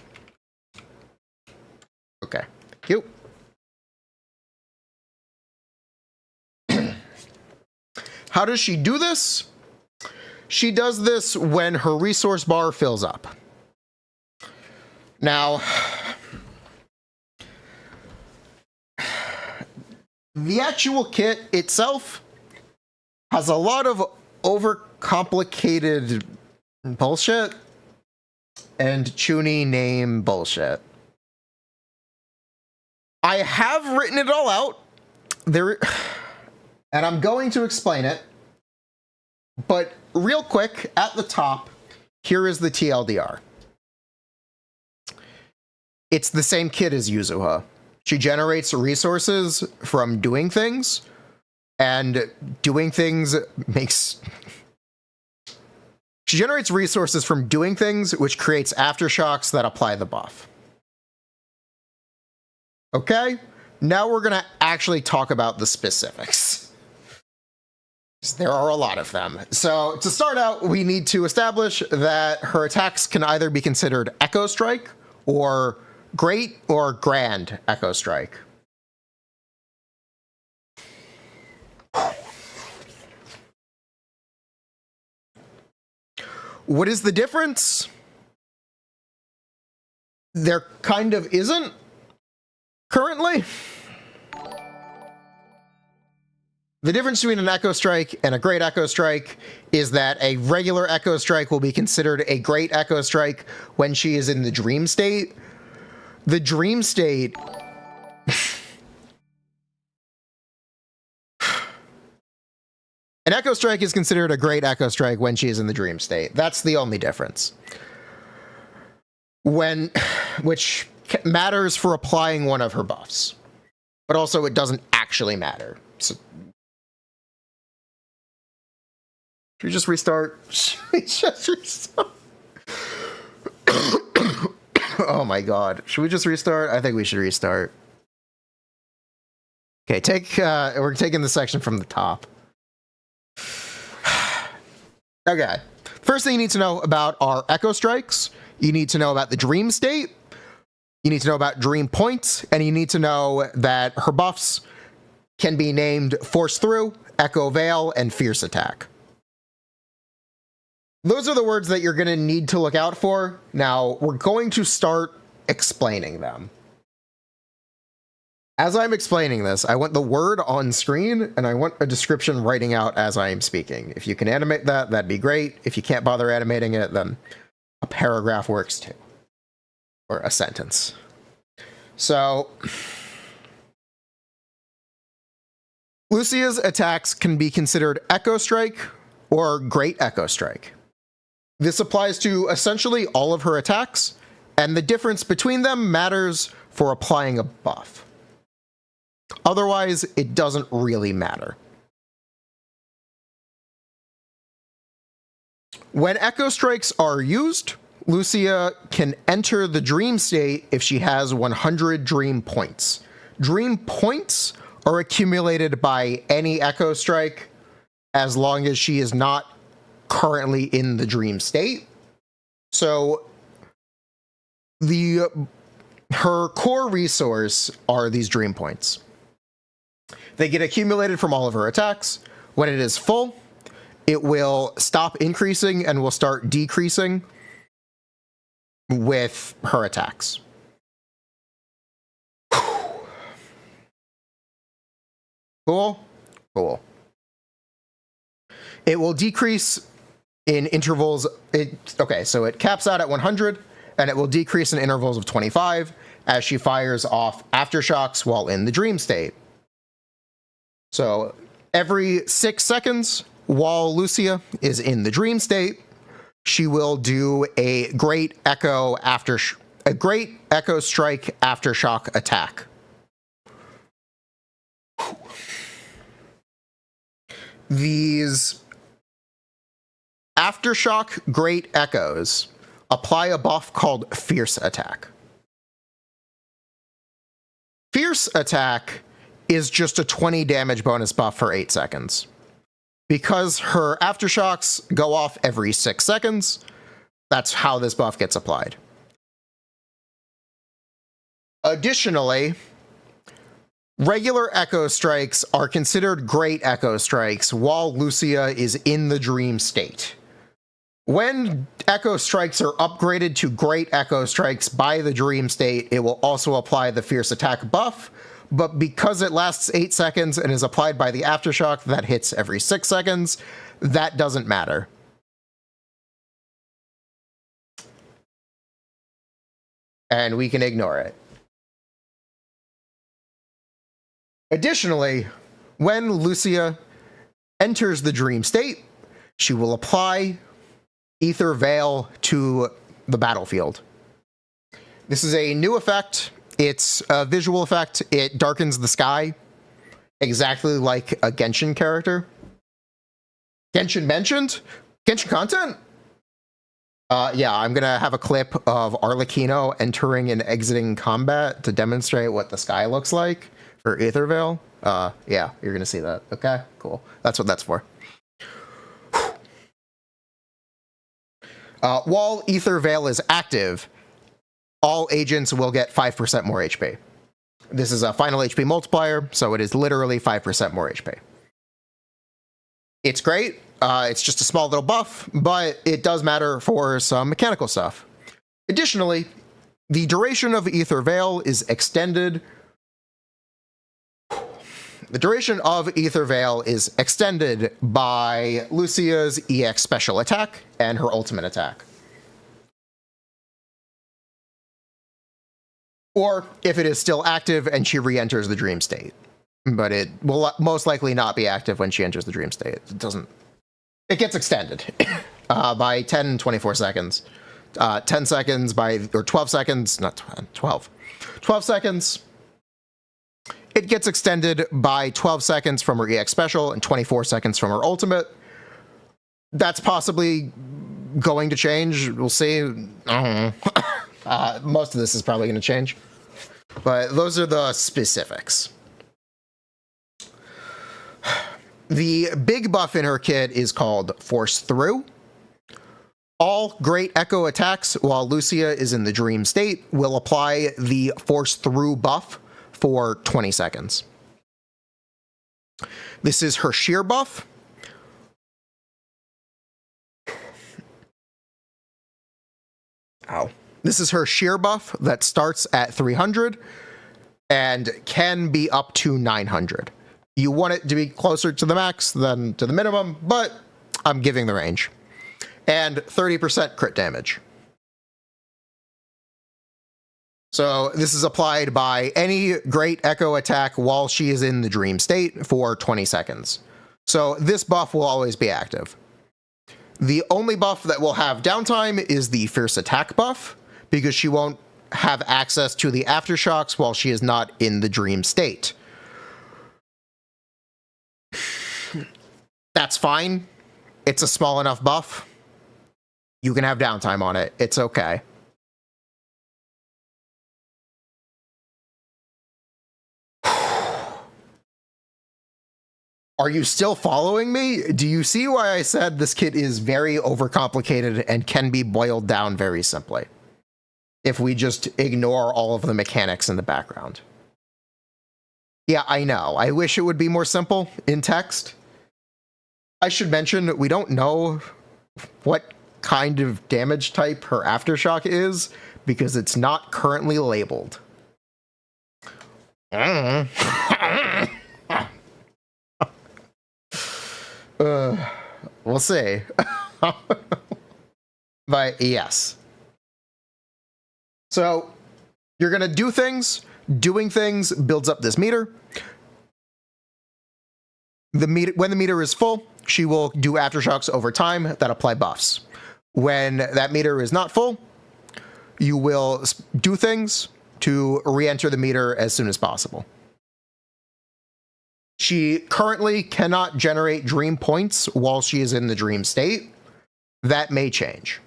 Cute. How does she do this? She does this when her resource bar fills up. Now, the actual kit itself has a lot of overcomplicated bullshit and Chuny name bullshit. I have written it all out there, and I'm going to explain it. But real quick, at the top, here is the TLDR. It's the same kit as Yuzuha. She generates resources from doing things, and doing things makes... She generates resources from doing things, which creates aftershocks that apply the buff. Okay? Now we're going to actually talk about the specifics. There are a lot of them. So to start out, we need to establish that her attacks can either be considered Echo Strike or Great or Grand Echo Strike. What is the difference? There kind of isn't currently. The difference between an Echo Strike and a Great Echo Strike is that a regular Echo Strike will be considered a Great Echo Strike when she is in the dream state. The dream state... An Echo Strike is considered a Great Echo Strike when she is in the dream state. That's the only difference. Which matters for applying one of her buffs. But also it doesn't actually matter. So, should we just restart? Should we just restart? Oh my god. Should we just restart? I think we should restart. Okay, we're taking the section from the top. Okay. First thing you need to know about are Echo Strikes. You need to know about the dream state. You need to know about dream points. And you need to know that her buffs can be named Force Through, Echo Veil, and Fierce Attack. Those are the words that you're going to need to look out for. Now, we're going to start explaining them. As I'm explaining this, I want the word on screen, and I want a description writing out as I am speaking. If you can animate that, that'd be great. If you can't bother animating it, then a paragraph works too. Or a sentence. So, Lucia's attacks can be considered Echo Strike or Great Echo Strike. This applies to essentially all of her attacks, and the difference between them matters for applying a buff. Otherwise, it doesn't really matter. When Echo Strikes are used, Lucia can enter the dream state if she has 100 dream points. Dream points are accumulated by any Echo Strike as long as she is not currently in the dream state. So her core resource are these dream points. They get accumulated from all of her attacks. When it is full, it will stop increasing and will start decreasing with her attacks. Cool? Cool. It will decrease in intervals. Okay, so it caps out at 100, and it will decrease in intervals of 25 as she fires off aftershocks while in the dream state. So every 6 seconds while Lucia is in the dream state, she will do a Great Echo Strike aftershock attack. These aftershock Great Echoes apply a buff called Fierce Attack. Fierce Attack is just a 20 damage bonus buff for 8 seconds. Because her aftershocks go off every 6 seconds, that's how this buff gets applied. Additionally, Regular Echo Strikes are considered Great Echo Strikes while Lucia is in the dream state. When Echo Strikes are upgraded to Great Echo Strikes by the dream state, it will also apply the Fierce Attack buff, but because it lasts 8 seconds and is applied by the Aftershock that hits every 6 seconds, that doesn't matter. And we can ignore it. Additionally, when Lucia enters the dream state, she will apply Ether Veil to the battlefield. This is a new effect. It's a visual effect. It darkens the sky, exactly like a Genshin character. Genshin mentioned? Genshin content? Yeah, I'm gonna have a clip of Arlecchino entering and exiting combat to demonstrate what the sky looks like for Ether Veil. Yeah, you're gonna see that. Okay, cool. That's what that's for. While Ether Veil is active, all agents will get 5% more HP. This is a final HP multiplier, so it is literally 5% more HP. It's great. It's just a small little buff, but it does matter for some mechanical stuff. Additionally, the duration of Ether Veil is extended. The duration of Ether Veil is extended by Lucia's EX special attack and her ultimate attack. Or if it is still active and she re-enters the dream state. But it will most likely not be active when she enters the dream state. It gets extended by 10 and 24 seconds. 10 seconds or 12 seconds, not 12. 12 seconds. It gets extended by 12 seconds from her EX special and 24 seconds from her ultimate. That's possibly going to change. We'll see. I don't know. Most of this is probably going to change. But those are the specifics. The big buff in her kit is called Force Through. All Great Echo attacks while Lucia is in the dream state will apply the Force Through buff for 20 seconds. This is her sheer buff. Ow. This is her sheer buff that starts at 300 and can be up to 900. You want it to be closer to the max than to the minimum, but I'm giving the range. And 30% crit damage. So this is applied by any Great Echo attack while she is in the dream state for 20 seconds. So this buff will always be active. The only buff that will have downtime is the Fierce Attack buff, because she won't have access to the aftershocks while she is not in the dream state. That's fine. It's a small enough buff. You can have downtime on it. It's okay. Are you still following me? Do you see why I said this kit is very overcomplicated and can be boiled down very simply if we just ignore all of the mechanics in the background? Yeah, I know. I wish it would be more simple in text. I should mention, we don't know what kind of damage type her aftershock is because it's not currently labeled. We'll see. But yes. So you're going to do things. Doing things builds up this meter. When the meter is full, she will do aftershocks over time that apply buffs. When that meter is not full, you will do things to re-enter the meter as soon as possible. She currently cannot generate dream points while she is in the dream state. That may change.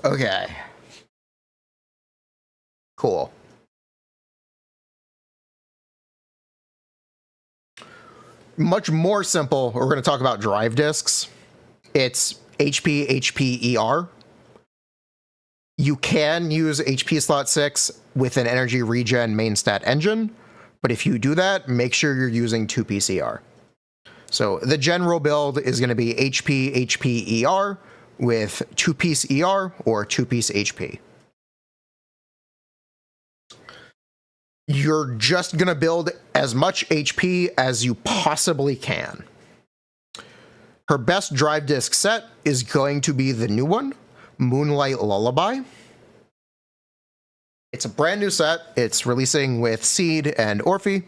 Okay. Cool. much more simple, we're going to talk about drive discs. It's HP, HP, ER. You can use HP slot 6 with an energy regen main stat engine, but if you do that, make sure you're using 2-piece ER. So the general build is going to be HP, HP, ER with 2-piece ER or 2-piece HP. You're just going to build as much HP as you possibly can. Her best drive disc set is going to be the new one, Moonlight Lullaby. It's a brand new set. It's releasing with Seed and Orphe.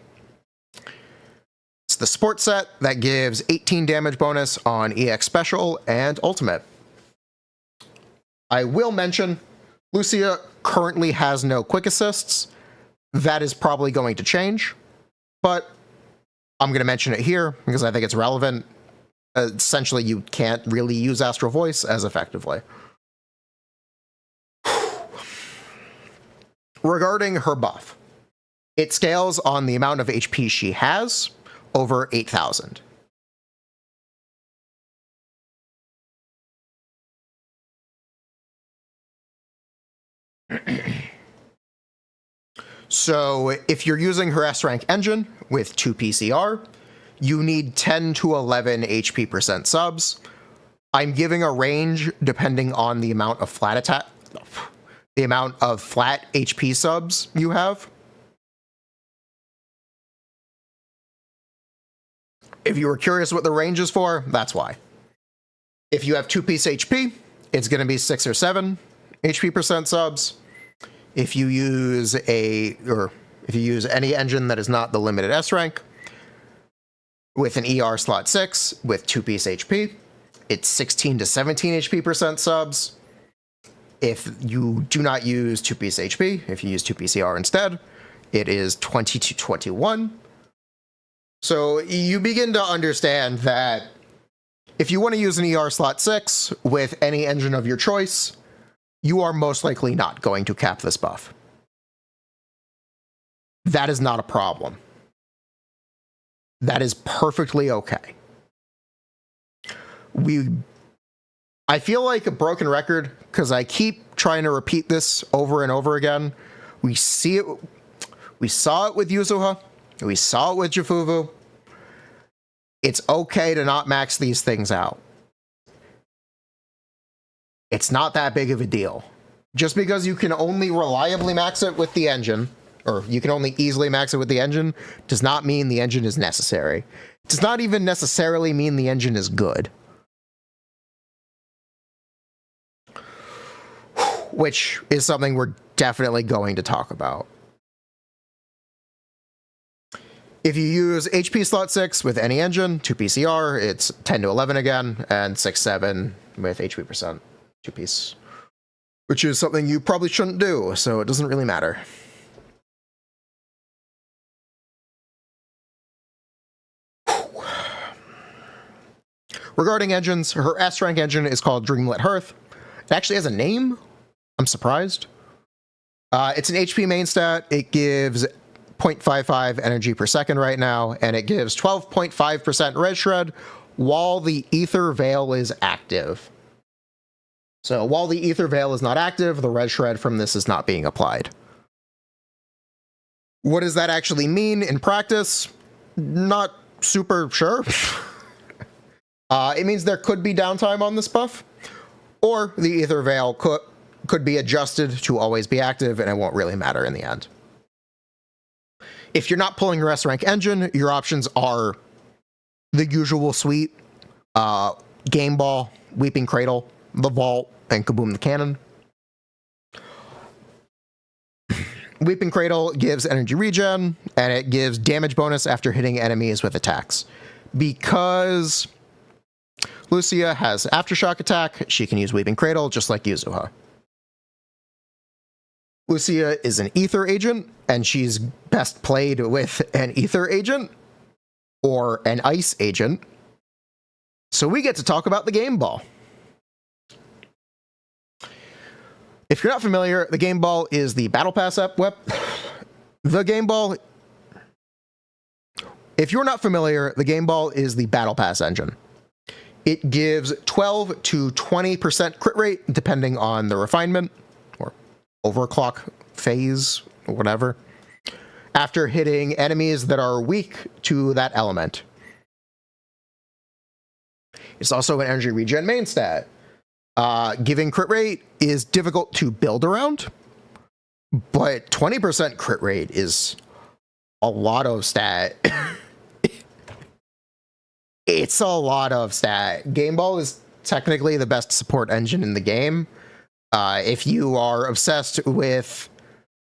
It's the sports set that gives 18 damage bonus on EX Special and Ultimate. I will mention, Lucia currently has no quick assists. That is probably going to change, but I'm going to mention it here because I think it's relevant. Essentially, you can't really use Astral Voice as effectively. Regarding her buff, it scales on the amount of HP she has over 8,000. So if you're using her S-Rank engine with 2 PCR, you need 10 to 11 HP percent subs. I'm giving a range depending on the amount of flat HP subs you have. If you were curious what the range is for, that's why. If you have 2-piece HP, it's going to be 6 or 7 HP percent subs. If you use any engine that is not the limited S rank with an ER slot 6 with 2-piece HP, it's 16 to 17 HP percent subs. If you do not use 2-piece HP, if you use 2-piece ER instead, it is 20 to 21. So you begin to understand that if you want to use an ER slot 6 with any engine of your choice, you are most likely not going to cap this buff. That is not a problem. That is perfectly okay. I feel like a broken record because I keep trying to repeat this over and over again. We saw it with Yuzuha. We saw it with Jifuvu. It's okay to not max these things out. It's not that big of a deal. Just because you can only reliably max it with the engine, or you can only easily max it with the engine, does not mean the engine is necessary. It does not even necessarily mean the engine is good. Which is something we're definitely going to talk about. If you use HP slot 6 with any engine, 2 PCR, it's 10 to 11 again, and 6-7 with HP percent. 2-piece, which is something you probably shouldn't do, so it doesn't really matter. Regarding engines, her S-Rank engine is called Dreamlit Hearth. It actually has a name. I'm surprised. It's an HP main stat. It gives 0.55 energy per second right now, and it gives 12.5% red shred while the Ether Veil is active. So while the Ether Veil is not active, the red shred from this is not being applied. What does that actually mean in practice? Not super sure. It means there could be downtime on this buff, or the Ether Veil could be adjusted to always be active, and it won't really matter in the end. If you're not pulling your S-Rank engine, your options are the usual suite, Game Ball, Weeping Cradle, the Vault, and Kaboom the Cannon. Weeping Cradle gives energy regen, and it gives damage bonus after hitting enemies with attacks. Because Lucia has Aftershock attack, she can use Weeping Cradle just like Yuzuha. Lucia is an Ether agent, and she's best played with an Ether agent or an Ice agent. So we get to talk about the Game Ball. If you're not familiar, the Game Ball is the Battle Pass app web. The Game Ball if you're not familiar, the Game Ball is the Battle Pass engine. It gives 12 to 20% crit rate, depending on the refinement or overclock phase or whatever, after hitting enemies that are weak to that element. It's also an energy regen main stat. Giving crit rate is difficult to build around, but 20% crit rate is a lot of stat. It's a lot of stat. Game Ball is technically the best support engine in the game. If you are obsessed with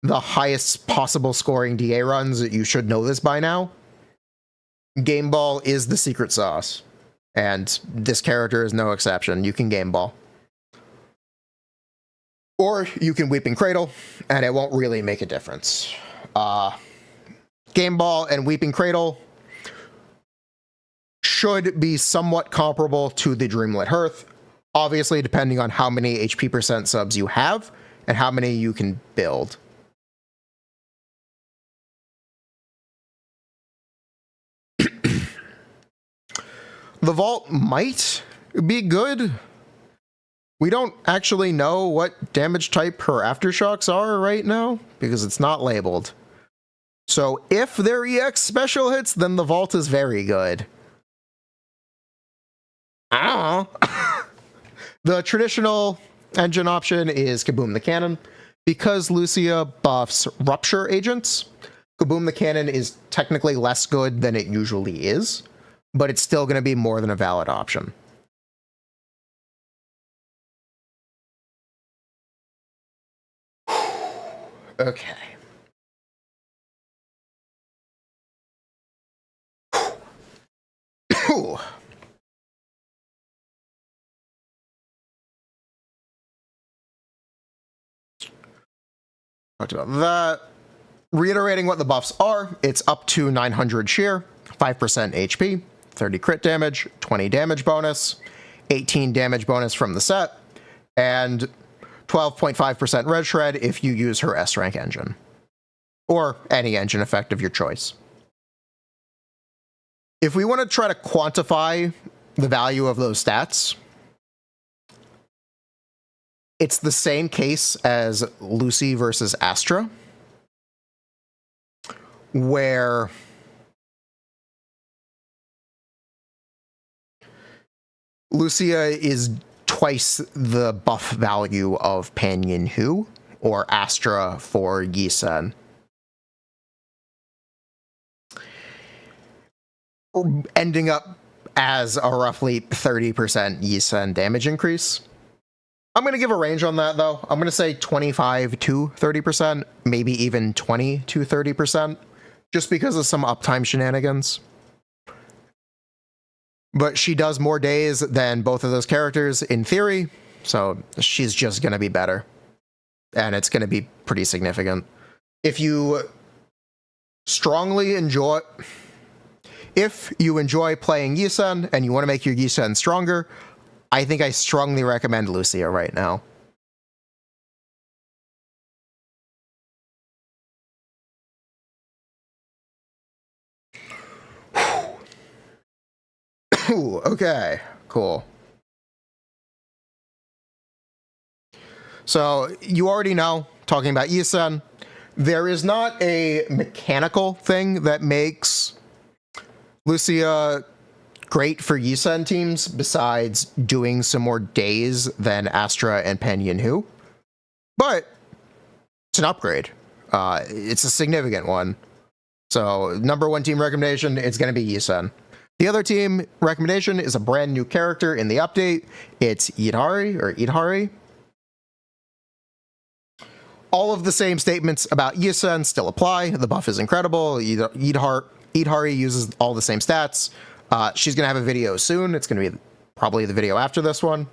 the highest possible scoring DA runs, you should know this by now. Game Ball is the secret sauce, and this character is no exception. You can Game Ball. Or you can Weeping Cradle, and it won't really make a difference. Game Ball and Weeping Cradle should be somewhat comparable to the Dreamlit Hearth, obviously depending on how many HP percent subs you have and how many you can build. The Vault might be good. We don't actually know what damage type her Aftershocks are right now because it's not labeled. So if they're EX special hits, then the Vault is very good. I don't know. The traditional engine option is Kaboom the Cannon. Because Lucia buffs Rupture agents, Kaboom the Cannon is technically less good than it usually is, but it's still going to be more than a valid option. Okay. Talked about that. Reiterating what the buffs are, it's up to 900 shear, 5% HP, 30 crit damage, 20 damage bonus, 18 damage bonus from the set, and 12.5% red shred if you use her S rank engine. Or any engine effect of your choice. If we want to try to quantify the value of those stats, it's the same case as Lucy versus Astra, where Lucia is twice the buff value of Pan Yin Hu, or Astra for Yi Sen. Ending up as a roughly 30% Yi Sen damage increase. I'm going to give a range on that, though. I'm going to say 25 to 30%, maybe even 20 to 30%, just because of some uptime shenanigans. But she does more days than both of those characters in theory, so she's just going to be better. And it's going to be pretty significant. If you enjoy playing Yi Sen and you want to make your Yi Sen stronger, I think I strongly recommend Lucia right now. Okay, cool. So, you already know, talking about Yi Sen, there is not a mechanical thing that makes Lucia great for Yi Sen teams besides doing some more days than Astra and Pan Yin Hu. But it's an upgrade. It's a significant one. So, number one team recommendation, it's going to be Yi Sen. The other team recommendation is a brand new character in the update. It's Yidhari. All of the same statements about Yi Sen still apply. The buff is incredible. Yidhari uses all the same stats. She's going to have a video soon. It's going to be probably the video after this one.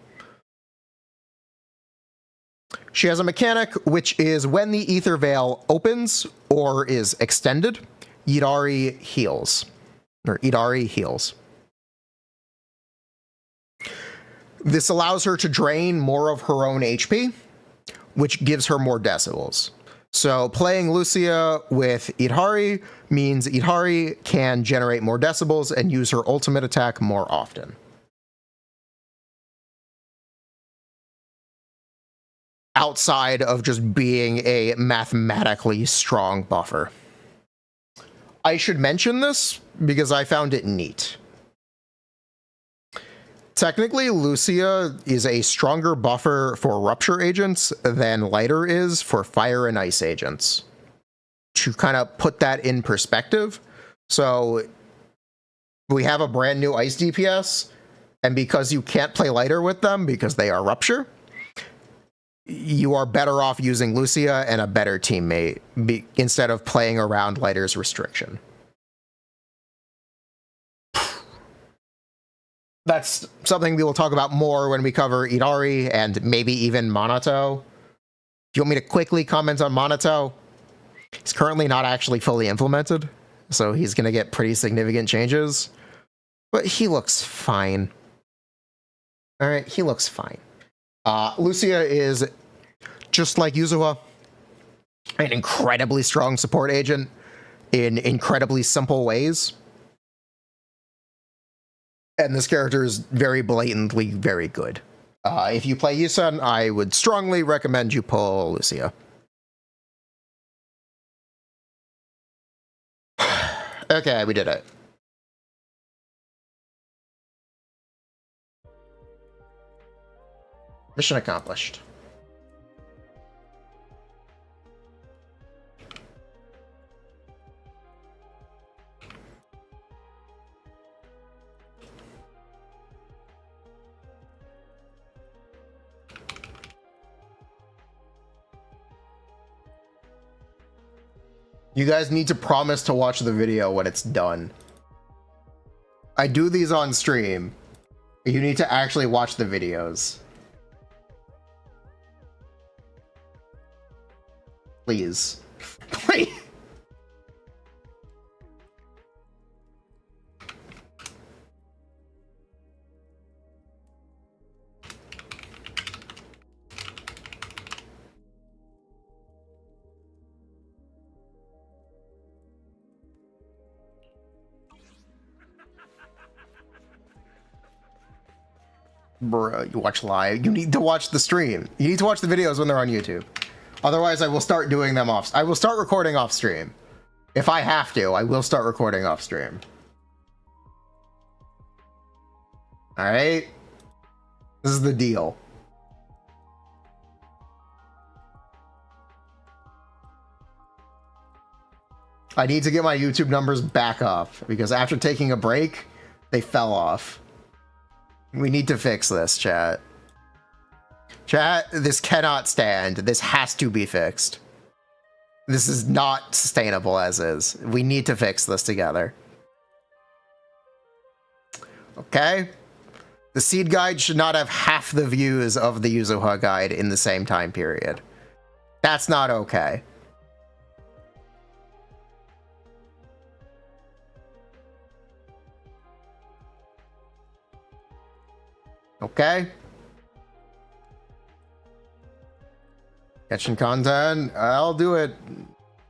She has a mechanic, which is when the Ether Veil opens or is extended, Yidhari heals. This allows her to drain more of her own HP, which gives her more decibels. So playing Lucia with Yidhari means Yidhari can generate more decibels and use her ultimate attack more often. Outside of just being a mathematically strong buffer. I should mention this because I found it neat. Technically, Lucia is a stronger buffer for rupture agents than Lighter is for fire and ice agents. To kind of put that in perspective, so we have a brand new ice DPS, and because you can't play Lighter with them because they are rupture, you are better off using Lucia and a better teammate instead of playing around Lighter's restriction. That's something we will talk about more when we cover Yidhari and maybe even Minato. Do you want me to quickly comment on Minato? He's currently not actually fully implemented, so he's going to get pretty significant changes. But he looks fine. Alright, he looks fine. Lucia is, just like Yuzuha, an incredibly strong support agent in incredibly simple ways. And this character is very blatantly very good. If you play Yusun, I would strongly recommend you pull Lucia. Okay, we did it. Mission accomplished. You guys need to promise to watch the video when it's done. I do these on stream. You need to actually watch the videos. Please. Please. Bruh, you watch live. You need to watch the stream. You need to watch the videos when they're on YouTube. Otherwise, I will start doing them off. I will start recording off stream. If I have to, I will start recording off stream. All right? This is the deal. I need to get my YouTube numbers back up because after taking a break, they fell off. We need to fix this, chat. Chat, this cannot stand. This has to be fixed. This is not sustainable as is. We need to fix this together. Okay? The seed guide should not have half the views of the Yuzuha guide in the same time period. That's not okay. Okay. Genshin content, I'll do it.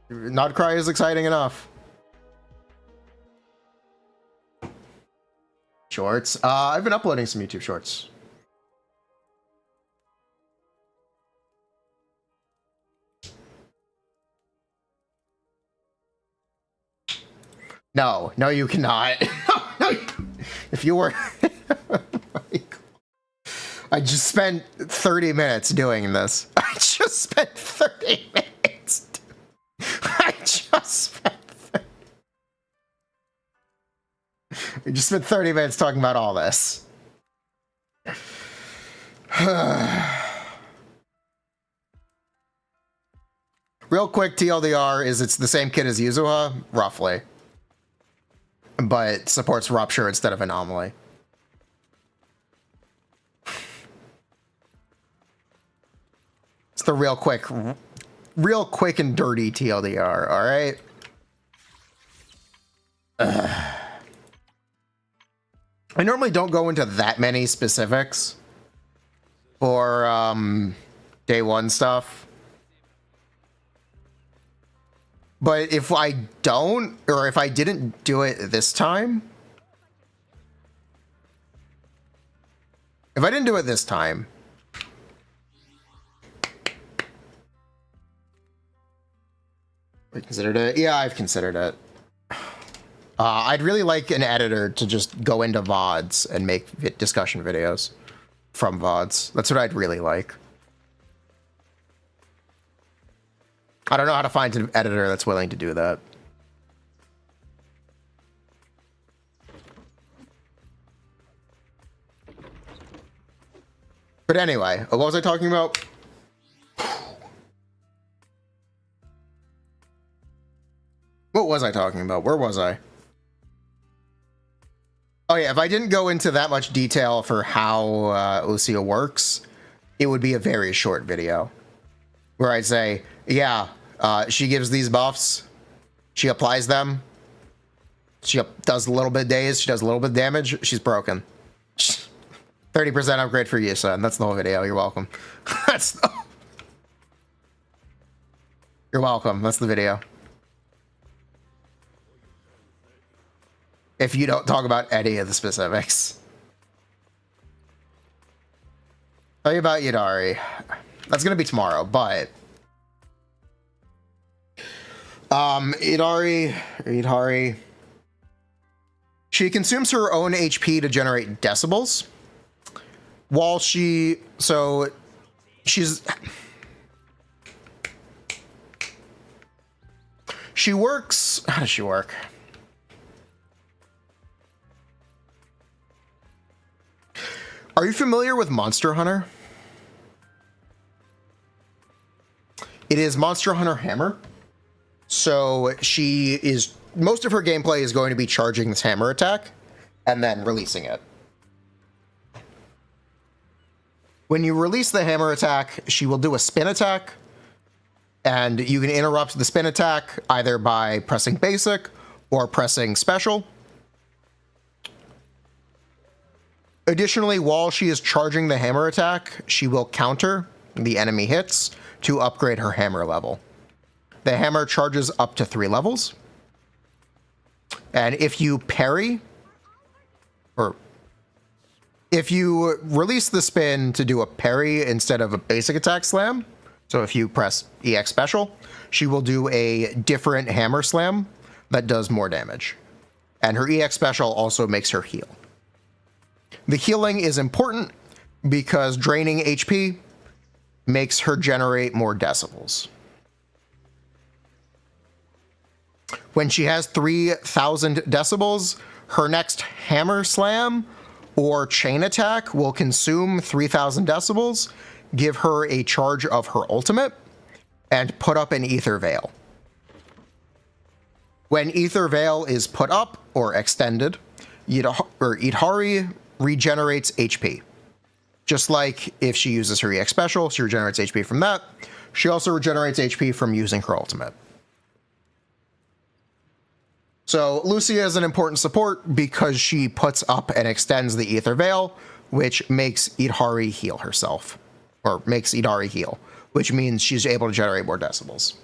Not Cry is exciting enough. Shorts. I've been uploading some YouTube shorts. No, you cannot. No, if you were... I just spent 30 minutes doing this. I just spent 30 minutes. I just spent 30 minutes talking about all this. Real quick, TLDR is it's the same kit as Yuzuha, roughly. But supports Rupture instead of Anomaly. It's the real quick and dirty TLDR, alright? I normally don't go into that many specifics for day one stuff. But if I don't, or if I didn't do it this time, if I didn't do it this time, I considered it. Yeah, I've considered it. I'd really like an editor to just go into VODs and make discussion videos from VODs. That's what I'd really like. I don't know how to find an editor that's willing to do that. But anyway, what was I talking about? What was I talking about? Where was I? Oh yeah, if I didn't go into that much detail for how Lucia works, it would be a very short video. Where I'd say, yeah, she gives these buffs, she applies them, she does a little bit of daze, she does a little bit of damage, she's broken. 30% upgrade for you, son. That's the whole video. You're welcome. You're welcome. That's the video. If you don't talk about any of the specifics. Tell you about Yodari. That's gonna be tomorrow, but Yidhari, she consumes her own HP to generate decibels. While she works, how does she work? Are you familiar with Monster Hunter? It is Monster Hunter Hammer. So most of her gameplay is going to be charging this hammer attack and then releasing it. When you release the hammer attack, she will do a spin attack, and you can interrupt the spin attack either by pressing basic or pressing special. Additionally, while she is charging the hammer attack, she will counter the enemy hits to upgrade her hammer level. The hammer charges up to 3 levels. And if you parry, or if you release the spin to do a parry instead of a basic attack slam, so if you press EX special, she will do a different hammer slam that does more damage. And her EX special also makes her heal. The healing is important because draining HP makes her generate more decibels. When she has 3,000 decibels, her next hammer slam or chain attack will consume 3,000 decibels, give her a charge of her ultimate, and put up an Ether Veil. When Ether Veil is put up or extended, Yidhari regenerates HP. Just like if she uses her EX special, she regenerates HP from that. She also regenerates HP from using her ultimate. So Lucia is an important support because she puts up and extends the Ether Veil, which makes Yidhari heal herself, or makes Yidhari heal, which means she's able to generate more decibels.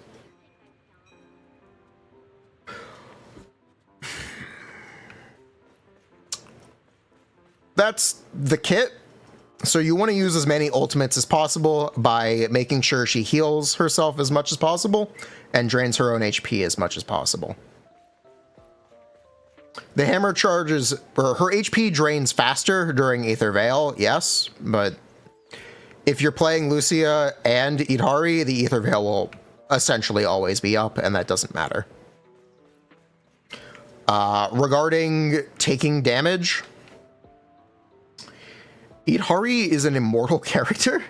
That's the kit. So you want to use as many ultimates as possible by making sure she heals herself as much as possible and drains her own HP as much as possible. The hammer charges, or her HP drains faster during Ether Veil, yes, but if you're playing Lucia and Yidhari, the Ether Veil will essentially always be up, and that doesn't matter. Regarding taking damage, Yidhari is an immortal character.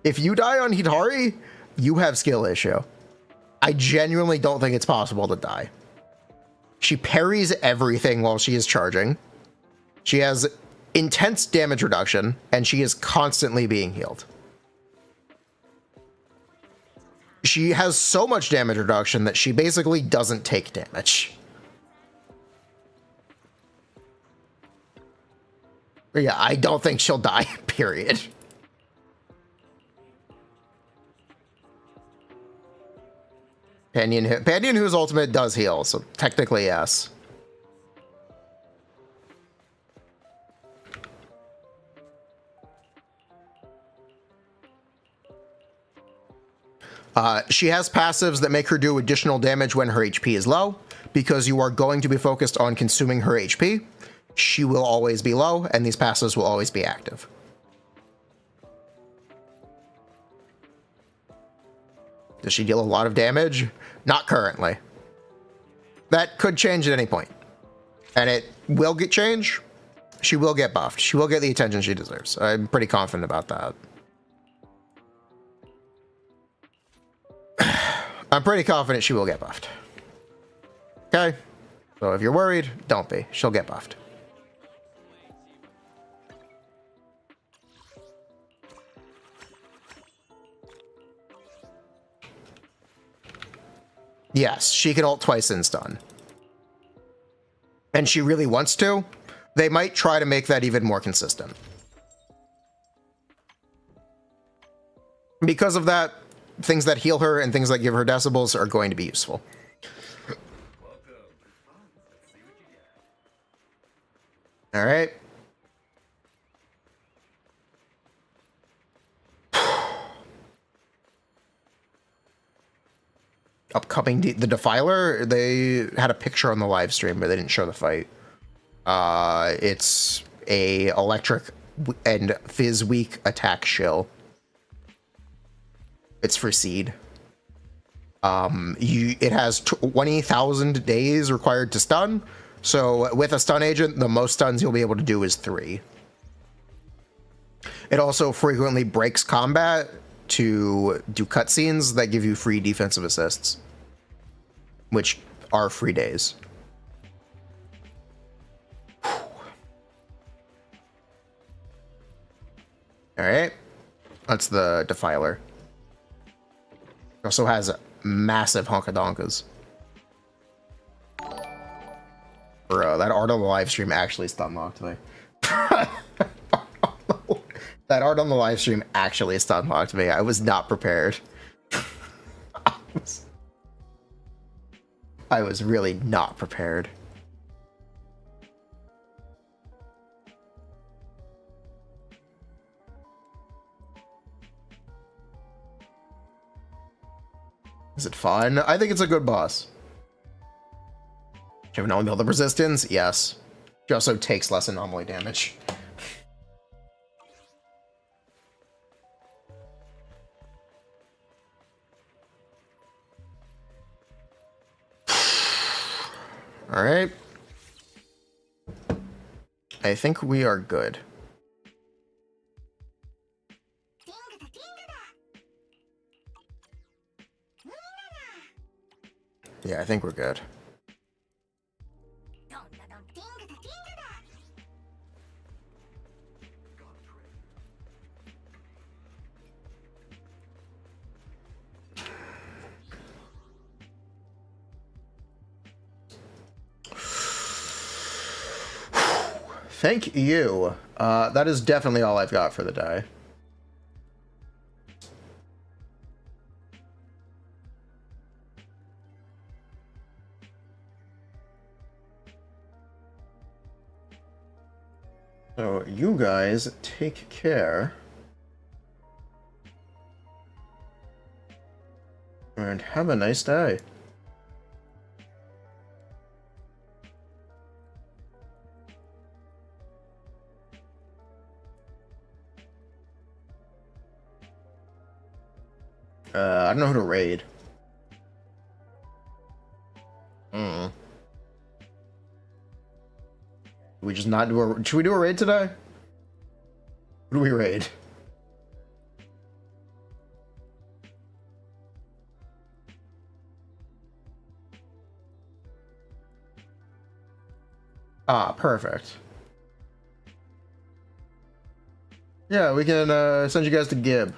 If you die on Yidhari, you have skill issue. I genuinely don't think it's possible to die. She parries everything while she is charging. She has intense damage reduction, and she is constantly being healed. She has so much damage reduction that she basically doesn't take damage. But yeah, I don't think she'll die, period. Pandion whose ultimate does heal, so technically yes. She has passives that make her do additional damage when her HP is low. Because you are going to be focused on consuming her HP, she will always be low, and these passives will always be active. Does she deal a lot of damage? Not currently. That could change at any point. And it will get changed. She will get buffed. She will get the attention she deserves. I'm pretty confident about that. I'm pretty confident she will get buffed. Okay? So if you're worried, don't be. She'll get buffed. Yes, she can ult twice in stun. And she really wants to. They might try to make that even more consistent. Because of that, things that heal her and things that give her decibels are going to be useful. All right. Upcoming the Defiler, they had a picture on the live stream, but they didn't show the fight. It's a electric and fizz weak attack shill. It's for seed. It has 20,000 days required to stun. So with a stun agent, the most stuns you'll be able to do is 3. It also frequently breaks combat to do cutscenes that give you free defensive assists, which are free days. All right, that's the Defiler. It also has massive honkadonkas. Bro, that art on the live stream actually stun locked me. That art on the live stream actually stun locked me. I was not prepared. I was really not prepared. Is it fun? I think it's a good boss. Do you have an anomaly resistance? Yes. She also takes less anomaly damage. All right. I think we are good. Yeah, I think we're good. Thank you. That is definitely all I've got for the day. So you guys take care. And have a nice day. I don't know who to raid. We just not do a... Should we do a raid today? Who do we raid? Ah, perfect. Yeah, we can send you guys to Gib.